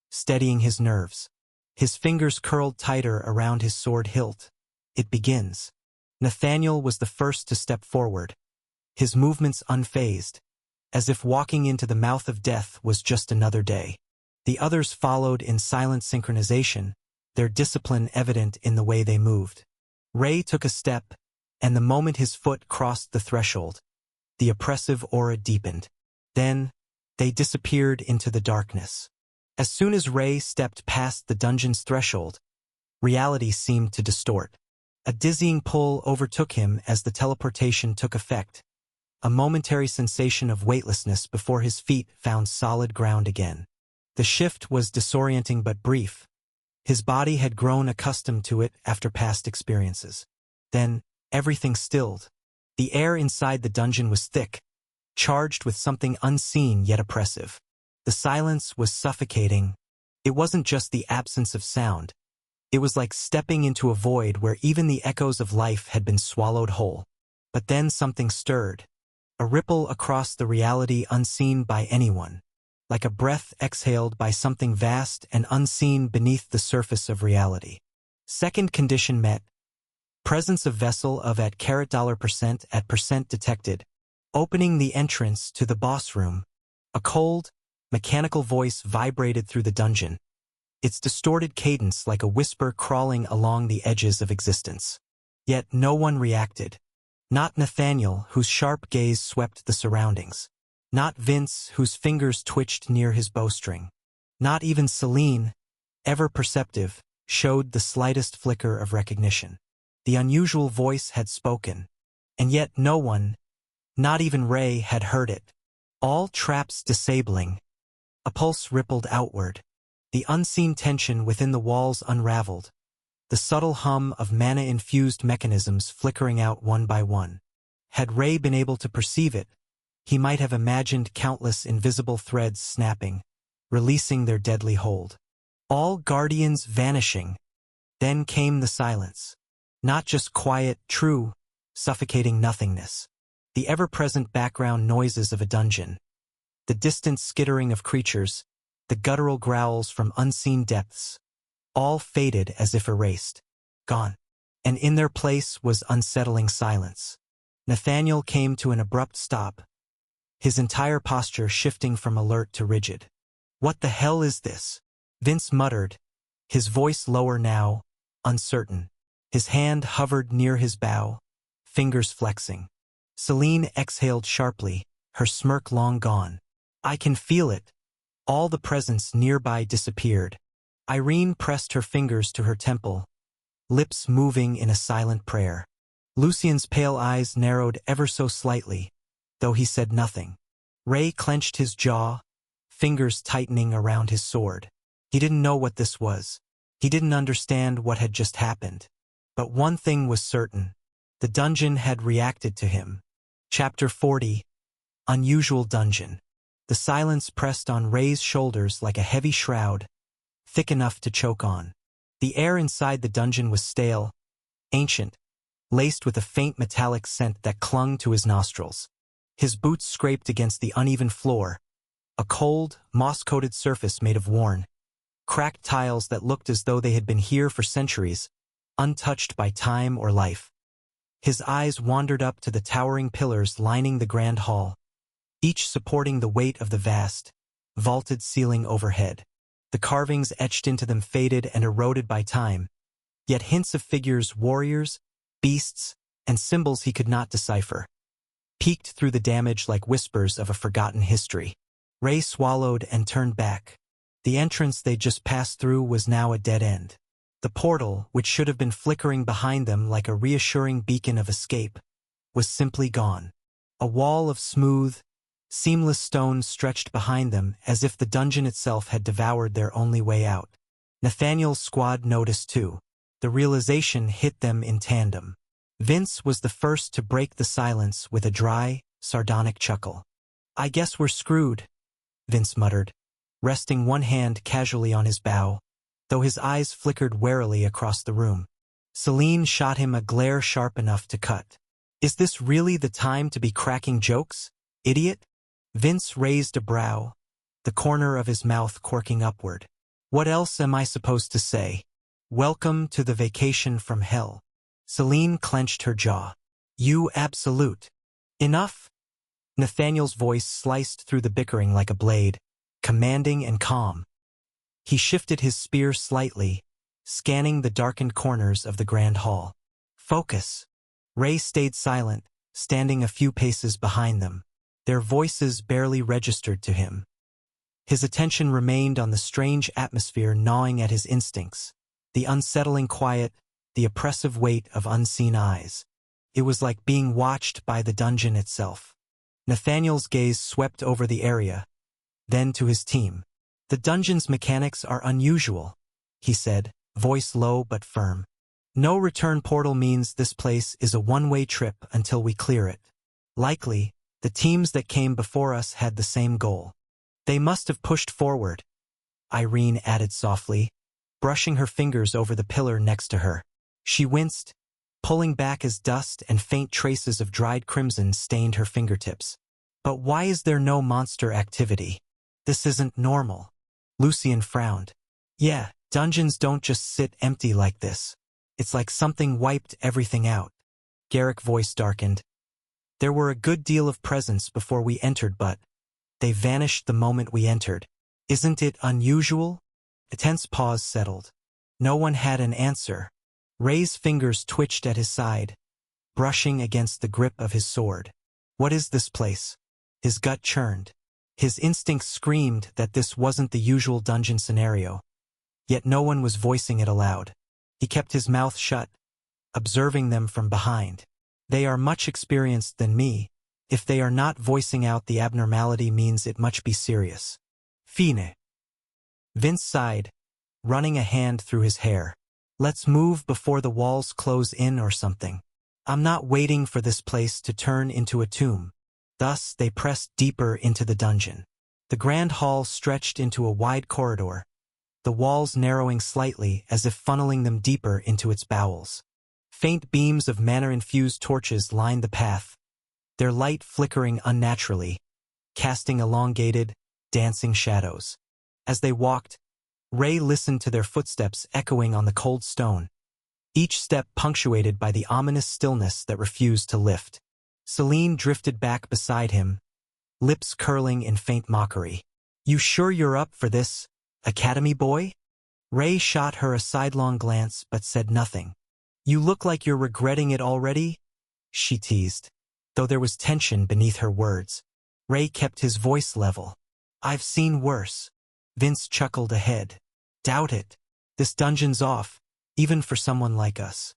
steadying his nerves. His fingers curled tighter around his sword hilt. It begins. Nathaniel was the first to step forward, his movements unfazed, as if walking into the mouth of death was just another day. The others followed in silent synchronization, their discipline evident in the way they moved. Ray took a step, and the moment his foot crossed the threshold, the oppressive aura deepened. Then, they disappeared into the darkness. As soon as Ray stepped past the dungeon's threshold, reality seemed to distort. A dizzying pull overtook him as the teleportation took effect, a momentary sensation of weightlessness before his feet found solid ground again. The shift was disorienting but brief. His body had grown accustomed to it after past experiences. Then, everything stilled. The air inside the dungeon was thick, charged with something unseen yet oppressive. The silence was suffocating. It wasn't just the absence of sound. It was like stepping into a void where even the echoes of life had been swallowed whole. But then something stirred, a ripple across the reality unseen by anyone, like a breath exhaled by something vast and unseen beneath the surface of reality. Second condition met. Presence of vessel of at $% at percent detected, opening the entrance to the boss room. A cold, mechanical voice vibrated through the dungeon, its distorted cadence like a whisper crawling along the edges of existence. Yet no one reacted. Not Nathaniel, whose sharp gaze swept the surroundings. Not Vince, whose fingers twitched near his bowstring. Not even Celine, ever perceptive, showed the slightest flicker of recognition. The unusual voice had spoken, and yet no one, not even Ray, had heard it. All traps disabling. A pulse rippled outward. The unseen tension within the walls unraveled, the subtle hum of mana-infused mechanisms flickering out one by one. Had Ray been able to perceive it, he might have imagined countless invisible threads snapping, releasing their deadly hold. All guardians vanishing. Then came the silence. Not just quiet, true, suffocating nothingness. The ever-present background noises of a dungeon. The distant skittering of creatures, the guttural growls from unseen depths. All faded as if erased. Gone. And in their place was unsettling silence. Nathaniel came to an abrupt stop, his entire posture shifting from alert to rigid. "What the hell is this?" Vince muttered, his voice lower now, uncertain. His hand hovered near his bow, fingers flexing. Celine exhaled sharply, her smirk long gone. "I can feel it." All the presence nearby disappeared. Irene pressed her fingers to her temple, lips moving in a silent prayer. Lucien's pale eyes narrowed ever so slightly, though he said nothing. Ray clenched his jaw, fingers tightening around his sword. He didn't know what this was. He didn't understand what had just happened. But one thing was certain. The dungeon had reacted to him. Chapter 40. Unusual Dungeon. The silence pressed on Ray's shoulders like a heavy shroud, thick enough to choke on. The air inside the dungeon was stale, ancient, laced with a faint metallic scent that clung to his nostrils. His boots scraped against the uneven floor, a cold, moss-coated surface made of worn, cracked tiles that looked as though they had been here for centuries, untouched by time or life. His eyes wandered up to the towering pillars lining the grand hall, each supporting the weight of the vast, vaulted ceiling overhead. The carvings etched into them faded and eroded by time, yet hints of figures, warriors, beasts, and symbols he could not decipher, peeked through the damage like whispers of a forgotten history. Ray swallowed and turned back. The entrance they'd just passed through was now a dead end. The portal, which should have been flickering behind them like a reassuring beacon of escape, was simply gone. A wall of smooth, seamless stone stretched behind them as if the dungeon itself had devoured their only way out. Nathaniel's squad noticed too. The realization hit them in tandem. Vince was the first to break the silence with a dry, sardonic chuckle. "I guess we're screwed," Vince muttered, resting one hand casually on his bow, though his eyes flickered warily across the room. Celine shot him a glare sharp enough to cut. "Is this really the time to be cracking jokes, idiot?" Vince raised a brow, the corner of his mouth quirking upward. "What else am I supposed to say? Welcome to the vacation from hell." Celine clenched her jaw. "You absolute." "Enough?" Nathaniel's voice sliced through the bickering like a blade, commanding and calm. He shifted his spear slightly, scanning the darkened corners of the grand hall. "Focus." Ray stayed silent, standing a few paces behind them. Their voices barely registered to him. His attention remained on the strange atmosphere gnawing at his instincts, the unsettling quiet, the oppressive weight of unseen eyes. It was like being watched by the dungeon itself. Nathaniel's gaze swept over the area, then to his team. "The dungeon's mechanics are unusual," he said, voice low but firm. "No return portal means this place is a one-way trip until we clear it. Likely, the teams that came before us had the same goal. They must have pushed forward," Irene added softly, brushing her fingers over the pillar next to her. She winced, pulling back as dust and faint traces of dried crimson stained her fingertips. "But why is there no monster activity? This isn't normal." Lucien frowned. "Yeah, dungeons don't just sit empty like this. It's like something wiped everything out." Garrick's voice darkened. "There were a good deal of presence before we entered, but they vanished the moment we entered. Isn't it unusual?" A tense pause settled. No one had an answer. Ray's fingers twitched at his side, brushing against the grip of his sword. "What is this place?" His gut churned. His instincts screamed that this wasn't the usual dungeon scenario. Yet no one was voicing it aloud. He kept his mouth shut, observing them from behind. "They are much experienced than me. If they are not voicing out the abnormality means it must be serious." "Fine." Vince sighed, running a hand through his hair. Let's move before the walls close in or something. I'm not waiting for this place to turn into a tomb. Thus, they pressed deeper into the dungeon. The grand hall stretched into a wide corridor, the walls narrowing slightly as if funneling them deeper into its bowels. Faint beams of mana-infused torches lined the path, their light flickering unnaturally, casting elongated, dancing shadows. As they walked, Ray listened to their footsteps echoing on the cold stone, each step punctuated by the ominous stillness that refused to lift. Celine drifted back beside him, lips curling in faint mockery. You sure you're up for this, academy boy? Ray shot her a sidelong glance but said nothing. You look like you're regretting it already, she teased, though there was tension beneath her words. Ray kept his voice level. I've seen worse. Vince chuckled ahead. Doubt it. This dungeon's off, even for someone like us.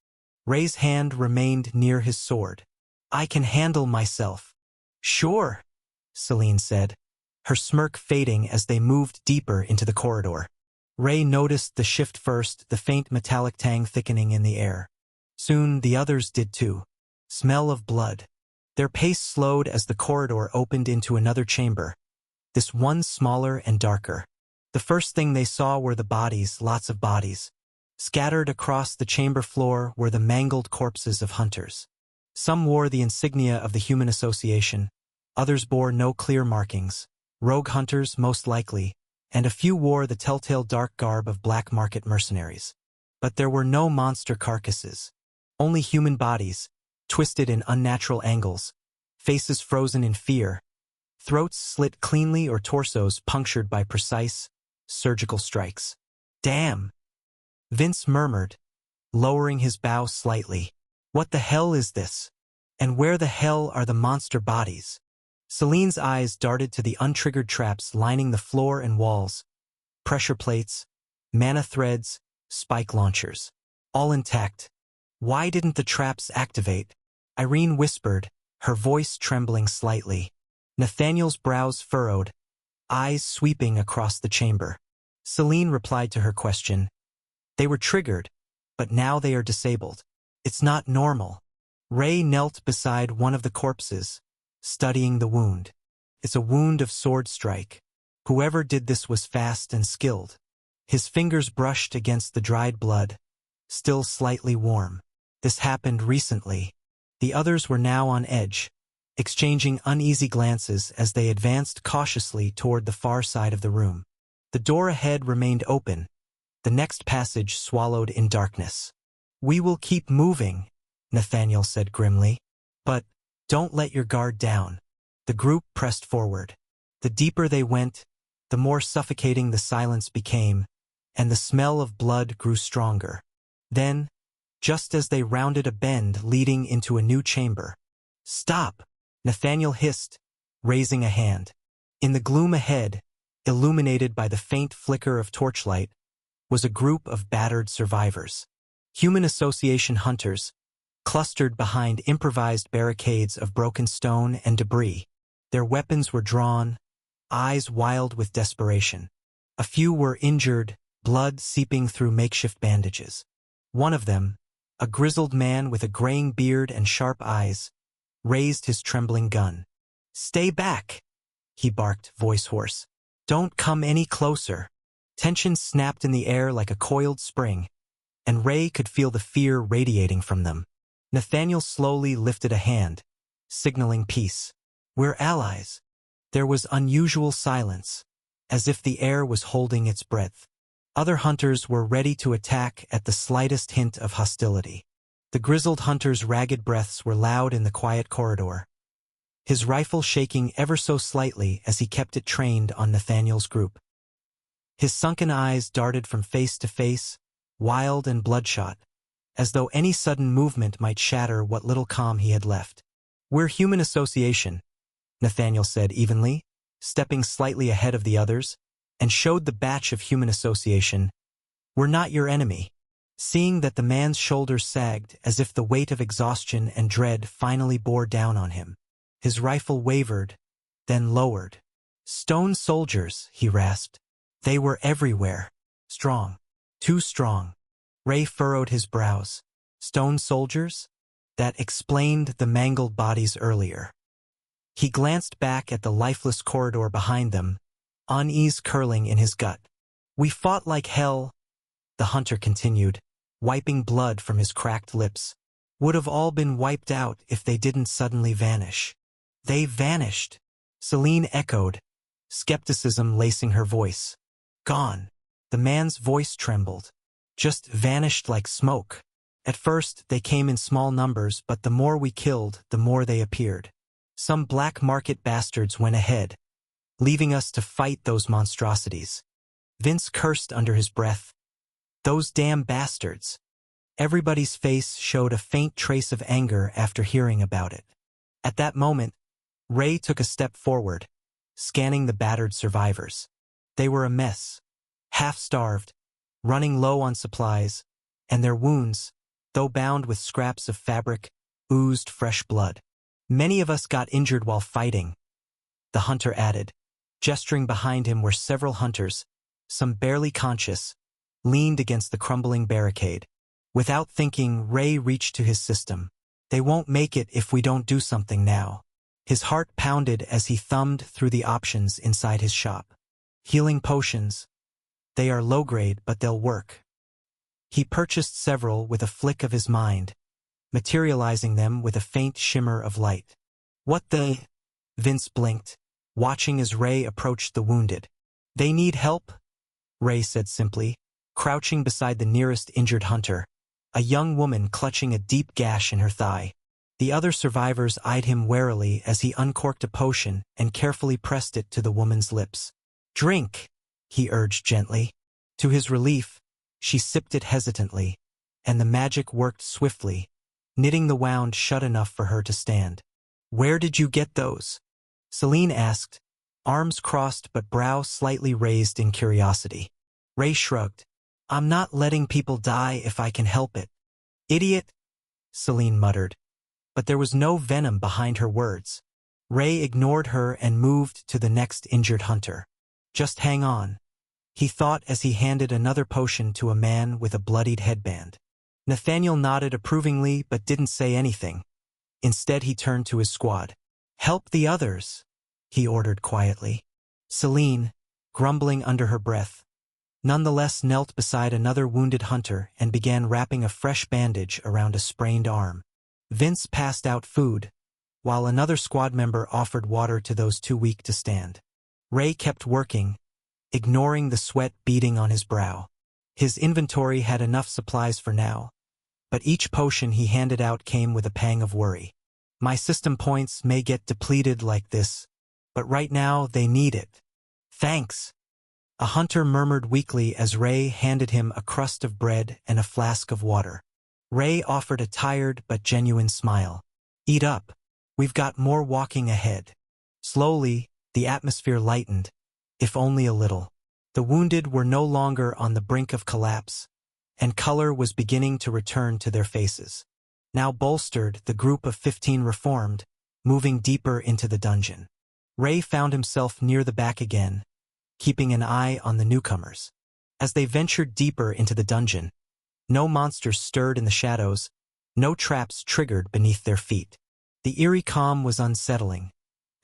Ray's hand remained near his sword. I can handle myself. Sure, Celine said, her smirk fading as they moved deeper into the corridor. Ray noticed the shift first, the faint metallic tang thickening in the air. Soon the others did too. Smell of blood. Their pace slowed as the corridor opened into another chamber, this one smaller and darker. The first thing they saw were the bodies, lots of bodies. Scattered across the chamber floor were the mangled corpses of hunters. Some wore the insignia of the Human Association, others bore no clear markings, rogue hunters most likely, and a few wore the telltale dark garb of black market mercenaries. But there were no monster carcasses, only human bodies, twisted in unnatural angles, faces frozen in fear, throats slit cleanly or torsos punctured by precise, surgical strikes. Damn! Vince murmured, lowering his bow slightly. What the hell is this? And where the hell are the monster bodies? Celine's eyes darted to the untriggered traps lining the floor and walls. Pressure plates, mana threads, spike launchers. All intact. Why didn't the traps activate? Irene whispered, her voice trembling slightly. Nathaniel's brows furrowed, eyes sweeping across the chamber. Celine replied to her question. They were triggered, but now they are disabled. It's not normal. Ray knelt beside one of the corpses, studying the wound. It's a wound of sword strike. Whoever did this was fast and skilled. His fingers brushed against the dried blood, still slightly warm. This happened recently. The others were now on edge, exchanging uneasy glances as they advanced cautiously toward the far side of the room. The door ahead remained open, the next passage swallowed in darkness. We will keep moving, Nathaniel said grimly. But don't let your guard down. The group pressed forward. The deeper they went, the more suffocating the silence became, and the smell of blood grew stronger. Then, just as they rounded a bend leading into a new chamber. Stop! Nathaniel hissed, raising a hand. In the gloom ahead, illuminated by the faint flicker of torchlight, was a group of battered survivors. Human Association hunters, clustered behind improvised barricades of broken stone and debris. Their weapons were drawn, eyes wild with desperation. A few were injured, blood seeping through makeshift bandages. One of them, a grizzled man with a graying beard and sharp eyes, raised his trembling gun. Stay back, he barked, voice hoarse. Don't come any closer. Tension snapped in the air like a coiled spring, and Ray could feel the fear radiating from them. Nathaniel slowly lifted a hand, signaling peace. We're allies. There was unusual silence, as if the air was holding its breath. Other hunters were ready to attack at the slightest hint of hostility. The grizzled hunter's ragged breaths were loud in the quiet corridor, his rifle shaking ever so slightly as he kept it trained on Nathaniel's group. His sunken eyes darted from face to face, wild and bloodshot, as though any sudden movement might shatter what little calm he had left. We're Human Association, Nathaniel said evenly, stepping slightly ahead of the others, and showed the batch of Human Association. We're not your enemy. Seeing that the man's shoulders sagged as if the weight of exhaustion and dread finally bore down on him, his rifle wavered, then lowered. Stone soldiers, he rasped. They were everywhere. Strong. Too strong. Ray furrowed his brows. Stone soldiers? That explained the mangled bodies earlier. He glanced back at the lifeless corridor behind them, unease curling in his gut. We fought like hell, the hunter continued, wiping blood from his cracked lips. Would have all been wiped out if they didn't suddenly vanish. They vanished, Celine echoed, skepticism lacing her voice. Gone. The man's voice trembled. Just vanished like smoke. At first, they came in small numbers, but the more we killed, the more they appeared. Some black market bastards went ahead, leaving us to fight those monstrosities. Vince cursed under his breath. Those damn bastards. Everybody's face showed a faint trace of anger after hearing about it. At that moment, Ray took a step forward, scanning the battered survivors. They were a mess, half-starved, running low on supplies, and their wounds, though bound with scraps of fabric, oozed fresh blood. Many of us got injured while fighting, the hunter added. Gesturing behind him were several hunters, some barely conscious, leaned against the crumbling barricade. Without thinking, Ray reached to his system. They won't make it if we don't do something now. His heart pounded as he thumbed through the options inside his shop. Healing potions. They are low-grade, but they'll work. He purchased several with a flick of his mind, materializing them with a faint shimmer of light. What the? Vince blinked, watching as Ray approached the wounded. They need help? Ray said simply, crouching beside the nearest injured hunter, a young woman clutching a deep gash in her thigh. The other survivors eyed him warily as he uncorked a potion and carefully pressed it to the woman's lips. Drink, he urged gently. To his relief, she sipped it hesitantly, and the magic worked swiftly, knitting the wound shut enough for her to stand. Where did you get those? Celine asked, arms crossed but brow slightly raised in curiosity. Ray shrugged. I'm not letting people die if I can help it. Idiot, Celine muttered. But there was no venom behind her words. Ray ignored her and moved to the next injured hunter. Just hang on, he thought as he handed another potion to a man with a bloodied headband. Nathaniel nodded approvingly but didn't say anything. Instead he turned to his squad. Help the others, he ordered quietly. Celine, grumbling under her breath, nonetheless knelt beside another wounded hunter and began wrapping a fresh bandage around a sprained arm. Vince passed out food, while another squad member offered water to those too weak to stand. Ray kept working, ignoring the sweat beading on his brow. His inventory had enough supplies for now, but each potion he handed out came with a pang of worry. My system points may get depleted like this, but right now they need it. Thanks, a hunter murmured weakly as Ray handed him a crust of bread and a flask of water. Ray offered a tired but genuine smile. Eat up. We've got more walking ahead. Slowly, the atmosphere lightened, if only a little. The wounded were no longer on the brink of collapse, and color was beginning to return to their faces. Now bolstered, the group of 15 reformed, moving deeper into the dungeon. Ray found himself near the back again, keeping an eye on the newcomers. As they ventured deeper into the dungeon, no monsters stirred in the shadows, no traps triggered beneath their feet. The eerie calm was unsettling,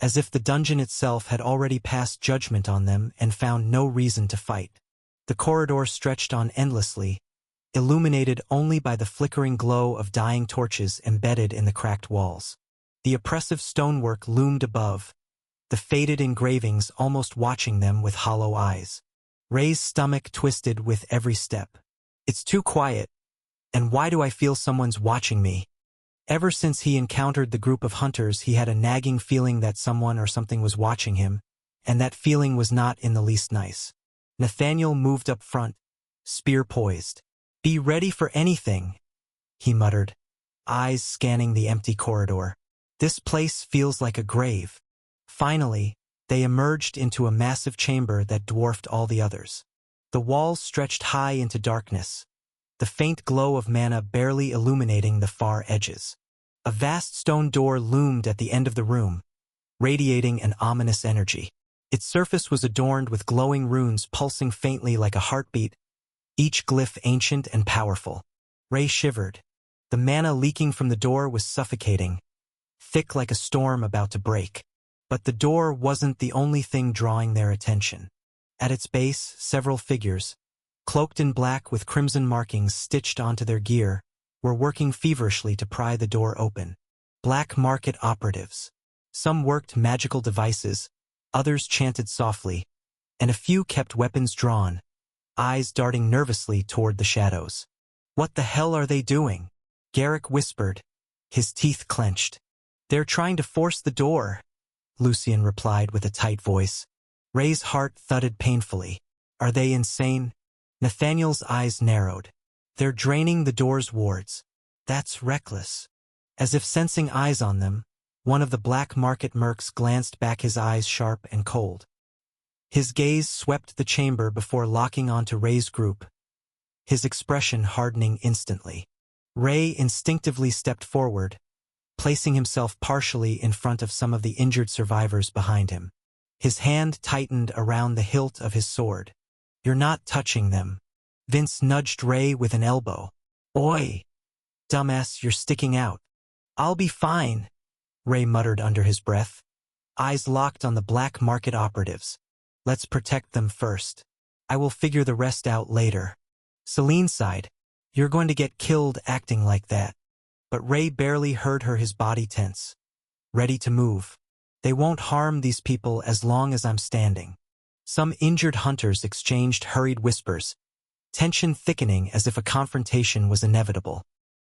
as if the dungeon itself had already passed judgment on them and found no reason to fight. The corridor stretched on endlessly, illuminated only by the flickering glow of dying torches embedded in the cracked walls. The oppressive stonework loomed above, the faded engravings almost watching them with hollow eyes. Ray's stomach twisted with every step. It's too quiet, and why do I feel someone's watching me? Ever since he encountered the group of hunters, he had a nagging feeling that someone or something was watching him, and that feeling was not in the least nice. Nathaniel moved up front, spear poised. Be ready for anything, he muttered, eyes scanning the empty corridor. This place feels like a grave. Finally, they emerged into a massive chamber that dwarfed all the others. The walls stretched high into darkness, the faint glow of mana barely illuminating the far edges. A vast stone door loomed at the end of the room, radiating an ominous energy. Its surface was adorned with glowing runes pulsing faintly like a heartbeat, each glyph ancient and powerful. Ray shivered. The mana leaking from the door was suffocating, thick like a storm about to break. But the door wasn't the only thing drawing their attention. At its base, several figures, cloaked in black with crimson markings stitched onto their gear, were working feverishly to pry the door open. Black market operatives. Some worked magical devices, others chanted softly, and a few kept weapons drawn, eyes darting nervously toward the shadows. "What the hell are they doing?" Garrick whispered, his teeth clenched. "They're trying to force the door," Lucian replied with a tight voice. Ray's heart thudded painfully. "Are they insane?" Nathaniel's eyes narrowed. "They're draining the door's wards. That's reckless." As if sensing eyes on them, one of the black market mercs glanced back, his eyes sharp and cold. His gaze swept the chamber before locking onto Ray's group, his expression hardening instantly. Ray instinctively stepped forward, placing himself partially in front of some of the injured survivors behind him. His hand tightened around the hilt of his sword. "You're not touching them." Vince nudged Ray with an elbow. "Oi! Dumbass, you're sticking out." "I'll be fine," Ray muttered under his breath. Eyes locked on the black market operatives. "Let's protect them first. I will figure the rest out later." Celine sighed. "You're going to get killed acting like that." But Ray barely heard her, his body tense, ready to move. "They won't harm these people as long as I'm standing." Some injured hunters exchanged hurried whispers, tension thickening as if a confrontation was inevitable.